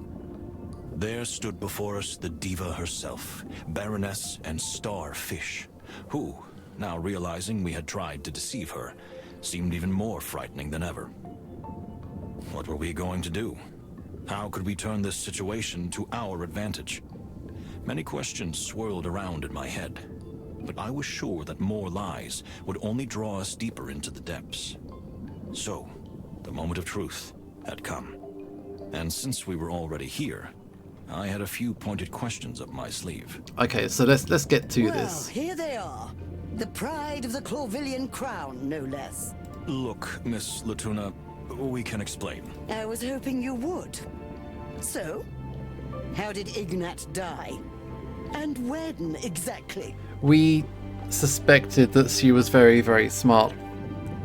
There stood before us the diva herself, Baroness and Starfish, who, now realizing we had tried to deceive her, seemed even more frightening than ever. What were we going to do? How could we turn this situation to our advantage? Many questions swirled around in my head, but I was sure that more lies would only draw us deeper into the depths. So, the moment of truth had come. And since we were already here, I had a few pointed questions up my sleeve. Okay, so let's get to well, this. Here they are. The pride of the Clawvillian crown, no less. Look, Miss Latuna, we can explain. I was hoping you would. So, how did Ignat die? And when exactly? We suspected that she was very, very smart.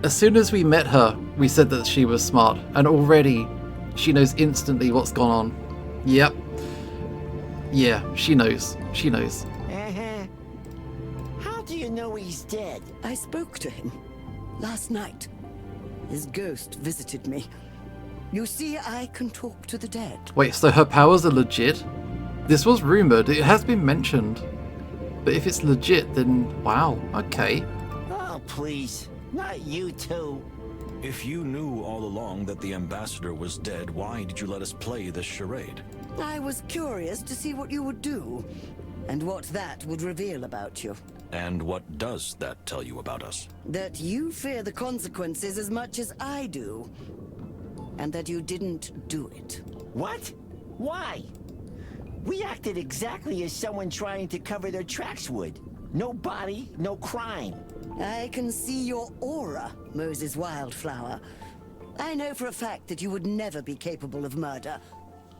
As soon as we met her, we said that she was smart, and already she knows instantly what's gone on. Yep. Yeah, she knows. She knows. How do you know he's dead? I spoke to him last night. His ghost visited me. You see, I can talk to the dead. Wait, so her powers are legit? This was rumored, it has been mentioned. But if it's legit, then wow, okay. Oh, please. Not you two. If you knew all along that the ambassador was dead, why did you let us play this charade? I was curious to see what you would do, and what that would reveal about you. And what does that tell you about us? That you fear the consequences as much as I do. And that you didn't do it. What? Why? We acted exactly as someone trying to cover their tracks would. No body, no crime. I can see your aura, Moses Wildflower. I know for a fact that you would never be capable of murder.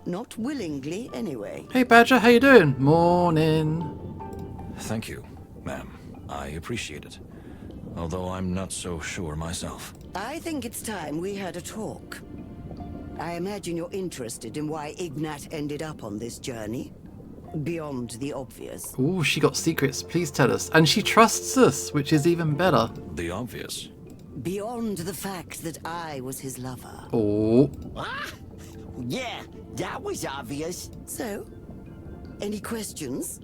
Not willingly, anyway. Hey Badger, how you doing? Morning. Thank you, ma'am. I appreciate it. Although I'm not so sure myself. I think it's time we had a talk. I imagine you're interested in why Ignat ended up on this journey. Beyond the obvious. Ooh, she got secrets. Please tell us. And she trusts us, which is even better. The obvious? Beyond the fact that I was his lover. Oh. Ah! Yeah, that was obvious. So, any questions?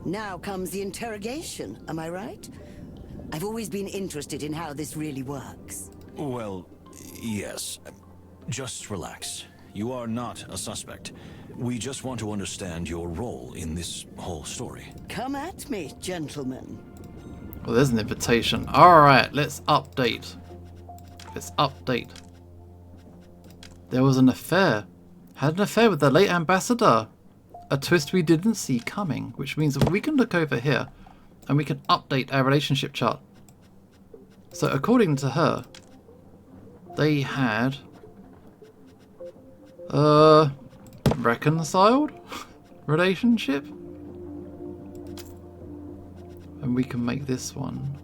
Now comes the interrogation, am I right? I've always been interested in how this really works. Well, yes. Just relax. You are not a suspect. We just want to understand your role in this whole story. Come at me, gentlemen. Well, there's an invitation. Alright, let's update. Let's update. There was an affair. Had an affair with the late ambassador. A twist we didn't see coming, which means that we can look over here and we can update our relationship chart. So according to her, they had Reconciled relationship? And we can make this one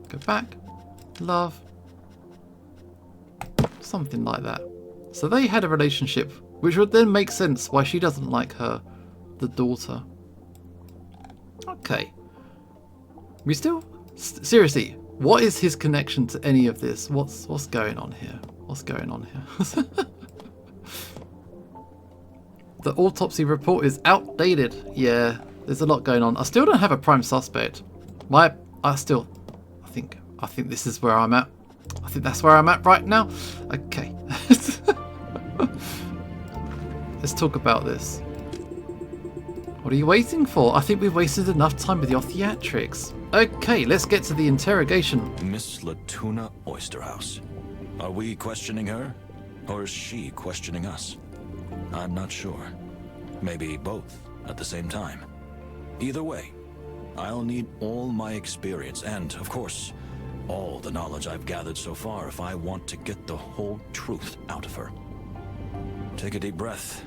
go back, love, something like that. So they had a relationship, which would then make sense why she doesn't like her, the daughter. Okay. We still... Seriously, what is his connection to any of this? What's going on here? What's going on here? The autopsy report is outdated. Yeah, there's a lot going on. I still don't have a prime suspect. I think this is where I'm at. I think that's where I'm at right now. Okay. Let's talk about this. What are you waiting for? I think we've wasted enough time with your theatrics. Okay, let's get to the interrogation. Miss Latuna Oysterhouse. Are we questioning her? Or is she questioning us? I'm not sure. Maybe both at the same time. Either way, I'll need all my experience and, of course, all the knowledge I've gathered so far if I want to get the whole truth out of her. Take a deep breath.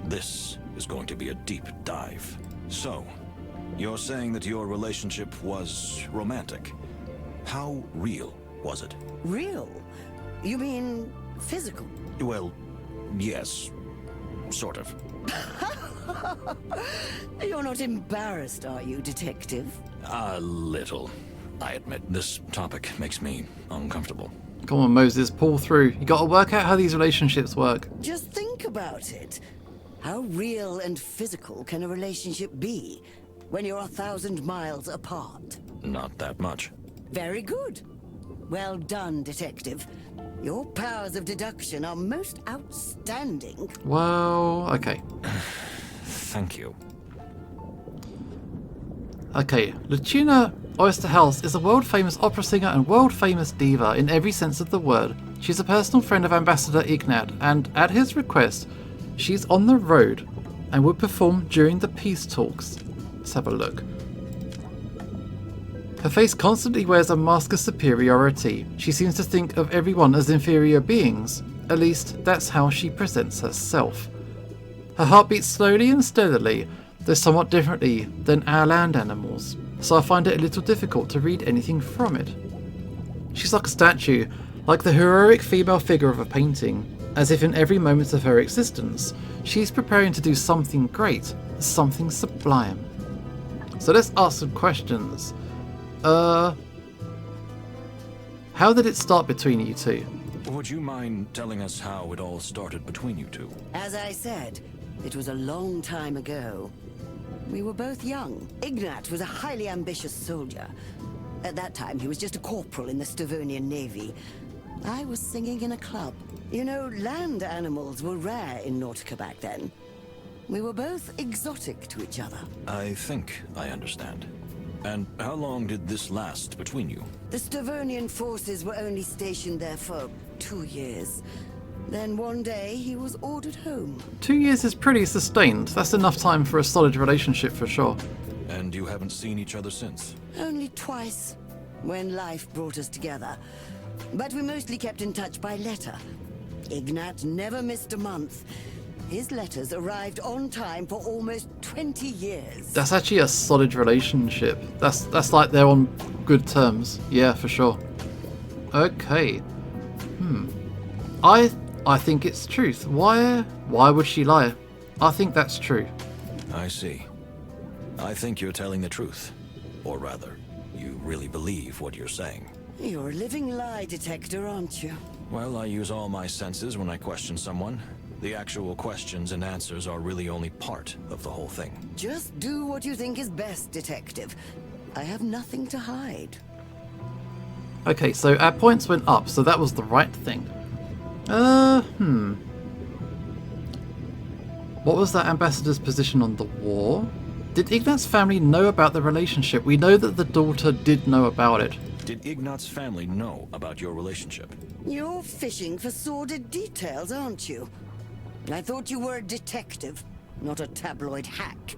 This is going to be a deep dive. So, you're saying that your relationship was romantic. How real was it? Real? You mean physical? Well, yes. Sort of. You're not embarrassed, are you, Detective? A little. I admit, this topic makes me uncomfortable. Come on, Moses, pull through. You gotta work out how these relationships work. Just think about it. How real and physical can a relationship be when you're 1,000 miles apart? Not that much. Very good. Well done, Detective. Your powers of deduction are most outstanding. Well, okay. Thank you. Okay, Latuna Oysterhouse is a world-famous opera singer and world-famous diva in every sense of the word. She's a personal friend of Ambassador Ignat, and at his request, she's on the road and would perform during the peace talks. Let's have a look. Her face constantly wears a mask of superiority. She seems to think of everyone as inferior beings. At least, that's how she presents herself. Her heart beats slowly and steadily, though somewhat differently than our land animals, so I find it a little difficult to read anything from it. She's like a statue, like the heroic female figure of a painting, as if in every moment of her existence, she's preparing to do something great, something sublime. So let's ask some questions. How did it start between you two? Would you mind telling us how it all started between you two? As I said, it was a long time ago. We were both young. Ignat was a highly ambitious soldier. At that time, he was just a corporal in the Stavonian Navy. I was singing in a club. You know, land animals were rare in Nautica back then. We were both exotic to each other. I think I understand. And how long did this last between you? The Stavonian forces were only stationed there for 2 years. Then one day, he was ordered home. 2 years is pretty sustained. That's enough time for a solid relationship for sure. And you haven't seen each other since? Only twice, when life brought us together. But we mostly kept in touch by letter. Ignat never missed a month. His letters arrived on time for almost 20 years. That's actually a solid relationship. That's like they're on good terms. Yeah, for sure. Okay. I think it's truth. Why would she lie? I think that's true. I see. I think you're telling the truth. Or rather, you really believe what you're saying. You're a living lie detector, aren't you? Well, I use all my senses when I question someone. The actual questions and answers are really only part of the whole thing. Just do what you think is best, Detective. I have nothing to hide. Okay, so our points went up, so that was the right thing. What was that ambassador's position on the war? Did Ignat's family know about the relationship? We know that the daughter did know about it. Did Ignat's family know about your relationship? You're fishing for sordid details, aren't you? I thought you were a detective, not a tabloid hack.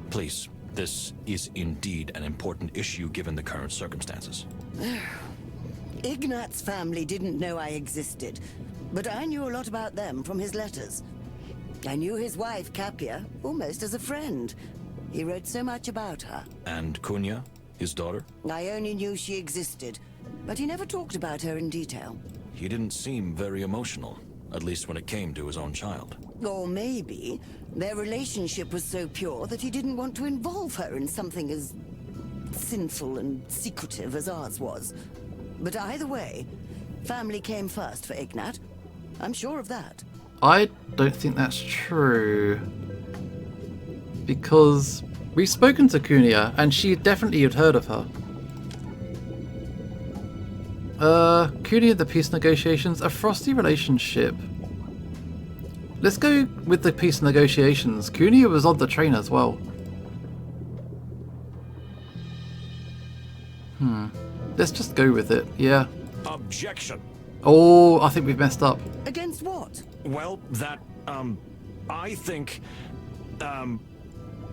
Please, this is indeed an important issue given the current circumstances. Ignat's family didn't know I existed, but I knew a lot about them from his letters. I knew his wife, Capia, almost as a friend. He wrote so much about her. And Cunha, his daughter? I only knew she existed, but he never talked about her in detail. He didn't seem very emotional, at least when it came to his own child. Or maybe their relationship was so pure that he didn't want to involve her in something as sinful and secretive as ours was. But either way, family came first for Ignat. I'm sure of that. I don't think that's true. Because we've spoken to Cunha, and she definitely had heard of her. Cunha and the peace negotiations, a frosty relationship. Let's go with the peace negotiations. Cunha was on the train as well. Let's just go with it, yeah. Objection! Oh, I think we've messed up. Against what? Well, I think,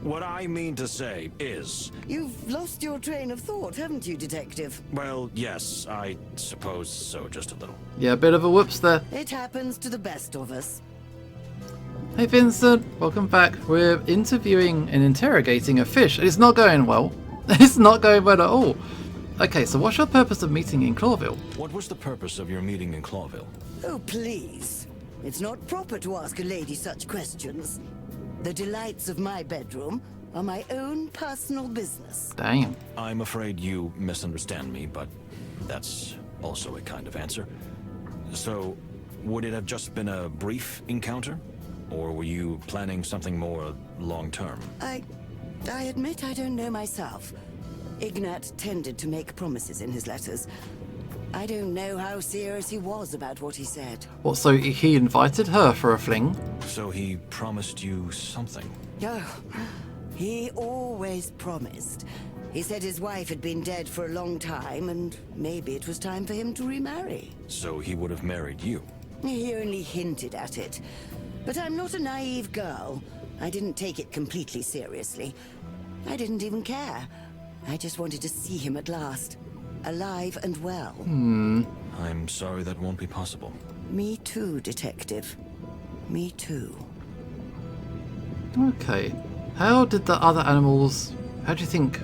what I mean to say is... You've lost your train of thought, haven't you, Detective? Well, yes, I suppose so, just a little. Yeah, a bit of a whoops there. It happens to the best of us. Hey Vincent, welcome back. We're interviewing and interrogating a fish. It's not going well. It's not going well at all. Okay, so what's your purpose of meeting in Clawville? What was the purpose of your meeting in Clawville? Oh, please. It's not proper to ask a lady such questions. The delights of my bedroom are my own personal business. Damn. I'm afraid you misunderstand me, but that's also a kind of answer. So, would it have just been a brief encounter? Or were you planning something more long-term? I admit I don't know myself. Ignat tended to make promises in his letters. I don't know how serious he was about what he said. What, so he invited her for a fling? So he promised you something? Oh, he always promised. He said his wife had been dead for a long time, and maybe it was time for him to remarry. So he would have married you? He only hinted at it. But I'm not a naive girl. I didn't take it completely seriously. I didn't even care. I just wanted to see him at last. Alive and well. I'm sorry that won't be possible. Me too, Detective. Me too. Okay. How did the other animals... How do you think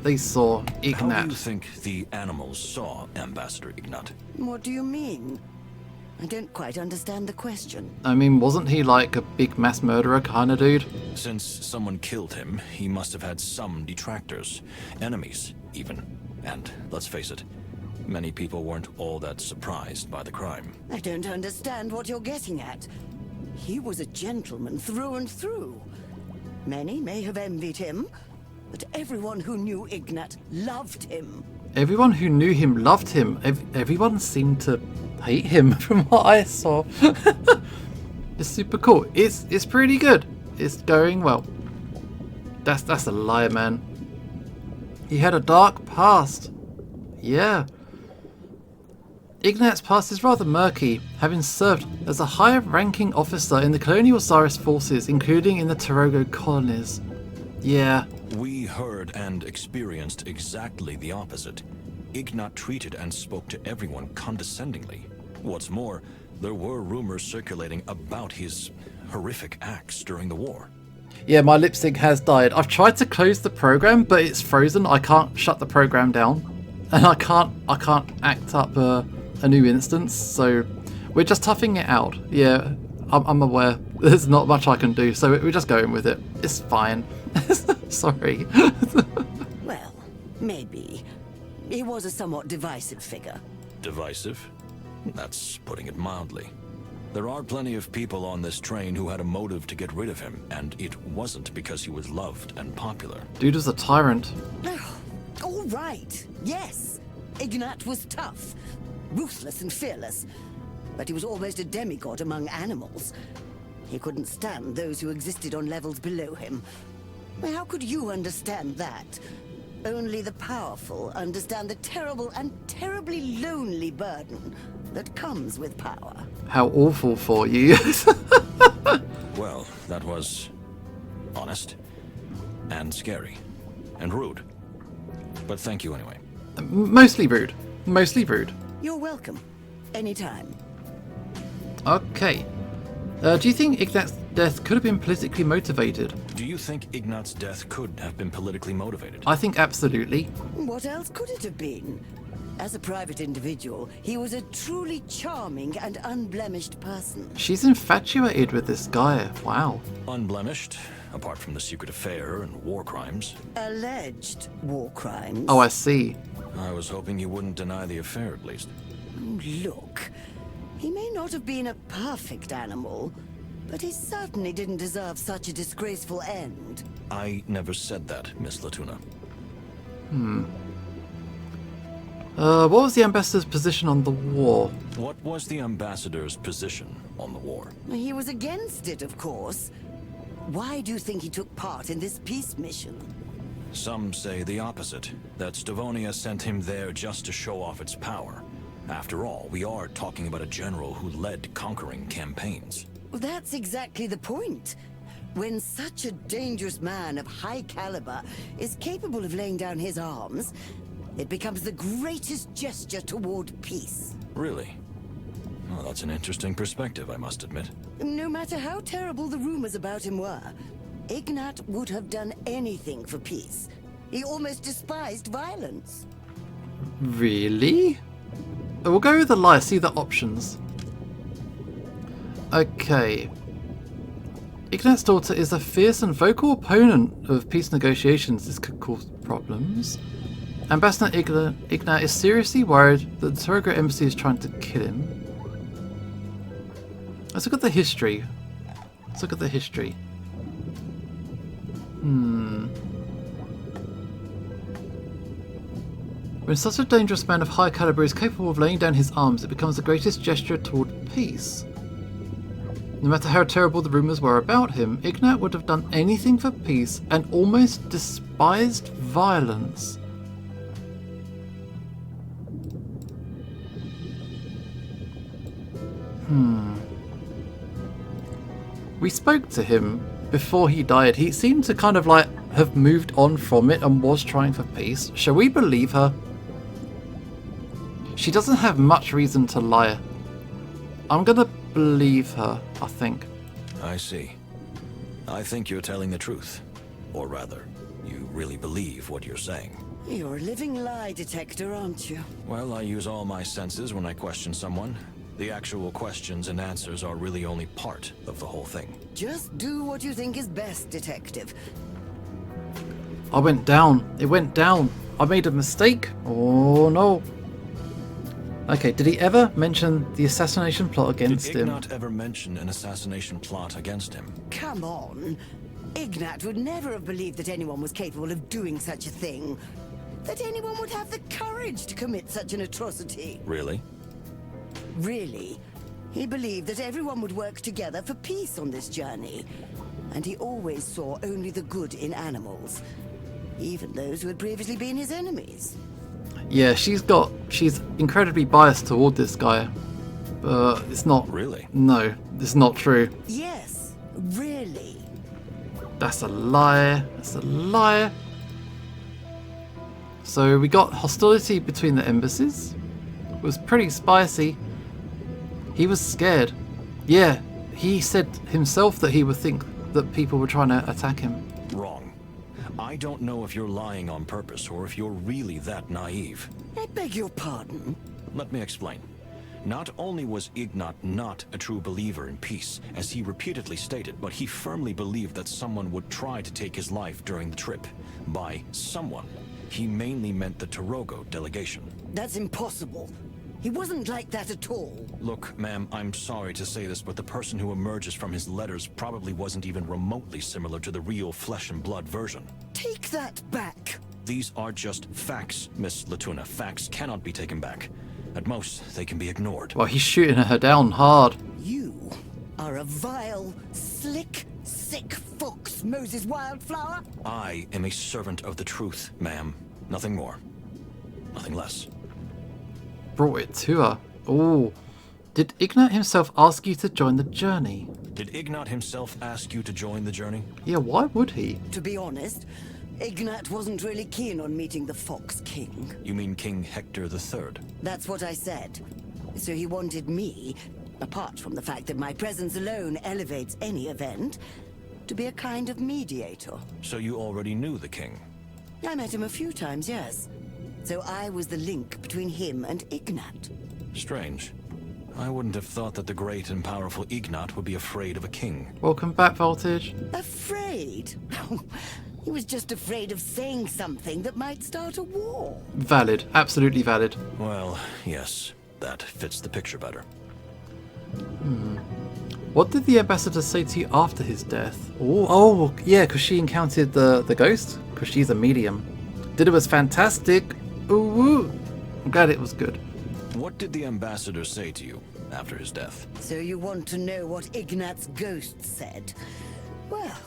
they saw Ignat? How do you think the animals saw Ambassador Ignat? What do you mean? I don't quite understand the question. I mean, wasn't he like a big mass murderer kind of dude? Since someone killed him, he must have had some detractors. Enemies, even. And, let's face it, many people weren't all that surprised by the crime. I don't understand what you're getting at. He was a gentleman through and through. Many may have envied him, but everyone who knew Ignat loved him. Everyone who knew him loved him. Everyone seemed to hate him from what I saw. It's super cool. It's pretty good. It's going well. That's a lie, man. He had a dark past. Yeah. Ignat's past is rather murky, having served as a high-ranking officer in the colonial Cyrus forces, including in the Tarogo colonies. Yeah. We heard and experienced exactly the opposite. Ignat treated and spoke to everyone condescendingly. What's more, there were rumors circulating about his horrific acts during the war. Yeah, my lip sync has died. I've tried to close the program, but it's frozen. I can't shut the program down, and I can't act up a new instance. So we're just toughing it out. Yeah, I'm aware. There's not much I can do, so we're just going with it. It's fine. Sorry. Well, maybe. He was a somewhat divisive figure. Divisive? That's putting it mildly. There are plenty of people on this train who had a motive to get rid of him, and it wasn't because he was loved and popular. Dude was a tyrant. All right, yes. Ignat was tough, ruthless and fearless, but he was almost a demigod among animals. He couldn't stand those who existed on levels below him. How could you understand that? Only the powerful understand the terrible and terribly lonely burden that comes with power. How awful for you. Well, that was honest and scary and rude. But thank you anyway. Mostly rude. Mostly rude. You're welcome. Anytime. Okay. Do you think Ignat's death could have been politically motivated? Do you think Ignat's death could have been politically motivated? I think absolutely. What else could it have been? As a private individual, he was a truly charming and unblemished person. She's infatuated with this guy. Wow. Unblemished, apart from the secret affair and war crimes. Alleged war crimes. Oh, I see. I was hoping you wouldn't deny the affair, at least. Look, he may not have been a perfect animal, but he certainly didn't deserve such a disgraceful end. I never said that, Miss Latuna. What was the ambassador's position on the war? What was the ambassador's position on the war? He was against it, of course. Why do you think he took part in this peace mission? Some say the opposite, that Stavonia sent him there just to show off its power. After all, we are talking about a general who led conquering campaigns. Well, that's exactly the point. When such a dangerous man of high caliber is capable of laying down his arms, it becomes the greatest gesture toward peace. Really? Well, that's an interesting perspective, I must admit. No matter how terrible the rumors about him were, Ignat would have done anything for peace. He almost despised violence. Really? We'll go with the lie, see the options. Okay. Ignat's daughter is a fierce and vocal opponent of peace negotiations. This could cause problems. Ambassador Ignat is seriously worried that the Torogo embassy is trying to kill him. Let's look at the history. Let's look at the history. When such a dangerous man of high caliber is capable of laying down his arms, it becomes the greatest gesture toward peace. No matter how terrible the rumors were about him, Ignat would have done anything for peace and almost despised violence. We spoke to him before he died. He seemed to kind of like have moved on from it and was trying for peace. Shall we believe her? She doesn't have much reason to lie. I'm gonna believe her, I think. I see. I think you're telling the truth. Or rather, you really believe what you're saying. You're a living lie detector, aren't you? Well, I use all my senses when I question someone. The actual questions and answers are really only part of the whole thing. Just do what you think is best, detective. I went down. It went down. I made a mistake. Oh no. Okay, did he ever mention the assassination plot against him? Did Ignat ever mention an assassination plot against him? Come on. Ignat would never have believed that anyone was capable of doing such a thing. That anyone would have the courage to commit such an atrocity. Really? Really. He believed that everyone would work together for peace on this journey. And he always saw only the good in animals. Even those who had previously been his enemies. Yeah, she's incredibly biased toward this guy. But it's not... Really? No, it's not true. Yes, really. That's a lie. That's a lie. So we got hostility between the embassies. It was pretty spicy. He was scared. Yeah, he said himself that he would think that people were trying to attack him. Wrong. I don't know if you're lying on purpose or if you're really that naive. I beg your pardon. Let me explain. Not only was Ignat not a true believer in peace, as he repeatedly stated, but he firmly believed that someone would try to take his life during the trip. By someone, he mainly meant the Torogo delegation. That's impossible. He wasn't like that at all. Look, ma'am, I'm sorry to say this, but the person who emerges from his letters probably wasn't even remotely similar to the real flesh and blood version. Take that back. These are just facts, Miss Latuna. Facts cannot be taken back. At most, they can be ignored. Well, he's shooting her down hard. You are a vile, slick, sick fox, Moses Wildflower. I am a servant of the truth, ma'am. Nothing more. Nothing less. Brought it to her. Oh. Did Ignat himself ask you to join the journey? Did Ignat himself ask you to join the journey? Yeah, why would he? To be honest, Ignat wasn't really keen on meeting the Fox King. You mean King Hector III? That's what I said. So he wanted me, apart from the fact that my presence alone elevates any event, to be a kind of mediator. So you already knew the king? I met him a few times, yes. So I was the link between him and Ignat. Strange. I wouldn't have thought that the great and powerful Ignat would be afraid of a king. Welcome back, Voltage. Afraid? He was just afraid of saying something that might start a war. Valid. Absolutely valid. Well, yes. That fits the picture better. What did the ambassador say to you after his death? Oh yeah, because she encountered the ghost? Because she's a medium. Did it was fantastic. Ooh, I'm glad it was good. What did the ambassador say to you after his death? So you want to know what Ignat's ghost said? Well,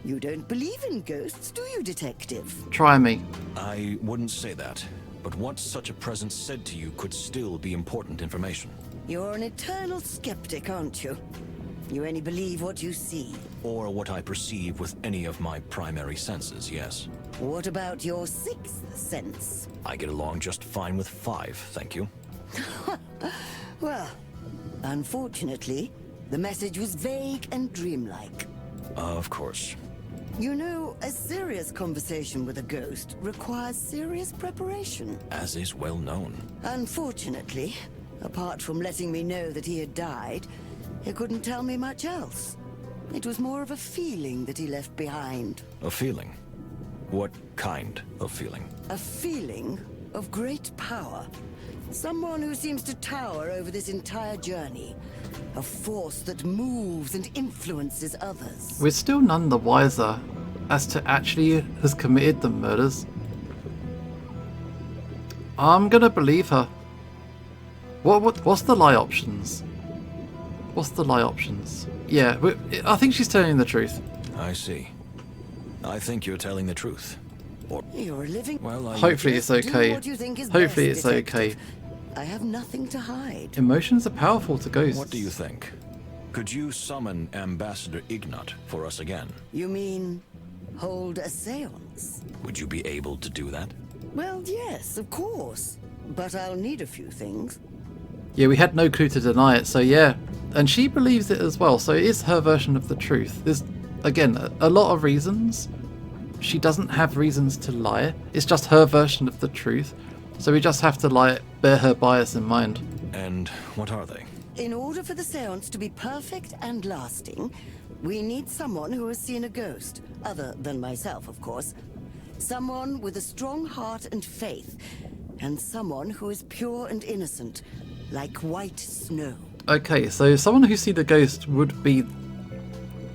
you don't believe in ghosts, do you, detective? Try me. I wouldn't say that. But what such a presence said to you could still be important information. You're an eternal skeptic, aren't you? You only believe what you see. Or what I perceive with any of my primary senses, yes. What about your sixth sense? I get along just fine with 5, thank you. Well, unfortunately, the message was vague and dreamlike. Of course. You know, a serious conversation with a ghost requires serious preparation. As is well known. Unfortunately, apart from letting me know that he had died, he couldn't tell me much else. It was more of a feeling that he left behind. A feeling? What kind of feeling? A feeling of great power. Someone who seems to tower over this entire journey. A force that moves and influences others. We're still none the wiser as to actually has committed the murders. I'm gonna believe her. What's the lie options? What's the lie options? Yeah, I think she's telling the truth. I see. I think you're telling the truth. Or you're a living. Well, hopefully it's okay. Do what you think is Hopefully best, it's okay. detective. I have nothing to hide. Emotions are powerful to ghosts. What do you think? Could you summon Ambassador Ignat for us again? You mean hold a seance? Would you be able to do that? Well, yes, of course. But I'll need a few things. Yeah, we had no clue to deny it, so yeah. And she believes it as well, so it is her version of the truth. There's, again, a lot of reasons. She doesn't have reasons to lie. It's just her version of the truth. So we just have to bear her bias in mind. And what are they? In order for the seance to be perfect and lasting, we need someone who has seen a ghost. Other than myself, of course. Someone with a strong heart and faith. And someone who is pure and innocent, like white snow. Okay, so someone who's seen the ghost would be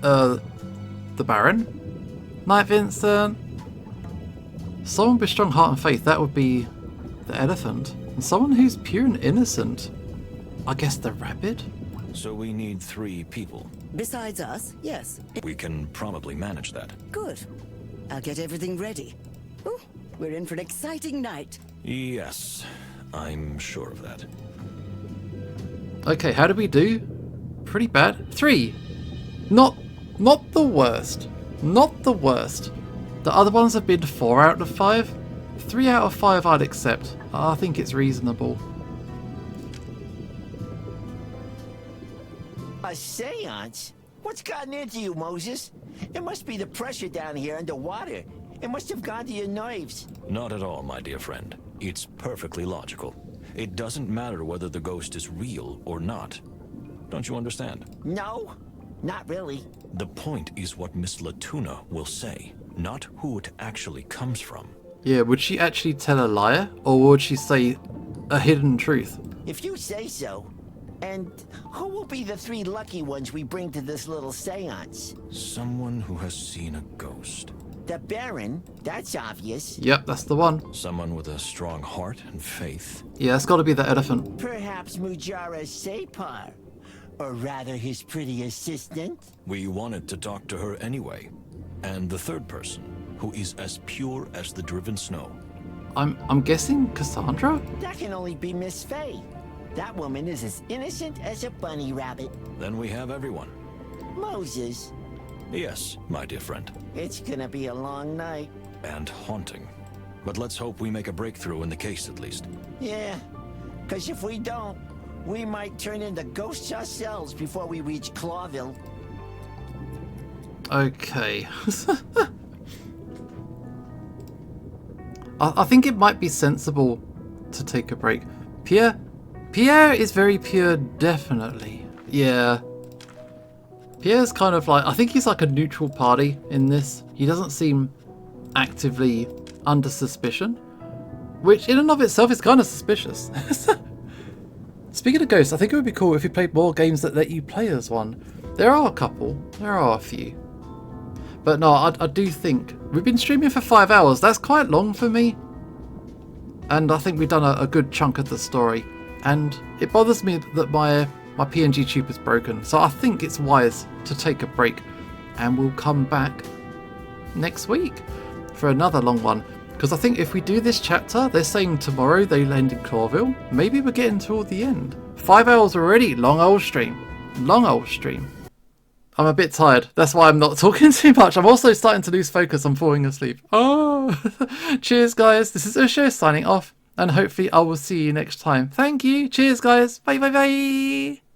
the Baron? Knight Vincent? Someone with strong heart and faith, that would be the elephant. And someone who's pure and innocent, I guess the rabbit? So we need 3 people. Besides us, yes. We can probably manage that. Good. I'll get everything ready. Ooh, we're in for an exciting night. Yes, I'm sure of that. Okay, how do we do? Pretty bad. 3. Not the worst. Not the worst. The other ones have been 4 out of 5. 3 out of 5 I'd accept. I think it's reasonable. A seance? What's gotten into you, Moses? It must be the pressure down here underwater. It must have gone to your nerves. Not at all, my dear friend. It's perfectly logical. It doesn't matter whether the ghost is real or not. Don't you understand? No, not really. The point is what Miss Latuna will say, not who it actually comes from. Yeah, would she actually tell a lie? Or would she say a hidden truth? If you say so. And who will be the 3 lucky ones we bring to this little seance? Someone who has seen a ghost. The Baron, that's obvious. Yep, that's the one. Someone with a strong heart and faith. Yeah, it's got to be the elephant. Perhaps Mujara Separ. Or rather his pretty assistant. We wanted to talk to her anyway. And the 3rd person, who is as pure as the driven snow. I'm guessing Cassandra? That can only be Miss Faye. That woman is as innocent as a bunny rabbit. Then we have everyone. Moses. Yes, my dear friend. It's gonna be a long night. And haunting. But let's hope we make a breakthrough in the case at least. Yeah, because if we don't, We might turn into ghosts ourselves before we reach Clawville. Okay. I think it might be sensible to take a break. Pierre is very pure, definitely. Yeah. Pierre's kind of like, I think he's like a neutral party in this. He doesn't seem actively under suspicion, which in and of itself is kind of suspicious. Speaking of ghosts, I think it would be cool if you played more games that let you play as one. There are a couple, there are a few. But no, I do think we've been streaming for 5 hours. That's quite long for me. And I think we've done a good chunk of the story. And it bothers me that my PNG tube is broken. So I think it's wise to take a break. And we'll come back next week for another long one. Because I think if we do this chapter, they're saying tomorrow they land in Clawville. Maybe we're getting toward the end. 5 hours already. Long old stream. Long old stream. I'm a bit tired. That's why I'm not talking too much. I'm also starting to lose focus. I'm falling asleep. Oh, cheers, guys. This is Usho signing off. And hopefully I will see you next time. Thank you. Cheers, guys. Bye, bye, bye.